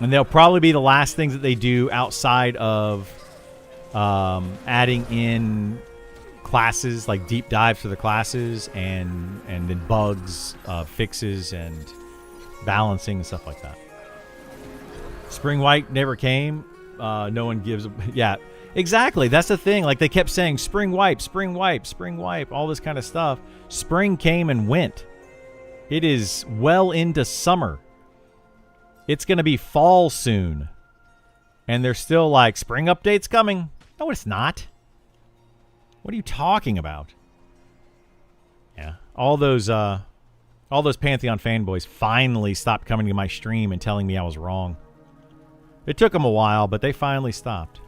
And they'll probably be the last things that they do outside of adding in classes, like deep dives for the classes, and then bugs, fixes, and balancing and stuff like that. Spring Wipe never came. No one gives... Yeah. Exactly. That's the thing. Like they kept saying spring wipe, spring wipe, spring wipe, all this kind of stuff. Spring came and went. It is well into summer. It's going to be fall soon. And they're still like, spring update's coming. No, it's not. What are you talking about? Yeah. All those Pantheon fanboys finally stopped coming to my stream and telling me I was wrong. It took them a while, but they finally stopped.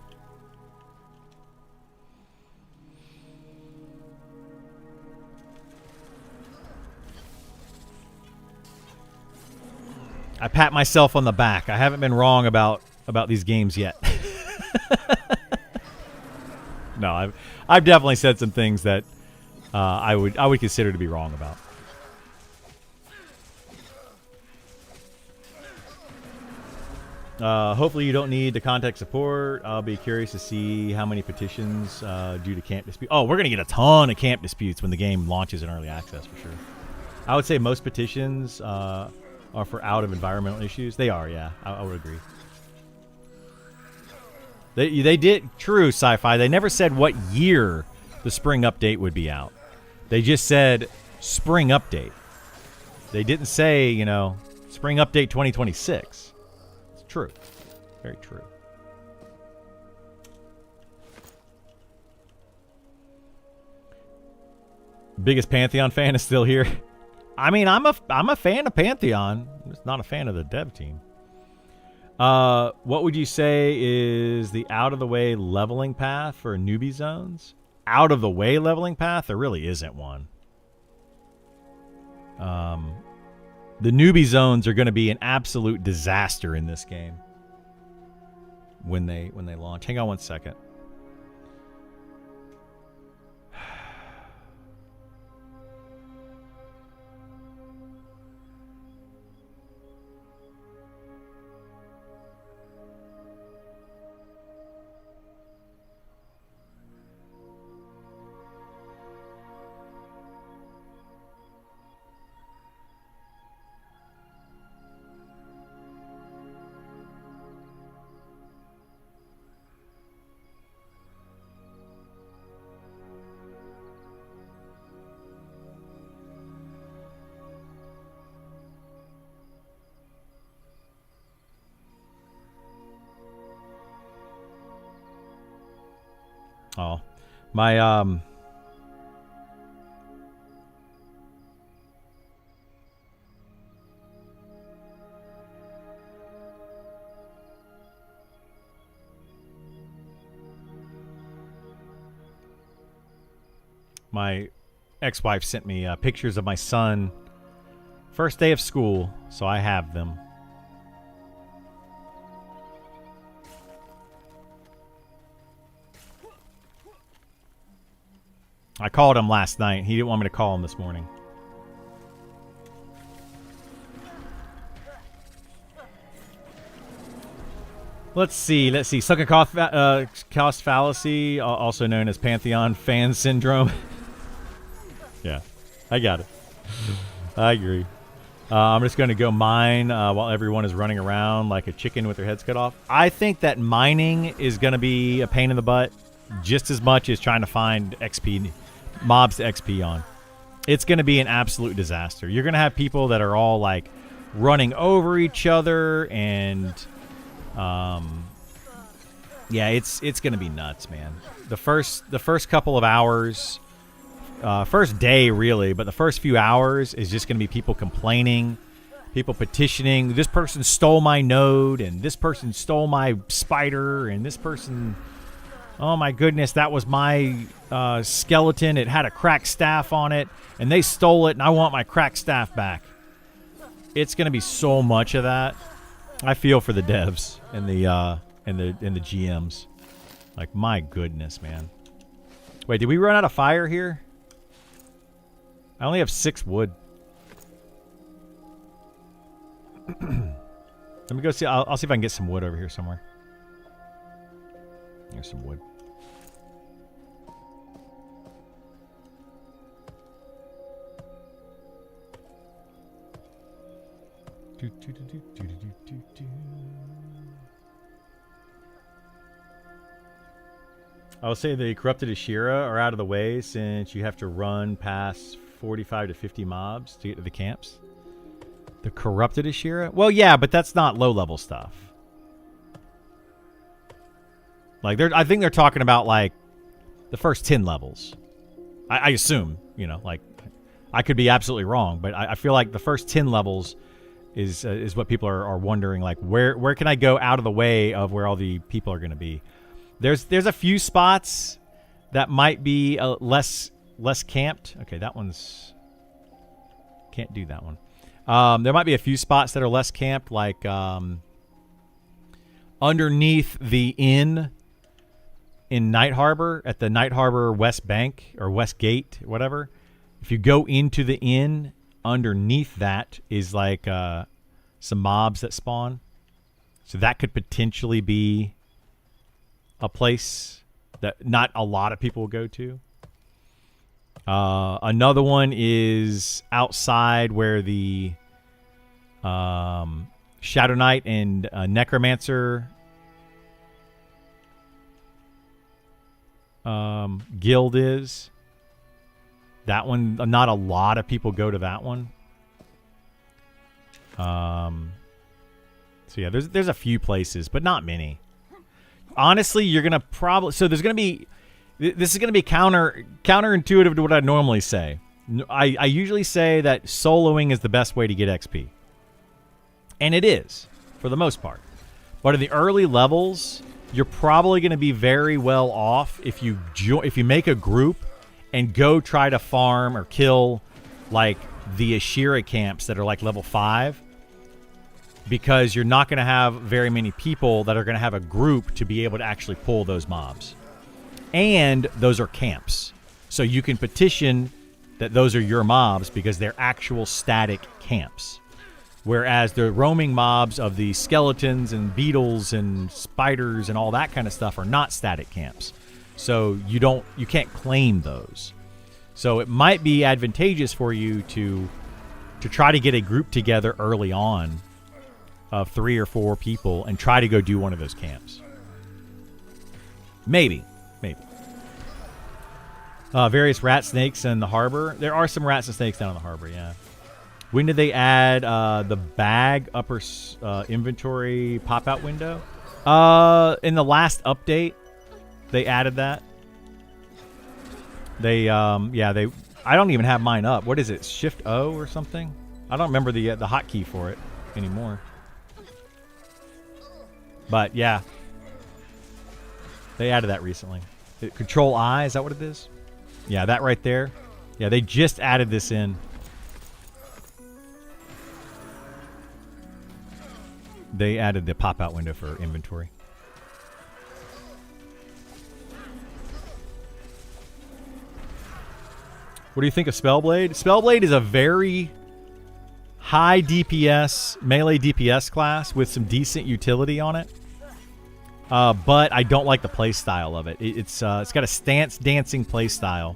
I pat myself on the back. I haven't been wrong about these games yet. No, I've definitely said some things that I would consider to be wrong about. Hopefully you don't need to contact support. I'll be curious to see how many petitions due to camp dispute. Oh, we're gonna get a ton of camp disputes when the game launches in early access for sure. I would say most petitions are for out of environmental issues. They are, yeah. I would agree. They did, true, Sci-Fi. They never said what year the spring update would be out. They just said spring update. They didn't say, you know, spring update 2026. It's true. Very true. Biggest Pantheon fan is still here. I mean, I'm a fan of Pantheon. I'm just not a fan of the dev team. What would you say is the out-of-the-way leveling path for newbie zones? Out-of-the-way leveling path? There really isn't one. The newbie zones are going to be an absolute disaster in this game when they launch. Hang on one second. Oh, my my ex-wife sent me pictures of my son first day of school, so I have them. I called him last night. He didn't want me to call him this morning. Let's see. Sunken cost fallacy, also known as Pantheon fan syndrome. Yeah, I got it. I agree. I'm just going to go mine while everyone is running around like a chicken with their heads cut off. I think that mining is going to be a pain in the butt just as much as trying to find XP mobs to XP on. It's going to be an absolute disaster. You're going to have people that are all like running over each other and yeah, it's going to be nuts, man. The first couple of hours, first day really, but the first few hours is just going to be people complaining, people petitioning. This person stole my node, and this person stole my spider, and this person, oh my goodness, that was my skeleton. It had a cracked staff on it, and they stole it, and I want my cracked staff back. It's going to be so much of that. I feel for the devs and the GMs. Like, my goodness, man. Wait, did we run out of fire here? I only have 6 wood. Let me go see. I'll see if I can get some wood over here somewhere. There's some wood. I will say the corrupted Ashira are out of the way since you have to run past 45 to 50 mobs to get to the camps. The corrupted Ashira? Well, yeah, but that's not low-level stuff. Like, I think they're talking about, like, the first 10 levels. I assume, you know, like, I could be absolutely wrong, but I feel like the first 10 levels is what people are wondering, like, where can I go out of the way of where all the people are going to be? There's a few spots that might be less camped. Okay, that one's can't do that one. There might be a few spots that are less camped, like underneath the inn in Night Harbor, at the Night Harbor West Bank or West Gate, whatever. If you go into the inn, underneath that is like some mobs that spawn. So that could potentially be a place that not a lot of people will go to. Another one is outside where the Shadow Knight and Necromancer guild is. That one, not a lot of people go to that one. So yeah, there's a few places, but not many. Honestly, you're gonna probably there's gonna be this is gonna be counterintuitive to what I normally say. I usually say that soloing is the best way to get XP, and it is for the most part. But in the early levels, you're probably gonna be very well off if you make a group and go try to farm or kill like the Ashira camps that are like level 5, because you're not going to have very many people that are going to have a group to be able to actually pull those mobs. And those are camps. So you can petition that those are your mobs because they're actual static camps. Whereas the roaming mobs of the skeletons and beetles and spiders and all that kind of stuff are not static camps. So you can't claim those. So it might be advantageous for you to try to get a group together early on of 3 or 4 people and try to go do one of those camps. Maybe. Various rat snakes in the harbor. There are some rats and snakes down in the harbor, yeah. When did they add the bag upper inventory pop-out window? In the last update, they added that. I don't even have mine up. What is it? Shift O or something? I don't remember the hotkey for it anymore. But yeah, they added that recently. Control I, is that what it is? Yeah, that right there. Yeah, they just added this in. They added the pop-out window for inventory. What do you think of Spellblade? Spellblade is a very high DPS, melee DPS class with some decent utility on it. But I don't like the play style of it. It's got a stance dancing play style.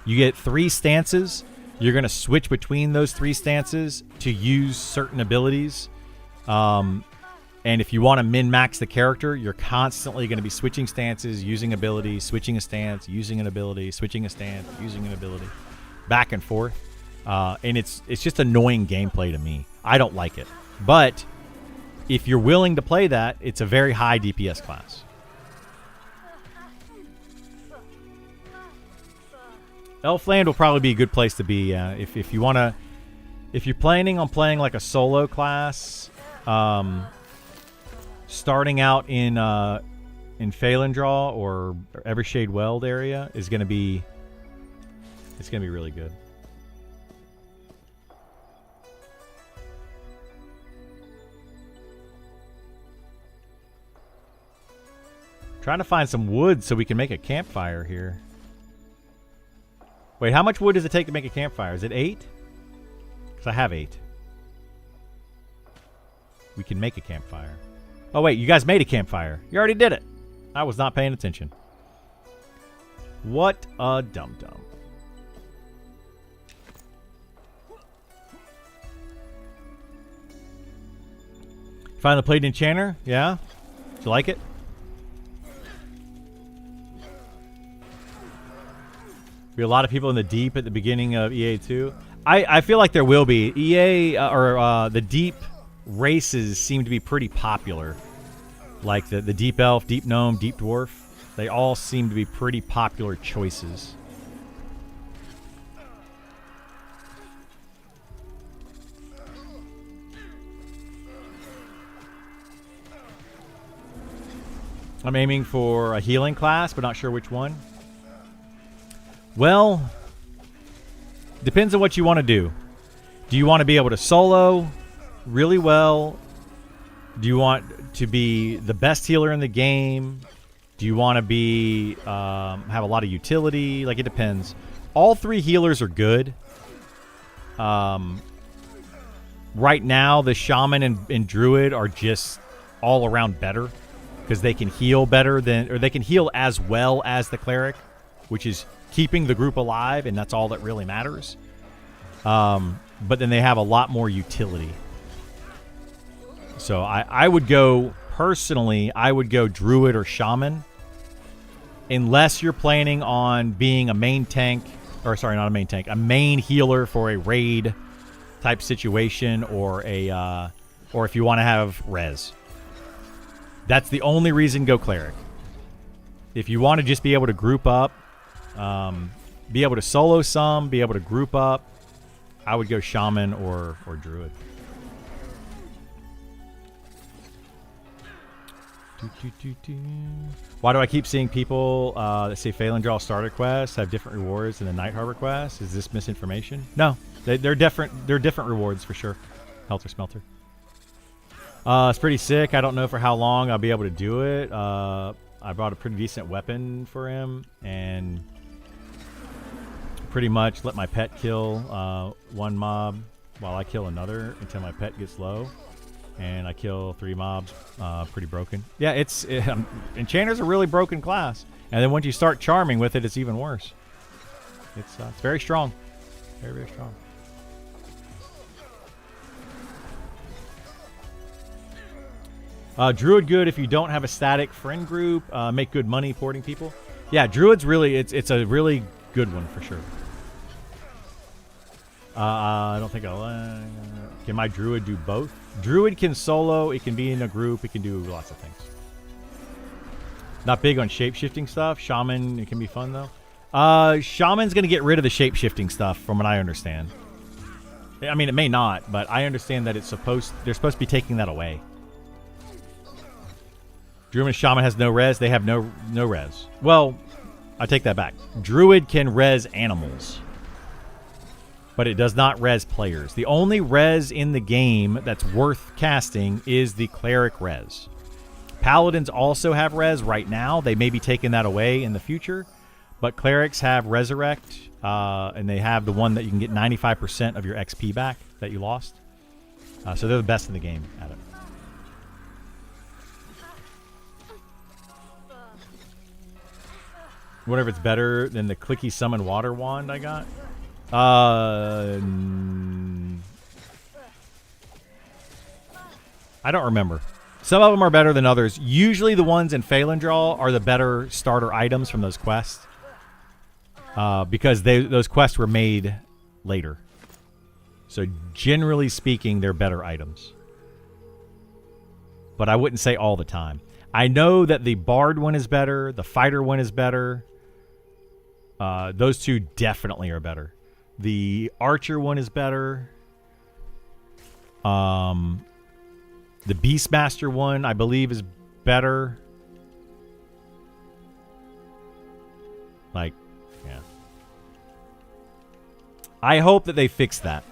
You get 3 stances. You're going to switch between those 3 stances to use certain abilities. And if you want to min-max the character, you're constantly going to be switching stances, using abilities, switching a stance, using an ability, switching a stance, using an ability, back and forth. And it's just annoying gameplay to me. I don't like it. But if you're willing to play that, it's a very high DPS class. Elfland will probably be a good place to be if you want to. If you're planning on playing like a solo class, starting out in Phalandraw or Evershade Weld area is going to be really good. Trying to find some wood so we can make a campfire here. Wait, how much wood does it take to make a campfire? Is it 8? Because I have 8. We can make a campfire. Oh, wait, you guys made a campfire. You already did it. I was not paying attention. What a dum-dum. Finally played Enchanter? Yeah? Did you like it? Be a lot of people in the deep at the beginning of EA2. I feel like there will be. EA the deep races seem to be pretty popular. Like the Deep Elf, Deep Gnome, Deep Dwarf. They all seem to be pretty popular choices. I'm aiming for a healing class, but not sure which one. Well, depends on what you want to do. Do you want to be able to solo really well? Do you want to be the best healer in the game? Do you want to be have a lot of utility? Like, it depends. All 3 healers are good. Right now, the Shaman and Druid are just all around better because they can heal better than, or they can heal as well as the Cleric, which is keeping the group alive, and that's all that really matters. But then they have a lot more utility. So I would go, personally, I would go Druid or Shaman. Unless you're planning on being a main tank, or sorry, not a main tank, a main healer for a raid type situation, or if you want to have res. That's the only reason go Cleric. If you want to just be able to group up, be able to solo some, be able to group up, I would go Shaman or Druid. Why do I keep seeing people that say Phalandraw starter quests have different rewards than the Night Harbor quest? Is this misinformation? No, they're different. They're different rewards for sure. Helter Smelter. It's pretty sick. I don't know for how long I'll be able to do it. I brought a pretty decent weapon for him, and pretty much let my pet kill one mob while I kill another until my pet gets low, and I kill 3 mobs pretty broken. Yeah, Enchanter's a really broken class, and then once you start charming with it, it's even worse. It's very strong, very, very strong. Druid good if you don't have a static friend group. Make good money porting people. Yeah, Druid's really, it's a really good one for sure. I don't think I'll... can my Druid do both? Druid can solo, it can be in a group, it can do lots of things. Not big on shape-shifting stuff. Shaman, it can be fun though. Shaman's going to get rid of the shape-shifting stuff from what I understand. I mean, it may not, but I understand that they're supposed to be taking that away. Druid and Shaman has no res. They have no res. Well, I take that back. Druid can res animals, but it does not res players. The only res in the game that's worth casting is the Cleric res. Paladins also have res right now. They may be taking that away in the future, but clerics have resurrect, and they have the one that you can get 95% of your XP back that you lost. So they're the best in the game at it. Whatever, it's better than the clicky summon water wand I got. I don't remember. Some of them are better than others. Usually the ones in Phalandraw are the better starter items from those quests. Because those quests were made later. So generally speaking, they're better items. But I wouldn't say all the time. I know that the Bard one is better. The Fighter one is better. Those two definitely are better. The Archer one is better. The Beastmaster one, I believe, is better. Like, yeah. I hope that they fix that.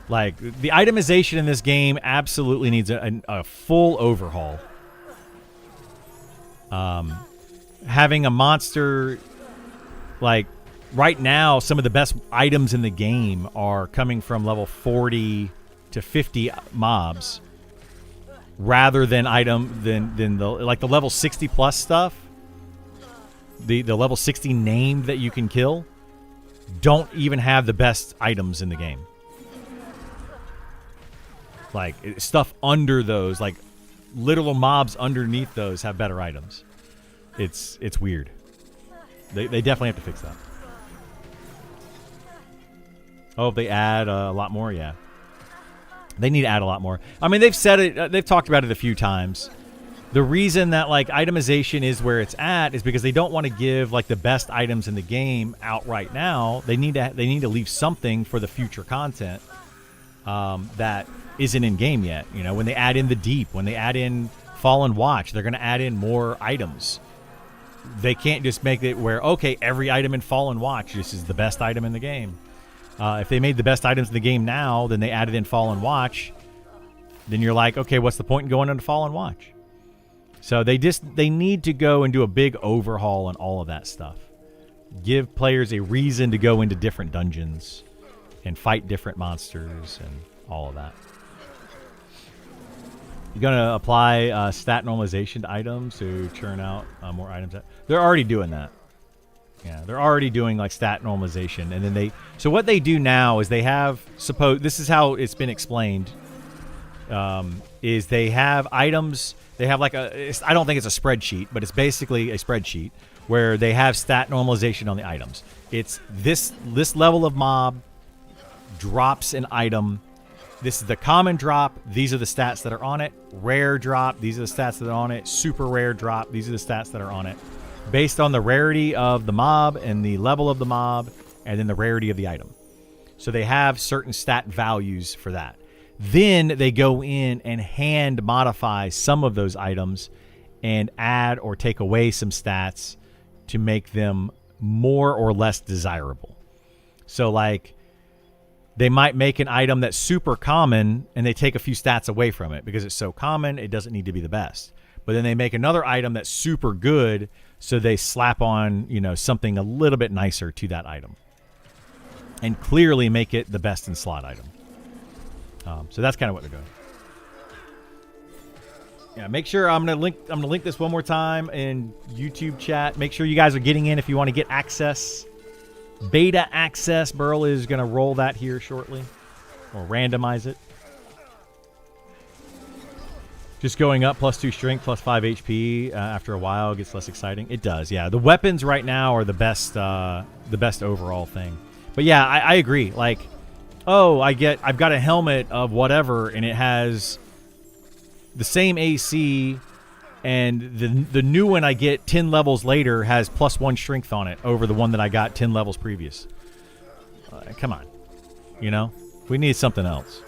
Like, the itemization in this game absolutely needs a full overhaul. Having a monster, like, right now, some of the best items in the game are coming from level 40 to 50 mobs, rather than the level 60 plus stuff. The level 60 named that you can kill don't even have the best items in the game. Like, stuff under those, like literal mobs underneath those, have better items. It's weird. They definitely have to fix that. Oh, if they add a lot more, yeah. They need to add a lot more. I mean, they've said it. They've talked about it a few times. The reason that, like, itemization is where it's at is because they don't want to give, like, the best items in the game out right now. They need to leave something for the future content that isn't in game yet. You know, when they add in the Deep, when they add in Fallen Watch, they're going to add in more items. They can't just make it where, okay, every item in Fallen Watch, this is the best item in the game. If they made the best items in the game now, then they added in Fallen Watch, then you're like, okay, what's the point in going into Fallen Watch? So they need to go and do a big overhaul on all of that stuff. Give players a reason to go into different dungeons and fight different monsters and all of that. You're going to apply stat normalization to items to churn out more items. They're already doing that. Yeah, they're already doing, like, stat normalization. And then so what they do now is they have, this is how it's been explained, is they have items, they have like I don't think it's a spreadsheet, but it's basically a spreadsheet where they have stat normalization on the items. It's this level of mob drops an item. This is the common drop. These are the stats that are on it. Rare drop. These are the stats that are on it. Super rare drop. These are the stats that are on it. Based on the rarity of the mob and the level of the mob and then the rarity of the item. So they have certain stat values for that. Then they go in and hand modify some of those items and add or take away some stats to make them more or less desirable. So, like, they might make an item that's super common and they take a few stats away from it because it's so common, it doesn't need to be the best. But then they make another item that's super good, so they slap on, you know, something a little bit nicer to that item and clearly make it the best in slot item. So that's kind of what they're doing. Yeah, make sure I'm gonna link this one more time in YouTube chat. Make sure you guys are getting in if you want to get access. Beta access. Burl is gonna roll that here shortly, or randomize it. Just going up +2 strength, +5 HP after a while gets less exciting. It does, yeah. The weapons right now are the best overall thing. But yeah, I agree. Like, oh, I've got a helmet of whatever, and it has the same AC, and the new one I get 10 levels later has +1 strength on it over the one that I got 10 levels previous. Come on, you know, we need something else.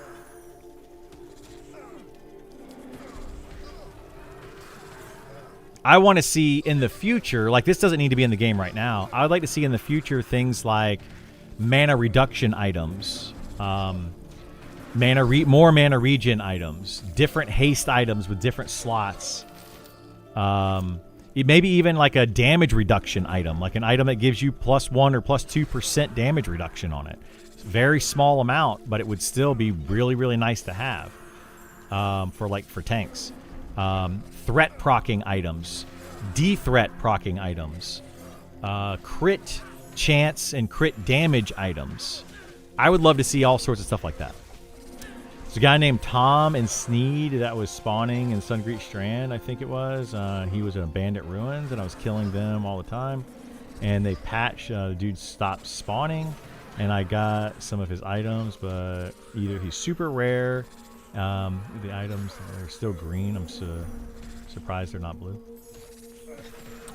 I want to see in the future, like, this doesn't need to be in the game right now. I would like to see in the future things like mana reduction items, more mana regen items, different haste items with different slots, Maybe even like a damage reduction item, like an item that gives you +1 or +2% damage reduction on it. It's a very small amount, but it would still be really, really nice to have for tanks. Threat proccing items, de-threat proccing items, crit chance and crit damage items. I would love to see all sorts of stuff like that. There's a guy named Tom and Sneed that was spawning in Sungreet Strand, I think it was. He was in Bandit Ruins, and I was killing them all the time. And they patched, the dude stopped spawning, and I got some of his items, but either he's super rare, the items are still green. I'm surprised they're not blue.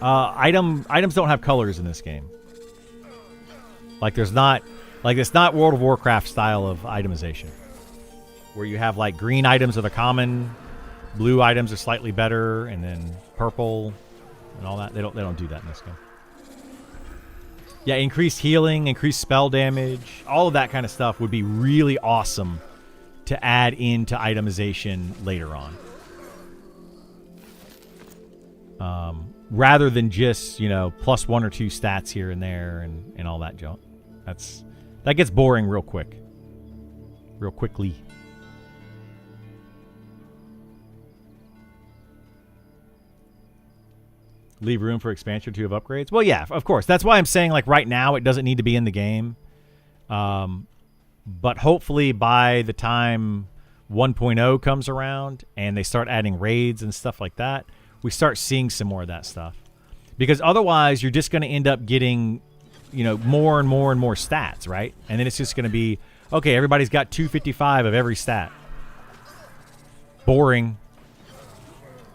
Items don't have colors in this game. It's not World of Warcraft style of itemization, where you have like green items are the common, blue items are slightly better, and then purple and all that. They don't do that in this game. Yeah, increased healing, increased spell damage, all of that kind of stuff would be really awesome to add into itemization later on. Rather than just, +1 or 2 stats here and there and all that junk. That gets boring real quickly. Leave room for expansion 2 of upgrades. Well, yeah, of course. That's why I'm saying, like, right now it doesn't need to be in the game. But hopefully by the time 1.0 comes around and they start adding raids and stuff like that, we start seeing some more of that stuff. Because otherwise you're just going to end up getting, more and more and more stats, right? And then it's just going to be, okay, everybody's got 255 of every stat. Boring.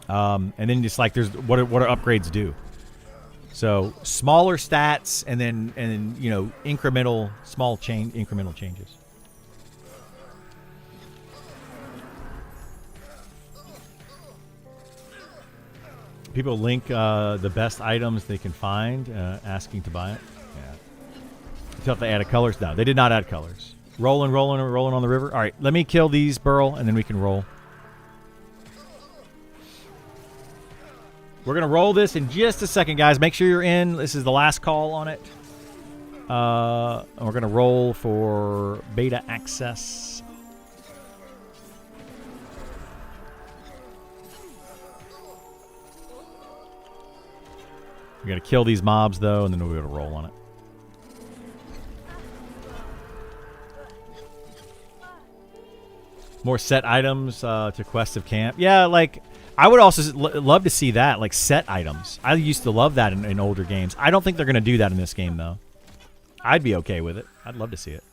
And then just like what do upgrades do? So smaller stats and then incremental incremental changes. People link the best items they can find, asking to buy it. Yeah. Until they added colors. No, they did not add colors. Rolling on the river. All right, let me kill these, Burl, and then we can roll. We're going to roll this in just a second, guys. Make sure you're in. This is the last call on it. And we're going to roll for beta access. We got to kill these mobs, though, and then we'll be able to roll on it. More set items to Quest of Camp. Yeah, like, I would also love to see that, like, set items. I used to love that in older games. I don't think they're going to do that in this game, though. I'd be okay with it. I'd love to see it.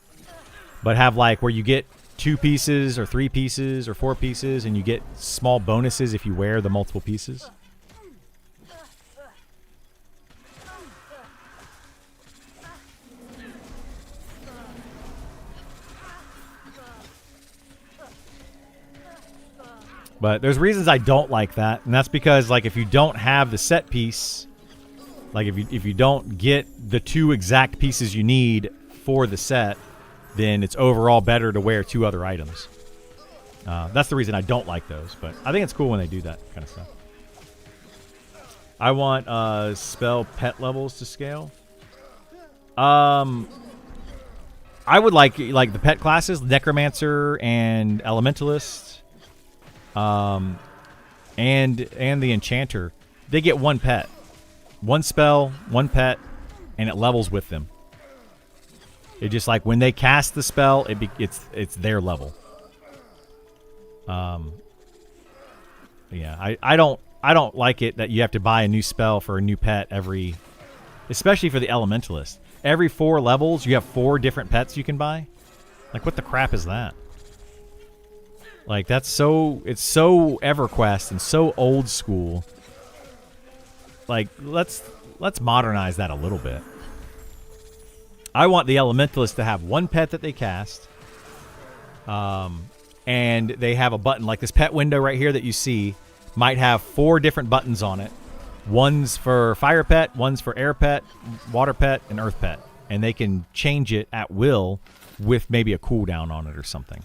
But have, like, where you get 2 pieces or 3 pieces or 4 pieces, and you get small bonuses if you wear the multiple pieces. But there's reasons I don't like that, and that's because, like, if you don't have the set piece, like if you don't get the 2 exact pieces you need for the set, then it's overall better to wear 2 other items. That's the reason I don't like those, but I think it's cool when they do that kind of stuff. I want spell pet levels to scale. I would like the pet classes, Necromancer and Elementalist. And the Enchanter, they get 1 pet, 1 spell, 1 pet, and it levels with them. It just, like, when they cast the spell, it's their level. Yeah, I don't like it that you have to buy a new spell for a new pet especially for the Elementalist. Every 4 levels, you have 4 different pets you can buy. Like, what the crap is that? Like, it's so EverQuest and so old school. Like, let's modernize that a little bit. I want the Elementalist to have 1 pet that they cast. And they have a button, like this pet window right here that you see, might have 4 different buttons on it. One's for fire pet, one's for air pet, water pet, and earth pet. And they can change it at will with maybe a cooldown on it or something.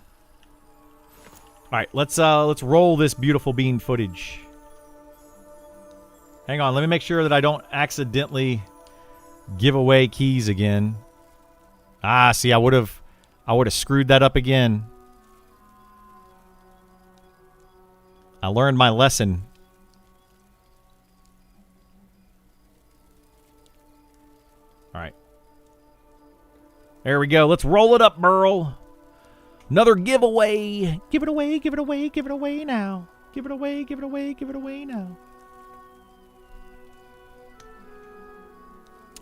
All right, let's roll this beautiful bean footage. Hang on, let me make sure that I don't accidentally give away keys again. Ah, see, I would have screwed that up again. I learned my lesson. All right. There we go. Let's roll it up, Burl. Another giveaway. Give it away, give it away, give it away now. Give it away, give it away, give it away now.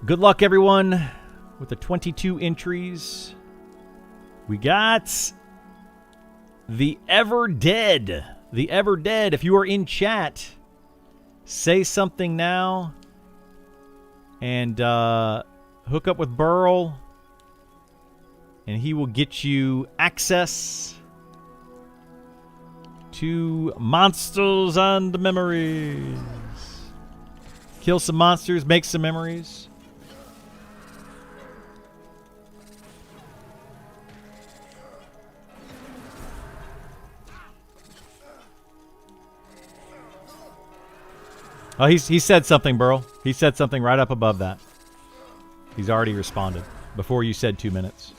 Good luck, everyone, with the 22 entries. We got the Ever Dead. The Ever Dead. If you are in chat, say something now. And hook up with Burl. And he will get you access to Monsters and Memories. Kill some monsters, make some memories. Oh, he said something, Burl. He said something right up above that. He's already responded before you said 2 minutes.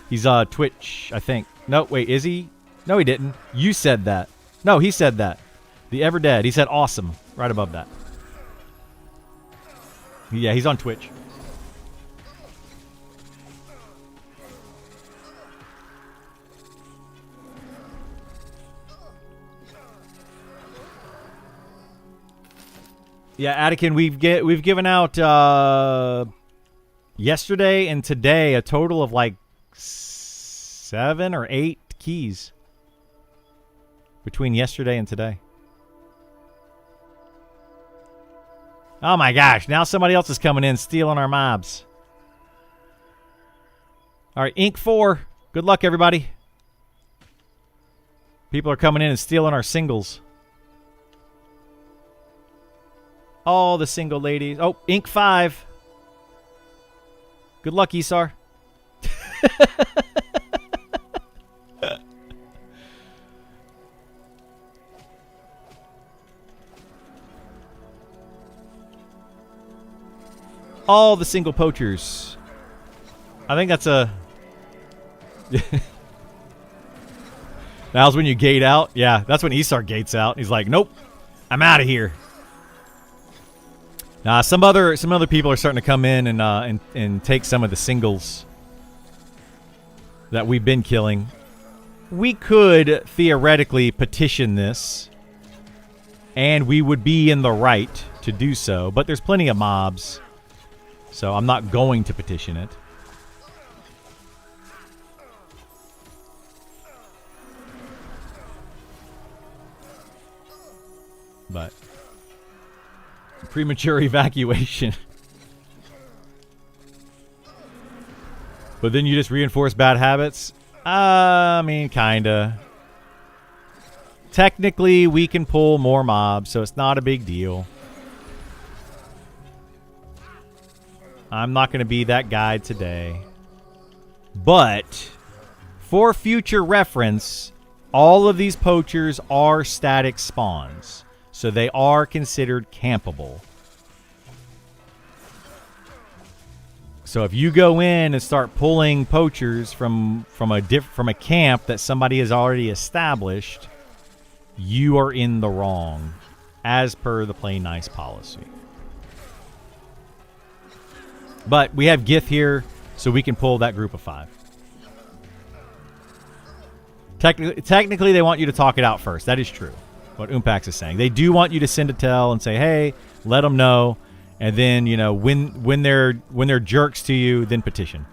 He's Twitch, I think. No, wait, is he? No, he didn't. You said that. No, he said that. The Ever Dead. He said awesome right above that. Yeah, he's on Twitch. Yeah, Attican, we've given out yesterday and today a total of like 7 or 8 keys between yesterday and today. Oh my gosh, now somebody else is coming in stealing our mobs. All right, Inc. 4. Good luck, everybody. People are coming in and stealing our singles. All the single ladies. Oh, Inc. 5. Good luck, Isar. All the single poachers. I think that's a... Now's when you gate out. Yeah, that's when Isar gates out. He's like, nope, I'm out of here. Nah, some other people are starting to come in and take some of the singles that we've been killing. We could theoretically petition this, and we would be in the right to do so, but there's plenty of mobs, so I'm not going to petition it. But premature evacuation. But then you just reinforce bad habits? I mean, kinda. Technically, we can pull more mobs, so it's not a big deal. I'm not going to be that guy today. But, for future reference, all of these poachers are static spawns. So they are considered campable. So if you go in and start pulling poachers from a camp that somebody has already established, you are in the wrong, as per the Play Nice policy. But we have Gith here, so we can pull that group of 5. Technically, they want you to talk it out first. That is true. What Umpax is saying. They do want you to send a tell and say, hey, let them know. And then, you know, when they're jerks to you, then petition.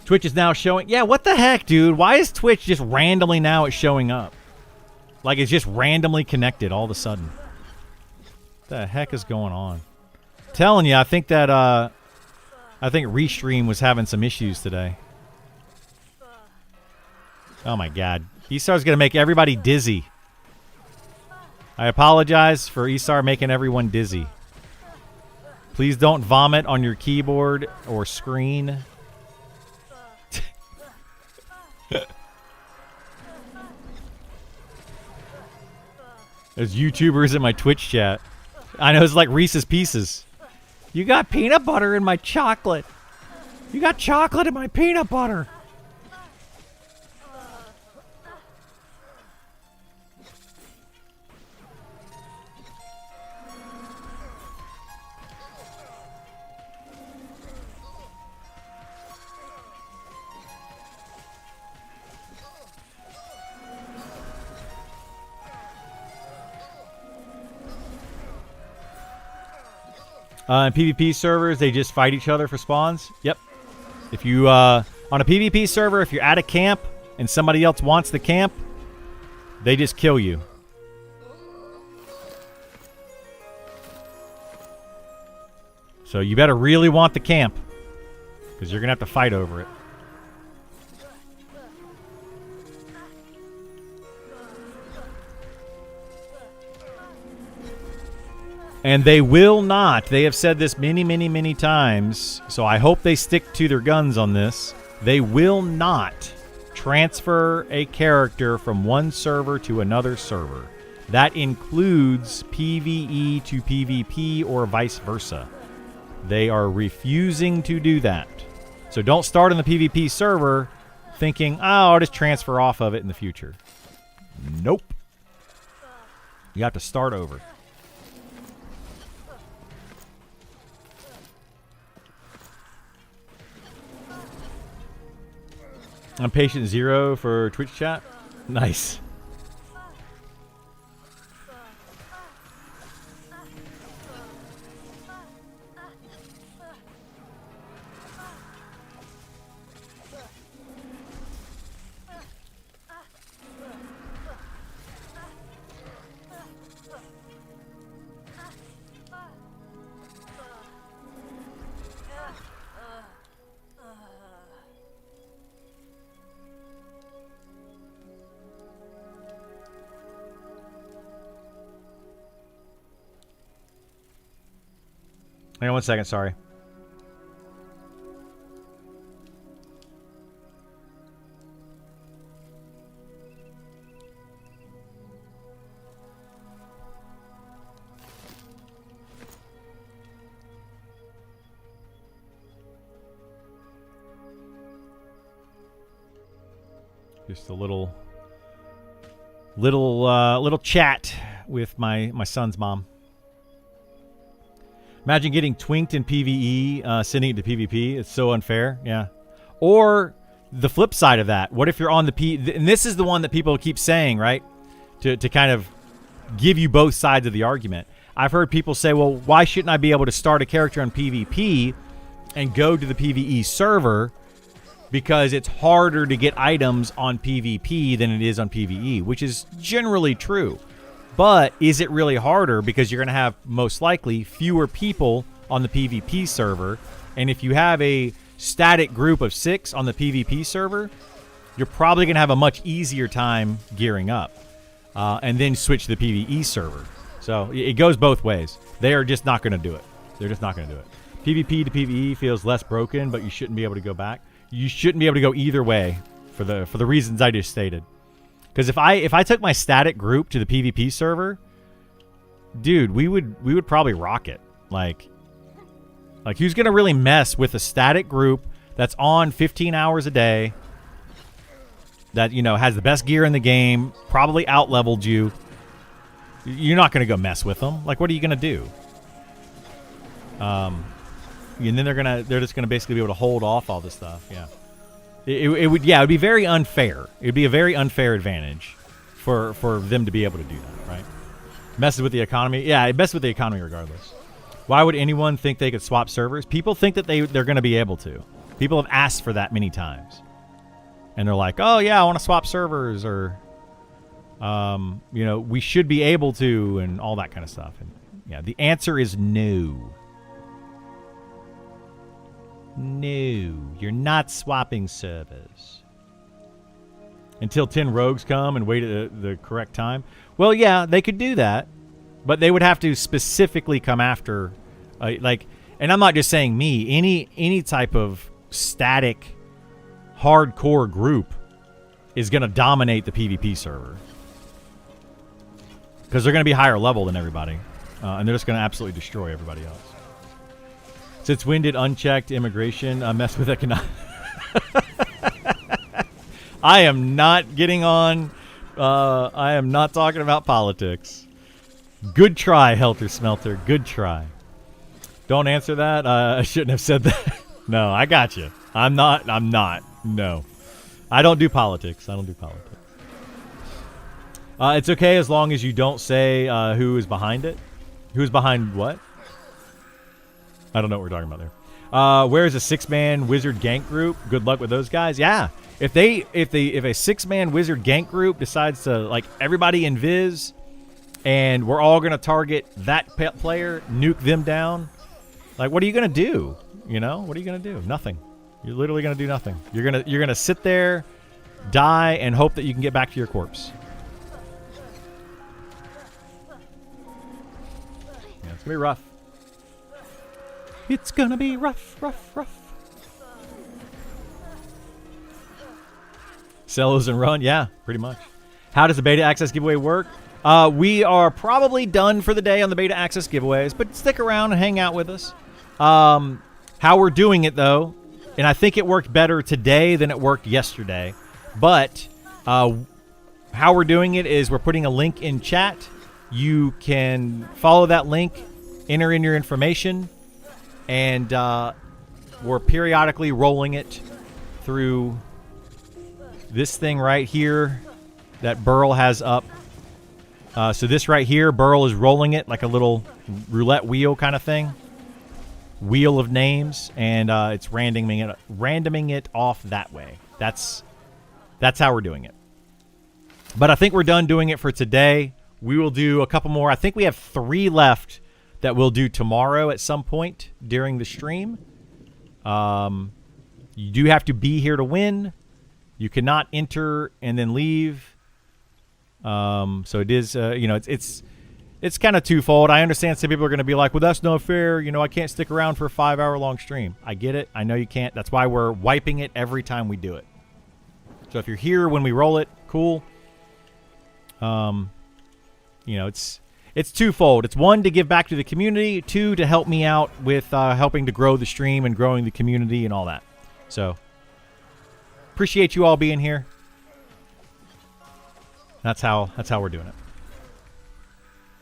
Twitch is now showing. Yeah, what the heck, dude? Why is Twitch just randomly now it's showing up? Like it's just randomly connected all of a sudden. What the heck is going on? I'm telling you, I think that I think Restream was having some issues today. Oh my god. Isar's going to make everybody dizzy. I apologize for Isar making everyone dizzy. Please don't vomit on your keyboard or screen. There's YouTubers in my Twitch chat. I know, it's like Reese's Pieces. You got peanut butter in my chocolate. You got chocolate in my peanut butter. In PvP servers, they just fight each other for spawns. Yep. If you, on a PvP server, if you're at a camp and somebody else wants the camp, they just kill you. So you better really want the camp, because you're going to have to fight over it. And they will not, they have said this many, many, many times, so I hope they stick to their guns on this. They will not transfer a character from one server to another server. That includes PvE to PvP or vice versa. They are refusing to do that. So don't start on the PvP server thinking, oh, I'll just transfer off of it in the future. Nope. You have to start over. I'm patient 0 for Twitch chat. Nice. Hang on 1 second, sorry. Just a little chat with my son's mom. Imagine getting twinked in PvE, sending it to PvP. It's so unfair. Yeah. Or the flip side of that. What if you're on the and this is the one that people keep saying, right? To kind of give you both sides of the argument. I've heard people say, well, why shouldn't I be able to start a character on PvP and go to the PvE server? Because it's harder to get items on PvP than it is on PvE, which is generally true. But is it really harder? Because you're going to have, most likely, fewer people on the PvP server. And if you have a static group of 6 on the PvP server, you're probably going to have a much easier time gearing up. And then switch to the PvE server. So it goes both ways. They are just not going to do it. They're just not going to do it. PvP to PvE feels less broken, but you shouldn't be able to go back. You shouldn't be able to go either way for the reasons I just stated. Because if I took my static group to the PvP server, dude, we would probably rock it. Like who's gonna really mess with a static group that's on 15 hours a day, that, you know, has the best gear in the game, probably out-leveled you. You're not gonna go mess with them. Like, what are you gonna do? And then they're just gonna basically be able to hold off all this stuff. Yeah. It would be very unfair. It would be a very unfair advantage for them to be able to do that, right? Messes with the economy. Yeah, it messes with the economy regardless. Why would anyone think they could swap servers? People think that they're going to be able to. People have asked for that many times. And they're like, oh, yeah, I want to swap servers, or, you know, we should be able to, and all that kind of stuff. And yeah, the answer is no. No, you're not swapping servers. Until 10 rogues come and wait at the correct time. Well, yeah, they could do that. But they would have to specifically come after, and I'm not just saying me, any type of static, hardcore group is going to dominate the PvP server. because they're going to be higher level than everybody, and they're just going to absolutely destroy everybody else. Since when did unchecked immigration mess with economic? I am not getting on. I am not talking about politics. Good try, Helter Smelter. Good try. Don't answer that. I shouldn't have said that. No, I got you. I'm not. No. I don't do politics. It's okay as long as you don't say who is behind it. Who's behind what? I don't know what we're talking about there. Where is a 6-man wizard gank group? Good luck with those guys. Yeah. If a 6-man wizard gank group decides to, like, everybody invis and we're all going to target that player, nuke them down, like, what are you going to do? You know? What are you going to do? Nothing. You're literally going to do nothing. You're going to sit there, die, and hope that you can get back to your corpse. Yeah, it's going to be rough. It's going to be rough. Sellos and run, yeah, pretty much. How does the beta access giveaway work? We are probably done for the day on the beta access giveaways, but stick around and hang out with us. How we're doing it, though, and I think it worked better today than it worked yesterday, but how we're doing it is we're putting a link in chat. You can follow that link, enter in your information, and we're periodically rolling it through this thing right here that Burl has up. So this right here, Burl is rolling it like a little roulette wheel kind of thing. Wheel of names, and it's randoming it off that way. That's how we're doing it. But I think we're done doing it for today. We will do a couple more. I think we have 3 left that we'll do tomorrow at some point during the stream. You do have to be here to win. You cannot enter and then leave. So it is, it's kind of twofold. I understand some people are going to be like, well, that's not fair. You know, I can't stick around for a 5-hour-long stream. I get it. I know you can't. That's why we're wiping it every time we do it. So if you're here when we roll it, cool. It's twofold. It's 1, to give back to the community. 2, to help me out with helping to grow the stream and growing the community and all that. So appreciate you all being here. That's how we're doing it.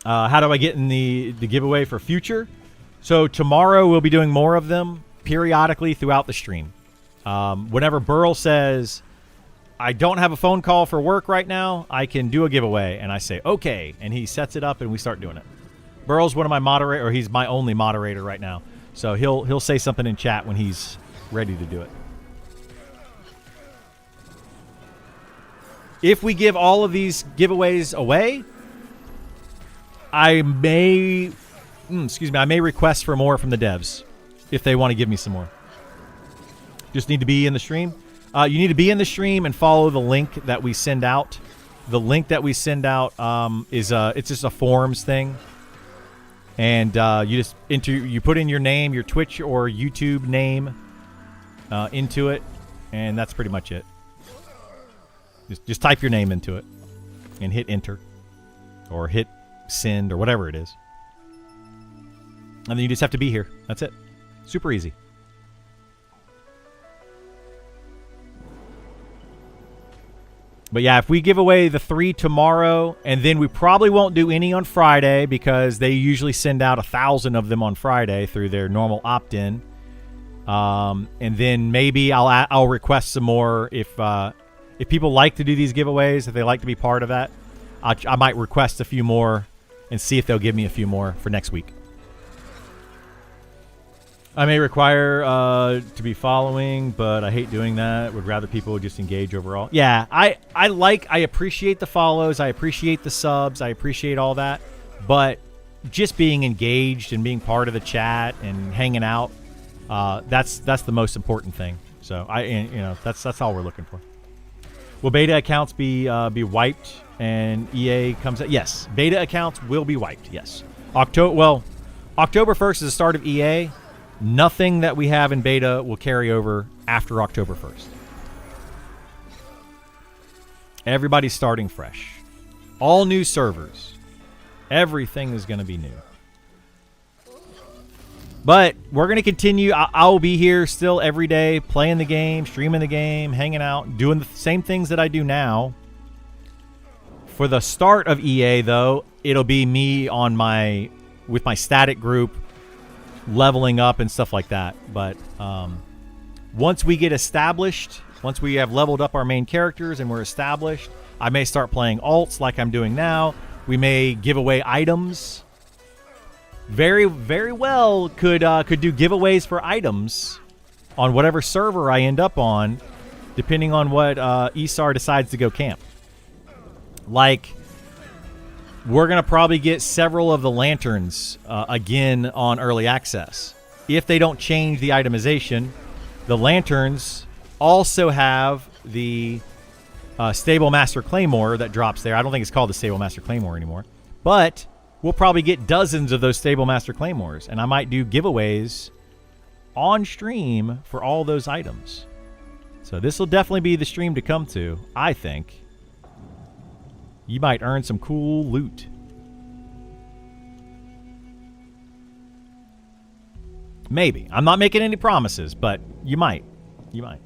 How do I get in the giveaway for future? So tomorrow we'll be doing more of them periodically throughout the stream. Whenever Burl says, I don't have a phone call for work right now, I can do a giveaway, and I say, okay, and he sets it up and we start doing it. Burl's one of my moderator, or he's my only moderator right now. So he'll say something in chat when he's ready to do it. If we give all of these giveaways away, I may request for more from the devs if they want to give me some more. Just need to be in the stream. You need to be in the stream and follow the link that we send out. The link that we send out it's just a forums thing, and you put in your name, your Twitch or YouTube name into it, and that's pretty much it. Just type your name into it and hit enter or hit send or whatever it is. And then you just have to be here. That's it. Super easy. But yeah, if we give away the 3 tomorrow, and then we probably won't do any on Friday because they usually send out 1,000 of them on Friday through their normal opt-in. And then maybe I'll request some more if people like to do these giveaways, if they like to be part of that. I might request a few more and see if they'll give me a few more for next week. I may require to be following, but I hate doing that. Would rather people just engage overall. Yeah, I appreciate the follows. I appreciate the subs. I appreciate all that. But just being engaged and being part of the chat and hanging out, that's the most important thing. So that's all we're looking for. Will beta accounts be wiped and EA comes out? Yes, beta accounts will be wiped. Yes, October 1st is the start of EA. Nothing that we have in beta will carry over after October 1st. Everybody's starting fresh. All new servers. Everything is going to be new. But we're going to continue. I'll be here still every day, playing the game, streaming the game, hanging out, doing the same things that I do now. For the start of EA, though, it'll be me on with my static group, leveling up and stuff like that. But once we get established, once we have leveled up our main characters and we're established, I may start playing alts like I'm doing now. We may give away items. Very, very well could do giveaways for items on whatever server I end up on, depending on what Isar decides to go camp. Like, we're going to probably get several of the lanterns again on early access. If they don't change the itemization, the lanterns also have the Stable Master Claymore that drops there. I don't think it's called the Stable Master Claymore anymore. But we'll probably get dozens of those Stable Master Claymores. And I might do giveaways on stream for all those items. So this will definitely be the stream to come to, I think. You might earn some cool loot. Maybe. I'm not making any promises, but you might. You might.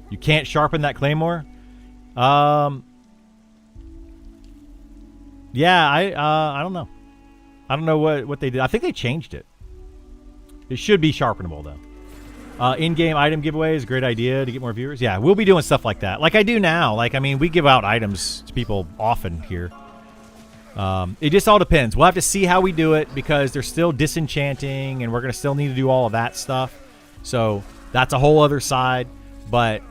You can't sharpen that claymore? Yeah, I don't know. I don't know what they did. I think they changed it. It should be sharpenable, though. In-game item giveaway is a great idea to get more viewers. Yeah, we'll be doing stuff like that. Like I do now. Like, I mean, we give out items to people often here. It just all depends. We'll have to see how we do it because they're still disenchanting and we're going to still need to do all of that stuff. So that's a whole other side. But,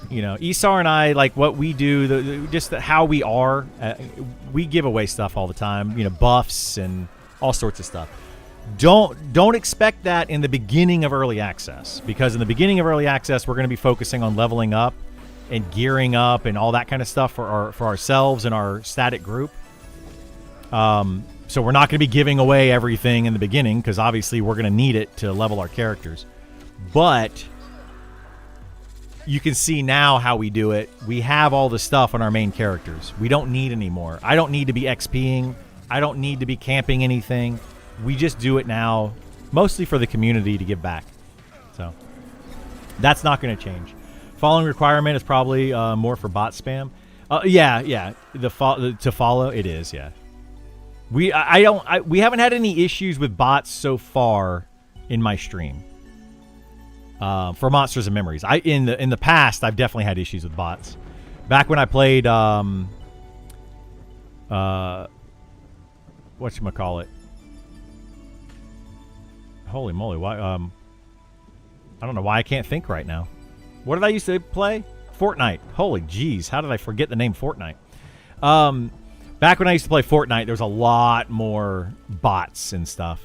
you know, Isar and I, like what we do, just how we are, we give away stuff all the time. You know, buffs and all sorts of stuff. Don't expect that in the beginning of early access, because in the beginning of early access we're going to be focusing on leveling up and gearing up and all that kind of stuff for ourselves and our static group. So we're not going to be giving away everything in the beginning because obviously we're going to need it to level our characters. But you can see now how we do it. We have all the stuff on our main characters. We don't need any more. I don't need to be XPing. I don't need to be camping anything. We just do it now, mostly for the community to give back. So that's not going to change. Following requirement is probably more for bot spam. Yeah. To follow, it is. Yeah. We haven't had any issues with bots so far in my stream. For Monsters and Memories, in the past I've definitely had issues with bots. Back when I played whatchamacallit. Holy moly, why I don't know why I can't think right now. What did I used to play? Fortnite. Holy jeez, how did I forget the name Fortnite? Back when I used to play Fortnite, there was a lot more bots and stuff.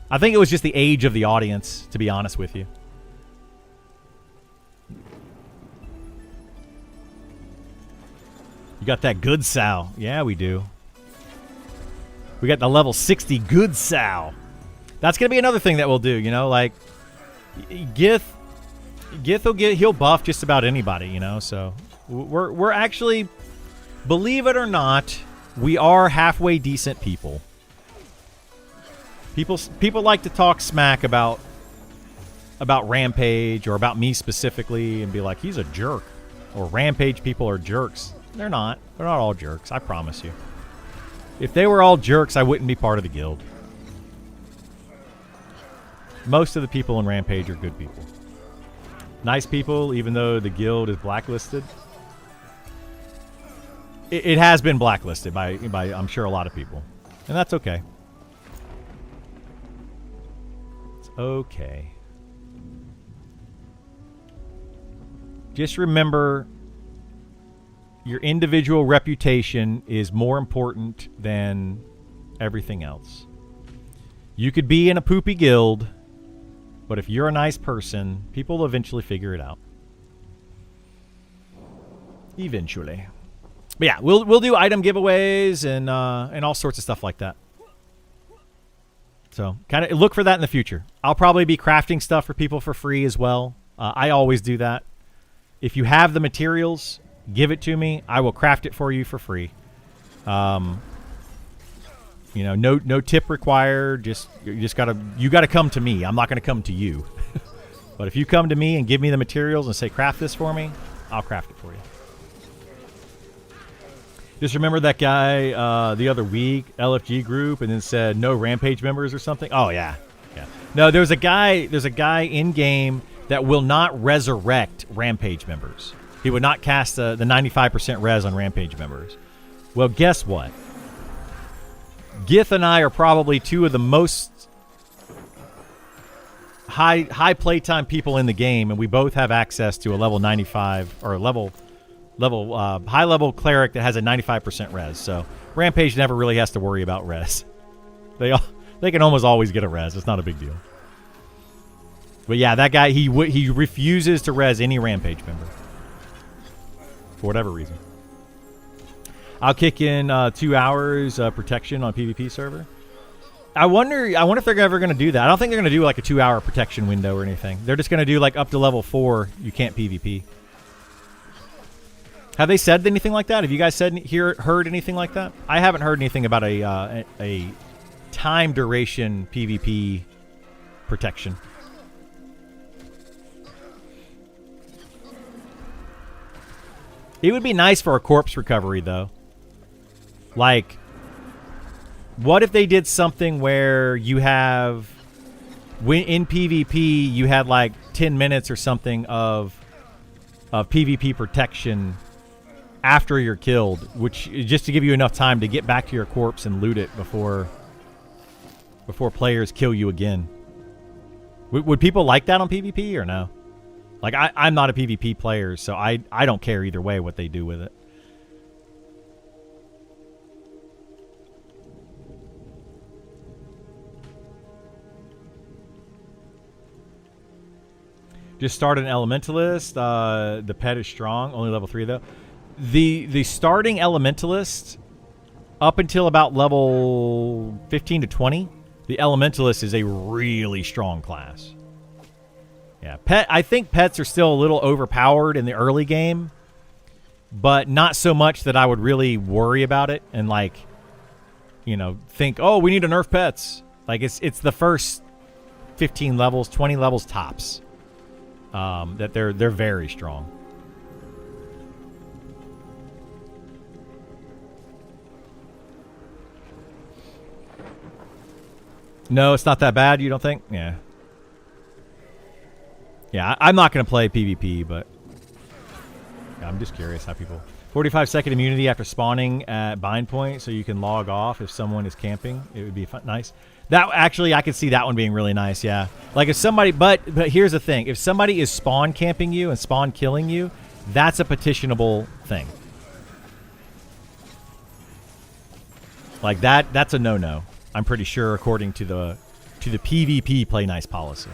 I think it was just the age of the audience, to be honest with you. You got that good sow. Yeah, we do. We got the level 60 good sow. That's going to be another thing that we'll do, you know, like Gith he'll buff just about anybody, you know, so we're actually, believe it or not, we are halfway decent people. People like to talk smack about Rampage or about me specifically and be like, he's a jerk, or Rampage people are jerks. They're not. They're not all jerks, I promise you. If they were all jerks, I wouldn't be part of the guild. Most of the people in Rampage are good people. Nice people, even though the guild is blacklisted. It has been blacklisted by I'm sure a lot of people. And that's okay. It's okay. Just remember, your individual reputation is more important than everything else. You could be in a poopy guild, but if you're a nice person, people will eventually figure it out. Eventually. But yeah, we'll do item giveaways and all sorts of stuff like that. So kind of look for that in the future. I'll probably be crafting stuff for people for free as well. I always do that. If you have the materials, give it to me. I will craft it for you for free. You know, no tip required. You gotta come to me. I'm not gonna come to you. But if you come to me and give me the materials and say craft this for me, I'll craft it for you. Just remember that guy the other week, LFG group, and then said no Rampage members or something. Oh yeah. No, there's a guy in game that will not resurrect Rampage members. He would not cast the 95% res on Rampage members. Well, guess what? Gith and I are probably two of the most high playtime people in the game, and we both have access to a level 95 or a high level cleric that has a 95% res. So Rampage never really has to worry about res. They can almost always get a res. It's not a big deal. But yeah, that guy, he refuses to res any Rampage member for whatever reason. I'll kick in 2 hours protection on PvP server. I wonder if they're ever going to do that. I don't think they're going to do like a 2-hour protection window or anything. They're just going to do like up to level 4, you can't PvP. Have they said anything like that? Have you guys heard anything like that? I haven't heard anything about a time duration PvP protection. It would be nice for a corpse recovery, though. Like, what if they did something where you have, in PvP, you had like 10 minutes or something of PvP protection after you're killed, which is just to give you enough time to get back to your corpse and loot it before players kill you again. Would people like that on PvP or no? Like, I'm not a PvP player, so I don't care either way what they do with it. Just started an Elementalist. The pet is strong. Only level 3, though. The starting Elementalist, up until about level 15 to 20, the Elementalist is a really strong class. Yeah, I think pets are still a little overpowered in the early game, but not so much that I would really worry about it and, like, you know, think, oh, we need to nerf pets. Like, it's the first 15 levels, 20 levels tops. That they're very strong. No, it's not that bad, you don't think? Yeah. Yeah, I'm not going to play PvP, but yeah, I'm just curious how people... 45-second immunity after spawning at bind point, so you can log off if someone is camping. It would be nice. That actually, I could see that one being really nice, yeah. Like if somebody... But here's the thing. If somebody is spawn camping you and spawn killing you, that's a petitionable thing. Like that's a no-no. I'm pretty sure according to the PvP play nice policy.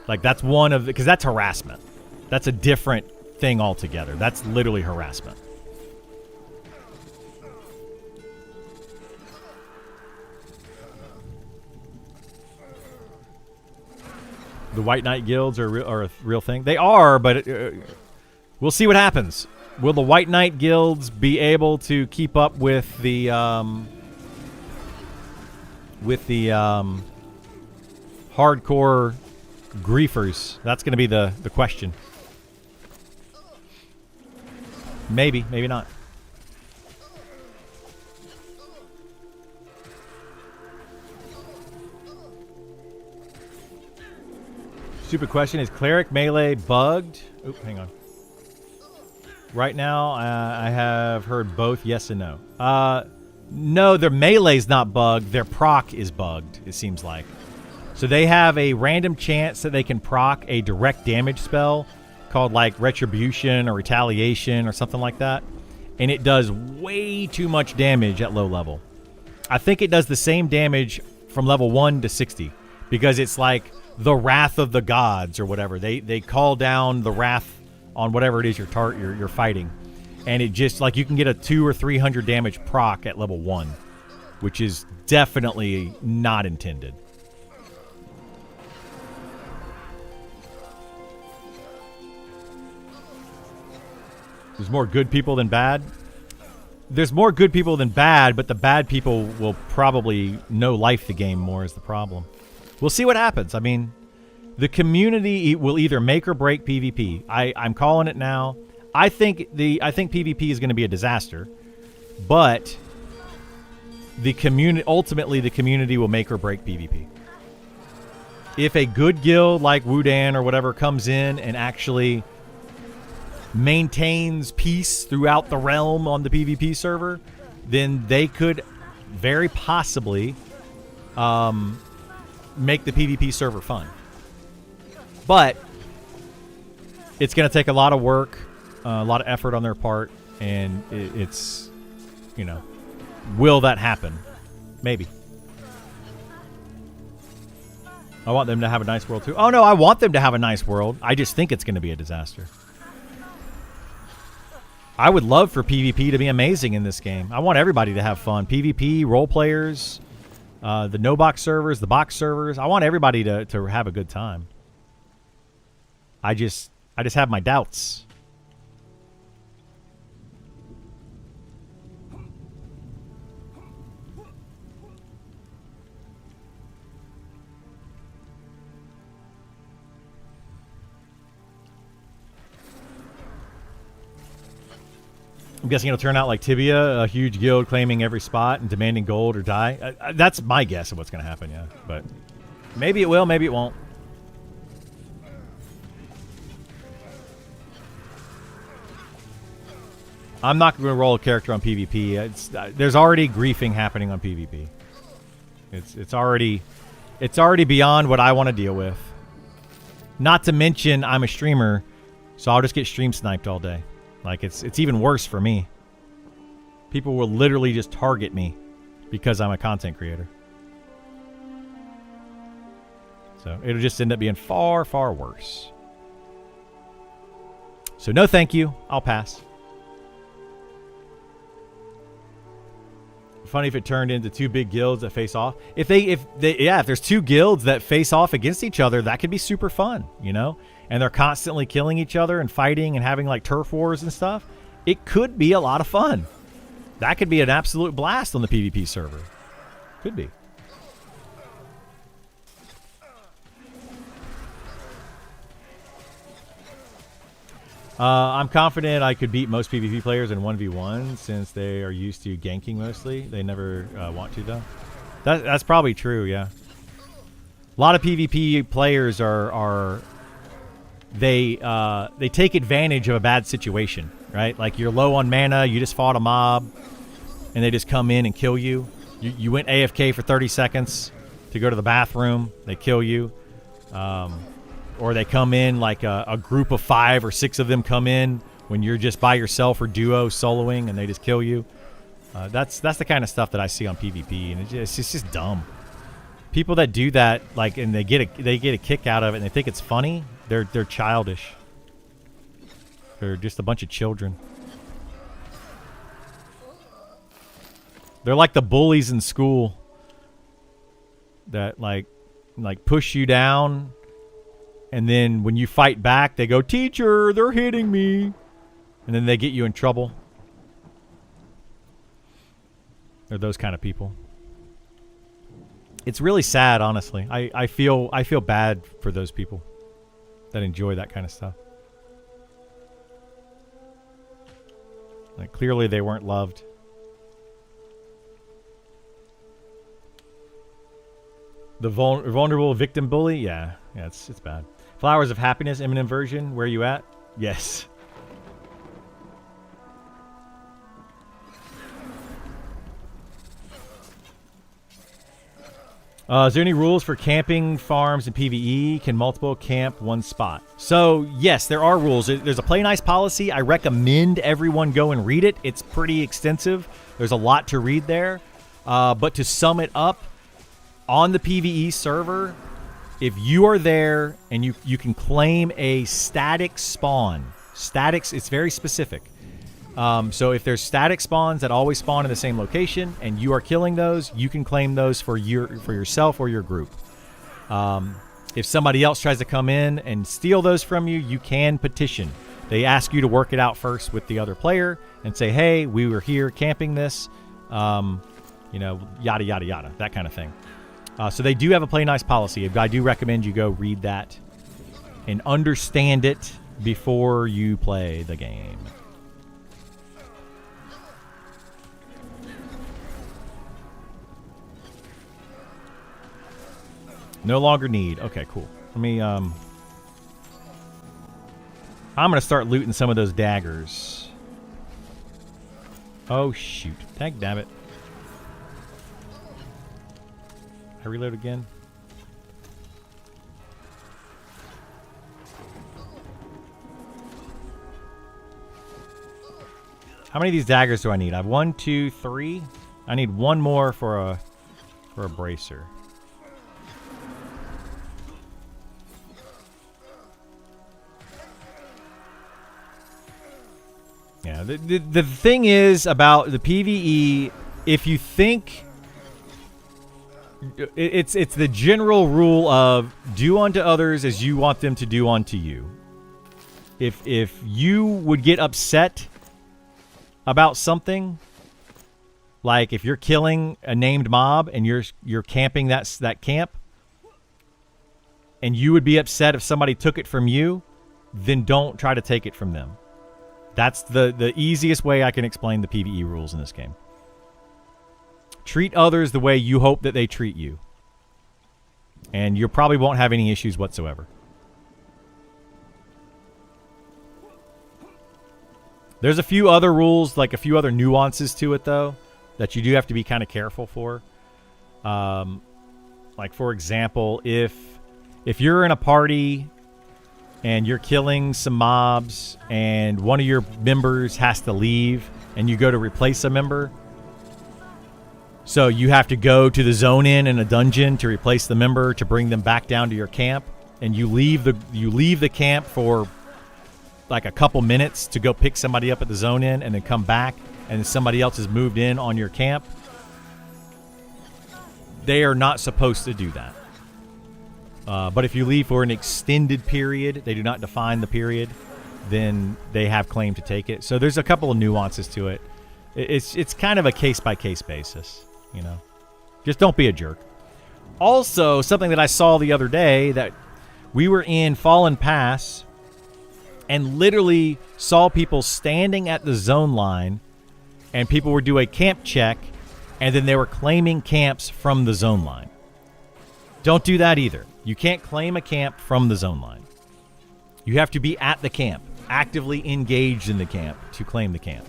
Like that's one of the, because that's harassment. That's a different thing altogether. That's literally harassment. The White Knight guilds are a real thing. They are, but we'll see what happens. Will the White Knight guilds be able to keep up with the hardcore griefers? That's going to be the question. Maybe, maybe not. Stupid question. Is cleric melee bugged? Oop, hang on. Right now, I have heard both yes and no. No, their melee's not bugged. Their proc is bugged, it seems like. So they have a random chance that they can proc a direct damage spell called like Retribution or Retaliation or something like that. And it does way too much damage at low level. I think it does the same damage from level 1 to 60 because it's like the wrath of the gods or whatever. They call down the wrath on whatever it is you're fighting. And it just, like, you can get a 200 or 300 damage proc at level 1, which is definitely not intended. There's more good people than bad. There's more good people than bad, but the bad people will probably know life the game more is the problem. We'll see what happens. I mean, the community will either make or break PvP. I'm calling it now. I think PvP is going to be a disaster, but ultimately the community will make or break PvP. If a good guild like Wudan or whatever comes in and actually maintains peace throughout the realm on the PvP server, then they could very possibly make the PvP server fun. But it's going to take a lot of work, a lot of effort on their part, and it's, you know, will that happen? Maybe. I want them to have a nice world too. Oh no, I want them to have a nice world. I just think it's going to be a disaster. I would love for PvP to be amazing in this game. I want everybody to have fun. PvP, role players, the no-box servers, the box servers. I want everybody to have a good time. I just have my doubts. I'm guessing it'll turn out like Tibia, a huge guild claiming every spot and demanding gold or die. That's my guess of what's going to happen, yeah. But maybe it will, maybe it won't. I'm not going to roll a character on PvP. There's already griefing happening on PvP. It's already beyond what I want to deal with. Not to mention I'm a streamer, so I'll just get stream sniped all day. Like, it's even worse for me. People will literally just target me because I'm a content creator. So it'll just end up being far, far worse. So no thank you. I'll pass. Funny if it turned into two big guilds that face off. If there's two guilds that face off against each other, that could be super fun, you know? And they're constantly killing each other and fighting and having like turf wars and stuff. It could be a lot of fun. That could be an absolute blast on the PvP server. Could be. I'm confident I could beat most PvP players in 1v1 since they are used to ganking mostly. They never want to, though. That's probably true, yeah. A lot of PvP players they take advantage of a bad situation, right? Like you're low on mana, you just fought a mob, and they just come in and kill you. You went AFK for 30 seconds to go to the bathroom. They kill you. Or they come in like a group of 5 or 6 of them come in when you're just by yourself or duo soloing, and they just kill you. That's the kind of stuff that I see on PvP, and it's just dumb. People that do that, like, and they get a kick out of it, and they think it's funny. They're childish. They're just a bunch of children. They're like the bullies in school that like push you down. And then when you fight back, they go, "Teacher, they're hitting me." And then they get you in trouble. They're those kind of people. It's really sad, honestly. I feel bad for those people that enjoy that kind of stuff. Like, clearly they weren't loved. The vulnerable victim bully? Yeah, it's bad. Flowers of Happiness, imminent version. Where are you at? Yes. Is there any rules for camping farms in PvE? Can multiple camp one spot? So, yes, there are rules. There's a play nice policy. I recommend everyone go and read it. It's pretty extensive. There's a lot to read there. But to sum it up, on the PvE server, if you are there and you can claim a static spawn. Statics, it's very specific. So if there's static spawns that always spawn in the same location and you are killing those, you can claim those for yourself or your group. If somebody else tries to come in and steal those from you, you can petition. They ask you to work it out first with the other player and say, hey, we were here camping this, yada, yada, yada, that kind of thing. So they do have a play nice policy. I do recommend you go read that and understand it before you play the game. No longer need. Okay, cool. Let me, I'm going to start looting some of those daggers. Oh, shoot. Dang, damn it. I reload again. How many of these daggers do I need? I have 1, 2, 3. I need one more for a bracer. Yeah, the thing is about the PvE, if you think it's the general rule of do unto others as you want them to do unto you. If you would get upset about something, like if you're killing a named mob and you're camping that camp, and you would be upset if somebody took it from you, then don't try to take it from them. That's the easiest way I can explain the PvE rules in this game. Treat others the way you hope that they treat you. And you probably won't have any issues whatsoever. There's a few other rules, like a few other nuances to it, though, that you do have to be kind of careful for. Like, for example, if you're in a party and you're killing some mobs and one of your members has to leave and you go to replace a member, so you have to go to the zone in a dungeon to replace the member to bring them back down to your camp, and you leave the camp for like a couple minutes to go pick somebody up at the zone in and then come back, and somebody else has moved in on your camp. They are not supposed to do that. But if you leave for an extended period, they do not define the period, then they have claim to take it. So there's a couple of nuances to it. It's kind of a case-by-case basis, you know. Just don't be a jerk. Also, something that I saw the other day, that we were in Fallen Pass and literally saw people standing at the zone line, and people would do a camp check, and then they were claiming camps from the zone line. Don't do that either. You can't claim a camp from the zone line. You have to be at the camp, actively engaged in the camp to claim the camp.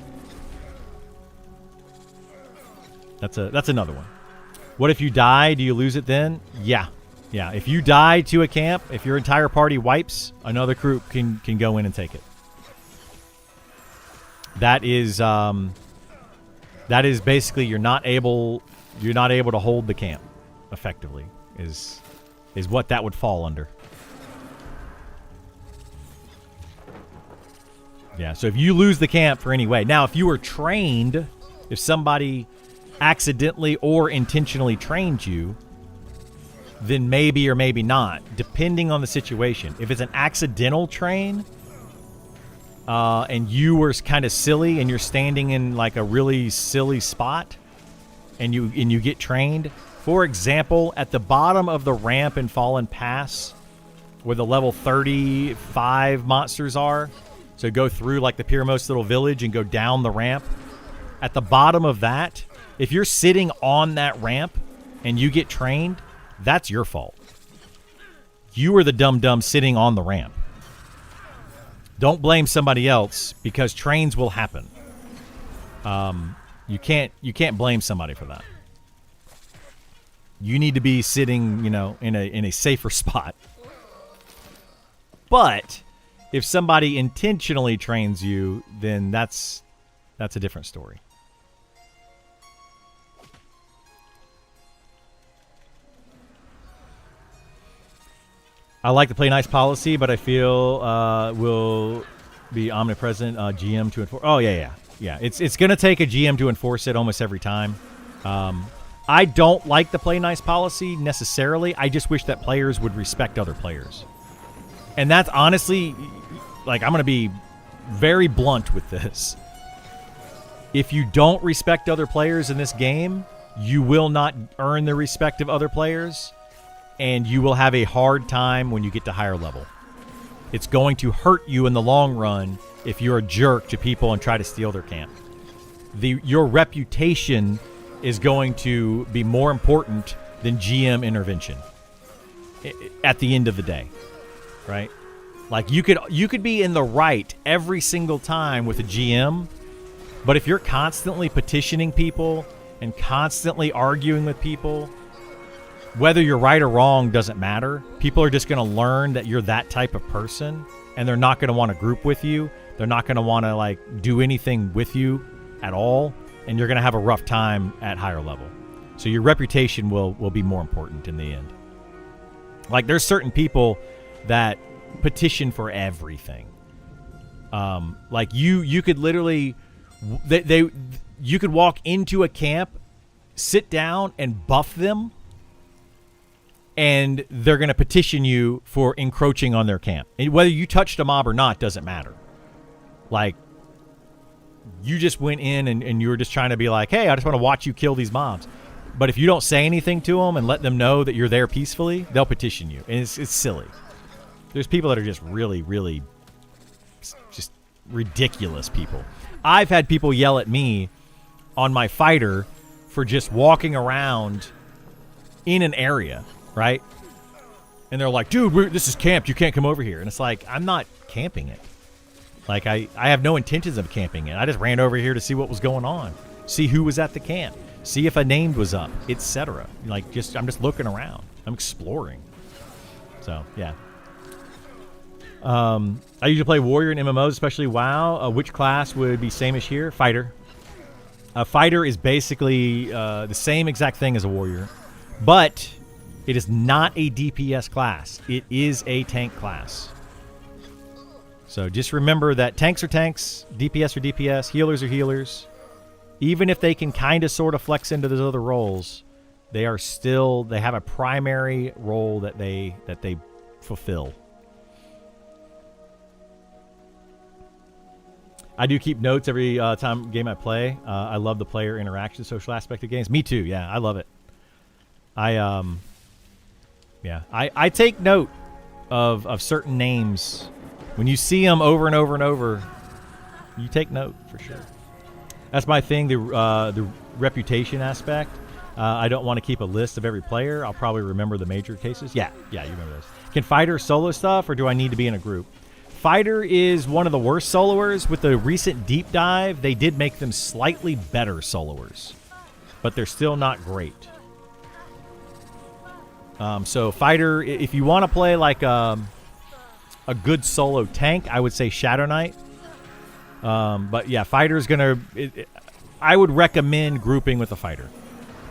That's another one. What if you die? Do you lose it then? Yeah. If you die to a camp, if your entire party wipes, another group can go in and take it. That is basically you're not able to hold the camp effectively. Is what that would fall under. Yeah, so if you lose the camp for any way. Now, if you were trained, if somebody accidentally or intentionally trained you, then maybe or maybe not, depending on the situation. If it's an accidental train, and you were kind of silly and you're standing in like a really silly spot, and you get trained. For example, at the bottom of the ramp in Fallen Pass, where the level 35 monsters are, so go through like the Pyramos little village and go down the ramp. At the bottom of that, if you're sitting on that ramp and you get trained, that's your fault. You are the dum-dum sitting on the ramp. Don't blame somebody else, because trains will happen. You can't blame somebody for that. You need to be sitting, in a safer spot. But if somebody intentionally trains you, then that's a different story. I like the play nice policy, but I feel will be omnipresent GM to enforce. Oh yeah. It's gonna take a GM to enforce it almost every time. I don't like the play nice policy necessarily. I just wish that players would respect other players. And that's honestly, like, I'm going to be very blunt with this. If you don't respect other players in this game, you will not earn the respect of other players, and you will have a hard time when you get to higher level. It's going to hurt you in the long run if you're a jerk to people and try to steal their camp. Your reputation is going to be more important than GM intervention at the end of the day, right? Like you could be in the right every single time with a GM, but if you're constantly petitioning people and constantly arguing with people, whether you're right or wrong doesn't matter. People are just going to learn that you're that type of person, and they're not going to want to group with you. They're not going to want to like do anything with you at all, and you're going to have a rough time at higher level. So your reputation will be more important in the end. Like there's certain people that petition for everything. Like you could literally you could walk into a camp, sit down and buff them, and they're going to petition you for encroaching on their camp. And whether you touched a mob or not doesn't matter. Like you just went in and you were just trying to be like, hey, I just want to watch you kill these mobs. But if you don't say anything to them and let them know that you're there peacefully, they'll petition you. And it's silly. There's people that are just really, really just ridiculous people. I've had people yell at me on my fighter for just walking around in an area, right? And they're like, dude, this is camped. You can't come over here. And it's like, I'm not camping it. Like, I have no intentions of camping it. I just ran over here to see what was going on, see who was at the camp, see if a name was up, etc. Like, I'm just looking around. I'm exploring. So, yeah. I usually play warrior in MMOs, especially WoW. Which class would be same-ish here? Fighter. A fighter is basically the same exact thing as a warrior, but it is not a DPS class. It is a tank class. So just remember that tanks are tanks, DPS are DPS, healers are healers. Even if they can kind of sort of flex into those other roles, they have a primary role that they fulfill. I do keep notes every game I play. I love the player interaction, social aspect of games. Me too. Yeah, I love it. I take note of certain names. When you see them over and over and over, you take note for sure. That's my thing. The reputation aspect. I don't want to keep a list of every player. I'll probably remember the major cases. Yeah, you remember those. Can fighter solo stuff, or do I need to be in a group? Fighter is one of the worst soloers. With the recent deep dive, they did make them slightly better soloers, but they're still not great. So fighter, if you want to play like a good solo tank, I would say Shadow Knight. But yeah, fighter's I would recommend grouping with a fighter.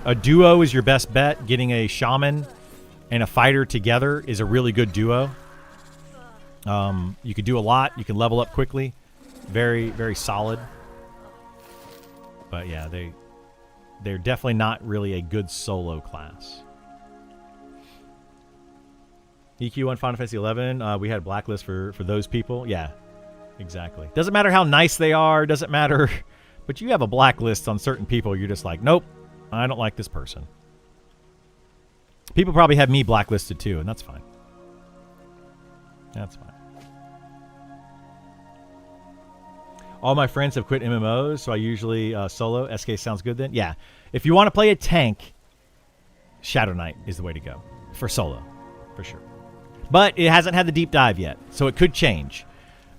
A duo is your best bet. Getting a shaman and a fighter together is a really good duo. You can do a lot. You can level up quickly. Very, very solid. But yeah, they're definitely not really a good solo class. EQ on Final Fantasy 11. We had a blacklist for those people. Yeah, exactly. Doesn't matter how nice they are. Doesn't matter. But you have a blacklist on certain people. You're just like, nope, I don't like this person. People probably have me blacklisted too, and that's fine. That's fine. All my friends have quit MMOs, so I usually solo. SK sounds good then? Yeah. If you want to play a tank, Shadow Knight is the way to go. For solo. For sure. But it hasn't had the deep dive yet, so it could change.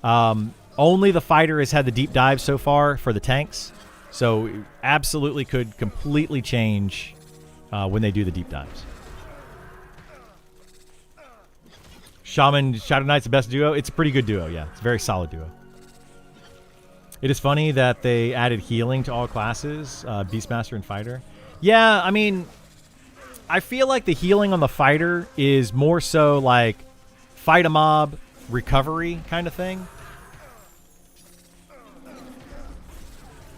Only the fighter has had the deep dive so far for the tanks, so it absolutely could completely change when they do the deep dives. Shaman, Shadow Knight's the best duo. It's a pretty good duo, yeah. It's a very solid duo. It is funny that they added healing to all classes, Beastmaster and Fighter. Yeah, I mean, I feel like the healing on the Fighter is more so like fight a mob, recovery kind of thing.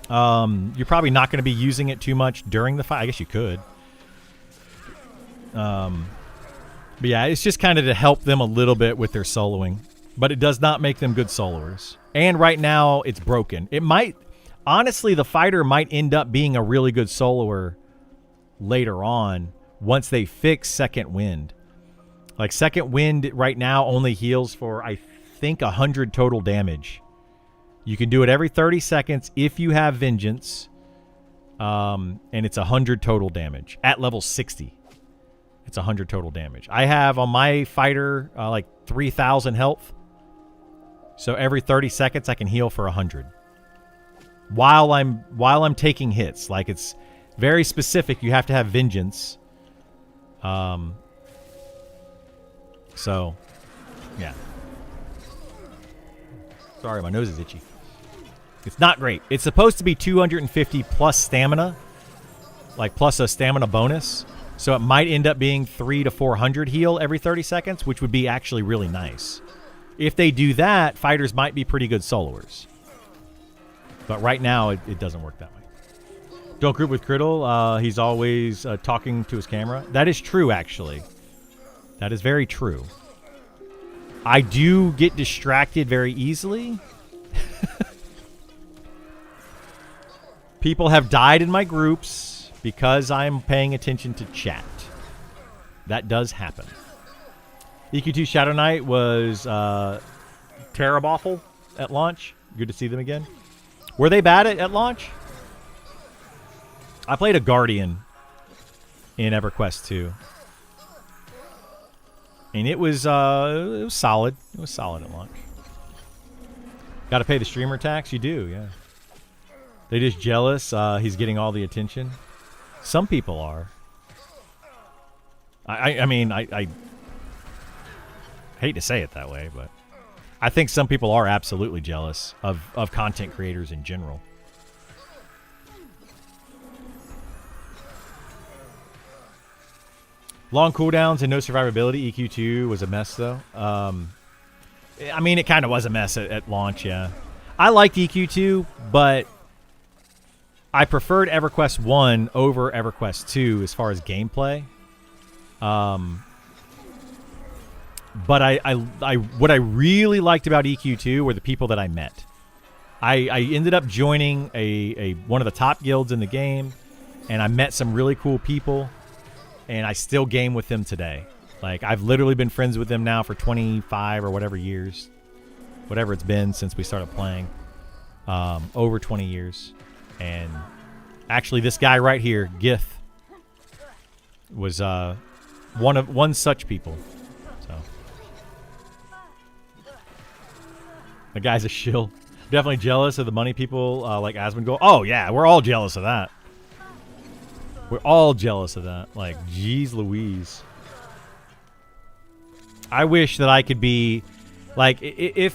You're probably not going to be using it too much during the fight. I guess you could. But yeah, it's just kind of to help them a little bit with their soloing. but it does not make them good soloers. And right now, it's broken. It might, honestly, the fighter might end up being a really good soloer later on once they fix Second Wind. Like, Second Wind right now only heals for, I think, 100 total damage. You can do it every 30 seconds if you have Vengeance, and it's 100 total damage. At level 60, it's 100 total damage. I have on my fighter like 3,000 health. So every 30 seconds I can heal for 100 while I'm taking hits. Like, it's very specific. You have to have Vengeance. So, yeah. Sorry, my nose is itchy. It's not great. It's supposed to be 250 plus stamina, like plus a stamina bonus. So it might end up being 300 to 400 heal every 30 seconds, which would be actually really nice. If they do that, fighters might be pretty good soloers. But right now, it doesn't work that way. Don't group with Criddle. He's always talking to his camera. That is true, actually. That is very true. I do get distracted very easily. People have died in my groups because I'm paying attention to chat. That does happen. EQ2 Shadow Knight was terrible at launch. Good to see them again. Were they bad at launch? I played a Guardian in EverQuest 2. And it was solid. It was solid at launch. Got to pay the streamer tax? You do, yeah. They just jealous he's getting all the attention. Some people are. I mean, I hate to say it that way, but I think some people are absolutely jealous of content creators in general. Long cooldowns and no survivability. EQ2 was a mess, though. I mean, it kind of was a mess at launch, yeah. I liked EQ2, but I preferred EverQuest 1 over EverQuest 2 as far as gameplay. But what I really liked about EQ2 were the people that I met. I ended up joining one of the top guilds in the game, and I met some really cool people, and I still game with them today. Like, I've literally been friends with them now for 25 or whatever years. Whatever it's been since we started playing. Over 20 years. And actually, this guy right here, Gith, was one such people. So the guy's a shill. Definitely jealous of the money people like Asmongold. Oh yeah, we're all jealous of that. We're all jealous of that. Like, geez Louise. I wish that I could be like, if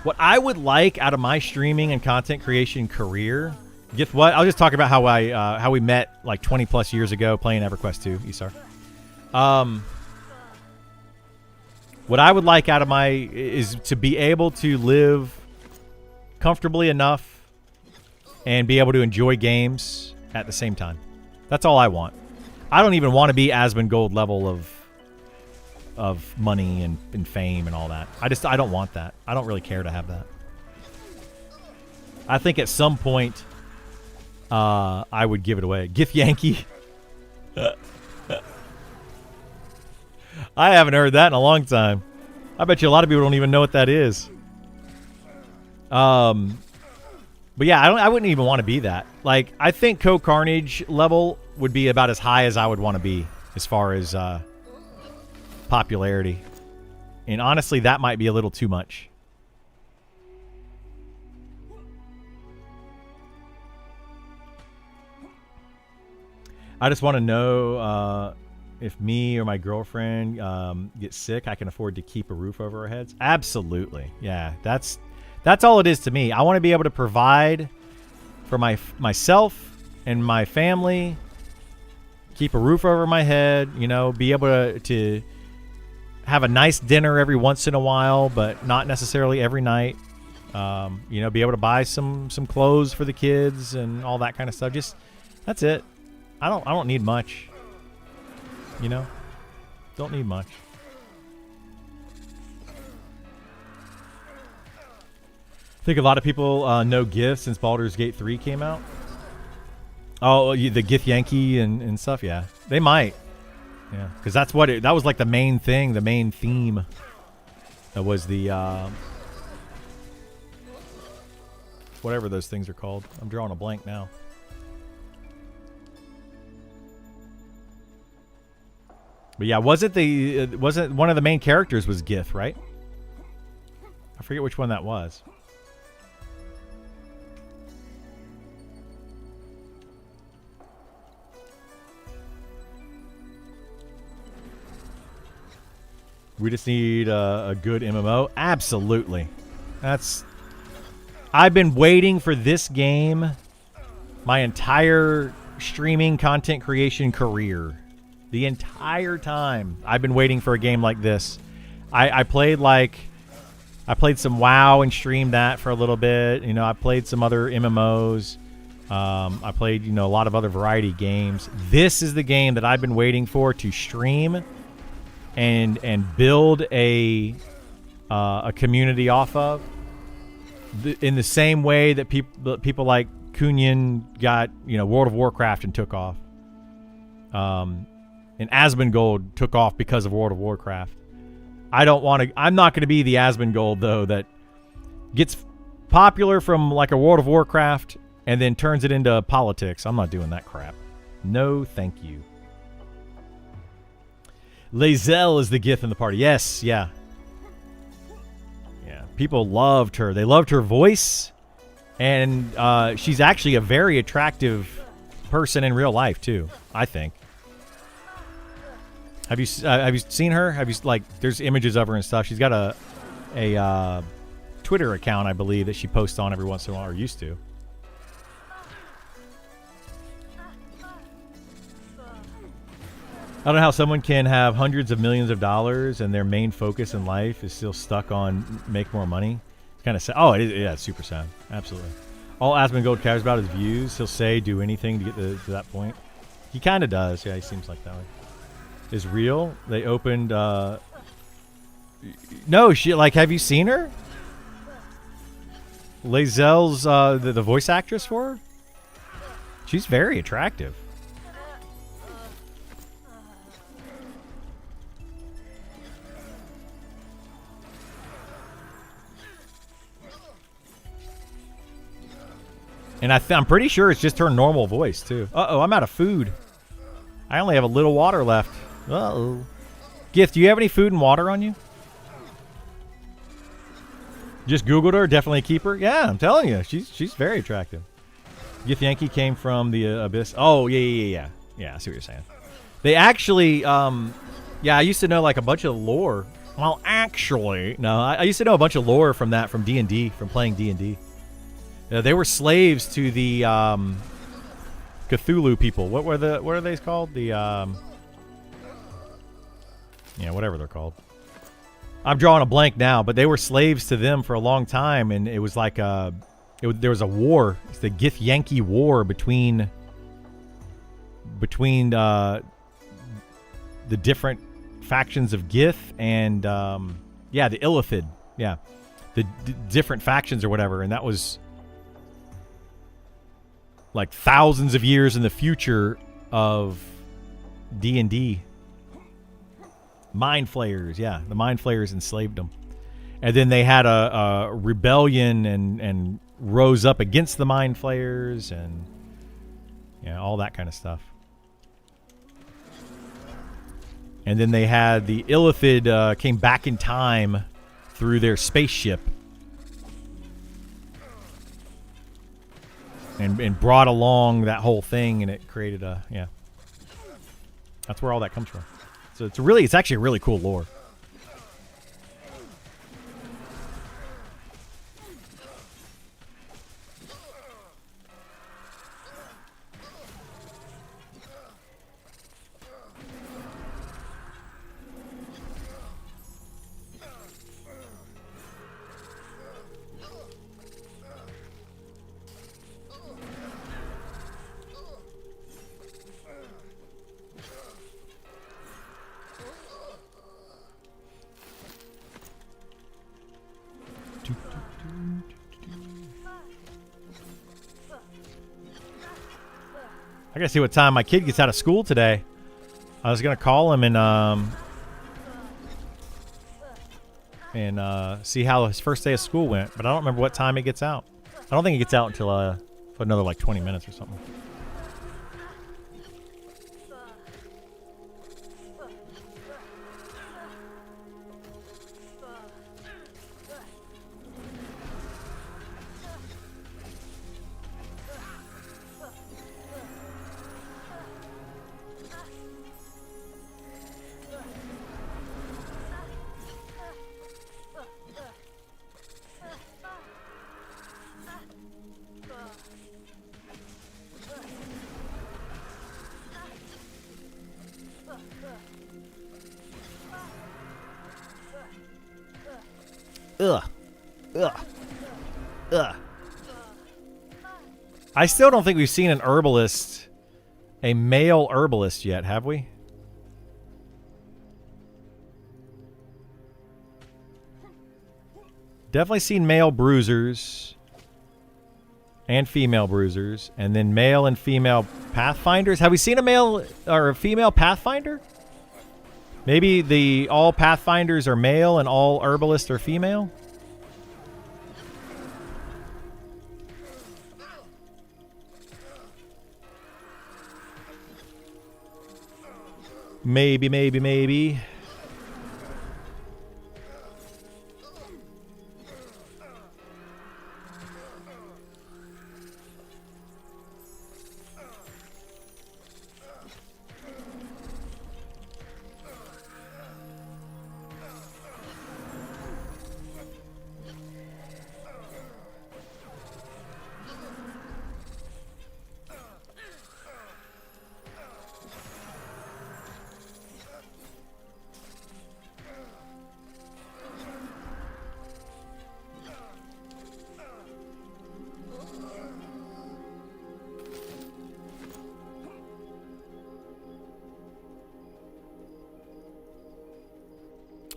what I would like out of my streaming and content creation career. Guess what? I'll just talk about how we met like 20 plus years ago playing EverQuest 2, Isar. What I would like out of is to be able to live comfortably enough and be able to enjoy games at the same time. That's all I want. I don't even want to be Asmongold level of money and fame and all that. I don't want that. I don't really care to have that. I think at some point I would give it away. Gif Yankee. I haven't heard that in a long time. I bet you a lot of people don't even know what that is. But yeah, I wouldn't even want to be that. Like, I think Co-Carnage level would be about as high as I would want to be as far as popularity. And honestly, that might be a little too much. I just want to know if me or my girlfriend gets sick, I can afford to keep a roof over our heads. Absolutely. Yeah, that's all it is to me. I want to be able to provide for myself and my family, keep a roof over my head, you know, be able to have a nice dinner every once in a while, but not necessarily every night. You know, be able to buy some clothes for the kids and all that kind of stuff. Just, that's it. I don't need much. You know? Don't need much. think a lot of people know Gith since Baldur's Gate 3 came out. Oh, the Gith Yankee and stuff. Yeah, they might. Yeah, because that's what that was like the main thing, the main theme. That was the whatever those things are called. I'm drawing a blank now. But yeah, wasn't one of the main characters was Gith, right? I forget which one that was. We just need a good MMO. Absolutely. I've been waiting for this game my entire streaming content creation career. The entire time I've been waiting for a game like this. I played some WoW and streamed that for a little bit. You know, I played some other MMOs. I played, a lot of other variety games. This is the game that I've been waiting for to stream and build a community off of. In the same way that people like Kunyan got, World of Warcraft and took off. And Asmongold took off because of World of Warcraft. I'm not going to be the Asmongold, though, that gets popular from like a World of Warcraft and then turns it into politics. I'm not doing that crap. No, thank you. Lae'zel is the Gith in the party. Yes, yeah. Yeah, people loved her. They loved her voice. And she's actually a very attractive person in real life, too, I think. Have you seen her? There's images of her and stuff. She's got a Twitter account, I believe, that she posts on every once in a while, or used to. I don't know how someone can have hundreds of millions of dollars and their main focus in life is still stuck on make more money. It's kind of sad. Oh, it's super sad. Absolutely. All Asmongold cares about is views. He'll say, do anything to get to that point. He kind of does. Yeah, he seems like that way. Is real. They opened no, have you seen her? Lae'zel's the voice actress for her? She's very attractive. And I'm pretty sure it's just her normal voice too. Uh-oh, I'm out of food. I only have a little water left. Uh-oh. Gith, do you have any food and water on you? Just Googled her. Definitely keep her. Yeah, I'm telling you. She's very attractive. Gith Yankee came from the Abyss. Oh, yeah. Yeah, I see what you're saying. They actually, yeah, I used to know like a bunch of lore. Well, actually, no, I used to know a bunch of lore from D&D, from playing D&D. They were slaves to the Cthulhu people. What are they called? Yeah, whatever they're called. I'm drawing a blank now, but they were slaves to them for a long time, and it was like there was a war. It's the Gith Yankee War between the different factions of Gith and yeah, the Illithid. Yeah, the different factions or whatever, and that was like thousands of years in the future of D&D. Mind Flayers, yeah. The Mind Flayers enslaved them. And then they had a rebellion and rose up against the Mind Flayers and all that kind of stuff. And then they had the Illithid came back in time through their spaceship and brought along that whole thing, and it created yeah. That's where all that comes from. So it's actually a really cool lore. I gotta see what time my kid gets out of school today. I was gonna call him and see how his first day of school went, but I don't remember what time he gets out. I don't think he gets out until for another like 20 minutes or something. Ugh. Ugh. Ugh. I still don't think we've seen an herbalist, a male herbalist yet, have we? Definitely seen male bruisers and female bruisers, and then male and female pathfinders. Have we seen a male or a female pathfinder? Maybe all pathfinders are male and all herbalists are female? Maybe.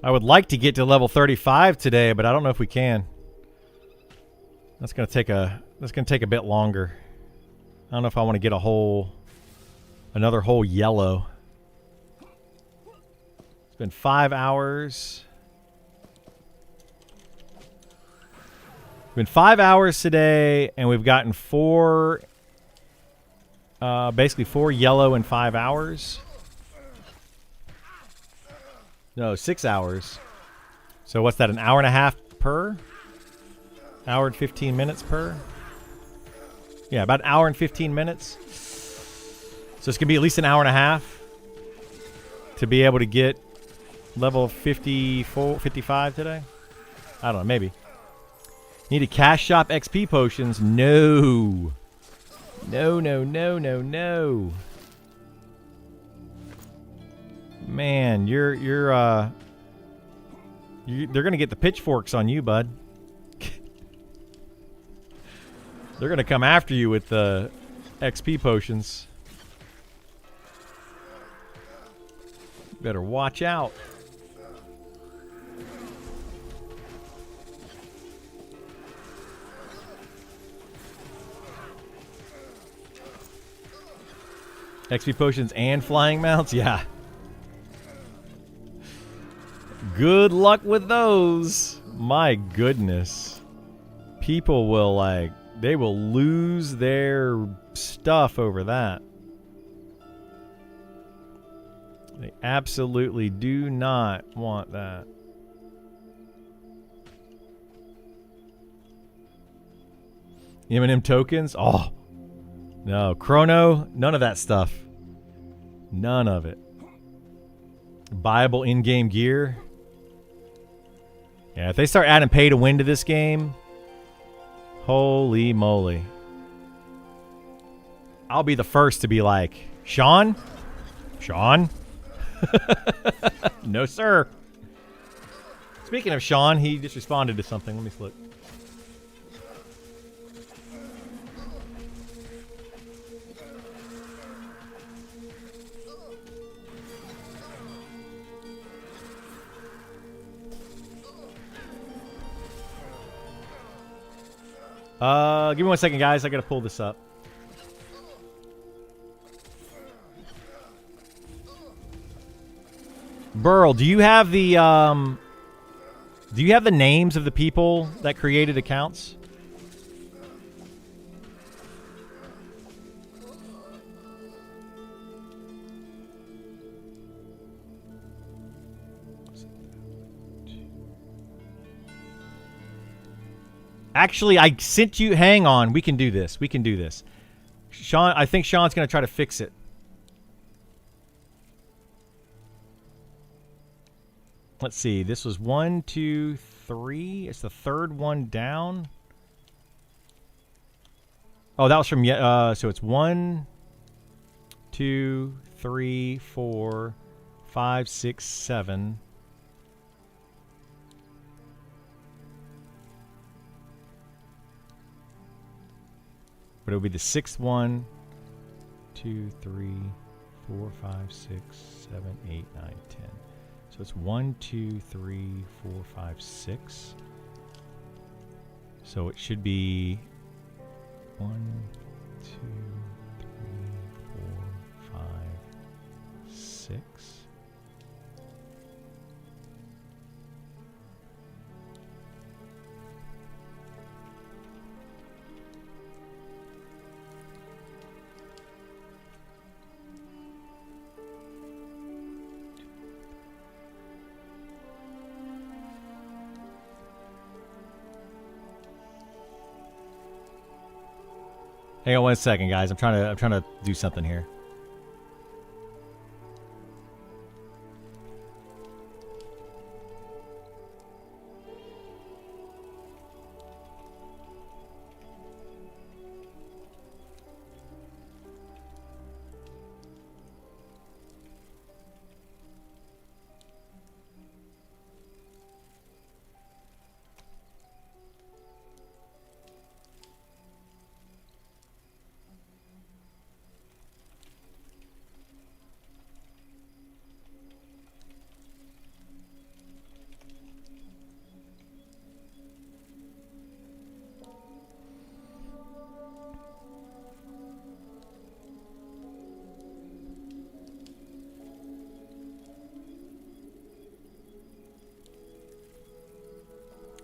I would like to get to level 35 today, but I don't know if we can. That's gonna take a bit longer. I don't know if I want to get another whole yellow. It's been 5 hours. It's been 5 hours today, and we've gotten basically 4 yellow in 5 hours. No, 6 hours. So what's that, an hour and a half per? Hour and 15 minutes per? Yeah, about an hour and 15 minutes. So it's going to be at least an hour and a half to be able to get level 54, 55 today. I don't know, maybe. Need a cash shop XP potions? No. No. Man, they're gonna get the pitchforks on you, bud. They're gonna come after you with the XP potions. Better watch out. XP potions and flying mounts? Yeah. Good luck with those. My goodness. People will they will lose their stuff over that. They absolutely do not want that. M&M tokens? Oh. No. Chrono? None of that stuff. None of it. Buyable in-game gear? Yeah, if they start adding pay to win to this game, holy moly. I'll be the first to be like, Sean? Sean? No, sir. Speaking of Sean, he just responded to something. Let me look. Give me 1 second, guys. I gotta pull this up. Burl, do you have the names of the people that created accounts? Actually, I sent you... Hang on. We can do this. We can do this. Sean, I think Sean's going to try to fix it. Let's see. This was 1, 2, 3. It's the third one down. Oh, that was from... so it's 1, 2, 3, 4, 5, 6, 7... But it would be the sixth one. 2, 3, 4, 5, 6, 7, 8, 9, 10. So it's 1, 2, 3, 4, 5, 6. So it should be 1, 2, 3, 4, 5, 6. Hang on 1 second, guys. I'm trying to do something here.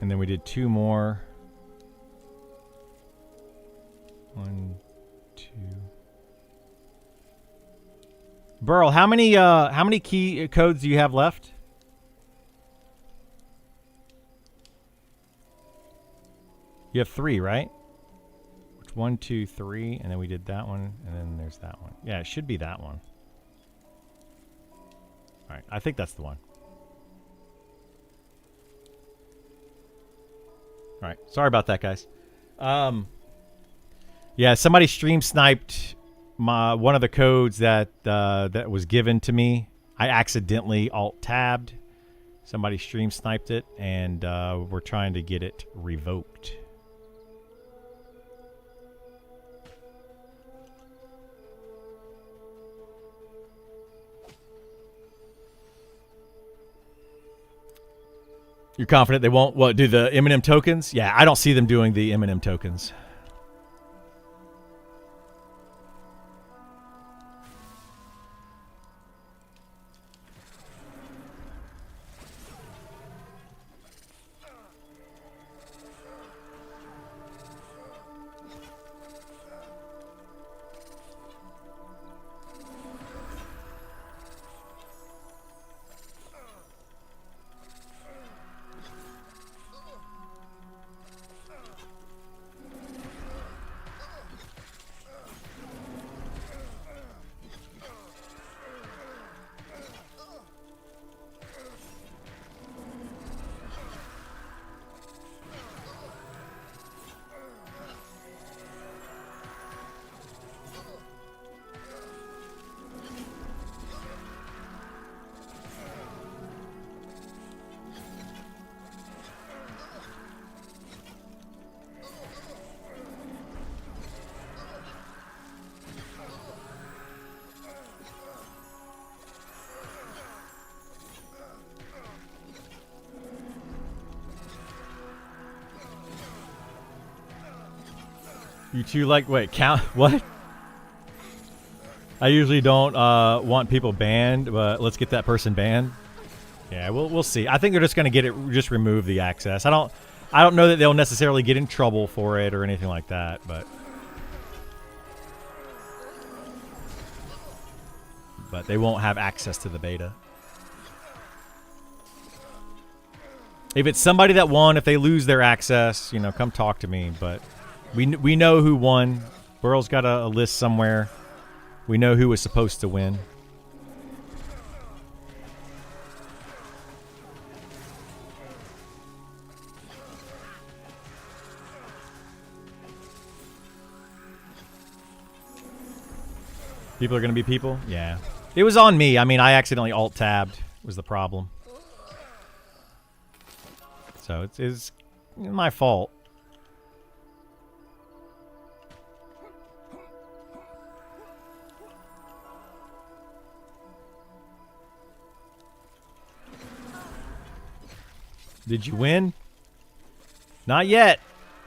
And then we did 2 more. 1, 2. Burl, how many key codes do you have left? You have 3, right? 1, 2, 3, and then we did that one, and then there's that one. Yeah, it should be that one. All right, I think that's the one. All right, sorry about that, guys. Yeah, somebody stream sniped one of the codes that that was given to me. I accidentally alt-tabbed. Somebody stream sniped it, and we're trying to get it revoked. You're confident they won't do the Eminem tokens? Yeah, I don't see them doing the Eminem tokens. You two like, wait, count, what? I usually don't want people banned, but let's get that person banned. Yeah, we'll see. I think they're just going to just remove the access. I don't know that they'll necessarily get in trouble for it or anything like that, but they won't have access to the beta. If it's somebody that won, if they lose their access, you know, come talk to me. But we know who won. Burrow's got a list somewhere. We know who was supposed to win. People are going to be people? Yeah. It was on me. I mean, I accidentally alt-tabbed was the problem. So it's my fault. Did you win? Not yet.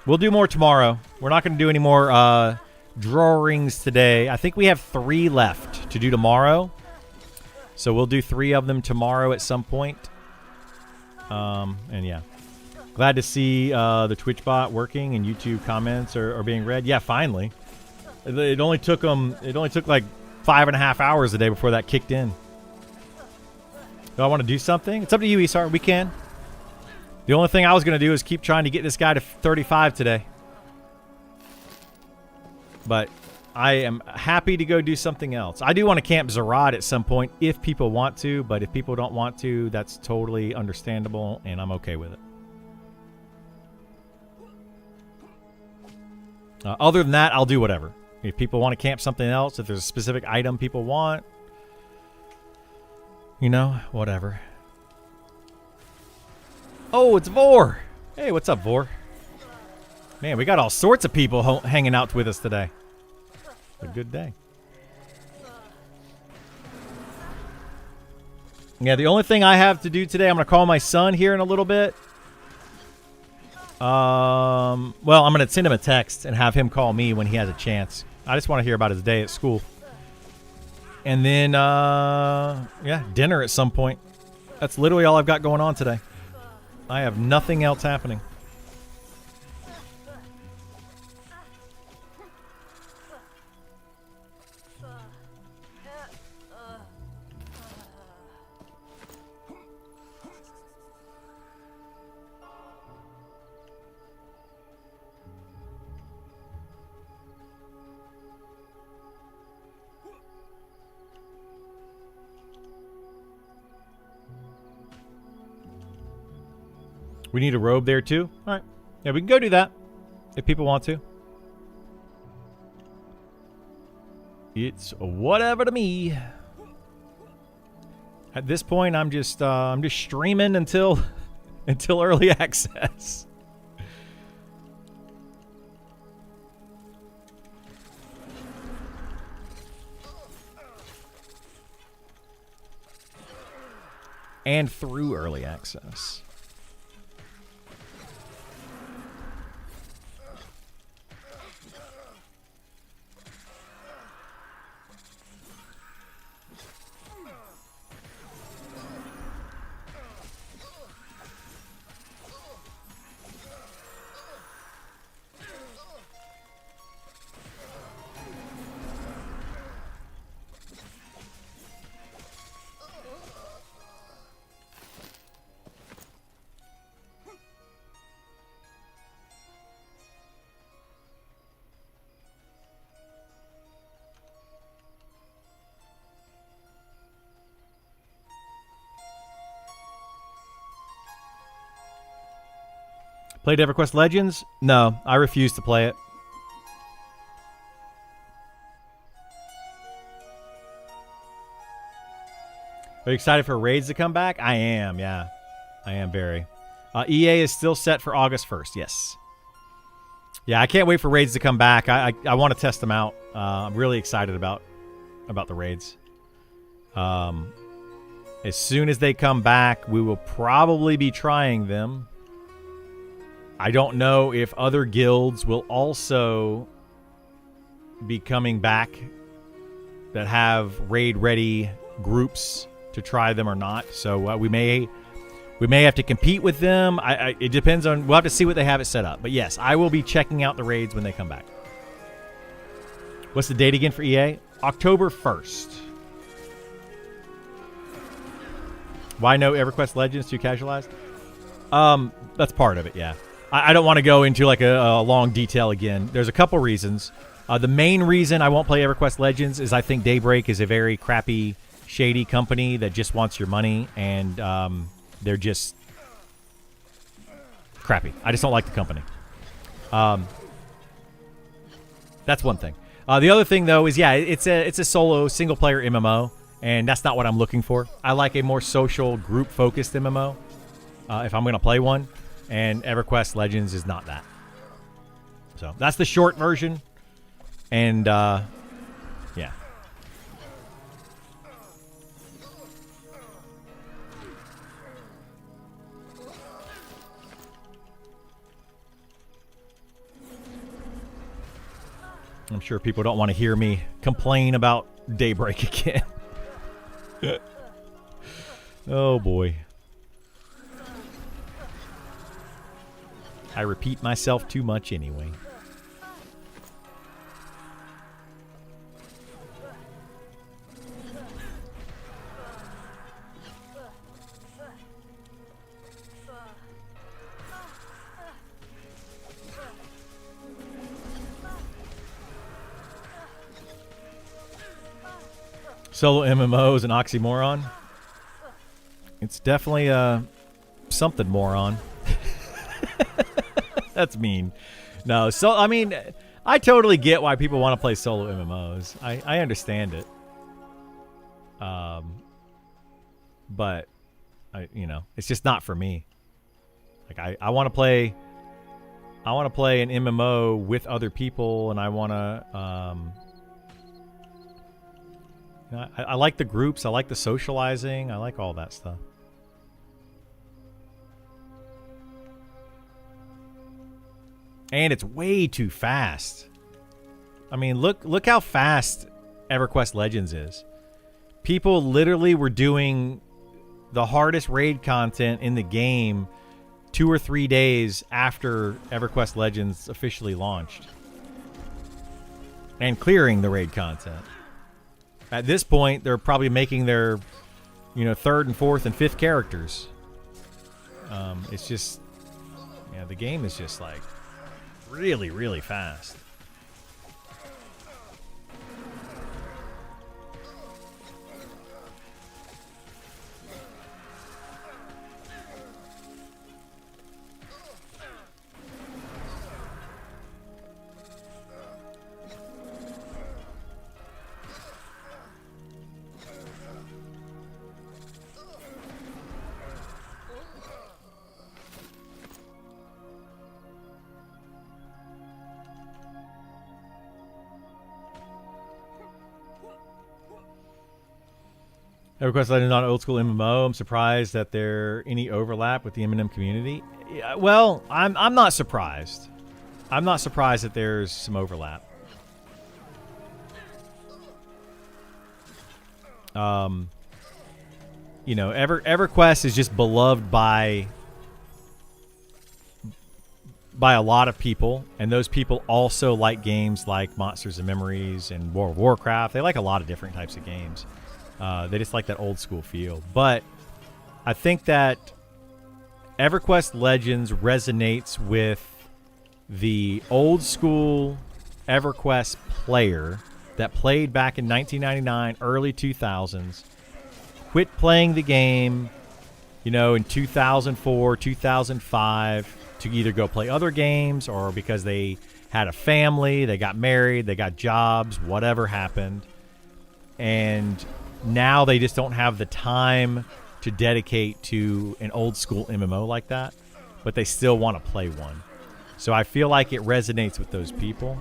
We'll do more tomorrow. We're not going to do any more drawings today. I think we have 3 left to do tomorrow. So we'll do 3 of them tomorrow at some point. And yeah. Glad to see the Twitch bot working and YouTube comments are being read. Yeah, finally. It only took like 5.5 hours a day before that kicked in. Do I want to do something? It's up to you, Isar. We can. The only thing I was going to do is keep trying to get this guy to 35 today. But I am happy to go do something else. I do want to camp Zarad at some point if people want to, but if people don't want to, that's totally understandable, and I'm okay with it. Other than that, I'll do whatever. If people want to camp something else, if there's a specific item people want, you know, whatever. Oh, it's Vor. Hey, what's up, Vor? Man, we got all sorts of people hanging out with us today. It's a good day. Yeah, the only thing I have to do today, I'm going to call my son here in a little bit. Well, I'm going to send him a text and have him call me when he has a chance. I just want to hear about his day at school. And then, yeah, dinner at some point. That's literally all I've got going on today. I have nothing else happening. We need a robe there too? Alright. Yeah, we can go do that. If people want to. It's whatever to me. At this point, I'm just streaming until early access. And through early access. Played EverQuest Legends? No, I refuse to play it. Are you excited for raids to come back? I am, yeah. I am very. EA is still set for August 1st, yes. Yeah, I can't wait for raids to come back. I want to test them out. I'm really excited about the raids. As soon as they come back, we will probably be trying them. I don't know if other guilds will also be coming back that have raid-ready groups to try them or not. So we may have to compete with them. It depends on. We'll have to see what they have it set up. But yes, I will be checking out the raids when they come back. What's the date again for EA? October 1st. Why no EverQuest Legends too casualized? That's part of it, yeah. I don't want to go into like a long detail again. There's a couple reasons. The main reason I won't play EverQuest Legends is I think Daybreak is a very crappy, shady company that just wants your money, and they're just crappy. I just don't like the company. That's one thing. The other thing, though, is, yeah, it's a solo, single-player MMO, and that's not what I'm looking for. I like a more social, group-focused MMO if I'm going to play one, and EverQuest Legends is not that. So that's the short version, and, yeah. I'm sure people don't want to hear me complain about Daybreak again. Oh, boy. I repeat myself too much anyway. Solo MMO is an oxymoron. It's definitely something moron. That's mean. No, so I mean, I totally get why people want to play solo MMOs. I understand it. But it's just not for me. Like I want to play an MMO with other people, and I want to I like the groups. I like the socializing. I like all that stuff. And it's way too fast. I mean, look how fast EverQuest Legends is. People literally were doing the hardest raid content in the game 2 or 3 days after EverQuest Legends officially launched. And clearing the raid content. At this point, they're probably making their, 3rd and 4th and 5th characters. It's just, the game is just like really, really fast. EverQuest Legends on old school MMO. I'm surprised that there any overlap with the Eminem community. Yeah, well, I'm not surprised. I'm not surprised that there's some overlap. EverQuest is just beloved by a lot of people, and those people also like games like Monsters and Memories and World of Warcraft. They like a lot of different types of games. They just like that old school feel. But I think that EverQuest Legends resonates with the old school EverQuest player that played back in 1999, early 2000s, quit playing the game, in 2004, 2005, to either go play other games or because they had a family, they got married, they got jobs, whatever happened. And now they just don't have the time to dedicate to an old school MMO like that, but they still want to play one. So I feel like it resonates with those people.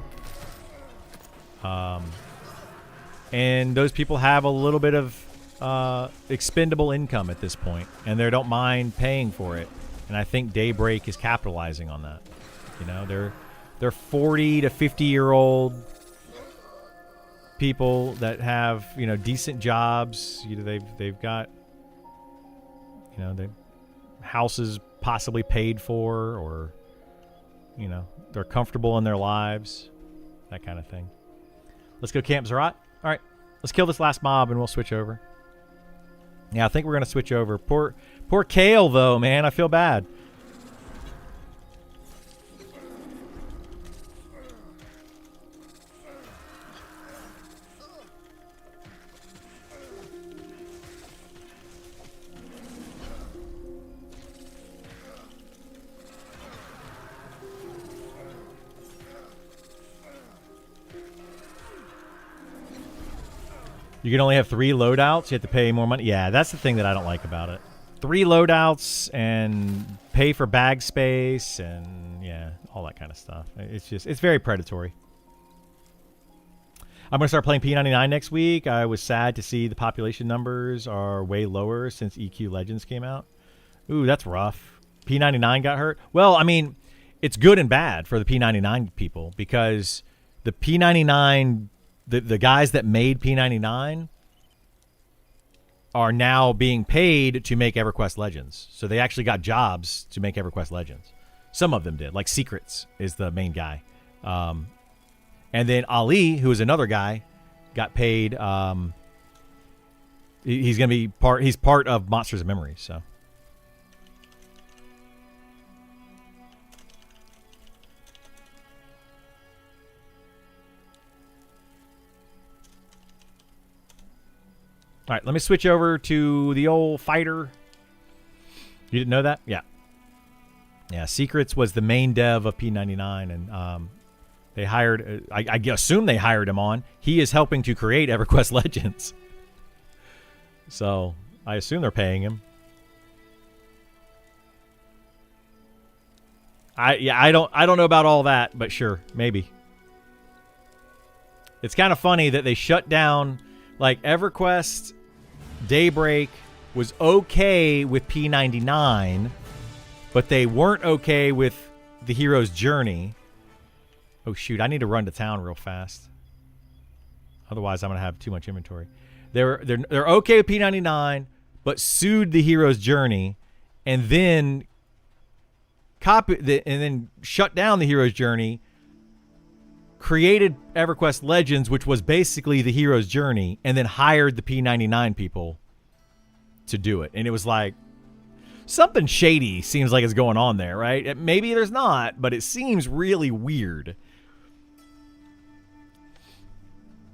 And those people have a little bit of expendable income at this point, and they don't mind paying for it. And I think Daybreak is capitalizing on that. They're 40 to 50-year-old people that have decent jobs. They've got You know, the houses possibly paid for, or you know, they're comfortable in their lives, that kind of thing. Let's go Camp Zerat. All right, let's kill this last mob and we'll switch over. Yeah, I think we're gonna switch over. Poor Kale though, man. I feel bad. You can only have 3 loadouts. You have to pay more money. Yeah, that's the thing that I don't like about it. 3 loadouts and pay for bag space and, yeah, all that kind of stuff. It's very predatory. I'm going to start playing P99 next week. I was sad to see the population numbers are way lower since EQ Legends came out. Ooh, that's rough. P99 got hurt. Well, I mean, it's good and bad for the P99 people because the P99... The guys that made P99 are now being paid to make EverQuest Legends. So they actually got jobs to make EverQuest Legends. Some of them did. Like Secrets is the main guy. And then Ali, who is another guy, got paid. He's going to be he's part of Monsters of Memory. So. All right, let me switch over to the old fighter. You didn't know that? Yeah. Yeah, Secrets was the main dev of P99, and they hired... I assume they hired him on. He is helping to create EverQuest Legends. So, I assume they're paying him. I don't know about all that, but sure, maybe. It's kind of funny that they shut down... Like, EverQuest Daybreak was okay with P99, but they weren't okay with the hero's journey. Oh, shoot. I need to run to town real fast. Otherwise, I'm going to have too much inventory. They're okay with P99, but sued the hero's journey, and then shut down the hero's journey, created EverQuest Legends, which was basically the hero's journey, and then hired the P99 people to do it. And it was like, something shady seems like it's going on there, right? Maybe there's not, but it seems really weird.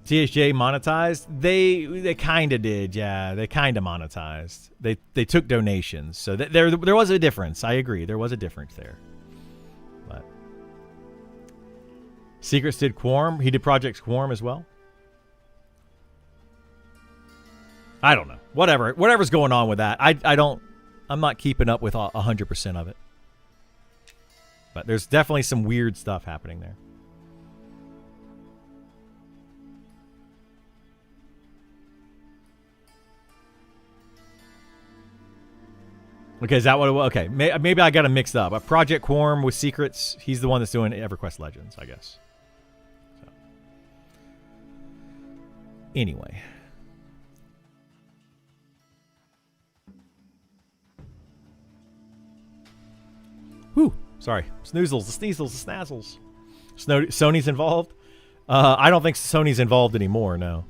THJ monetized? They kind of did, yeah. They kind of monetized. They took donations. So there was a difference. I agree. There was a difference there. But Secrets did Quorum. He did Project Quorum as well. I don't know. Whatever's going on with that. I'm not keeping up with 100% of it. But there's definitely some weird stuff happening there. Okay, is that what it was? Okay, maybe I got them mixed up. Project Quorum with Secrets, he's the one that's doing EverQuest Legends, I guess. So. Anyway. Whew, sorry. Snoozles, the sneezels, the snazzles. Sony's involved? I don't think Sony's involved anymore, no.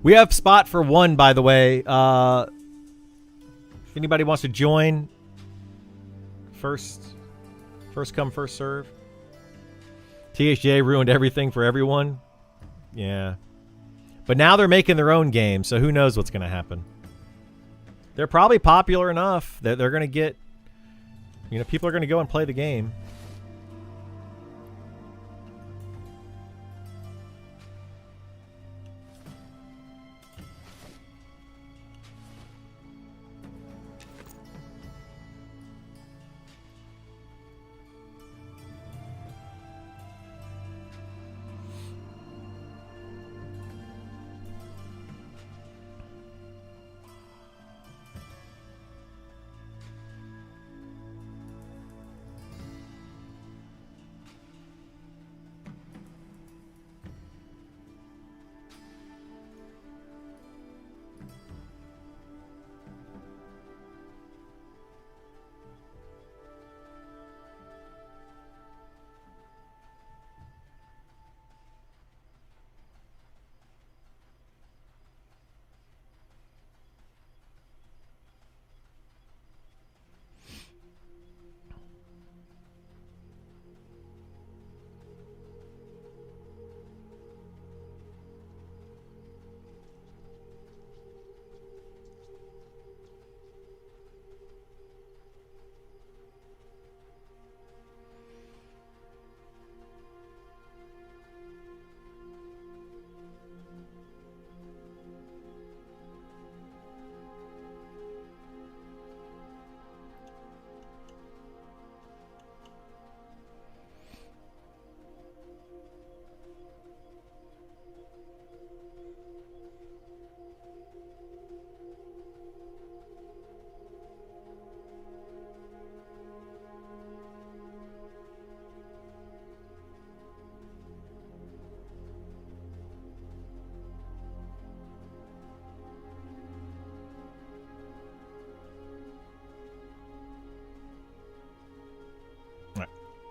We have spot for 1, by the way. If anybody wants to join, first come, first serve. THJ ruined everything for everyone. Yeah. But now they're making their own game, so who knows what's going to happen. They're probably popular enough that they're going to get... people are going to go and play the game.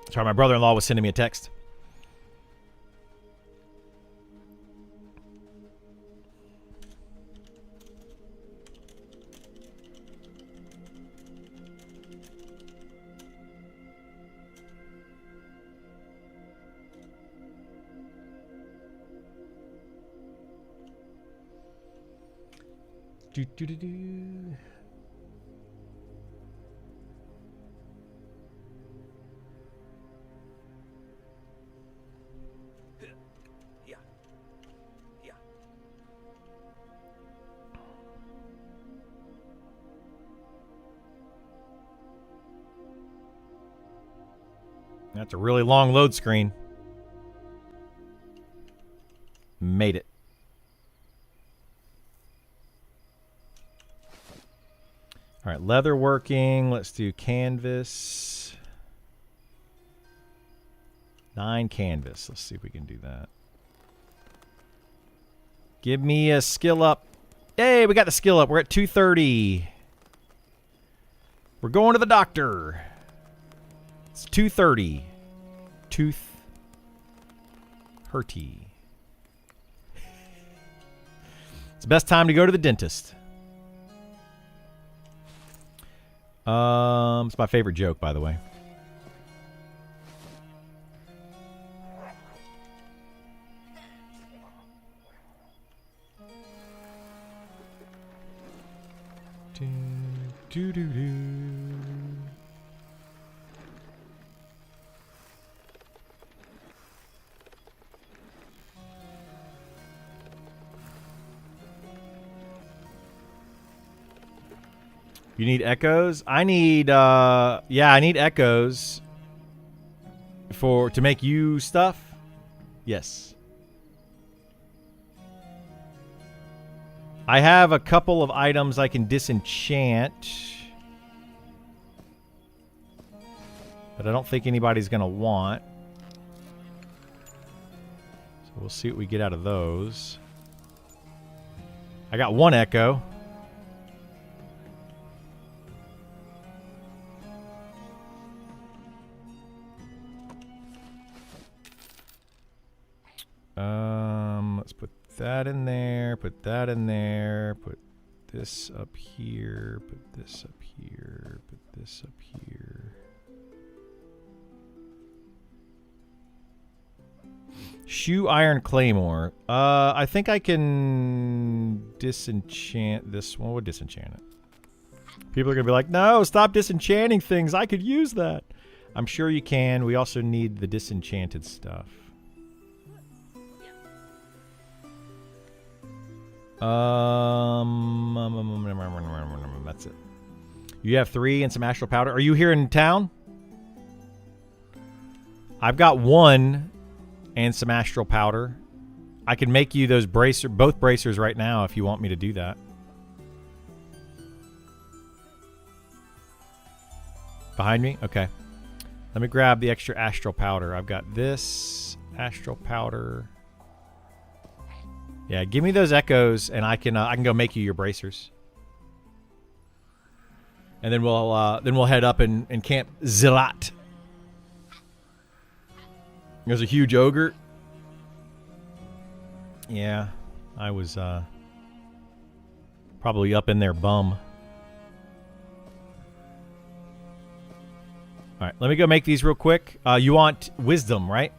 Sorry, my brother-in-law was sending me a text. Do, do, do, do. That's a really long load screen. Made it. All right, leather working. Let's do canvas. 9 canvas. Let's see if we can do that. Give me a skill up. Hey, we got the skill up. We're at 230. We're going to the doctor. It's 230. Tooth hurty. It's the best time to go to the dentist. It's my favorite joke, by the way. Do, do, do, do. You need echoes? I need I need echoes to make you stuff. Yes. I have a couple of items I can disenchant, but I don't think anybody's going to want. So we'll see what we get out of those. I got 1 echo. Let's put that in there, put that in there, put this up here, put this up here, put this up here. Shoe Iron Claymore. I think I can disenchant this one. We'll disenchant it. People are going to be like, no, stop disenchanting things. I could use that. I'm sure you can. We also need the disenchanted stuff. That's it. You have 3 and some astral powder. Are you here in town? I've got 1 and some astral powder. I can make you those both bracers right now if you want me to do that. Behind me? Okay. Let me grab the extra astral powder. I've got this astral powder. Yeah, give me those echoes, and I can go make you your bracers. And then we'll head up and camp Zilat. There's a huge ogre. Yeah, I was probably up in their bum. All right, let me go make these real quick. You want wisdom, right?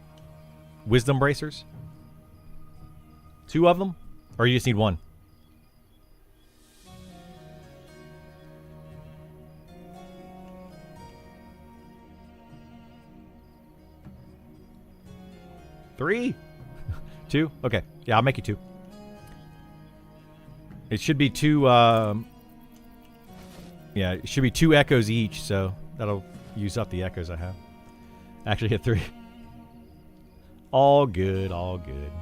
Wisdom bracers? 2 of them? Or you just need 1? Three? 2? Okay. Yeah, I'll make you 2. It should be 2, yeah, it should be 2 echoes each, so that'll use up the echoes I have. Actually hit 3. All good, all good.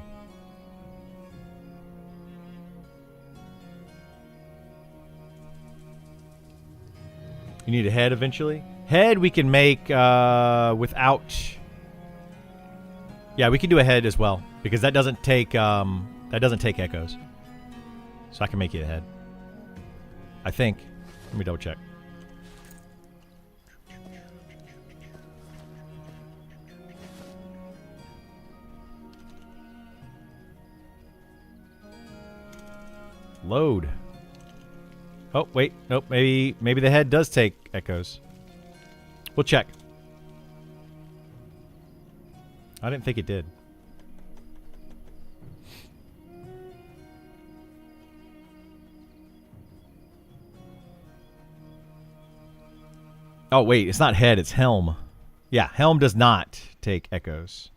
You need a head eventually? Head we can make without... Yeah, we can do a head as well, because that doesn't take echoes. So I can make you a head. I think. Let me double check. Load. Oh, wait. Nope. Maybe the head does take echoes. We'll check. I didn't think it did. Oh, wait. It's not head. It's helm. Yeah, helm does not take echoes.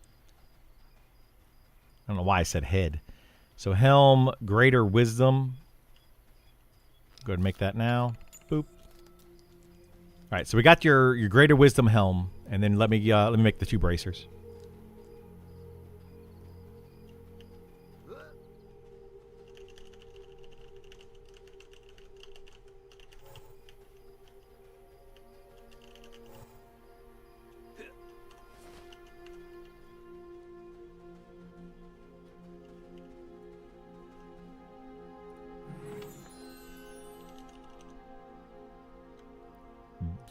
I don't know why I said head. So helm, greater wisdom. Go ahead and make that now. Boop. All right, so we got your greater wisdom helm, and then let me make the 2 bracers.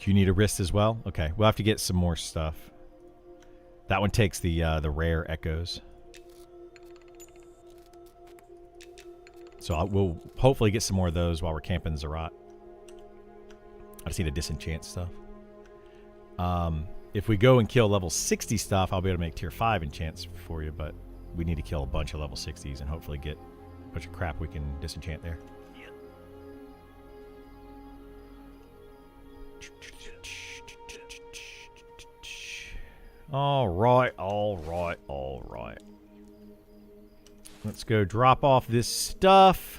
You need a wrist as well? Okay, we'll have to get some more stuff. That one takes the rare echoes. So we'll hopefully get some more of those while we're camping Zerat. I just need to disenchant stuff. If we go and kill level 60 stuff, I'll be able to make tier 5 enchants for you, but we need to kill a bunch of level 60s and hopefully get a bunch of crap we can disenchant there. All right. Let's go drop off this stuff.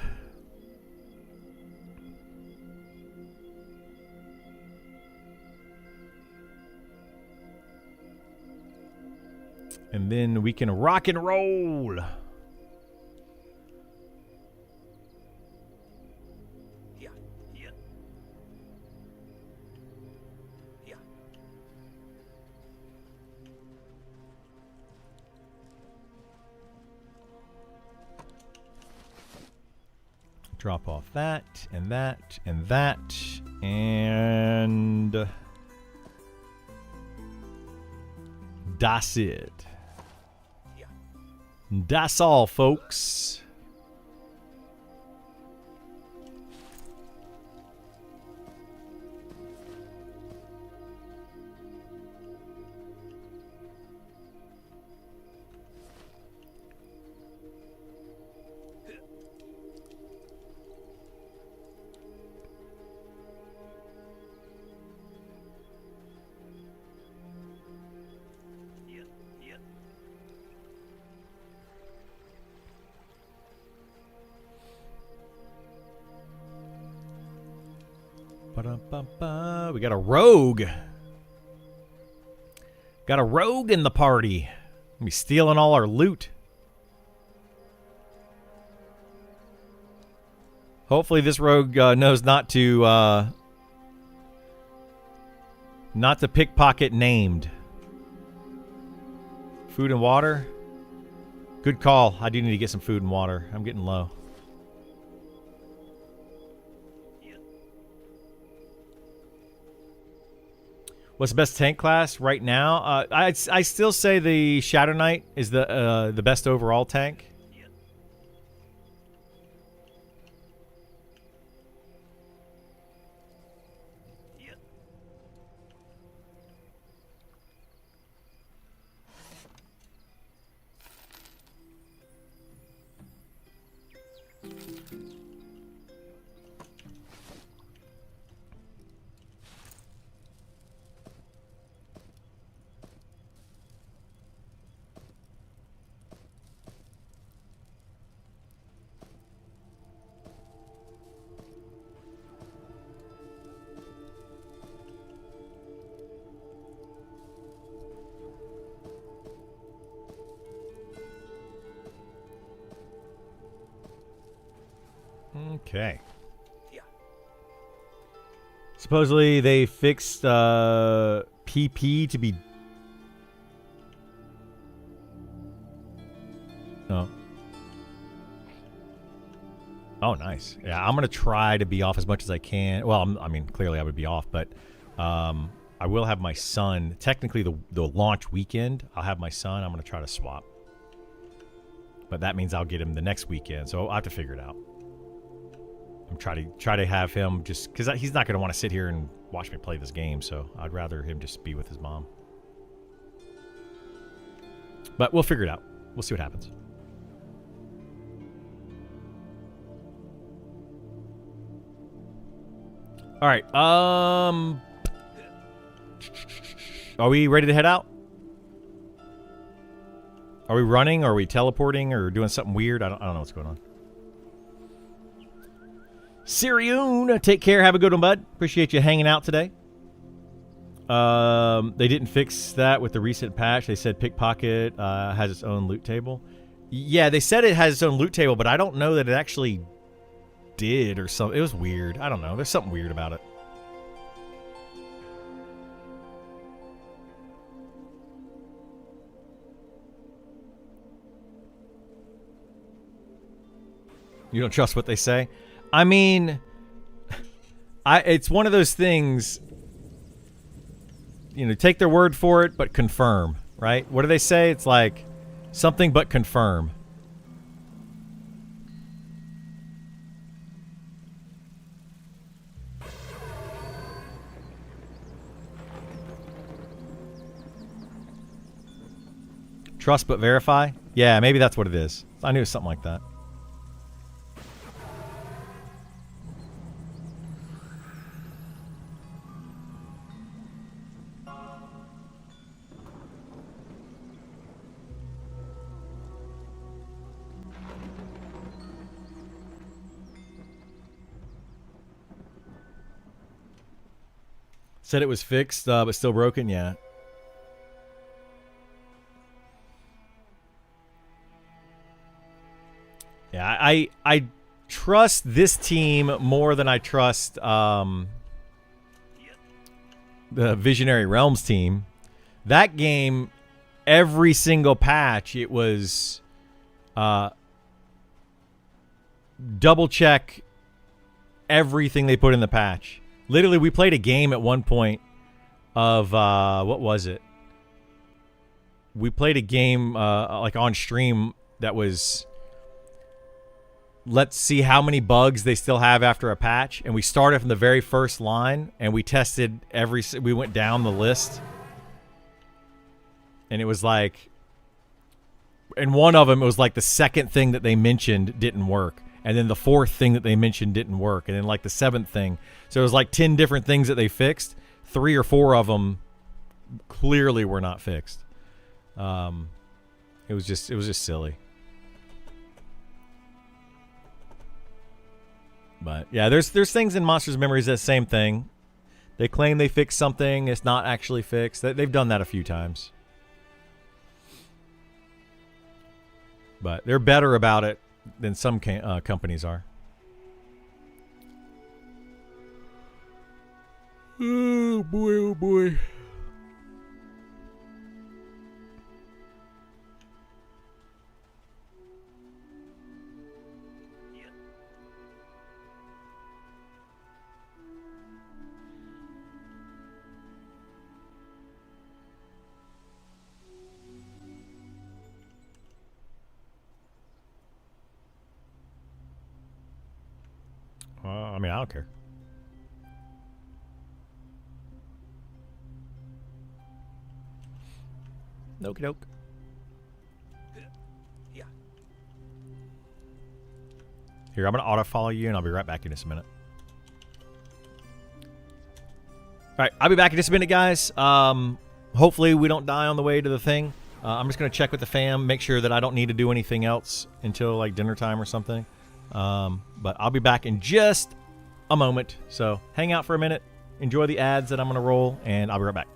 And then we can rock and roll. Drop off that, and that, and that, and that's it. That's all, folks. We got a rogue. Got a rogue in the party. Be stealing all our loot. Hopefully this rogue knows not to pickpocket named. Food and water. Good call. I do need to get some food and water. I'm getting low. What's the best tank class right now? I still say the Shadow Knight is the best overall tank. Okay. Supposedly they fixed PP to be... Oh. Oh, nice. Yeah, I'm going to try to be off as much as I can. Well, I mean, clearly I would be off, but I will have my son. Technically, the launch weekend, I'll have my son. I'm going to try to swap. But that means I'll get him the next weekend, so I'll have to figure it out. I'm try to have him just because he's not going to want to sit here and watch me play this game. So I'd rather him just be with his mom. But we'll figure it out. We'll see what happens. All right. Are we ready to head out? Are we running? Or are we teleporting? Or doing something weird? I don't know what's going on. Siriune, take care. Have a good one, bud. Appreciate you hanging out today. They didn't fix that with the recent patch. They said Pickpocket has its own loot table. Yeah, they said it has its own loot table, but I don't know that it actually did or something. It was weird. I don't know. There's something weird about it. You don't trust what they say? I mean, it's one of those things, you know, take their word for it, but confirm, right? What do they say? It's like something but confirm. Trust but verify? Yeah, maybe that's what it is. I knew it was something like that. Said it was fixed, but still broken? Yeah. Yeah, I trust this team more than I trust the Visionary Realms team. That game, every single patch, it was double check everything they put in the patch. Literally, we played a game at one point of, what was it? We played a game, like on stream that was, let's see how many bugs they still have after a patch. And we started from the very first line, and we tested we went down the list. And it was like, and one of them, it was like the second thing that they mentioned didn't work. And then the fourth thing that they mentioned didn't work. And then like the seventh thing. So it was like 10 different things that they fixed. 3 or 4 of them clearly were not fixed. It was just silly. But yeah, there's things in Monsters Memories that same thing. They claim they fixed something. It's not actually fixed. They've done that a few times. But they're better about it than some companies are. Oh boy, oh boy. I mean, I don't care. Okie doke. Yeah. Here, I'm going to auto-follow you, and I'll be right back in just a minute. All right, I'll be back in just a minute, guys. Hopefully we don't die on the way to the thing. I'm just going to check with the fam, make sure that I don't need to do anything else until, like, dinner time or something. But I'll be back in just a moment. So hang out for a minute, enjoy the ads that I'm going to roll, and I'll be right back.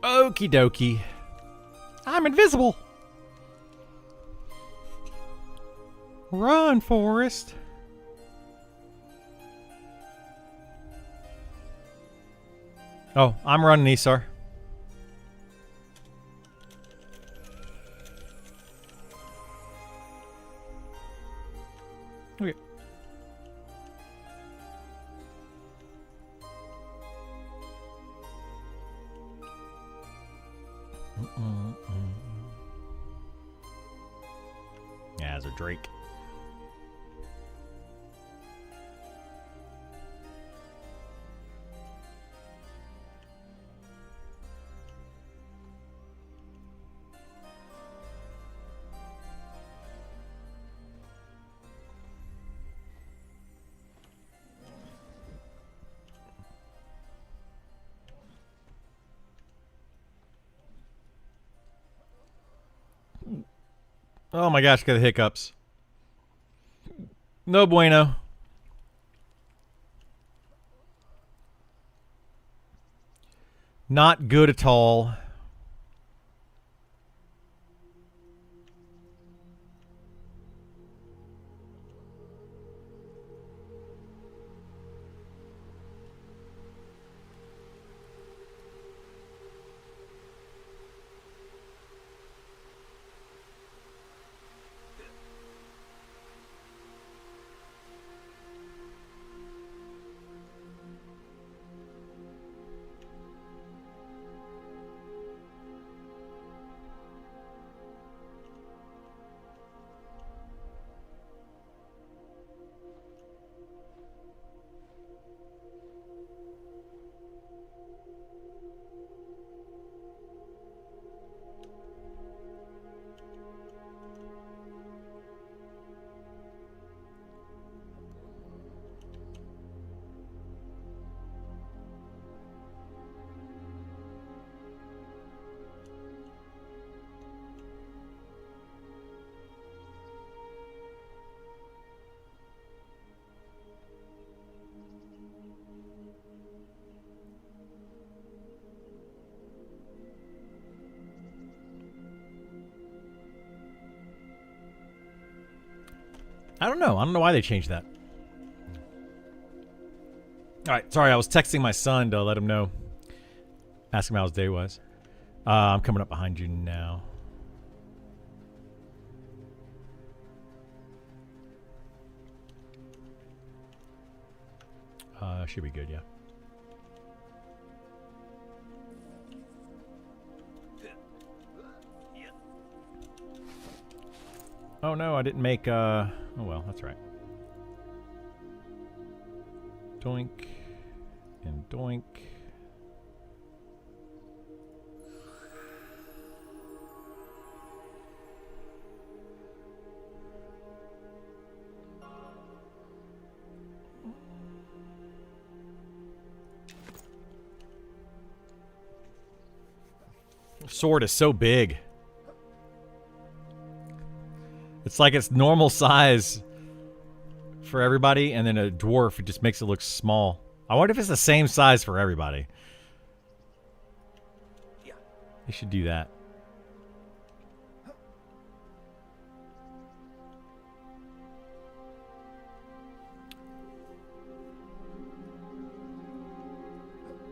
Okie dokie. I'm invisible. Run, Forrest. Oh, I'm running, Isar. Okay. Yeah, there's a Drake. Oh my gosh, got the hiccups. No bueno. Not good at all. I don't know. I don't know why they changed that. All right. Sorry, I was texting my son to let him know. Ask him how his day was. I'm coming up behind you now. Should be good, yeah. Oh no, I didn't make oh well, that's right. Doink and doink. Sword is so big. It's like it's normal size for everybody, and then a dwarf, it just makes it look small. I wonder if it's the same size for everybody. They should do that.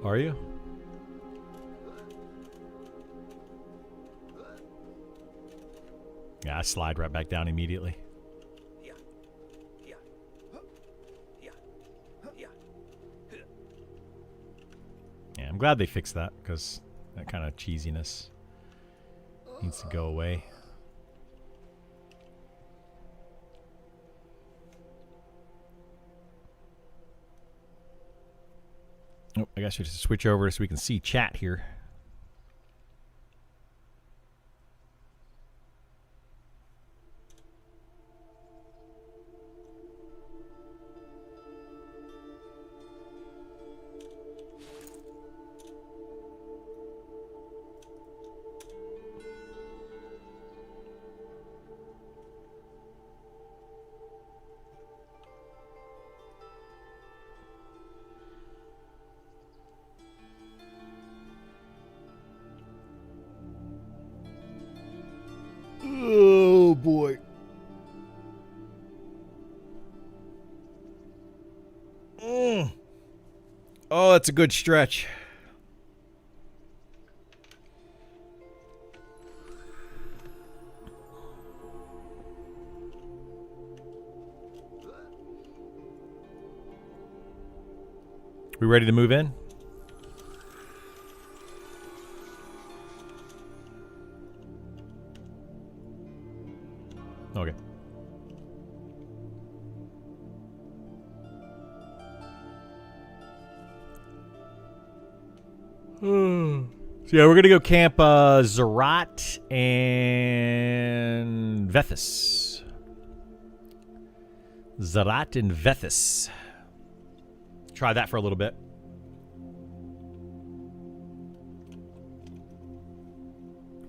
Are you? Yeah, I slide right back down immediately. Yeah, I'm glad they fixed that, because that kind of cheesiness needs to go away. Oh, I guess we should switch over so we can see chat here. Oh boy. Oh, that's a good stretch. We ready to move in? Okay. So yeah, we're gonna go camp Zerat and Vethis. Zerat and Vethis. Try that for a little bit.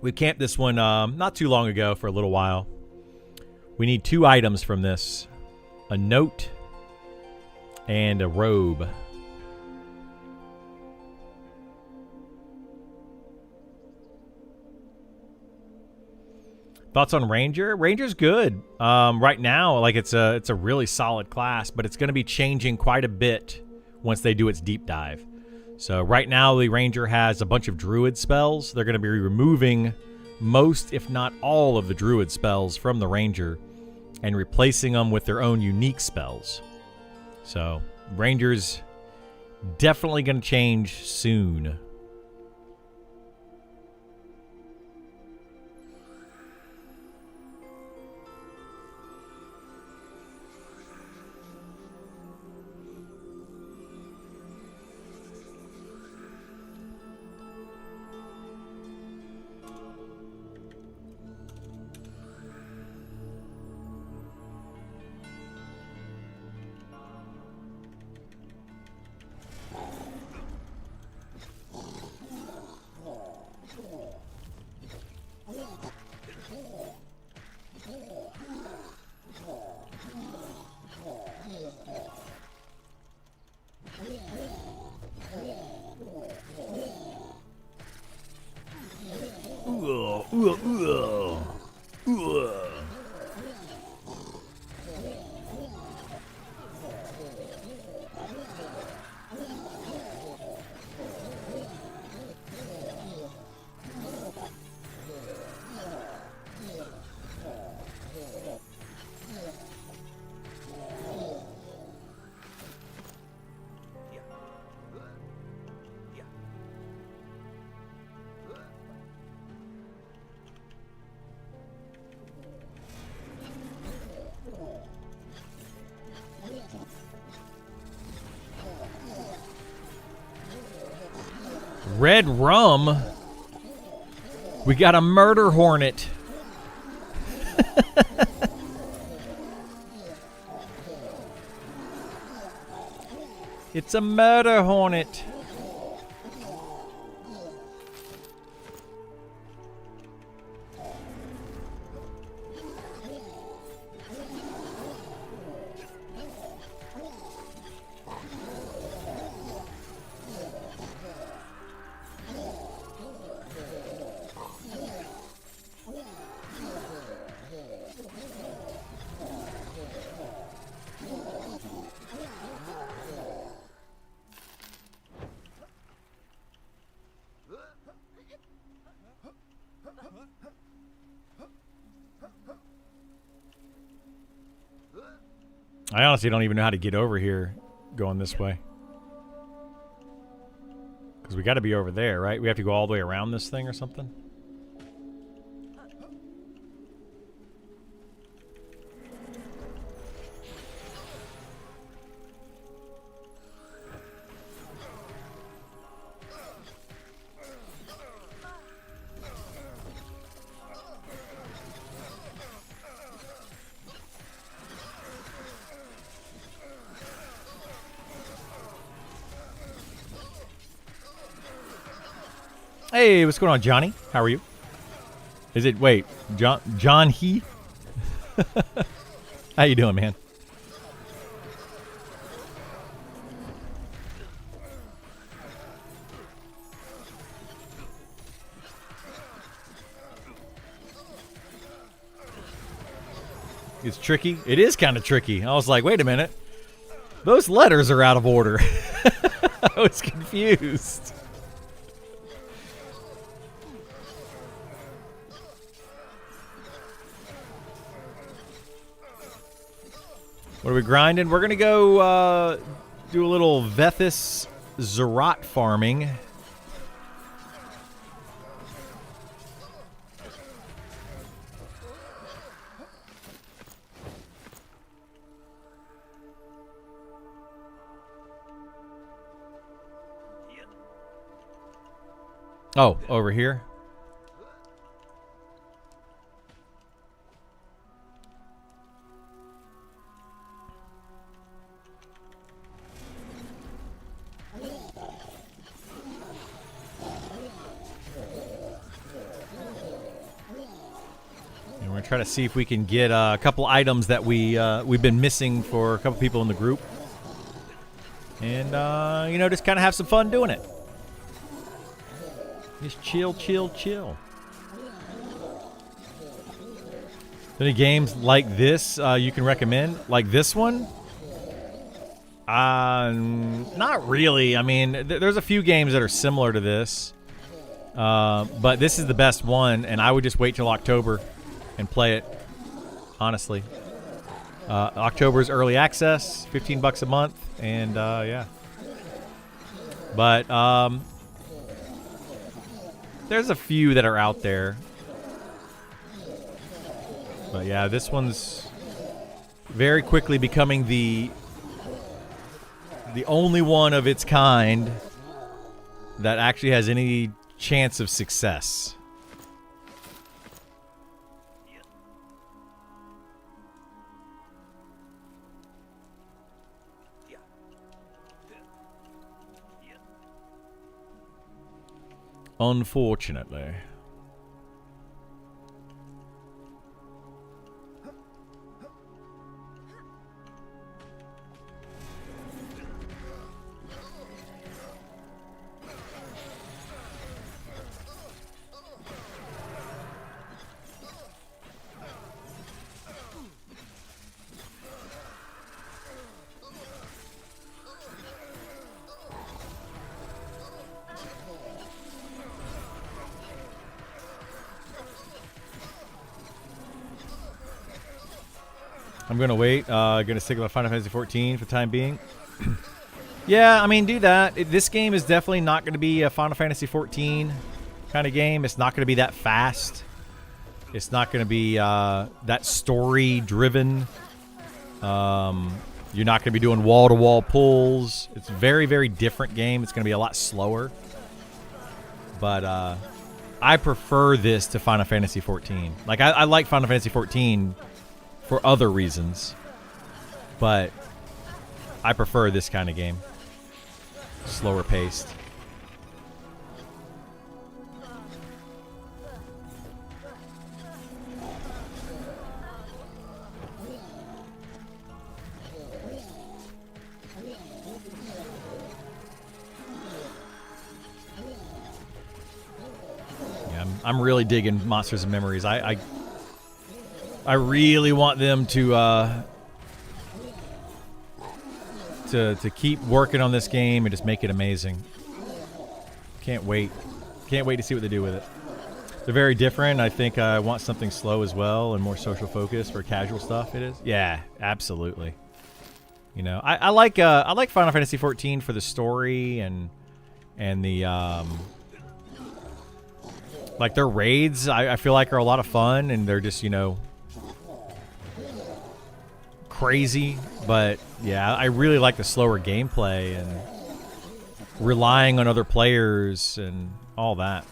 We camped this one not too long ago for a little while. We need 2 items from this. A note and a robe. Thoughts on Ranger? Ranger's good. Right now, like it's a really solid class, but it's going to be changing quite a bit once they do its deep dive. So right now, the Ranger has a bunch of Druid spells. They're going to be removing most, if not all, of the Druid spells from the Ranger and replacing them with their own unique spells. So Ranger's definitely going to change soon. Red rum? We got a murder hornet. It's a murder hornet. I honestly don't even know how to get over here going this way. Because we got to be over there, right? We have to go all the way around this thing or something? Hey, what's going on, Johnny? How are you? Is it, wait, John He? How you doing, man? it's tricky. It is kind of tricky. I was like, wait a minute. Those letters are out of order. I was confused. What are we grinding? We're going to go do a little Vethis Zerat farming. Oh, over here? And we're going to try to see if we can get a couple items that we've been missing for a couple people in the group. And, you know, just kind of have some fun doing it. Just chill, chill, chill. Any games like this you can recommend? Like this one? Not really. I mean, there's a few games that are similar to this. But this is the best one, and I would just wait till October and play it, honestly. October's early access, $15 a month, and yeah. But there's a few that are out there. But yeah, this one's very quickly becoming the only one of its kind that actually has any chance of success. Unfortunately. I'm gonna wait. Gonna stick with Final Fantasy 14 for the time being. Yeah, I mean, do that. This game is definitely not going to be a Final Fantasy 14 kind of game. It's not going to be that fast. It's not going to be that story-driven. You're not going to be doing wall-to-wall pulls. It's a very, very different game. It's going to be a lot slower. But I prefer this to Final Fantasy 14. Like, I like Final Fantasy 14 for other reasons. But I prefer this kind of game. Slower paced. Yeah, I'm really digging Monsters and Memories. I really want them to keep working on this game and just make it amazing. Can't wait. Can't wait to see what they do with it. They're very different. I think I want something slow as well and more social focus for casual stuff. It is. Yeah, absolutely. You know, I like Final Fantasy 14 for the story and the like their raids. I feel like are a lot of fun, and they're just, you know, crazy. But yeah, I really like the slower gameplay and relying on other players and all that.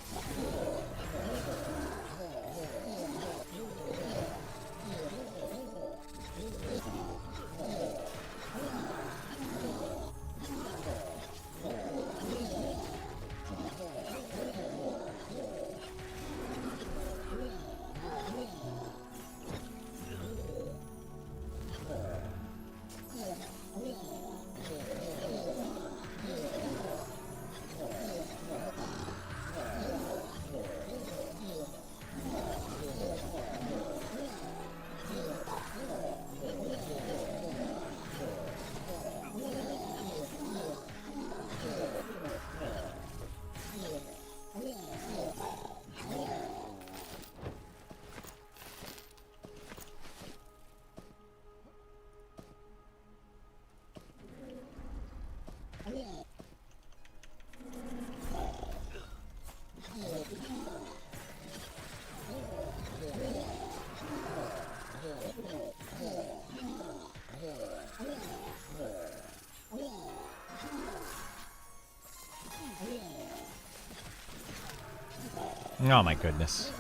Oh my goodness.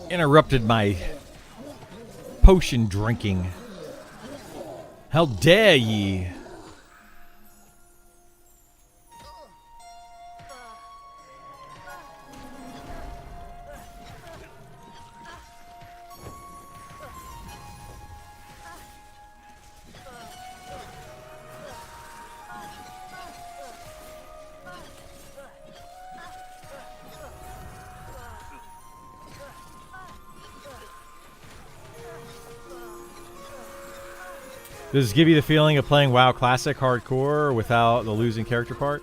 Interrupted my potion drinking. How dare ye? Does this give you the feeling of playing WoW Classic hardcore without the losing character part?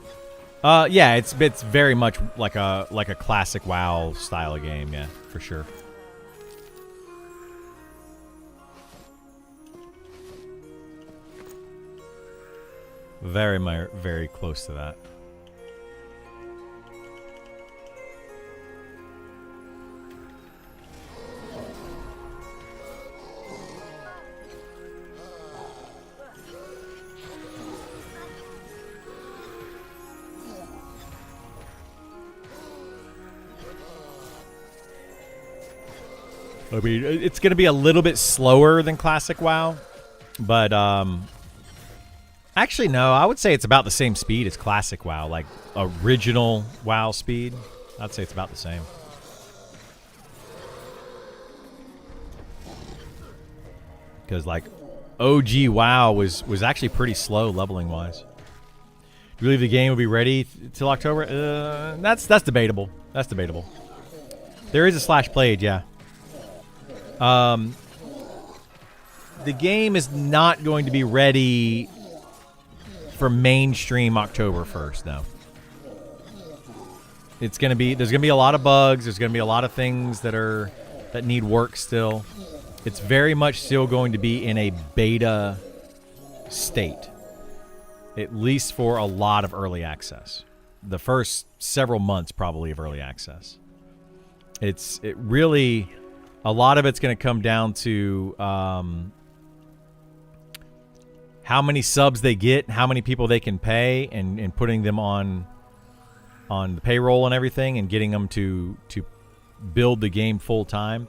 Yeah, it's very much like a classic WoW style of game, yeah, for sure. Very close to that. I mean, it's going to be a little bit slower than Classic WoW, but actually, no, I would say it's about the same speed as Classic WoW, like original WoW speed. I'd say it's about the same. Because like OG WoW was actually pretty slow leveling wise. Do you believe the game will be ready till October? That's debatable. That's debatable. There is a /played, yeah. The game is not going to be ready for mainstream October 1st, though. It's gonna be there's gonna be a lot of bugs. There's gonna be a lot of things that need work still. It's very much still going to be in a beta state, at least for a lot of early access. The first several months probably of early access. It really. A lot of it's going to come down to how many subs they get, how many people they can pay, and putting them on the payroll and everything, and getting them to build the game full time.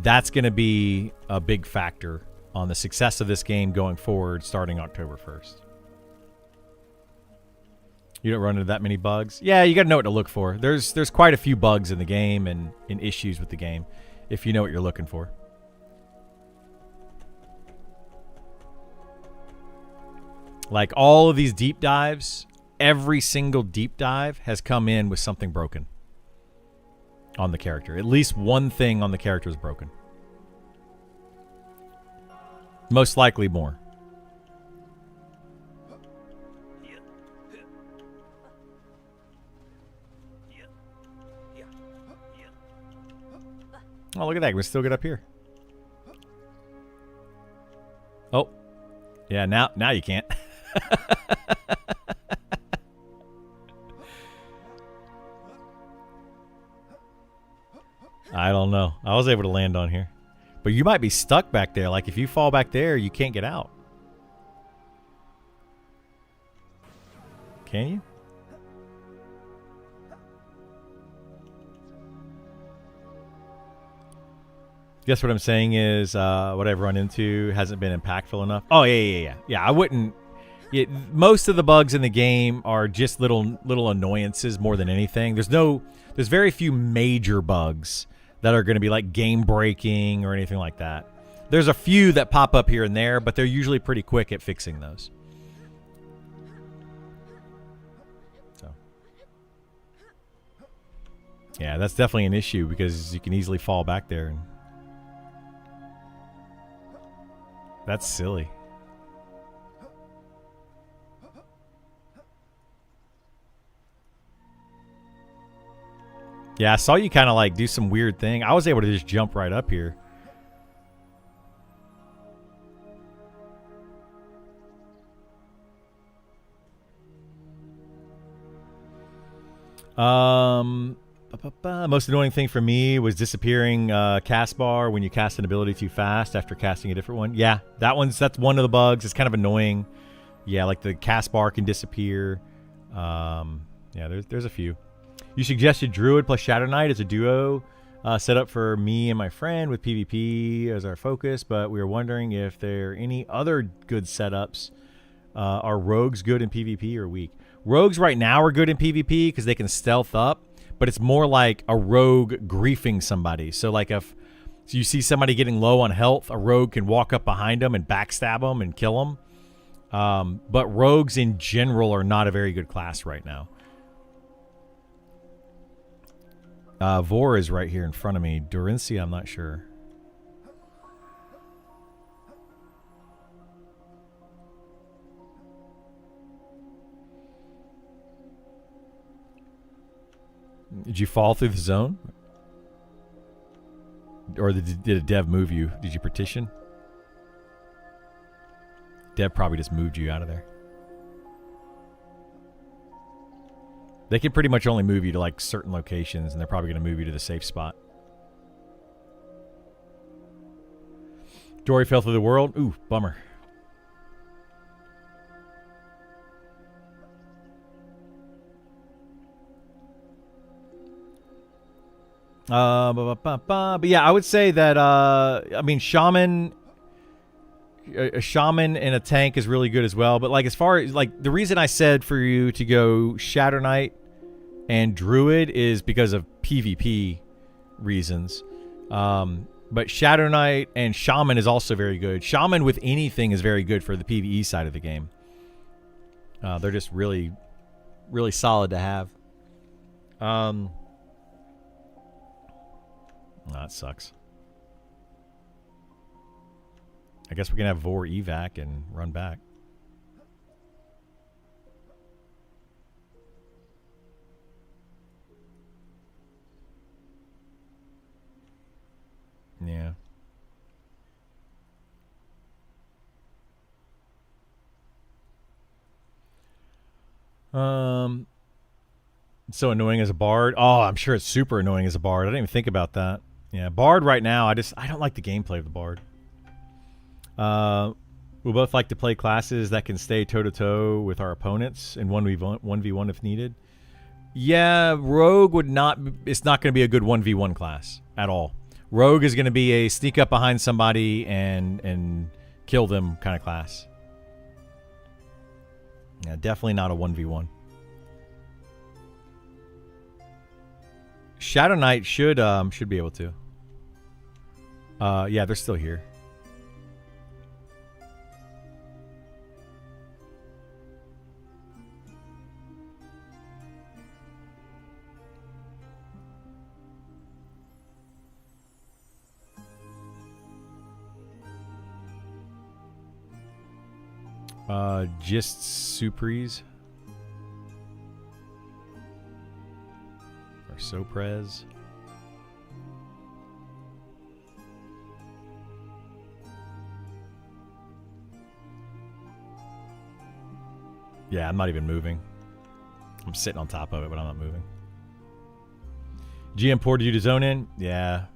That's going to be a big factor on the success of this game going forward, starting October 1st. You don't run into that many bugs? Yeah, you got to know what to look for. There's quite a few bugs in the game and issues with the game, if you know what you're looking for. Like all of these deep dives, every single deep dive has come in with something broken on the character. At least one thing on the character is broken. Most likely more. Oh, look at that. We're still good up here. Oh. Yeah, now you can't. I don't know. I was able to land on here. But you might be stuck back there. Like, if you fall back there, you can't get out. Can you? Guess what I'm saying is what I've run into hasn't been impactful enough. Oh, yeah. I wouldn't... most of the bugs in the game are just little annoyances more than anything. There's very few major bugs that are going to be like game breaking or anything like that. There's a few that pop up here and there, but they're usually pretty quick at fixing those. So, yeah, that's definitely an issue because you can easily fall back there. And that's silly. Yeah, I saw you kind of like do some weird thing. I was able to just jump right up here. Most annoying thing for me was disappearing cast bar when you cast an ability too fast after casting a different one. Yeah, that's one of the bugs. It's kind of annoying. Yeah, like the cast bar can disappear. Yeah, there's a few. You suggested Druid plus Shadow Knight as a duo set up for me and my friend with PvP as our focus, but we were wondering if there are any other good setups. Are rogues good in PvP or weak? Rogues right now are good in PvP because they can stealth up, but it's more like a rogue griefing somebody. So like if you see somebody getting low on health, a rogue can walk up behind them and backstab them and kill them. But rogues in general are not a very good class right now. Vor is right here in front of me. Dorinci, I'm not sure. Did you fall through the zone? Or did a dev move you? Did you petition? Dev probably just moved you out of there. They can pretty much only move you to like certain locations, and they're probably going to move you to the safe spot. Dory fell through the world. Ooh, bummer. But yeah, I would say that I mean, shaman, a shaman and a tank is really good as well. But like as far as like the reason I said for you to go Shadow Knight and Druid is because of PvP reasons. But Shadow Knight and Shaman is also very good. Shaman with anything is very good for the PvE side of the game. They're just really, really solid to have. That sucks. I guess we can have Vor evac and run back. Yeah. So annoying as a bard. Oh, I'm sure it's super annoying as a bard. I didn't even think about that. Yeah, bard right now, I don't like the gameplay of the bard. We both like to play classes that can stay toe-to-toe with our opponents in 1v1 if needed. Yeah, rogue would not... It's not going to be a good 1v1 class at all. Rogue is going to be a sneak up behind somebody and kill them kind of class. Yeah, definitely not a 1v1. Shadow Knight should be able to. Yeah, they're still here. Just Supres. Or Soprez. Yeah, I'm not even moving. I'm sitting on top of it, but I'm not moving. GM ported you to zone in? Yeah.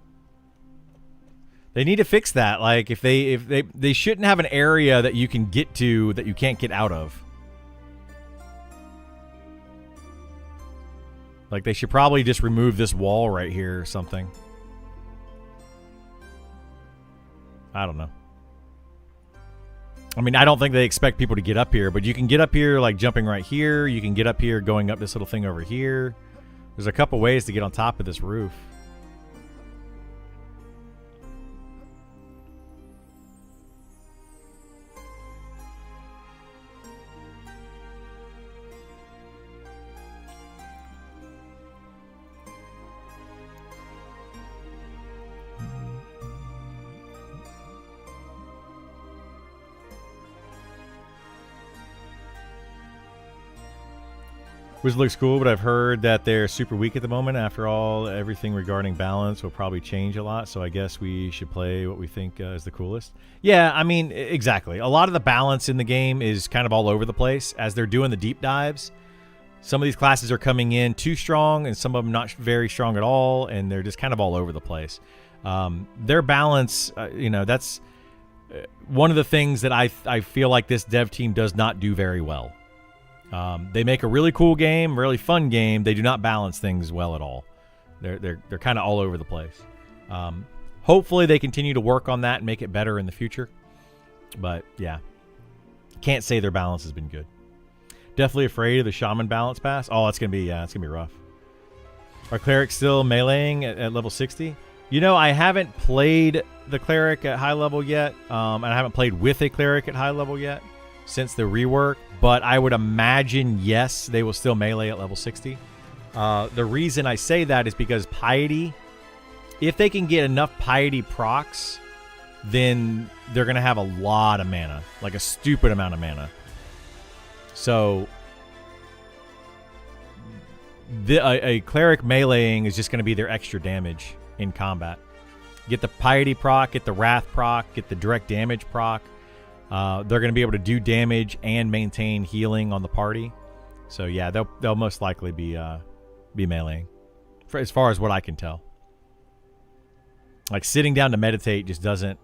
They need to fix that. Like if they shouldn't have an area that you can get to that you can't get out of. Like they should probably just remove this wall right here or something. I don't know. I mean, I don't think they expect people to get up here, but you can get up here like jumping right here. You can get up here going up this little thing over here. There's a couple ways to get on top of this roof. Wizard looks cool, but I've heard that they're super weak at the moment. After all, everything regarding balance will probably change a lot, so I guess we should play what we think is the coolest. Yeah, I mean, exactly. A lot of the balance in the game is kind of all over the place. As they're doing the deep dives, some of these classes are coming in too strong, and some of them not very strong at all, and they're just kind of all over the place. Their balance, you know, that's... one of the things that I feel like this dev team does not do very well. They make a really cool game, really fun game. They do not balance things well at all. They're kind of all over the place. Hopefully they continue to work on that and make it better in the future. But yeah, can't say their balance has been good. Definitely afraid of the shaman balance pass. Oh, it's gonna be rough. Are clerics still meleeing at level 60? You know, I haven't played the cleric at high level yet, and I haven't played with a cleric at high level yet since the rework. But I would imagine, yes, they will still melee at level 60. The reason I say that is because piety, if they can get enough piety procs, then they're going to have a lot of mana, like a stupid amount of mana. So a cleric meleeing is just going to be their extra damage in combat. Get the piety proc, get the wrath proc, get the direct damage proc. They're going to be able to do damage and maintain healing on the party. So yeah, they'll most likely be meleeing, as far as what I can tell. Like sitting down to meditate just doesn't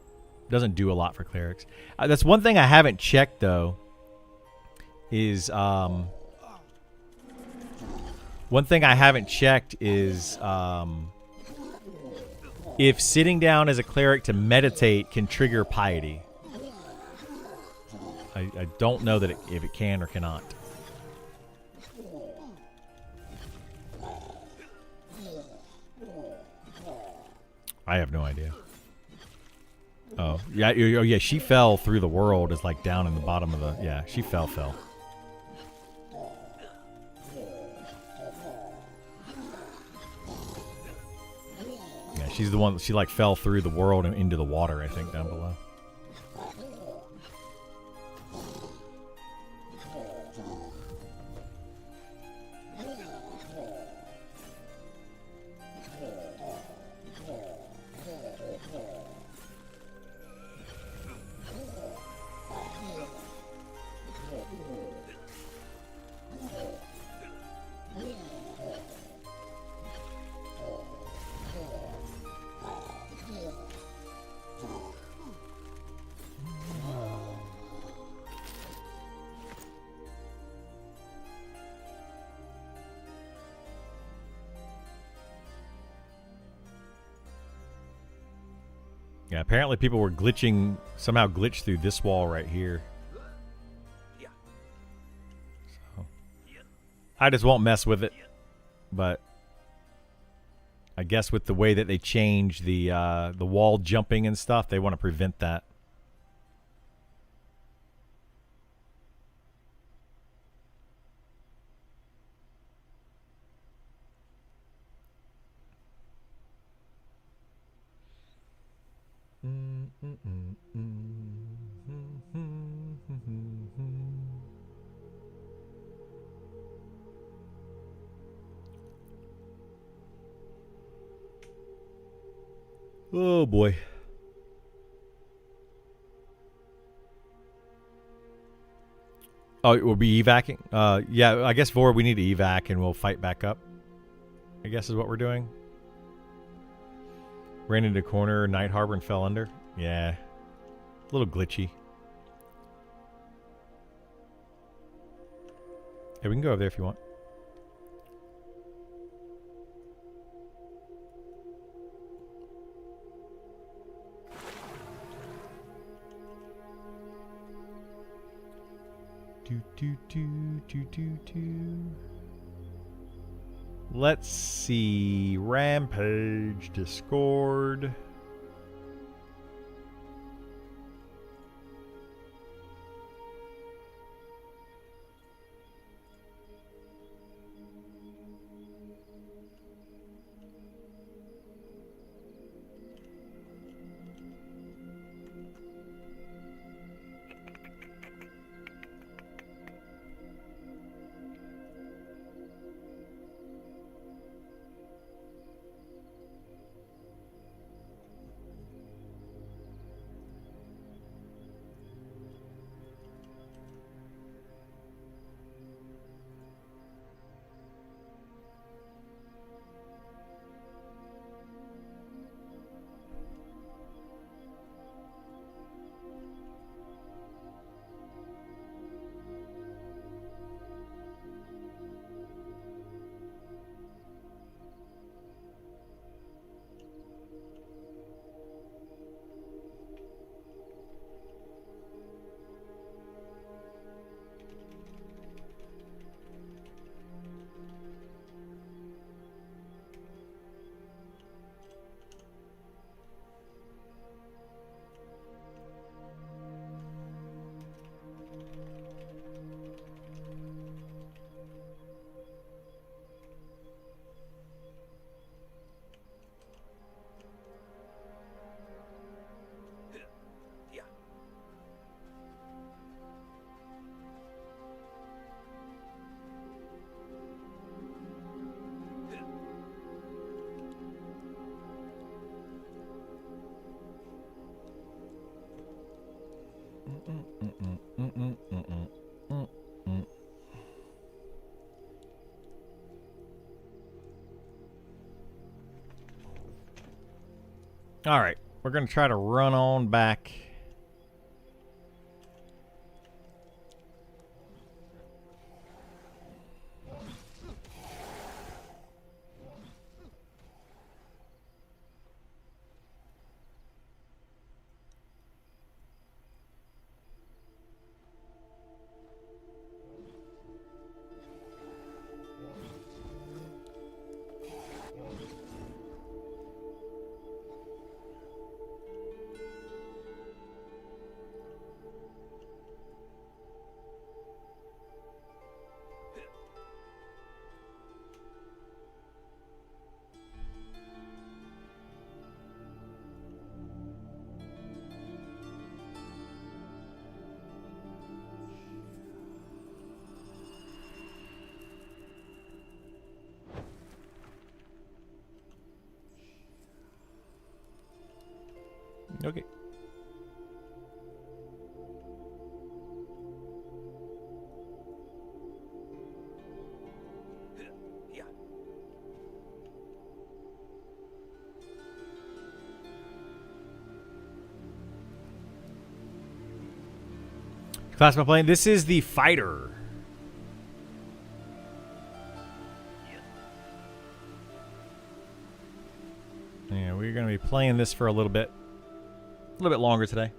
do a lot for clerics. That's one thing I haven't checked though. Is one thing I haven't checked is if sitting down as a cleric to meditate can trigger piety. I don't know that if it can or cannot. I have no idea. Oh yeah, she fell through the world. Is like down in the bottom of the. Yeah, she fell. Yeah, she's the one. She like fell through the world and into the water. I think down below. Yeah, apparently people were somehow glitched through this wall right here. So, I just won't mess with it. But I guess with the way that they change the wall jumping and stuff, they want to prevent that. Oh boy. Oh, it will be evacing? Yeah, I guess we need to evac and we'll fight back up. I guess is what we're doing. Ran into a corner, Night Harbor, and fell under. Yeah. A little glitchy. Hey, we can go over there if you want. Let's see. Rampage, Discord. All right, we're gonna try to run on back. Okay. Class am I playing? This is the fighter. Yeah, we're going to be playing this for a little bit longer today.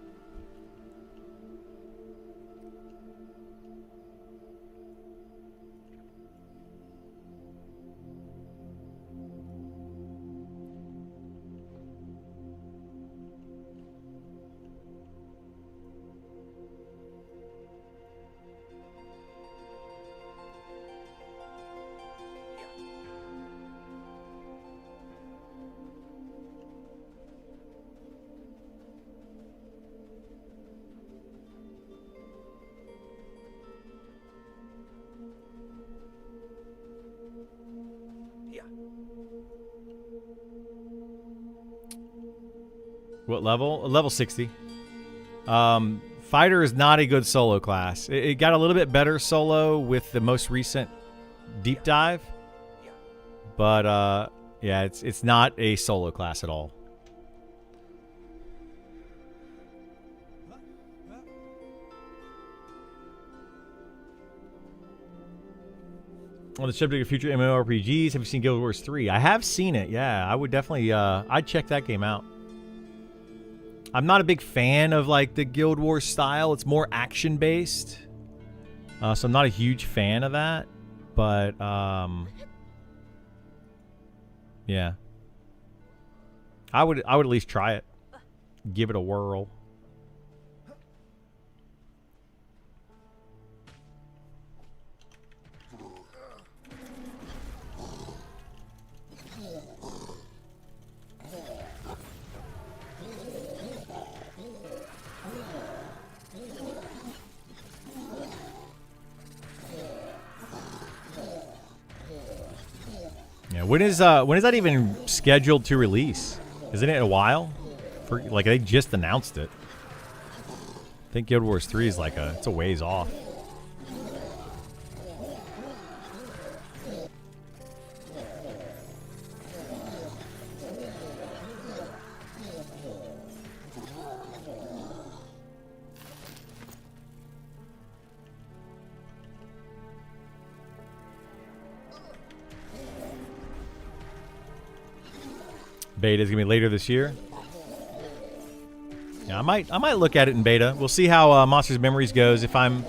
What level? Level 60. Fighter is not a good solo class. It got a little bit better solo with the most recent deep dive. But yeah, it's not a solo class at all. On the subject of future MMORPGs, have you seen Guild Wars 3? I have seen it, yeah. I would definitely, I'd check that game out. I'm not a big fan of, like, the Guild Wars style. It's more action-based. So I'm not a huge fan of that. But, yeah. I would at least try it. Give it a whirl. Yeah, when is that even scheduled to release? Isn't it a while? Like they just announced it. I think Guild Wars 3 is like it's a ways off. Beta is gonna be later this year. Yeah, I might look at it in beta. We'll see how Monsters of Memories goes. If I'm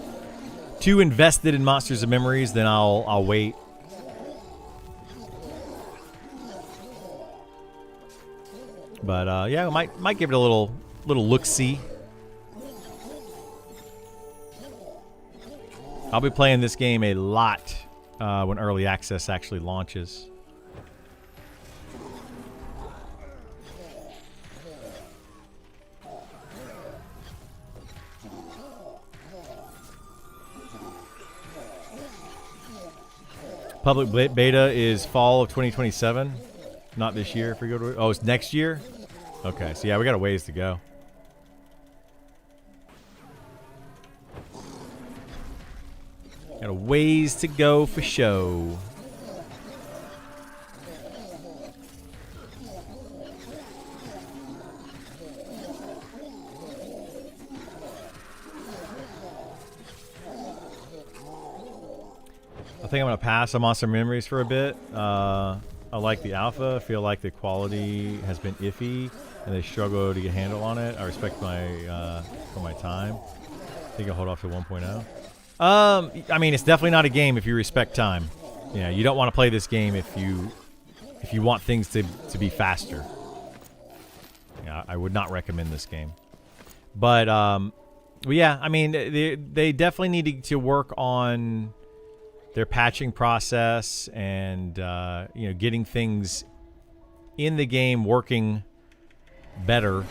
too invested in Monsters of Memories, then I'll wait. But yeah, I might give it a little look-see. I'll be playing this game a lot when early access actually launches. Public beta is fall of 2027, not this year. If we go to, oh, it's next year. Okay, so yeah, we got a ways to go. Got a ways to go for show. I think I'm gonna pass on Monster Memories for a bit. I like the alpha. I feel like the quality has been iffy, and they struggle to get a handle on it. I respect my for my time. I think I'll hold off to 1.0. I mean, it's definitely not a game if you respect time. Yeah, you don't want to play this game if you want things to be faster. Yeah, I would not recommend this game. But yeah, I mean, they definitely need to work on their patching process and you know, getting things in the game working better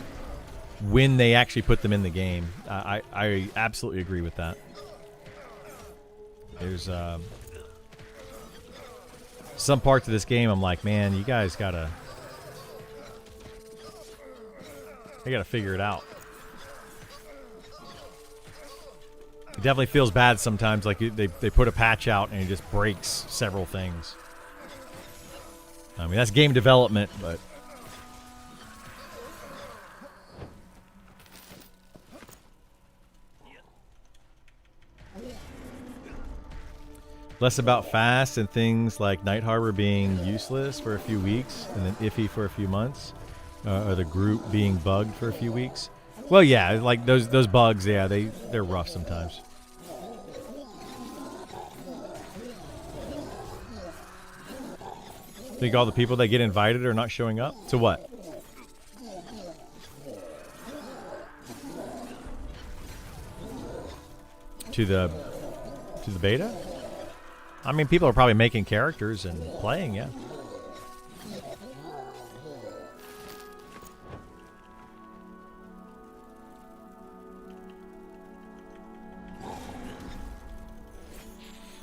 when they actually put them in the game. I absolutely agree with that. There's some parts of this game I'm like, man, you guys gotta figure it out. It definitely feels bad sometimes, like they put a patch out and it just breaks several things. I mean, that's game development, but less about fast and things like Night Harbor being useless for a few weeks and then iffy for a few months, or the group being bugged for a few weeks. Well, yeah, like those bugs, yeah, they're rough sometimes. Think all the people that get invited are not showing up? To what? To the beta? I mean, people are probably making characters and playing, yeah.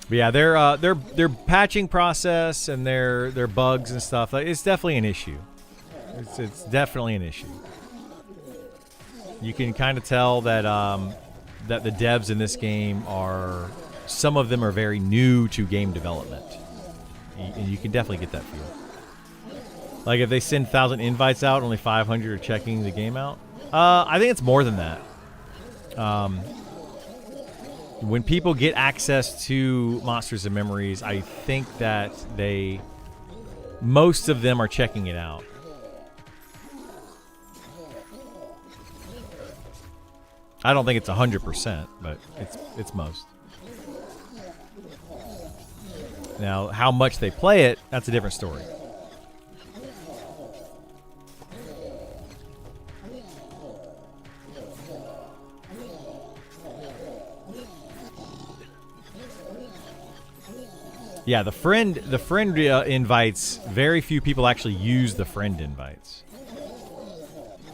But yeah, their patching process and their bugs and stuff, it's definitely an issue. It's definitely an issue. You can kind of tell that that the devs in this game are, some of them are very new to game development, and you can definitely get that feel. Like if they send 1,000 invites out, only 500 are checking the game out. I think it's more than that. When people get access to Monsters and Memories, I think that most of them are checking it out. I don't think it's 100%, but it's most. Now, how much they play it, that's a different story. Yeah, the friend invites, very few people actually use the friend invites.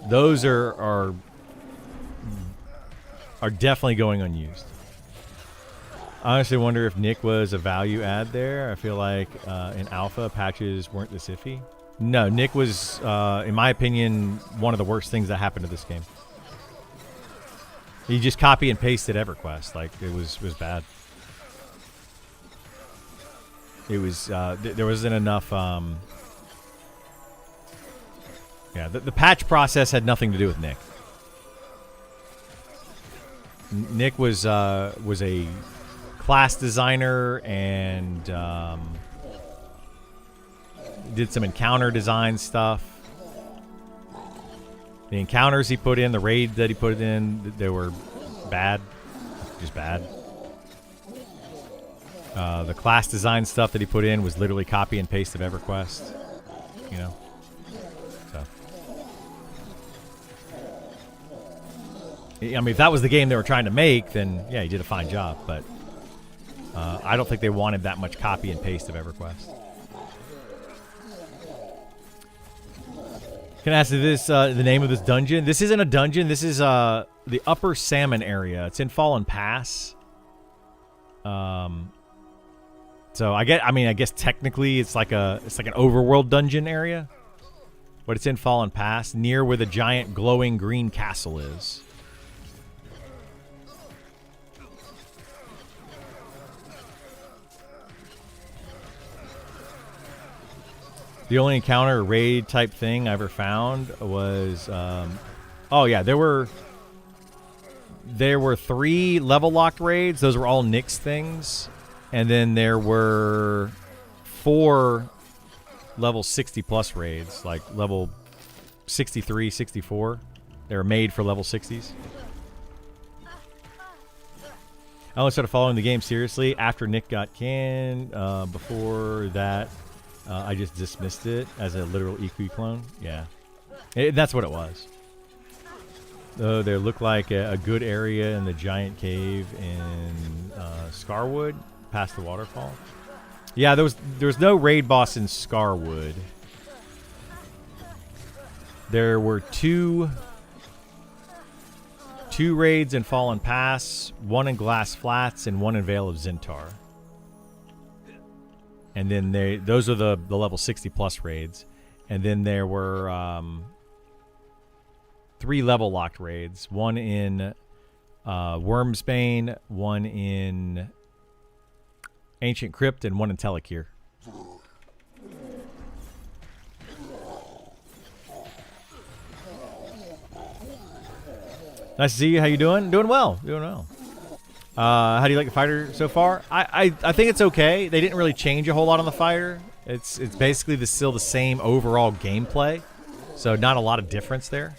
Those are definitely going unused. I honestly wonder if Nick was a value add there. I feel like in alpha, patches weren't this iffy. No, Nick was, in my opinion, one of the worst things that happened to this game. He just copy and pasted EverQuest. Like, it was bad. It was, there wasn't enough, yeah, the patch process had nothing to do with Nick. Nick was a class designer and did some encounter design stuff. The encounters he put in, the raid that he put in, they were bad. Just bad. The class design stuff that he put in was literally copy and paste of EverQuest. You know? So. I mean, if that was the game they were trying to make, then yeah, he did a fine job. But I don't think they wanted that much copy and paste of EverQuest. Can I ask you this, the name of this dungeon? This isn't a dungeon. This is the Upper Salmon area. It's in Fallen Pass. So I guess technically it's like an overworld dungeon area, but it's in Fallen Pass, near where the giant glowing green castle is. The only encounter or raid type thing I ever found was, oh yeah, there were 3 level locked raids. Those were all Nyx things, and then there were 4 level 60 plus raids, like level 63, 64. They were made for level 60s. I only started following the game seriously after Nick got canned. Before that, I just dismissed it as a literal EQ clone. Yeah. That's what it was. There looked like a good area in the giant cave in Scarwood, past the waterfall. Yeah, there was no raid boss in Scarwood. There were two raids in Fallen Pass, one in Glass Flats, and one in Vale of Zintar. And then those are the level 60 plus raids. And then there were 3 level locked raids. One in Wormsbane, one in Ancient Crypt, and one in Telekir. Nice to see you. How you doing? Doing well. Doing well. How do you like the fighter so far? I think it's okay. They didn't really change a whole lot on the fighter. It's basically still the same overall gameplay, so not a lot of difference there.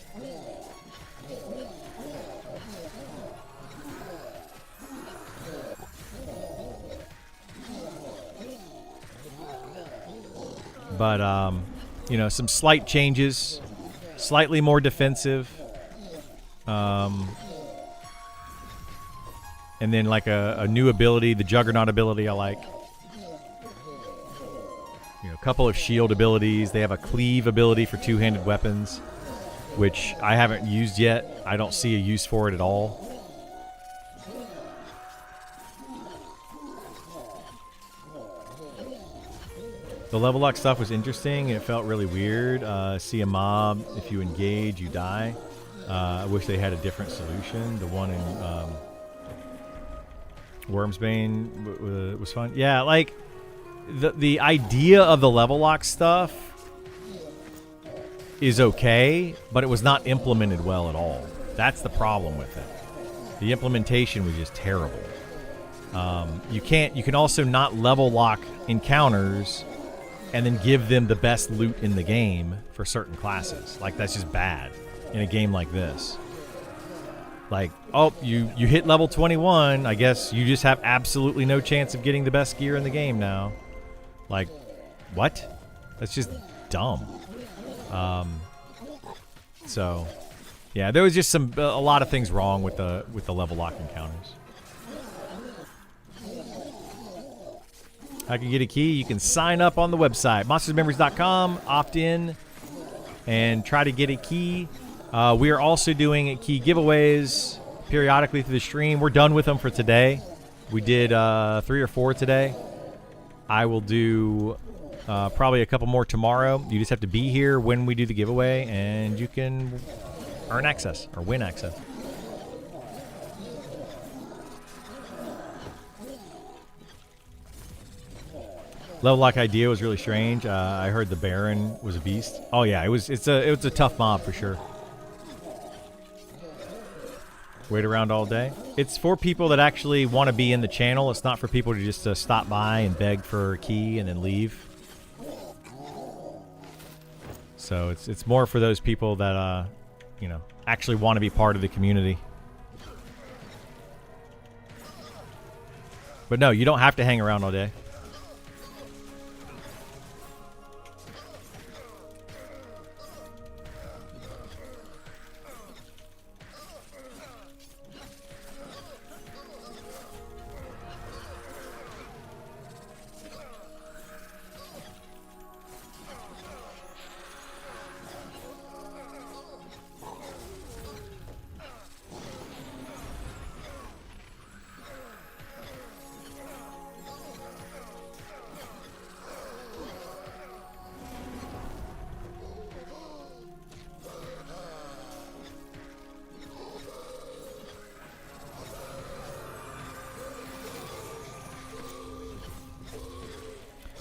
But you know, some slight changes, slightly more defensive. And then like a new ability, the Juggernaut ability I like. You know, a couple of shield abilities. They have a cleave ability for two-handed weapons, which I haven't used yet. I don't see a use for it at all. The level lock stuff was interesting. It felt really weird. See a mob, if you engage, you die. I wish they had a different solution. The one in Wormsbane was fun. Yeah, like the idea of the level lock stuff is okay, but it was not implemented well at all. That's the problem with it. The implementation was just terrible. You can also not level lock encounters and then give them the best loot in the game for certain classes. Like, that's just bad in a game like this. Like, oh, you hit level 21, I guess you just have absolutely no chance of getting the best gear in the game now. Like, what? That's just dumb. So, yeah, there was just a lot of things wrong with the level lock encounters. How can you get a key? You can sign up on the website, monstersmemories.com, opt in, and try to get a key. We are also doing key giveaways periodically through the stream. We're done with them for today. We did 3 or 4 today. I will do probably a couple more tomorrow. You just have to be here when we do the giveaway, and you can earn access or win access. Level lock idea was really strange. I heard the Baron was a beast. Oh yeah, it was a tough mob for sure. Wait around all day. It's for people that actually want to be in the channel. It's not for people to just stop by and beg for a key and then leave. So it's more for those people that you know, actually want to be part of the community. But no, you don't have to hang around all day.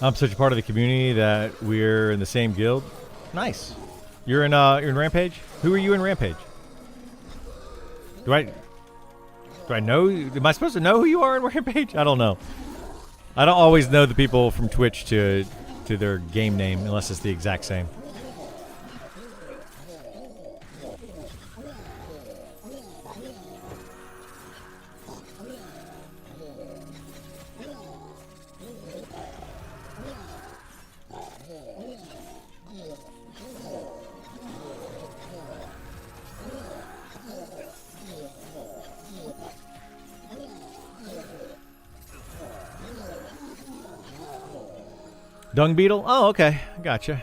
I'm such a part of the community that we're in the same guild. Nice. You're in Rampage? Who are you in Rampage? Do I know? Am I supposed to know who you are in Rampage? I don't know. I don't always know the people from Twitch to their game name unless it's the exact same. Dung beetle? Oh, okay. Gotcha.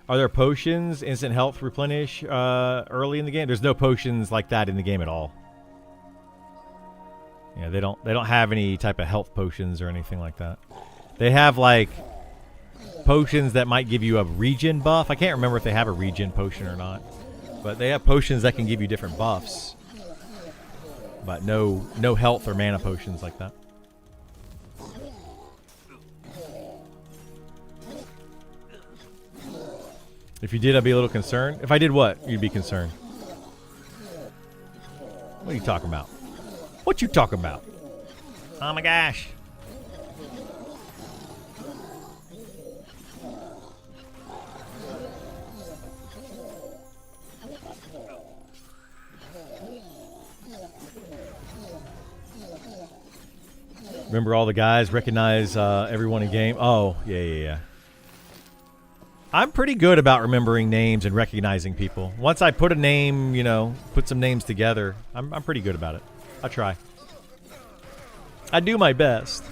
Are there potions, instant health replenish early in the game? There's no potions like that in the game at all. Yeah, they don't have any type of health potions or anything like that. They have like potions that might give you a regen buff. I can't remember if they have a regen potion or not. But they have potions that can give you different buffs. But no health or mana potions like that. If you did, I'd be a little concerned. If I did what? You'd be concerned. What are you talking about? What you talking about? Oh my gosh. Remember all the guys, recognize everyone in game. Oh, yeah. I'm pretty good about remembering names and recognizing people. Once I put a name, put some names together, I'm pretty good about it. I try. I do my best.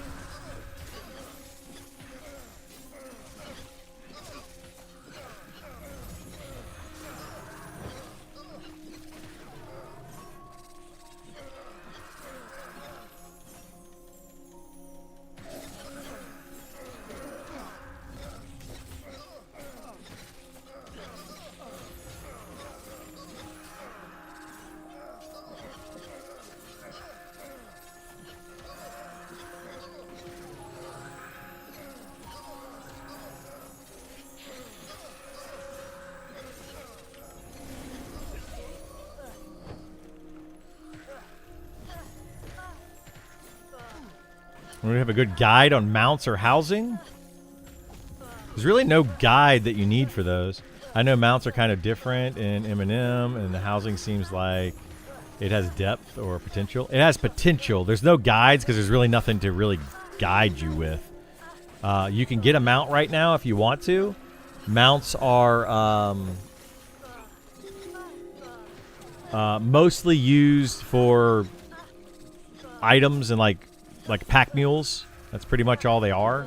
We have a good guide on mounts or housing. There's really no guide that you need for those. I know mounts are kind of different in M&M, and the housing seems like it has depth or potential. It has potential. There's no guides because there's really nothing to really guide you with. You can get a mount right now if you want to. Mounts are mostly used for items and like pack mules. That's pretty much all they are.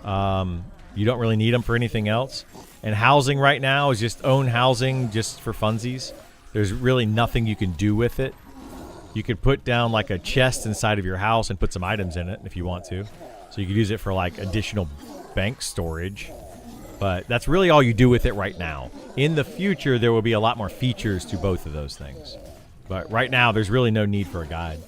You don't really need them for anything else. And housing right now is just own housing just for funsies. There's really nothing you can do with it. You could put down like a chest inside of your house and put some items in it if you want to. So you could use it for like additional bank storage. But that's really all you do with it right now. In the future, there will be a lot more features to both of those things. But right now, there's really no need for a guide.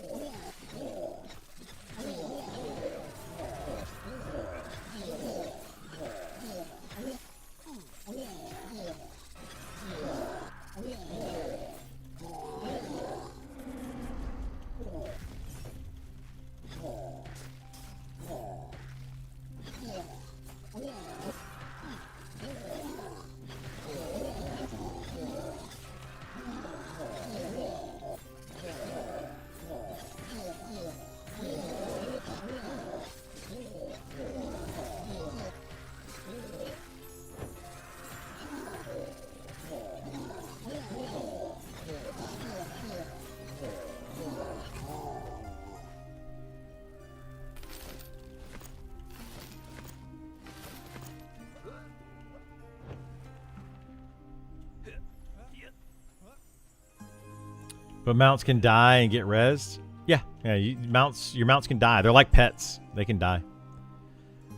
But mounts can die and get rezzed? Yeah, your mounts can die. They're like pets. They can die.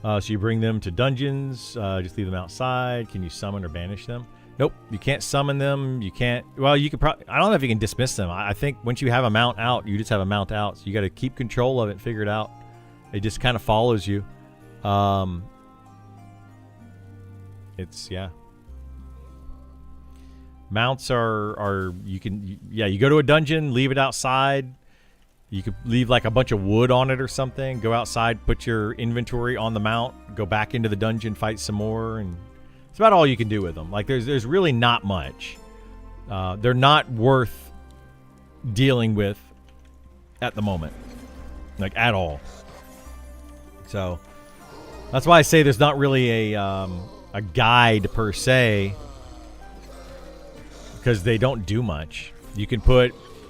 So you bring them to dungeons, just leave them outside. Can you summon or banish them? Nope, you can't summon them. You can't. Well, you could probably. I don't know if you can dismiss them. I think once you have a mount out, you just have a mount out. So you got to keep control of it, figure it out. It just kind of follows you. It's yeah. Mounts are you can you go to a dungeon, leave it outside. You could leave like a bunch of wood on it or something. Go outside, put your inventory on the mount, go back into the dungeon, fight some more, and it's about all you can do with them. Like there's really not much. They're not worth dealing with at the moment, like at all. So that's why I say there's not really a guide per se, because they don't do much. You can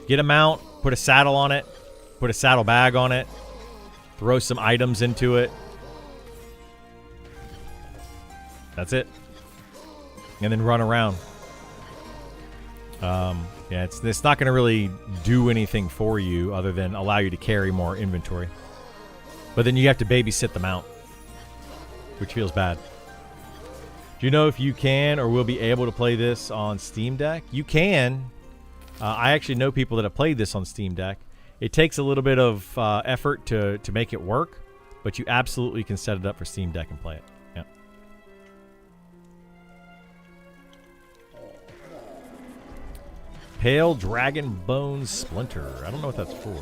get a mount, put a saddle on it, put a saddle bag on it, throw some items into it. That's it. And then run around. Yeah, it's not going to really do anything for you other than allow you to carry more inventory. But then you have to babysit the mount, which feels bad. Do you know if you can or will be able to play this on Steam Deck? You can. I actually know people that have played this on Steam Deck. It takes a little bit of effort to make it work, but you absolutely can set it up for Steam Deck and play it. Yeah. Pale Dragon Bone Splinter. I don't know what that's for.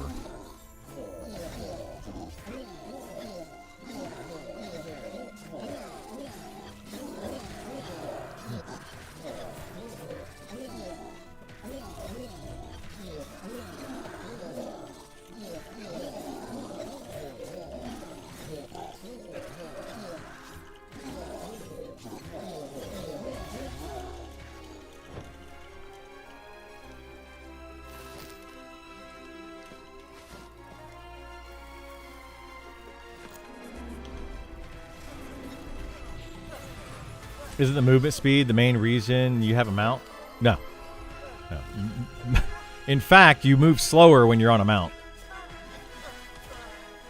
Isn't the movement speed the main reason you have a mount? No. In fact, you move slower when you're on a mount.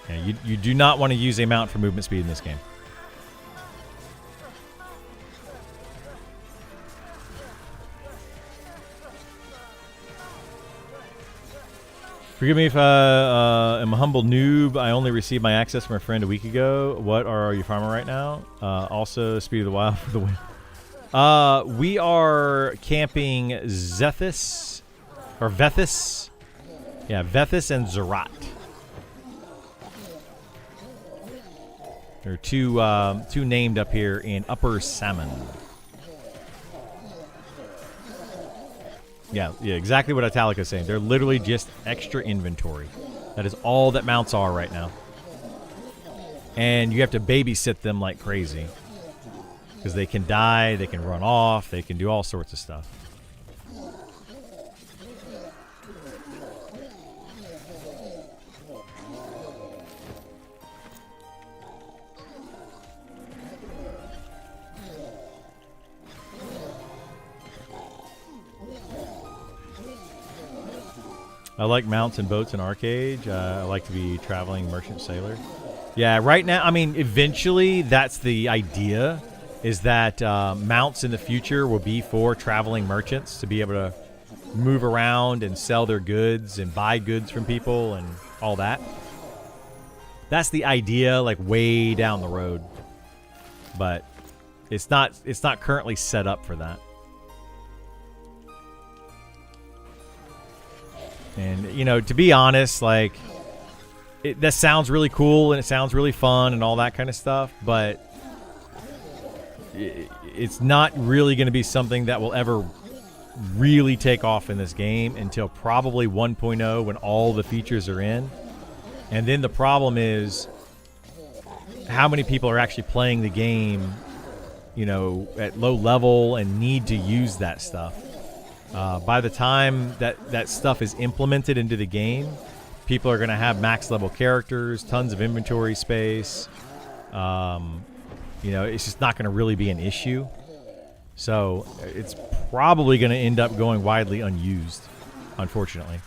Yeah, you do not want to use a mount for movement speed in this game. Forgive me if I am a humble noob. I only received my access from a friend a week ago. What are you farming right now? Also, Speed of the Wild for the win. We are camping Zethys. Or Vethys. Yeah, Vethys and Zerat. There are two named up here in Upper Salmon. Yeah, exactly what Italica is saying. They're literally just extra inventory. That is all that mounts are right now. And you have to babysit them like crazy. Because they can die, they can run off, they can do all sorts of stuff. I like mounts and boats in Arcade. I like to be traveling merchant sailor. Yeah, right now, I mean, eventually that's the idea, is that mounts in the future will be for traveling merchants to be able to move around and sell their goods and buy goods from people and all that. That's the idea, like way down the road. But it's not currently set up for that. And, you know, to be honest, like, that sounds really cool and it sounds really fun and all that kind of stuff, but it's not really going to be something that will ever really take off in this game until probably 1.0 when all the features are in. And then the problem is how many people are actually playing the game, you know, at low level and need to use that stuff. By the time that stuff is implemented into the game, people are going to have max level characters, tons of inventory space. You know, it's just not going to really be an issue. So it's probably going to end up going widely unused, unfortunately.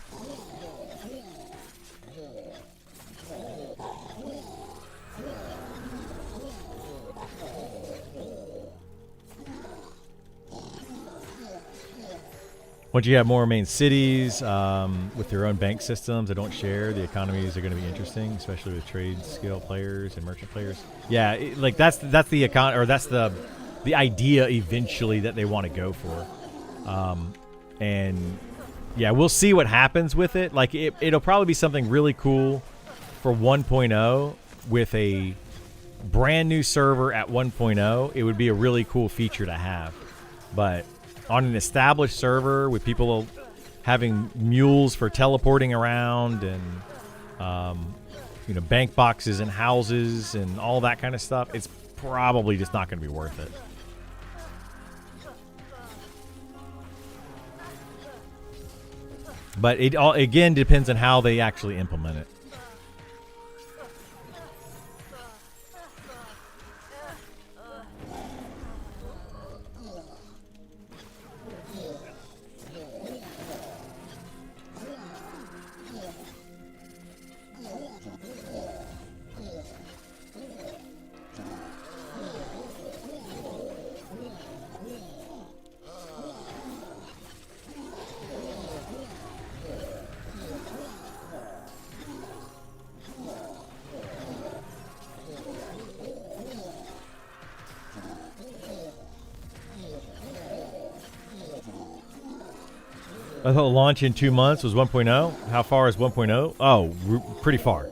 Once you have more main cities with their own bank systems that don't share, the economies are going to be interesting, especially with trade skill players and merchant players. Yeah, like that's the account, or that's the idea eventually that they want to go for. And yeah, we'll see what happens with it. Like it'll probably be something really cool for 1.0 with a brand new server at 1.0. It would be a really cool feature to have, but on an established server with people having mules for teleporting around and bank boxes and houses and all that kind of stuff, it's probably just not going to be worth it. But it all again depends on how they actually implement it. I thought launch in 2 months was 1.0. How far is 1.0? Oh, pretty far.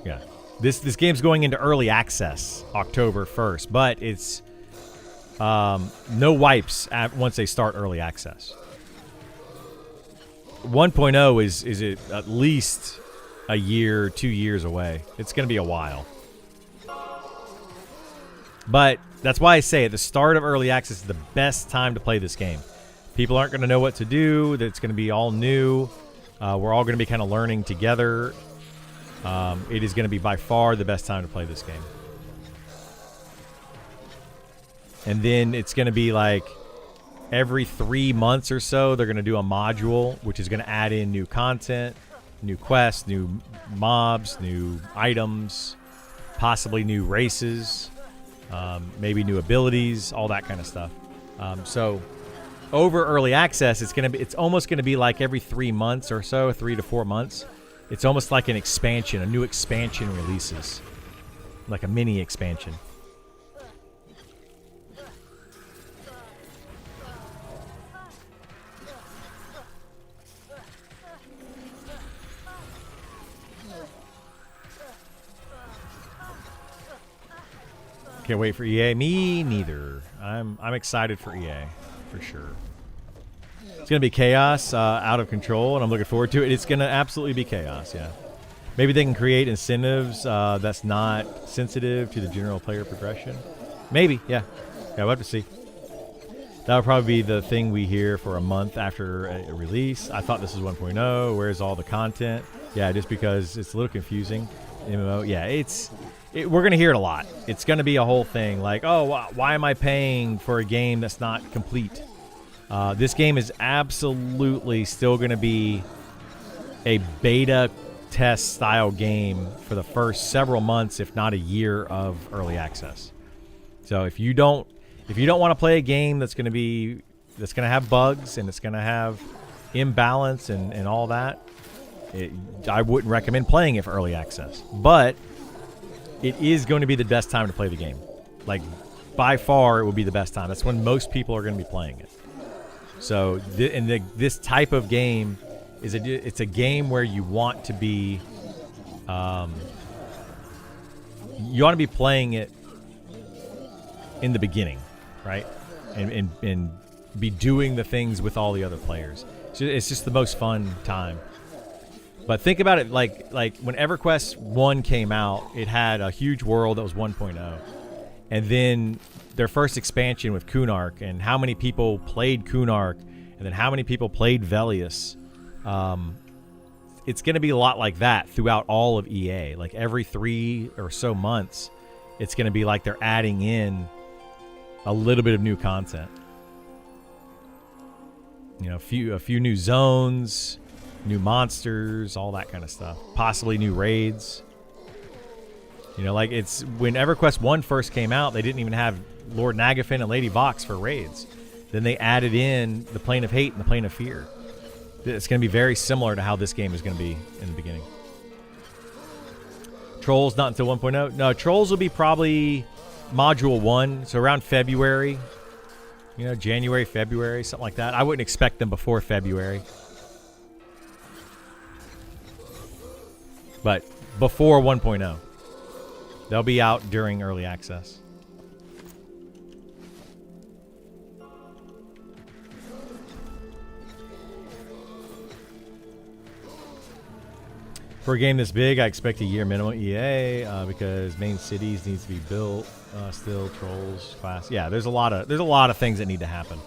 Yeah. This game's going into early access October 1st, but it's no wipes once they start early access. 1.0 is at least a year, 2 years away. It's going to be a while. But that's why I say at the start of early access is the best time to play this game. People aren't going to know what to do. It's going to be all new. We're all going to be kind of learning together. It is going to be by far the best time to play this game. And then it's going to be like every 3 months or so, they're going to do a module, which is going to add in new content, new quests, new mobs, new items, possibly new races, maybe new abilities, all that kind of stuff. So over early access, it's almost going to be like every 3 months or so, 3 to 4 months. It's almost like an expansion, a new expansion releases, like a mini expansion. Can't wait for EA. Me neither. I'm excited for EA for sure. It's gonna be chaos, out of control, and I'm looking forward to it. It's gonna absolutely be chaos. Yeah. Maybe they can create incentives that's not sensitive to the general player progression. Maybe. Yeah. Yeah. We'll have to see. That would probably be the thing we hear for a month after a release. I thought this was 1.0. Where's all the content? Yeah, just because it's a little confusing. MMO. Yeah, we're going to hear it a lot. It's going to be a whole thing like, oh, why am I paying for a game that's not complete? This game is absolutely still going to be a beta test style game for the first several months, if not a year of early access. So if you don't want to play a game that's going to have bugs and it's going to have imbalance and all that, I wouldn't recommend playing it for early access. But it is going to be the best time to play the game. Like, by far, it will be the best time. That's when most people are going to be playing it. So, this type of game it's a game where you want to be, you want to be playing it in the beginning, right? And be doing the things with all the other players. So it's just the most fun time. But think about it like when EverQuest 1 came out, it had a huge world that was 1.0. And then their first expansion with Kunark, and how many people played Kunark, and then how many people played Velius. It's going to be a lot like that throughout all of EA. Like every 3 or so months, it's going to be like they're adding in a little bit of new content. You know, a few new zones, new monsters, all that kind of stuff. Possibly new raids. You know, like it's when EverQuest 1 first came out, they didn't even have Lord Nagafin and Lady Vox for raids. Then they added in the Plane of Hate and the Plane of Fear. It's going to be very similar to how this game is going to be in the beginning. Trolls not until 1.0. No, Trolls will be probably Module 1, so around February. You know, January, February, something like that. I wouldn't expect them before February. But before 1.0. They'll be out during early access. For a game this big, I expect a year minimum EA because main cities needs to be built. Still, Trolls class. Yeah, there's a lot of things that need to happen.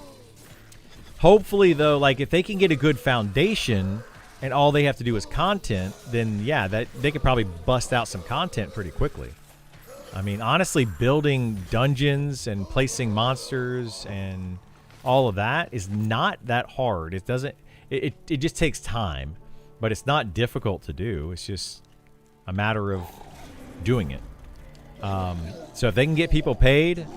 Hopefully, though, like if they can get a good foundation and all they have to do is content, then yeah, that they could probably bust out some content pretty quickly. I mean, honestly, building dungeons and placing monsters and all of that is not that hard. It doesn't. It just takes time. But it's not difficult to do. It's just a matter of doing it. So if they can get people paid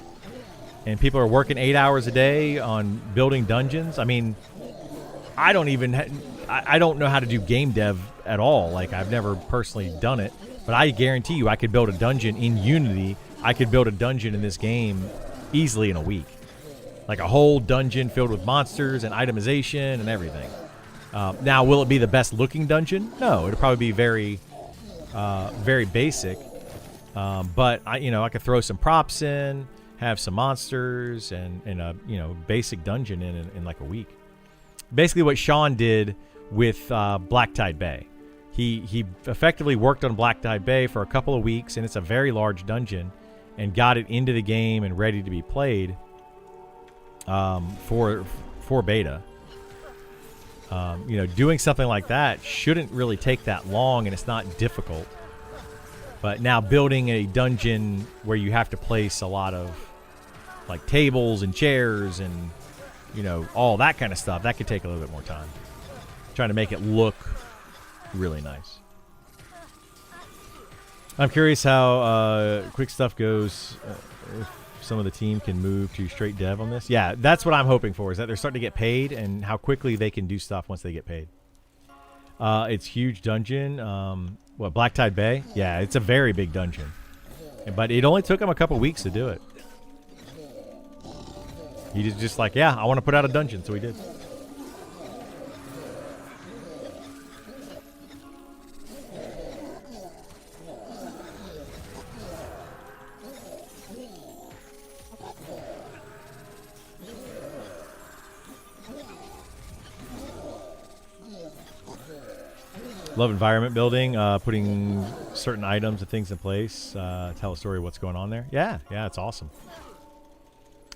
and people are working 8 hours a day on building dungeons, I mean, I don't know how to do game dev at all. Like, I've never personally done it. But I guarantee you I could build a dungeon in Unity. I could build a dungeon in this game easily in a week. Like a whole dungeon filled with monsters and itemization and everything. Now, will it be the best looking dungeon? No, it'll probably be very, very basic. But I could throw some props in, have some monsters, and a basic dungeon in like a week. Basically, what Sean did with Black Tide Bay, he effectively worked on Black Tide Bay for a couple of weeks, and it's a very large dungeon, and got it into the game and ready to be played for beta. Doing something like that shouldn't really take that long, and it's not difficult. But now building a dungeon where you have to place a lot of like tables and chairs and all that kind of stuff, that could take a little bit more time. Trying to make it look really nice. I'm curious how quick stuff goes. If some of the team can move to straight dev on this. Yeah, that's what I'm hoping for, is that they're starting to get paid and how quickly they can do stuff once they get paid. It's huge dungeon. Black Tide Bay? Yeah, it's a very big dungeon. But it only took them a couple weeks to do it. He just like, yeah, I want to put out a dungeon, so he did. Love environment building, putting certain items and things in place, tell a story of what's going on there. Yeah, it's awesome.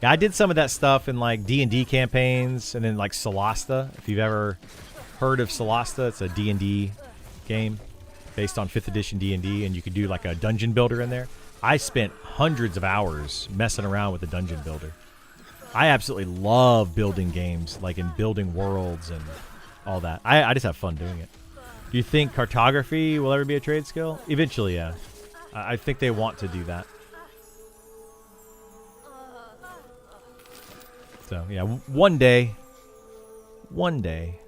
Yeah, I did some of that stuff in like D&D campaigns, and then like Solasta. If you've ever heard of Solasta, it's a D&D game based on 5th edition D&D, and you could do like a dungeon builder in there. I spent hundreds of hours messing around with the dungeon builder. I absolutely love building games, like in building worlds and all that. I just have fun doing it. Do you think cartography will ever be a trade skill? Eventually, yeah. I think they want to do that. So, yeah, one day. One day.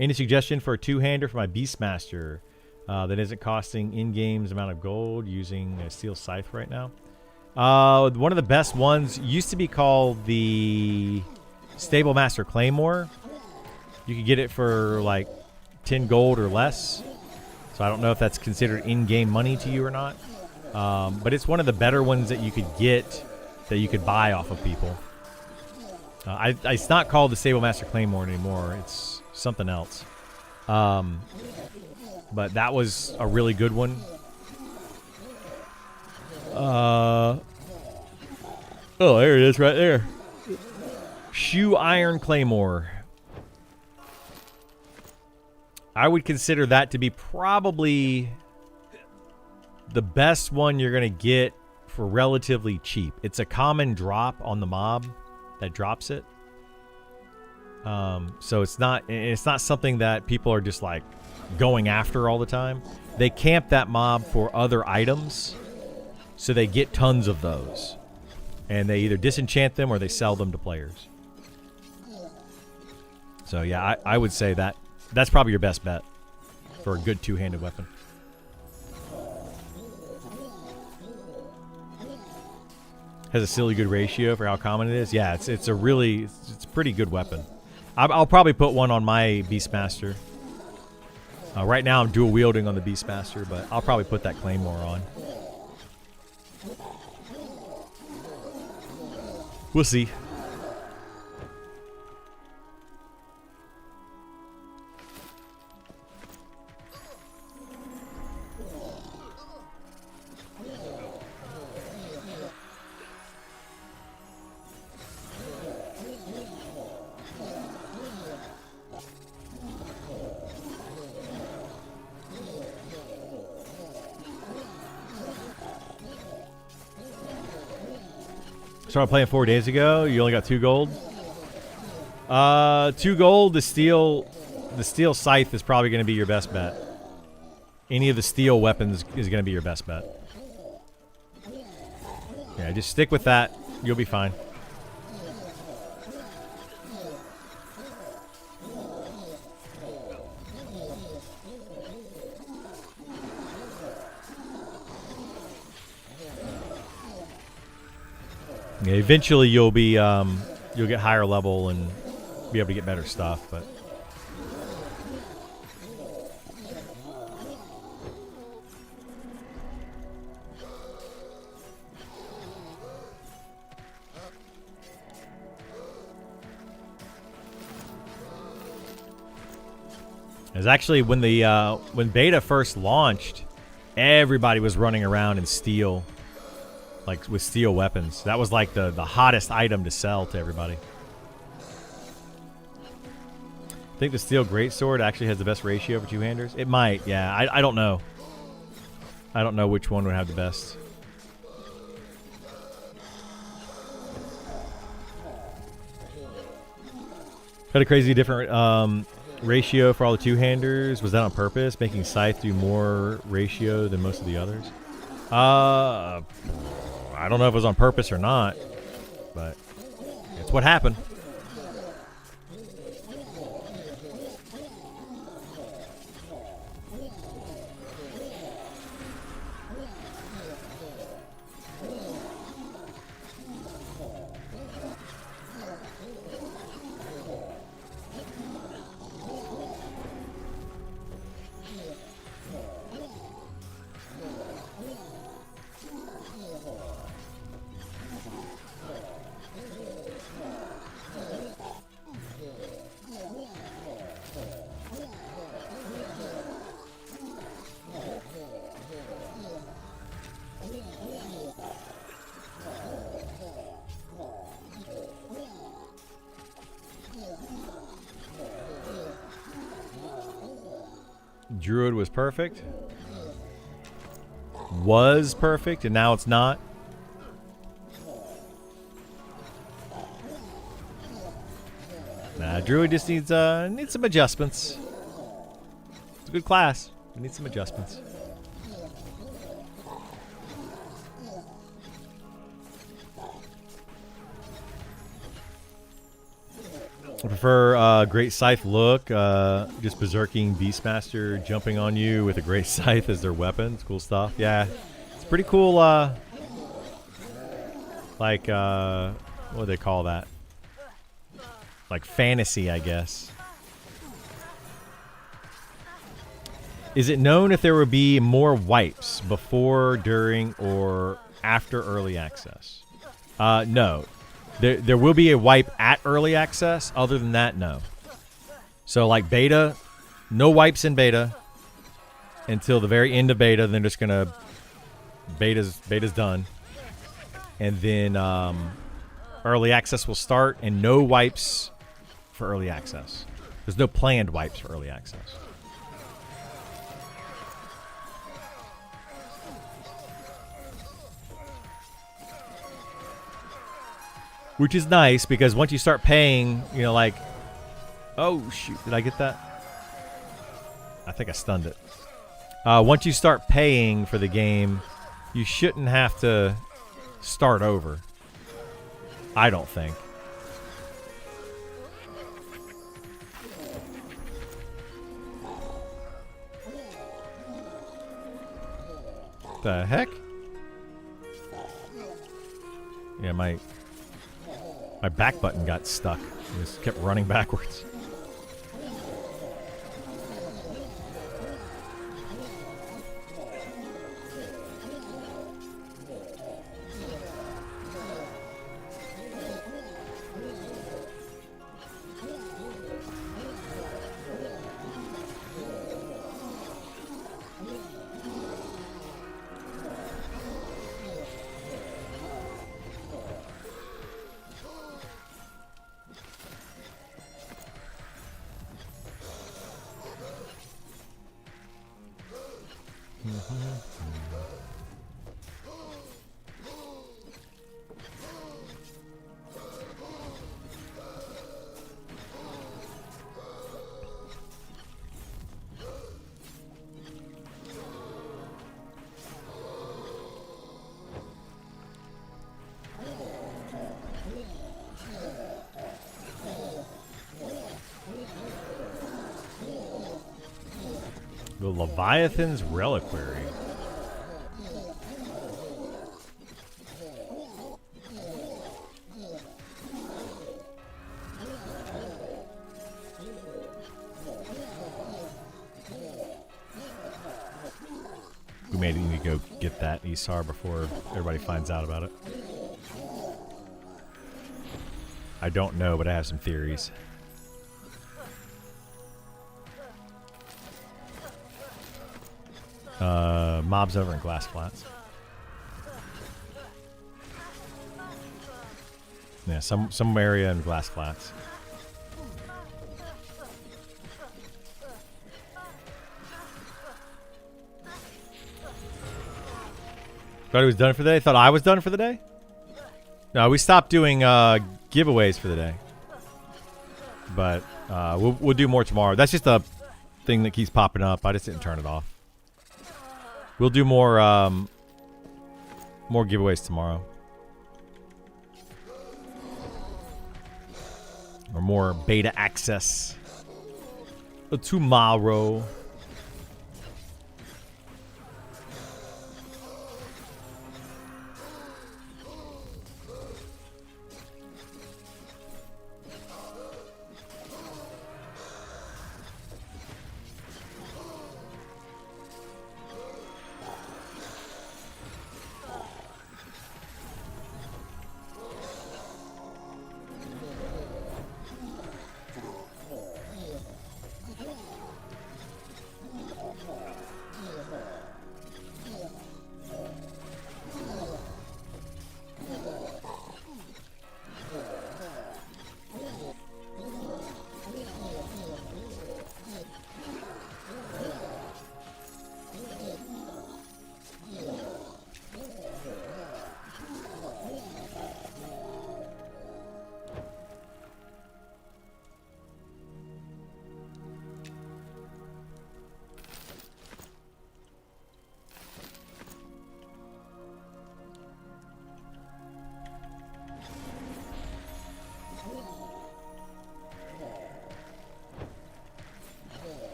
Any suggestion for a two-hander for my Beastmaster that isn't costing in-game's amount of gold using a steel scythe right now? One of the best ones used to be called the Stablemaster Claymore. You could get it for like 10 gold or less. So I don't know if that's considered in-game money to you or not. But it's one of the better ones that you could get, that you could buy off of people. It's not called the Stablemaster Claymore anymore. It's something else. But that was a really good one. Oh, there it is right there. Shoe Iron Claymore. I would consider that to be probably the best one you're going to get for relatively cheap. It's a common drop on the mob that drops it. So it's not something that people are just like going after all the time. They camp that mob for other items, so they get tons of those. And they either disenchant them or they sell them to players. So yeah, I would say that's probably your best bet for a good two-handed weapon. Has a silly good ratio for how common it is. Yeah, it's a pretty good weapon. I'll probably put one on my Beastmaster. Right now I'm dual wielding on the Beastmaster, but I'll probably put that Claymore on. We'll see. Started playing 4 days ago. You only got 2 gold. 2 gold. The steel scythe is probably going to be your best bet. Any of the steel weapons is going to be your best bet. Yeah, just stick with that. You'll be fine. Yeah, eventually you'll be you'll get higher level and be able to get better stuff, but it's actually when when beta first launched, everybody was running around in steel. Like with steel weapons. That was like the hottest item to sell to everybody. I think the steel greatsword actually has the best ratio for two-handers. It might, yeah. I don't know. I don't know which one would have the best. Had a crazy different ratio for all the two-handers. Was that on purpose? Making Scythe do more ratio than most of the others? I don't know if it was on purpose or not, but it's what happened. Druid was perfect. Was perfect, and now it's not. Nah, Druid just needs some adjustments. It's a good class. It needs some adjustments. I prefer Great Scythe look, just berserking Beastmaster jumping on you with a Great Scythe as their weapon. It's cool stuff. Yeah, it's pretty cool, like, what do they call that? Like fantasy, I guess. Is it known if there will be more wipes before, during, or after early access? No. There will be a wipe at early access. Other than that, no. So like beta, no wipes in beta until the very end of beta. Then just gonna beta's done, and then early access will start, and no wipes for early access. There's no planned wipes for early access. Which is nice, because once you start paying, you know, like... Oh, shoot. Did I get that? I think I stunned it. Once you start paying for the game, you shouldn't have to start over. I don't think. The heck? Yeah, my back button got stuck. It just kept running backwards. The Leviathan's Reliquary. We may need to go get that Isar before everybody finds out about it. I don't know, but I have some theories. Mobs over in Glass Flats. Yeah, some area in Glass Flats. Thought he was done for the day? Thought I was done for the day? No, we stopped doing giveaways for the day. But we'll do more tomorrow. That's just a thing that keeps popping up. I just didn't turn it off. We'll do more giveaways tomorrow. Or more beta access tomorrow.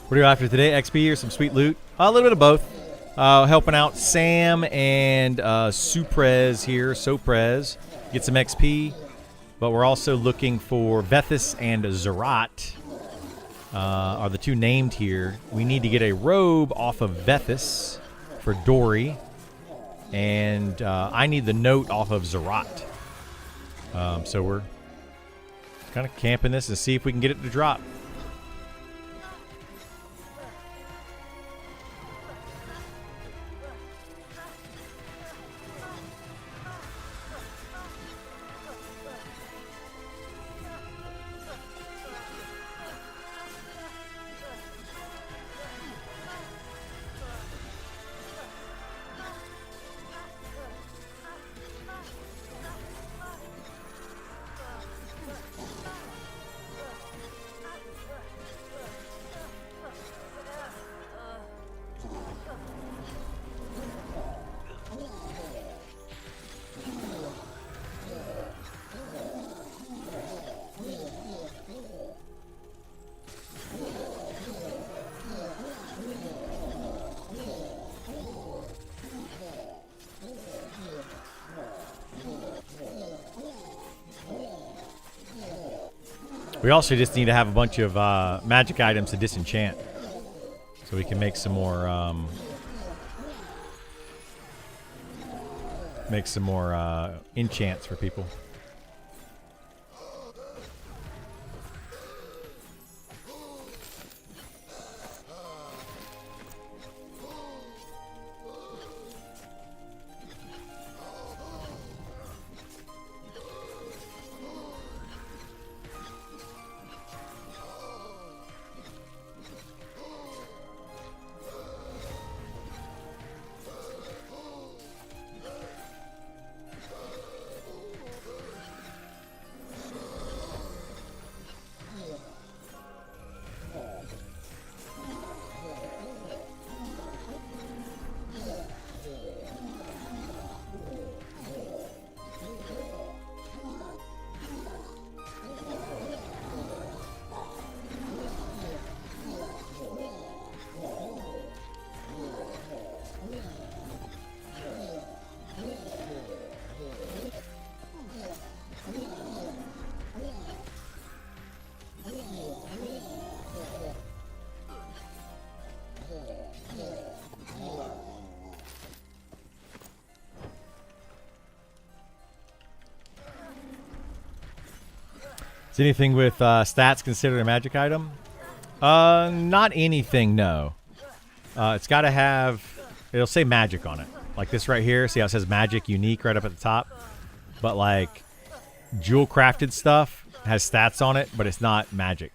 What are you after today? XP or some sweet loot? A little bit of both. Helping out Sam and Suprez here. Soprez. Get some XP. But we're also looking for Vethis and Zerat. Are the two named here. We need to get a robe off of Vethis for Dory. And I need the note off of Zerat. So we're kind of camping this and see if we can get it to drop. We also just need to have a bunch of magic items to disenchant, so we can make some more enchants for people. Is anything with stats considered a magic item? Not anything, no. It's got to have, it'll say magic on it. Like this right here. See how it says magic unique right up at the top? But like jewel crafted stuff has stats on it, but it's not magic.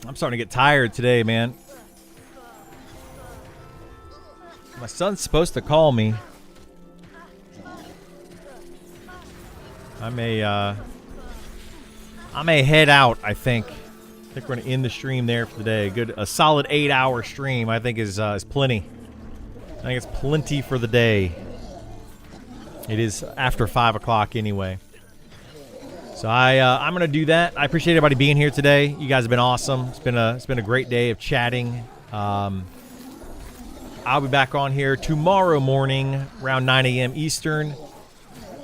I'm starting to get tired today, man. My son's supposed to call me. I may head out, I think. I think we're going to end the stream there for the day. A solid 8-hour stream, I think, is plenty. I think it's plenty for the day. It is after 5 o'clock anyway. So I'm going to do that. I appreciate everybody being here today. You guys have been awesome. It's been a great day of chatting. I'll be back on here tomorrow morning around 9 a.m. Eastern.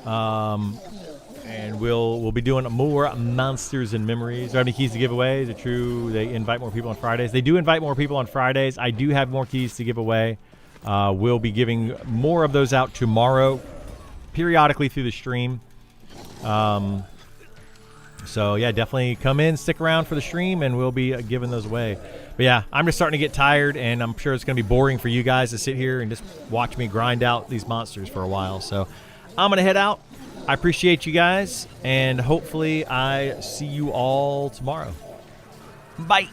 And we'll be doing more Monsters and Memories. Do you have any keys to give away? Is it true they invite more people on Fridays? They do invite more people on Fridays. I do have more keys to give away. We'll be giving more of those out tomorrow, periodically through the stream. So yeah, definitely come in, stick around for the stream, and we'll be giving those away. But yeah, I'm just starting to get tired, and I'm sure it's going to be boring for you guys to sit here and just watch me grind out these monsters for a while. So I'm going to head out. I appreciate you guys, and hopefully I see you all tomorrow. Bye.